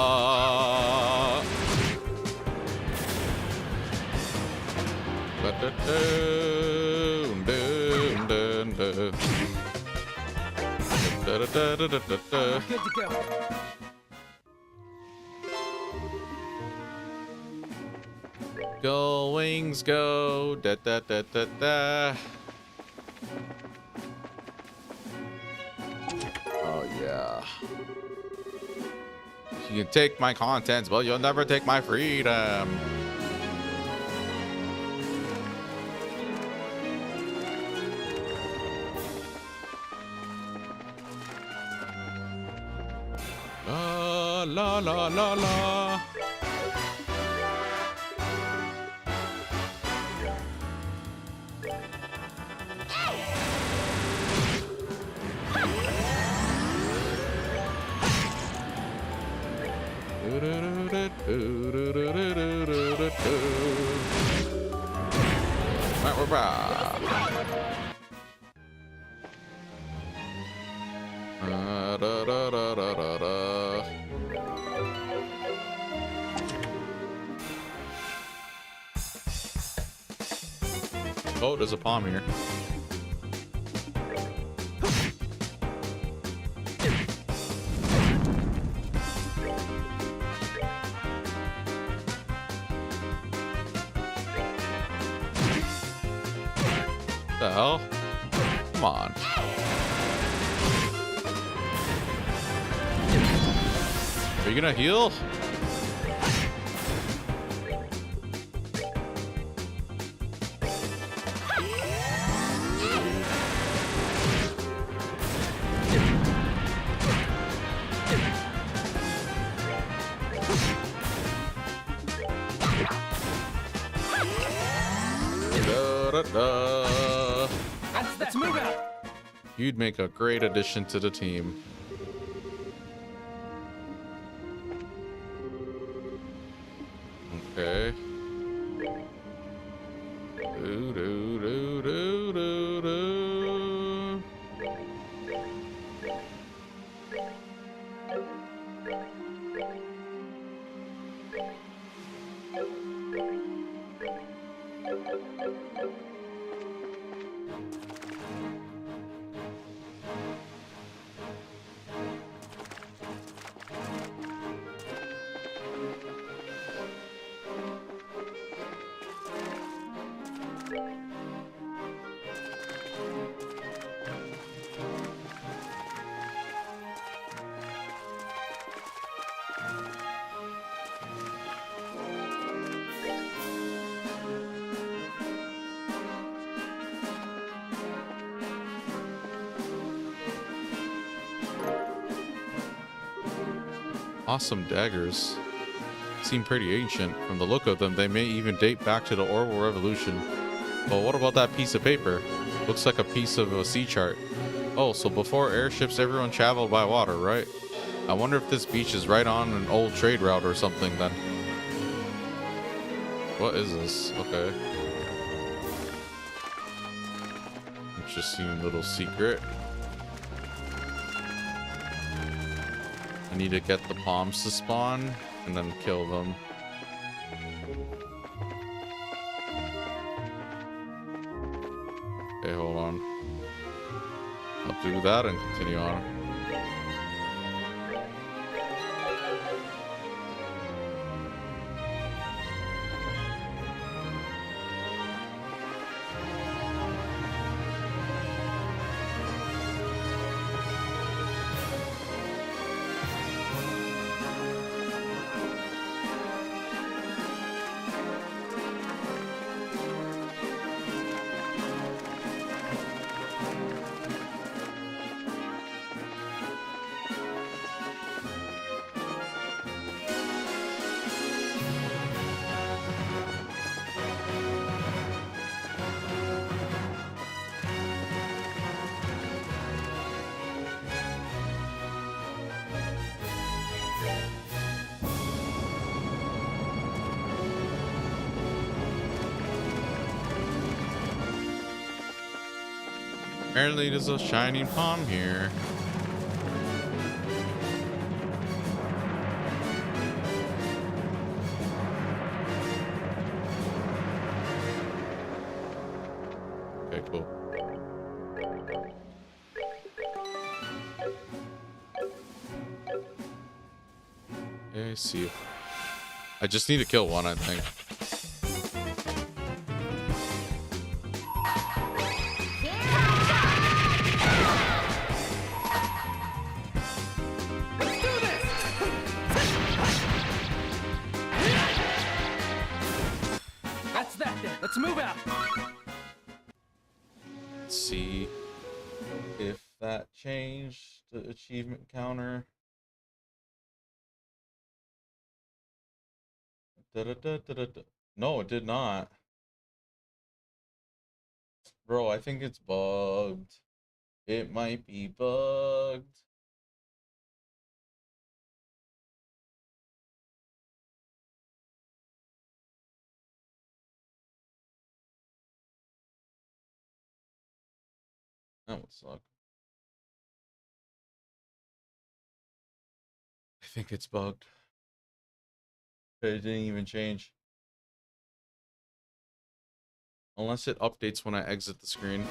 Ba da dun dun dun dun. Da da da da da da da. Good to go. Go wings go. Da da da da da. Oh yeah. You can take my contents, but you'll never take my freedom. La la la la. da da da da da da. Oh, there's a palm here. The hell? Come on. Are you gonna heal? Da, da, da. Let's move out. You'd make a great addition to the team. Okay. Do, do, do, do, do, do. Awesome daggers. Seem pretty ancient. From the look of them, they may even date back to the Orwell Revolution. But what about that piece of paper? Looks like a piece of a sea chart. Oh, so before airships, everyone traveled by water, right? I wonder if this beach is right on an old trade route or something then. What is this? Okay. Interesting little secret. I need to get the palms to spawn and then kill them. Okay, hold on. I'll do that and continue on. Apparently there's a shining palm here. Okay, cool. Okay, see you. I just need to kill one, I think. Let's do this. That's that then. Let's move out. Let's see if that changed the achievement counter. Da-da-da-da-da-da. No, it did not. Bro, I think it's bugged. It might be bugged. That would suck. think it's bugged. It didn't even change. Unless it updates when I exit the screen.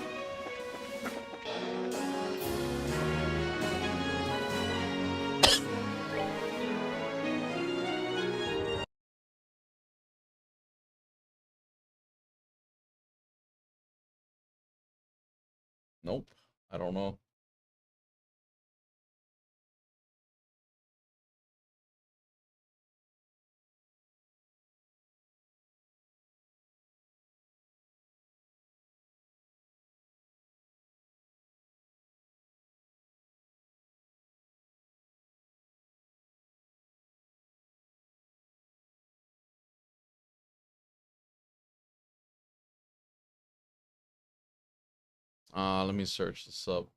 Nope. I don't know. Let me search this up.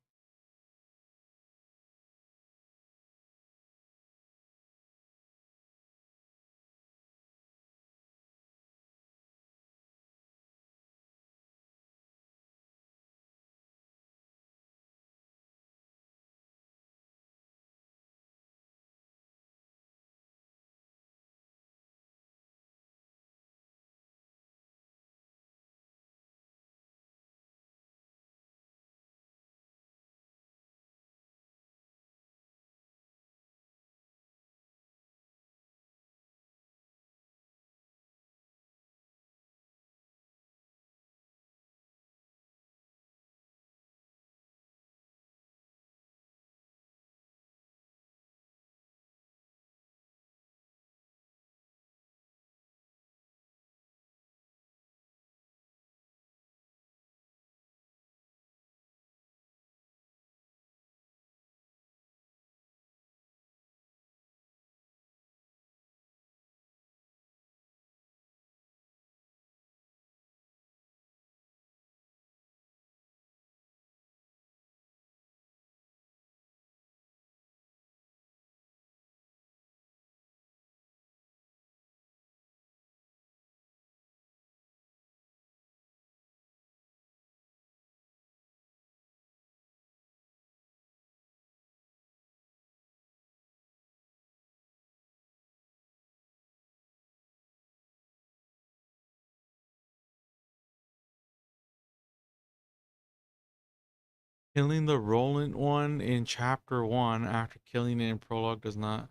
Killing the Roland one in chapter 1 after killing it in prologue does not.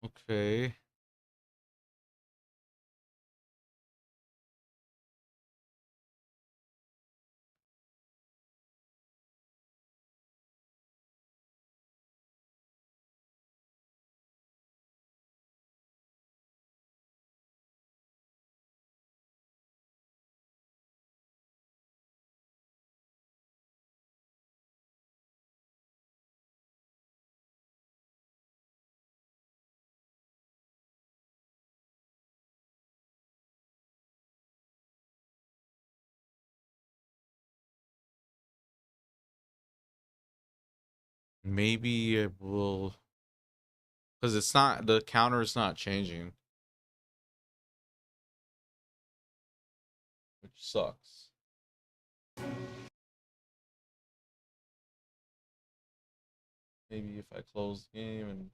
Okay. Maybe it will, because it's not, the counter is not changing, which sucks. Maybe if I close the game and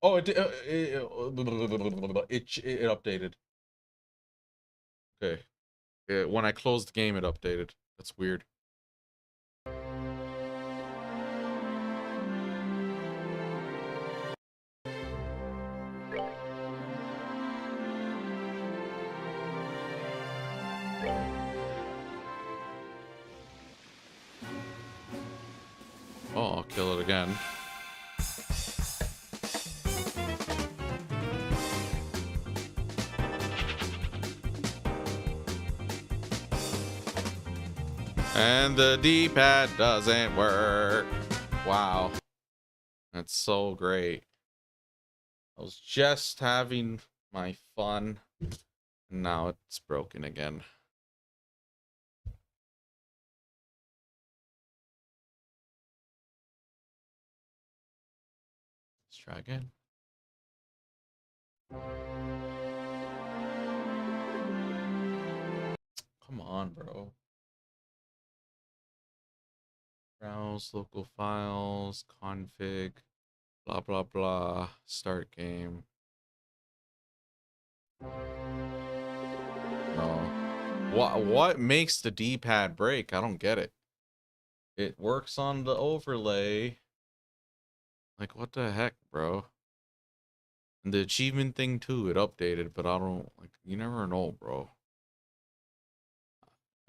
oh, it updated. Okay. When I closed the game, it updated. That's weird. Oh, I'll kill it again. And the D-pad doesn't work. Wow. That's so great. I was just having my fun, and now it's broken again. Let's try again. Come on, bro. Browse local files, config, blah blah blah. Start game. No. What makes the D-pad break? I don't get it. It works on the overlay. Like what the heck, bro? And the achievement thing too, it updated, but I don't like you never know, bro.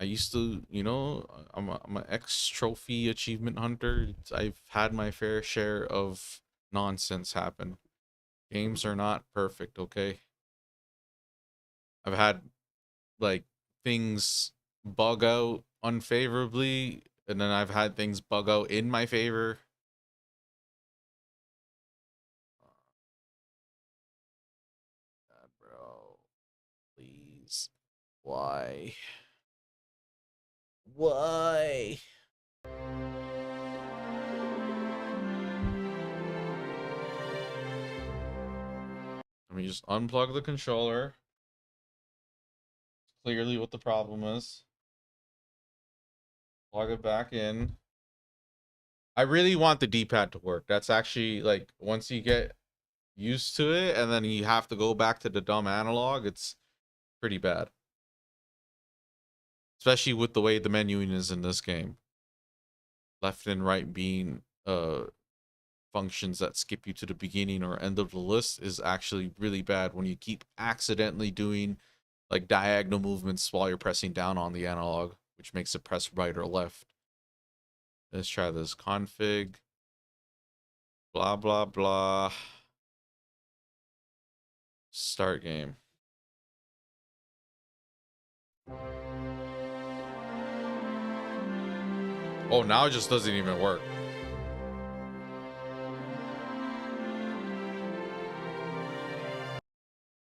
I used to, you know, I'm an ex-trophy achievement hunter. I've had my fair share of nonsense happen. Games are not perfect, okay? I've had like things bug out unfavorably, and then I've had things bug out in my favor. God, bro, please, why? Why? Let me just unplug the controller. Clearly what the problem is. Plug it back in. I really want the D-pad to work. That's actually like once you get used to it and then you have to go back to the dumb analog, it's pretty bad. Especially with the way the menuing is in this game. Left and right being functions that skip you to the beginning or end of the list is actually really bad when you keep accidentally doing like diagonal movements while you're pressing down on the analog, which makes it press right or left. Let's try this. Config. Blah, blah, blah. Start game. Oh, now it just doesn't even work.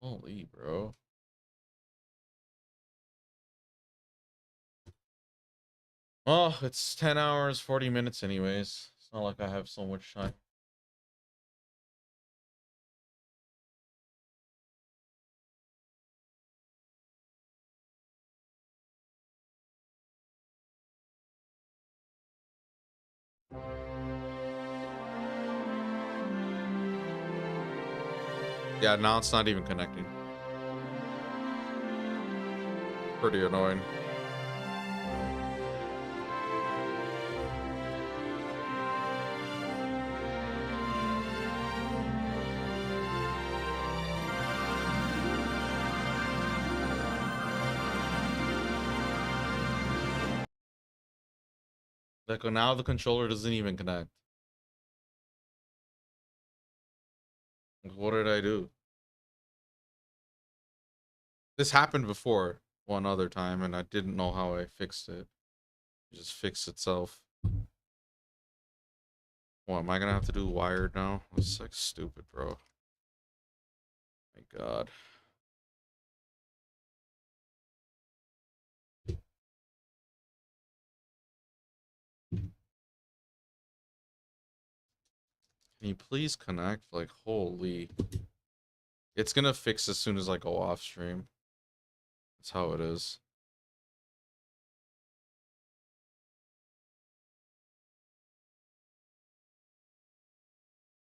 Holy, bro. Oh, it's 10 hours, 40 minutes anyways. It's not like I have so much time. Yeah, now it's not even connecting. Pretty annoying. Like now the controller doesn't even connect. Like, what did I do? This happened before one other time and I didn't know how I fixed it. It just fixed itself. What, am I gonna have to do wired now? It's like stupid, bro. My God. Can you please connect? Like, holy. It's gonna fix as soon as I go off stream. That's how it is.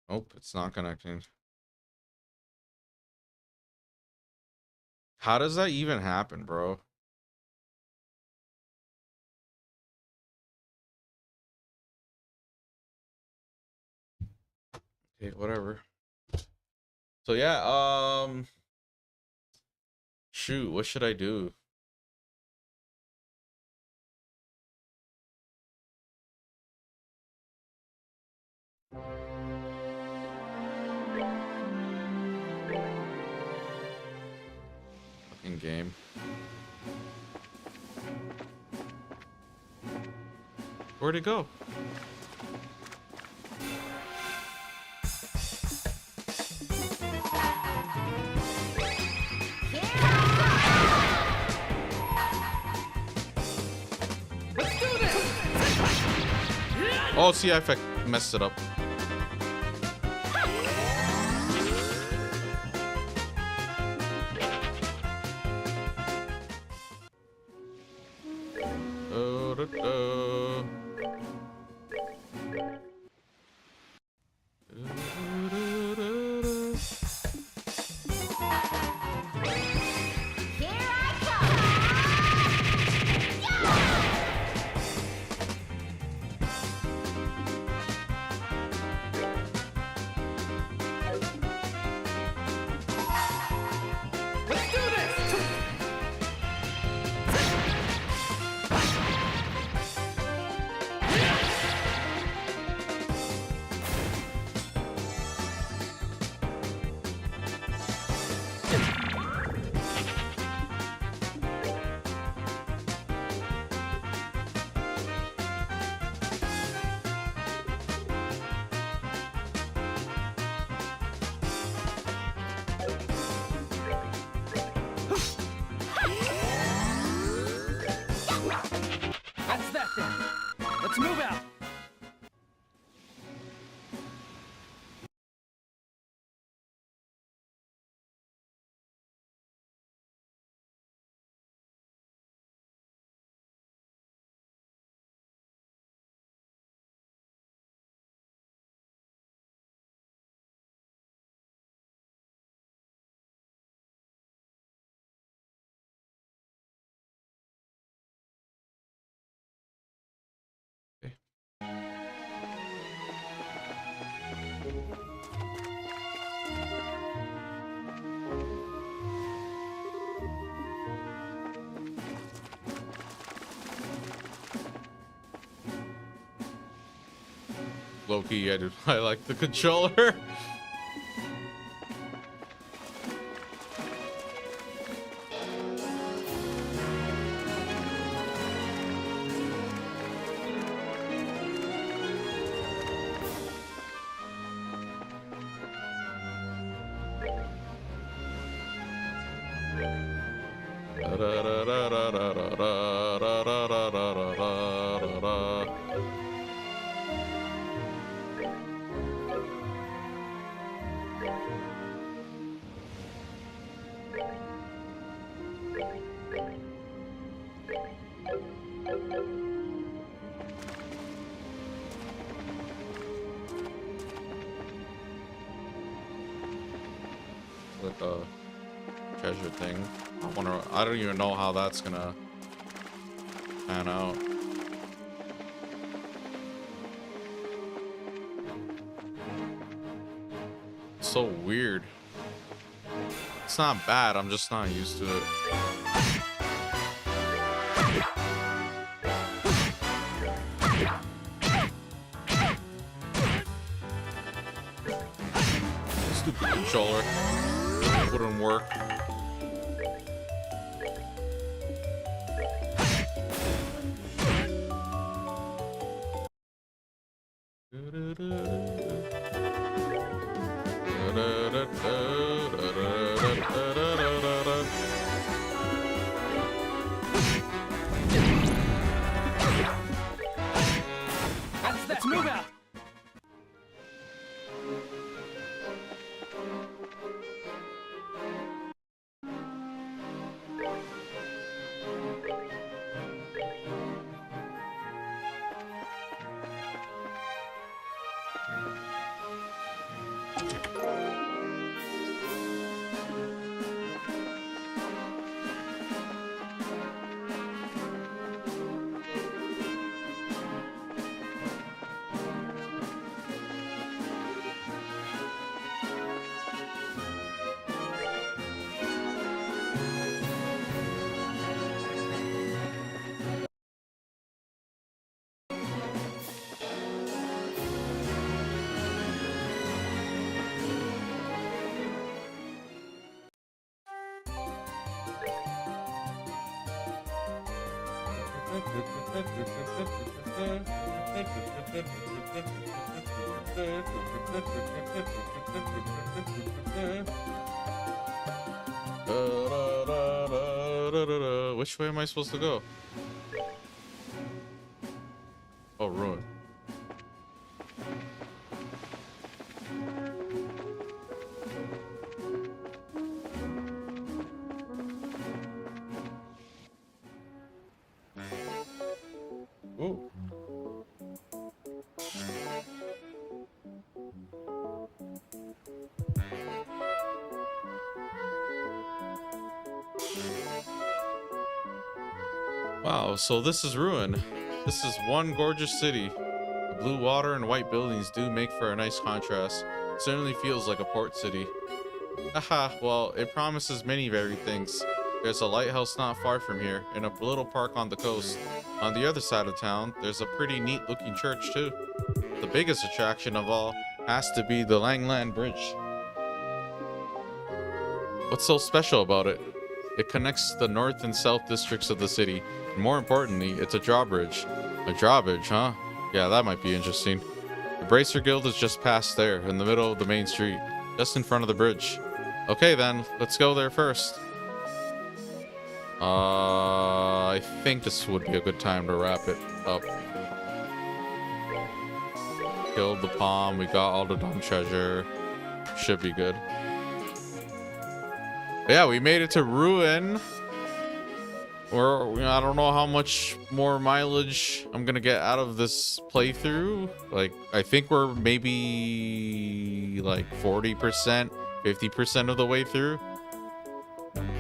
Nope, it's not connecting. How does that even happen, bro? Okay, whatever. So yeah, shoot, what should I do? Fucking game. Where'd it go? Let's do this! Oh, see, I messed it up. Low-key, I do. I like the controller. Like a treasure thing. I don't even know how that's gonna pan out. It's so weird. It's not bad, I'm just not used to it. Stupid controller. Wouldn't work. Let's move out. Which way am I supposed to go? Oh, ruin. Ooh. Wow, so this is ruin. This is one gorgeous city. The blue water and white buildings do make for a nice contrast. Certainly feels like a port city. Haha, well, it promises many varied things. There's a lighthouse not far from here, and a little park on the coast. On the other side of town, there's a pretty neat looking church too. The biggest attraction of all has to be the Langland Bridge. What's so special about it? It connects the north and south districts of the city. And more importantly, it's a drawbridge. A drawbridge, huh? Yeah, that might be interesting. The Bracer Guild is just past there, in the middle of the main street, just in front of the bridge. Okay then, let's go there first. I think this would be a good time to wrap it up. Killed the palm, we got all the dumb treasure. Should be good. But yeah, we made it to Ruin. Or I don't know how much more mileage I'm gonna get out of this playthrough. Like, I think we're maybe like 40%, 50% of the way through.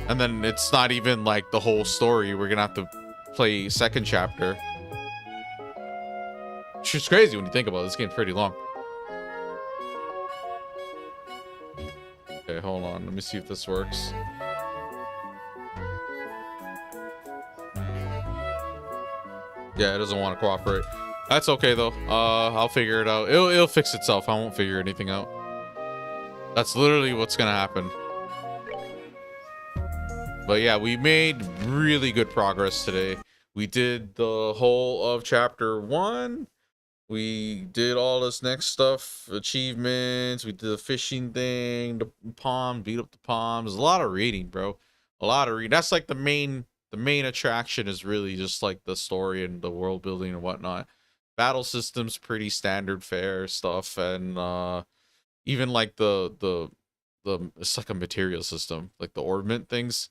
And then it's not even like the whole story. We're gonna have to play second chapter. Which is crazy when you think about it. This game's pretty long. Okay, hold on. Let me see if this works. Yeah, it doesn't want to cooperate. That's okay though. I'll figure it out. It'll fix itself. I won't figure anything out. That's literally what's gonna happen. But yeah, we made really good progress today. We did the whole of chapter 1. We did all this next stuff, achievements. We did the fishing thing, the palm, beat up the palms. A lot of reading, bro. A lot of reading. That's like the main attraction is really just like the story and the world building and whatnot. Battle systems, pretty standard fare stuff, and even like the it's like a material system, like the ornament things.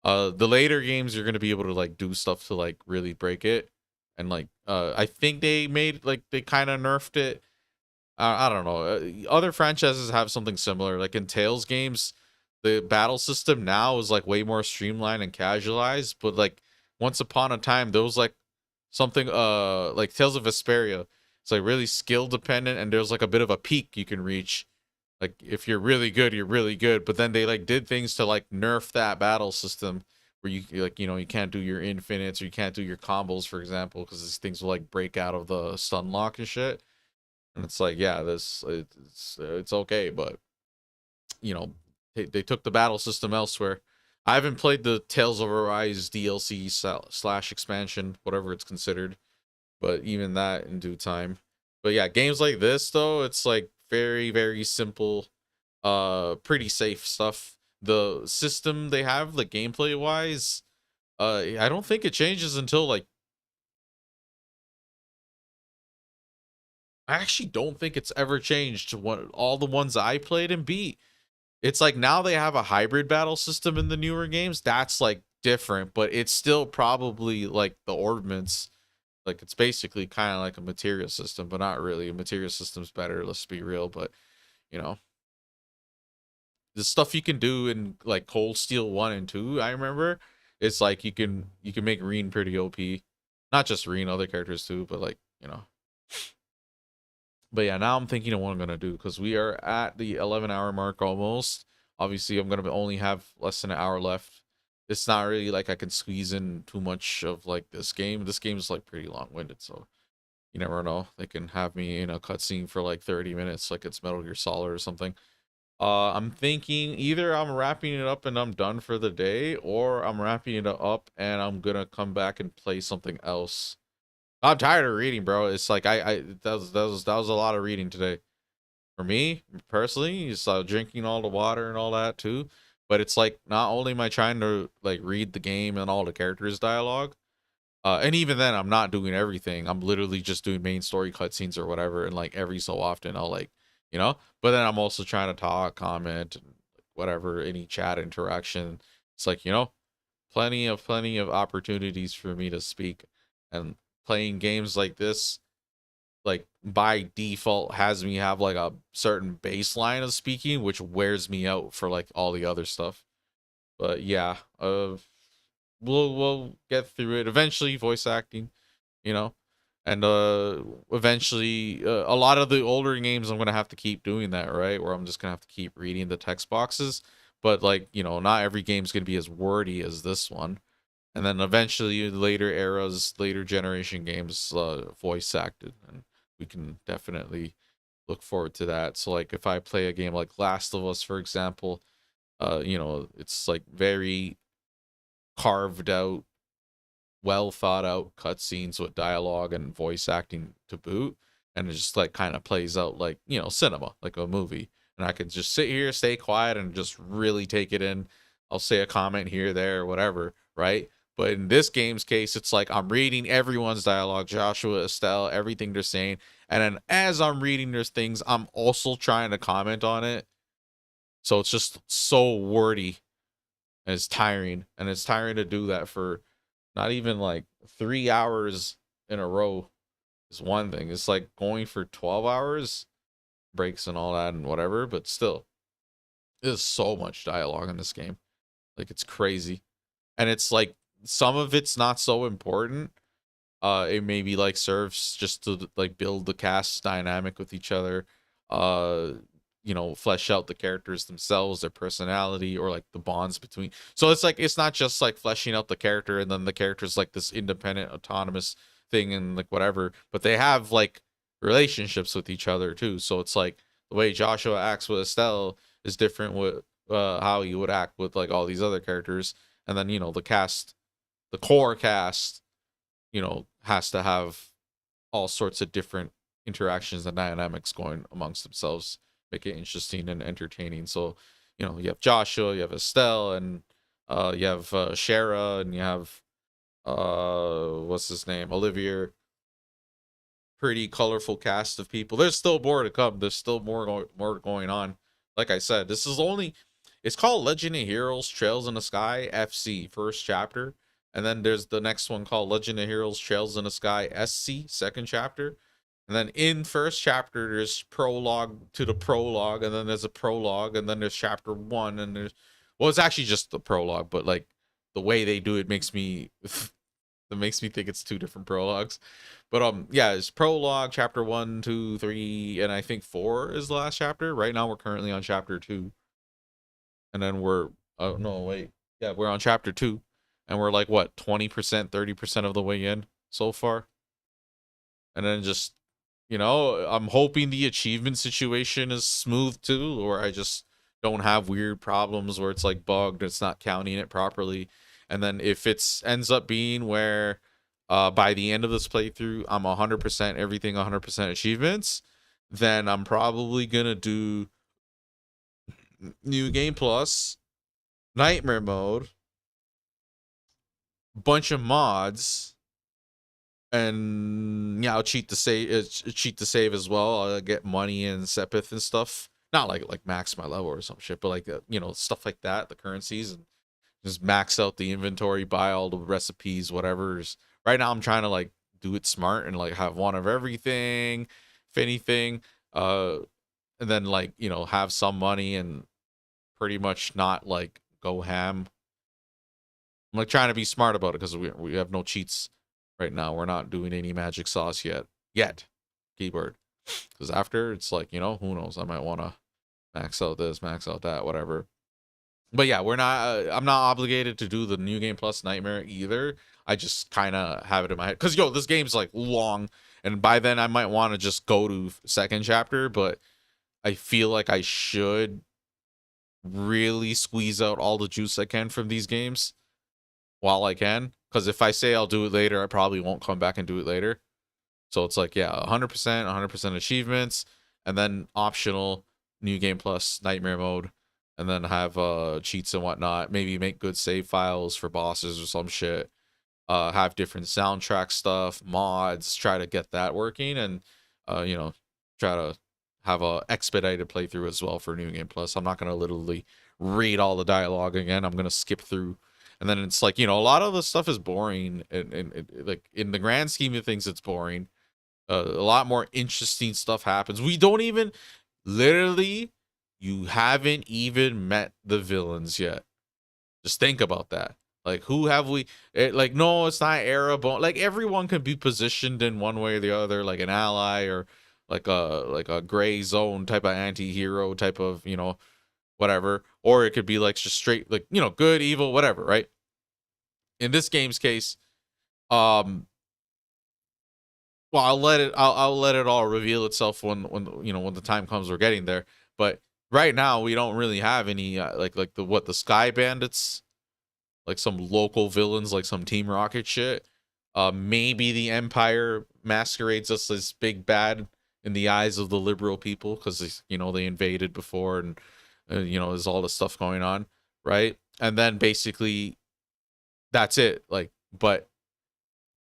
The later games you're gonna be able to like do stuff to like really break it, and like I think they made like they kind of nerfed it. I don't know. Other franchises have something similar. Like in Tales games, the battle system now is like way more streamlined and casualized. But like once upon a time, there was like something like Tales of Vesperia. It's like really skill dependent, and there's like a bit of a peak you can reach. Like if you're really good, you're really good. But then they like did things to like nerf that battle system where you like you can't do your infinites or you can't do your combos, for example, because these things will like break out of the stun lock and shit. And it's like, yeah, it's okay, but they took the battle system elsewhere. I haven't played the Tales of Arise DLC slash expansion, whatever it's considered, but even that in due time. But yeah, games like this though, it's like very, very simple, pretty safe stuff. The system they have, the gameplay wise, I don't think it changes until like I actually don't think it's ever changed. What all the ones I played and beat, it's like now they have a hybrid battle system in the newer games. That's like different, but it's still probably like the ordnance. Like it's basically kind of like a material system, but not really. A material system's better. Let's be real. But you know, the stuff you can do in like Cold Steel 1 and 2, I remember, it's like you can make Reen pretty OP. Not just Reen, other characters too, but like But yeah, now I'm thinking of what I'm gonna do because we are at the 11-hour mark almost. Obviously, I'm gonna only have less than an hour left. It's not really like I can squeeze in too much of like this game. This game is like pretty long-winded, so you never know. They can have me in a cutscene for like 30 minutes, like it's Metal Gear Solid or something. I'm thinking either I'm wrapping it up and I'm done for the day, or I'm wrapping it up and I'm gonna come back and play something else. I'm tired of reading, bro. It's like that was a lot of reading today. For me personally, it's drinking all the water and all that too. But it's like not only am I trying to like read the game and all the characters' dialogue, and even then I'm not doing everything. I'm literally just doing main story cutscenes or whatever, and like every so often I'll like, But then I'm also trying to talk, comment, and whatever, any chat interaction. It's like plenty of opportunities for me to speak, and playing games like this, like by default, has me have like a certain baseline of speaking, which wears me out for like all the other stuff. But yeah, we'll get through it eventually. Voice acting, you know, and eventually, a lot of the older games I'm gonna have to keep doing that, right? Where I'm just gonna have to keep reading the text boxes. But like not every game's gonna be as wordy as this one. And then eventually later eras, later generation games, voice acted, and we can definitely look forward to that. So like if I play a game like Last of Us, for example, it's like very carved out, well thought out cutscenes with dialogue and voice acting to boot, and it just like kind of plays out like cinema, like a movie. And I could just sit here, stay quiet, and just really take it in. I'll say a comment here, there, whatever, right? But in this game's case, it's like I'm reading everyone's dialogue, Joshua, Estelle, everything they're saying. And then as I'm reading their things, I'm also trying to comment on it. So it's just so wordy and it's tiring. And it's tiring to do that for not even like 3 hours in a row is one thing. It's like going for 12 hours, breaks and all that and whatever. But still, there's so much dialogue in this game. Like it's crazy. And it's like, some of it's not so important. It maybe like serves just to like build the cast dynamic with each other, flesh out the characters themselves, their personality, or like the bonds between. So it's like it's not just like fleshing out the character and then the character's like this independent, autonomous thing and like whatever, but they have like relationships with each other too. So it's like the way Joshua acts with Estelle is different with how he would act with like all these other characters. And then, you know, the core cast, you know, has to have all sorts of different interactions and dynamics going amongst themselves, make it interesting and entertaining. So, you know, you have Joshua, you have Estelle, and you have Shara, and you have what's his name, Olivier. Pretty colorful cast of people. There's still more to come. There's still more going on. Like I said, this is only, it's called Legend of Heroes Trails in the Sky FC first chapter, and then there's the next one called Legend of Heroes Trails in the Sky SC second chapter. And then in first chapter there's prologue to the prologue, and then there's a prologue, and then there's chapter 1, and there's, well, it's actually just the prologue, but like the way they do it makes me that makes me think it's 2 different prologues. But yeah, it's prologue, chapter 1, 2, 3, and I think 4 is the last chapter. Right now we're currently on chapter 2. And then we're, oh no, wait. Yeah, we're on chapter 2. And we're like what, 20%, 30% of the way in so far. And then just, you know, I'm hoping the achievement situation is smooth too, or I just don't have weird problems where it's like bugged, it's not counting it properly. And then if it's ends up being where by the end of this playthrough I'm 100% everything, 100% achievements, then I'm probably gonna do New Game Plus, Nightmare Mode, bunch of mods, and yeah, I'll cheat the save as well. I'll get money and Sepith and stuff. Not like max my level or some shit, but like you know, stuff like that, the currencies, and just max out the inventory, buy all the recipes, whatever. Right now I'm trying to like do it smart and like have one of everything, if anything, and then like, you know, have some money and pretty much not like go ham. I'm like trying to be smart about it because we have no cheats right now. We're not doing any magic sauce yet, keyword, because after it's like, you know, who knows, I might want to max out this, max out that, whatever. But yeah, we're not. I'm not obligated to do the New Game Plus Nightmare either. I just kind of have it in my head because this game's like long, and by then I might want to just go to second chapter. But I feel like I should really squeeze out all the juice I can from these games while I can. Because if I say I'll do it later, I probably won't come back and do it later. So it's like, yeah, 100% achievements, and then optional New Game Plus Nightmare Mode. And then have cheats and whatnot. Maybe make good save files for bosses or some shit. Have different soundtrack stuff, mods. Try to get that working, and you know, try to have a expedited playthrough as well for New Game Plus. I'm not gonna literally read all the dialogue again. I'm gonna skip through, and then it's like, you know, a lot of the stuff is boring, and like in the grand scheme of things, it's boring. A lot more interesting stuff happens. We don't even literally. You haven't even met the villains yet. Just think about that. Like, who have we? Like, no, it's not Erebone. Like, everyone can be positioned in one way or the other, like an ally or like a gray zone type of anti-hero type of, you know, whatever. Or it could be like just straight, like, you know, good, evil, whatever, right? In this game's case, well, I'll let it all reveal itself when you know, when the time comes we're getting there. But right now, we don't really have any like the Sky Bandits, like some local villains, like some Team Rocket shit. Maybe the Empire masquerades us as big bad in the eyes of the liberal people because, you know, they invaded before, and you know, there's all this stuff going on, right? And then basically, that's it. Like, but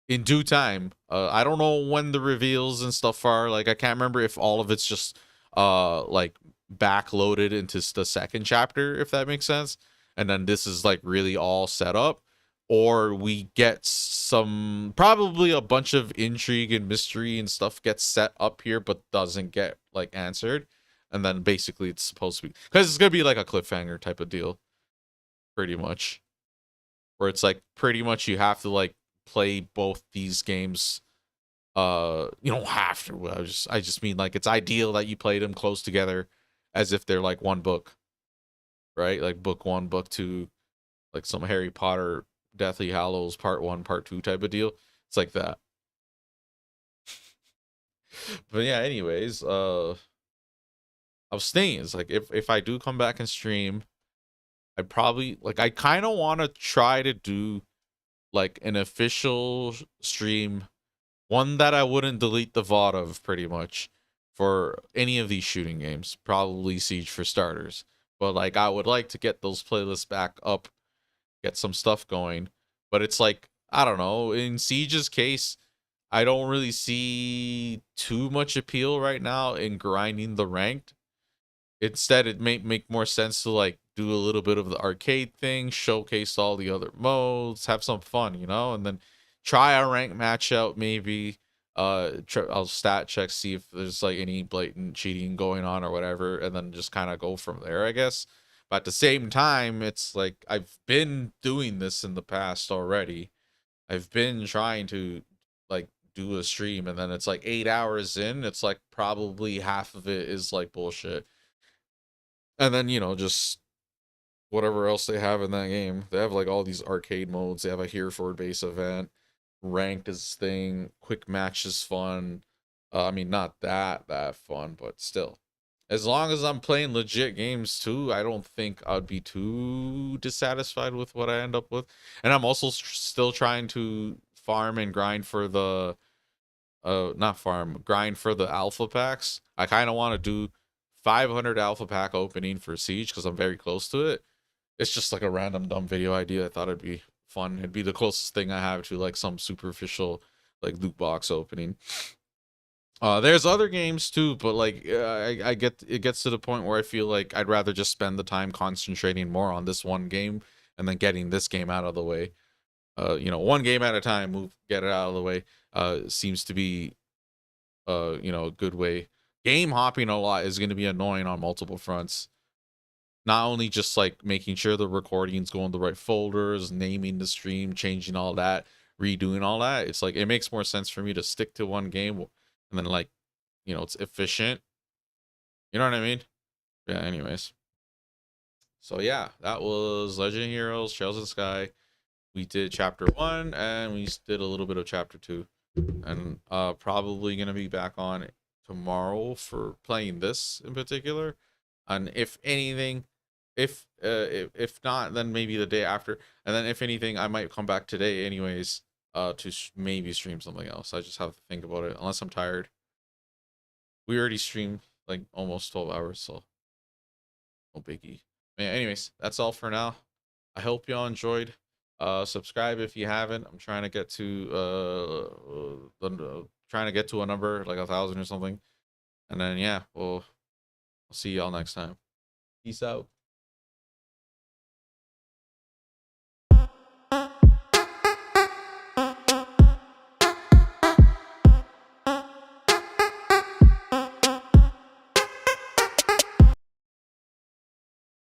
in due time, I don't know when the reveals and stuff are. Like, I can't remember if all of it's just like backloaded into the second chapter, if that makes sense, and then this is like really all set up, or we get some, probably a bunch of intrigue and mystery and stuff gets set up here but doesn't get like answered, and then basically it's supposed to be, because it's gonna be like a cliffhanger type of deal pretty much, where it's like pretty much you have to like play both these games. You don't have to. I just mean, like, it's ideal that you play them close together as if they're like one book, right? Like book 1, book 2, like some Harry Potter Deathly Hallows part 1, part 2 type of deal. It's like that. But yeah, anyways, I was thinking, it's like if I do come back and stream, I probably like I kind of want to try to do like an official stream, one that I wouldn't delete the VOD of pretty much for any of these shooting games, probably Siege for starters. But like I would like to get those playlists back up, get some stuff going. But it's like, I don't know, in Siege's case, I don't really see too much appeal right now in grinding the ranked. Instead, it may make more sense to like do a little bit of the arcade thing, showcase all the other modes, have some fun, you know, and then try a rank match out maybe. I'll stat check, see if there's like any blatant cheating going on or whatever, and then just kind of go from there, I guess. But at the same time, it's like I've been doing this in the past already. I've been trying to like do a stream, and then it's like 8 hours in, it's like probably half of it is like bullshit. And then, you know, just whatever else they have in that game. They have like all these arcade modes. They have a Hereford base event. Ranked is thing. Quick match is fun. I mean, not that fun, but still. As long as I'm playing legit games too, I don't think I'd be too dissatisfied with what I end up with. And I'm also still trying to farm and grind for the not farm, grind for the alpha packs. I kind of want to do 500 alpha pack opening for Siege because I'm very close to it. It's just like a random dumb video idea. I thought it'd be fun. It'd be the closest thing I have to like some superficial like loot box opening. There's other games too, but like I get it gets to the point where I feel like I'd rather just spend the time concentrating more on this one game and then getting this game out of the way. You know, one game at a time, get it out of the way. Seems to be you know, a good way. Game hopping a lot is going to be annoying on multiple fronts. Not only just like making sure the recordings go in the right folders, naming the stream, changing all that, redoing all that. It's like it makes more sense for me to stick to one game and then like, you know, it's efficient. You know what I mean? Yeah, anyways. So yeah, that was Legend of Heroes, Trails of the Sky. We did chapter 1 and we did a little bit of chapter 2. And probably gonna be back on tomorrow for playing this in particular. And if anything, if not, then maybe the day after. And then if anything, I might come back today anyways to maybe stream something else. I just have to think about it unless I'm tired. We already streamed like almost 12 hours, so no biggie. Yeah, anyways, that's all for now. I hope y'all enjoyed. Subscribe if you haven't. I'm trying to get to trying to get to a number like 1,000 or something. And then yeah, I'll see y'all next time. Peace out.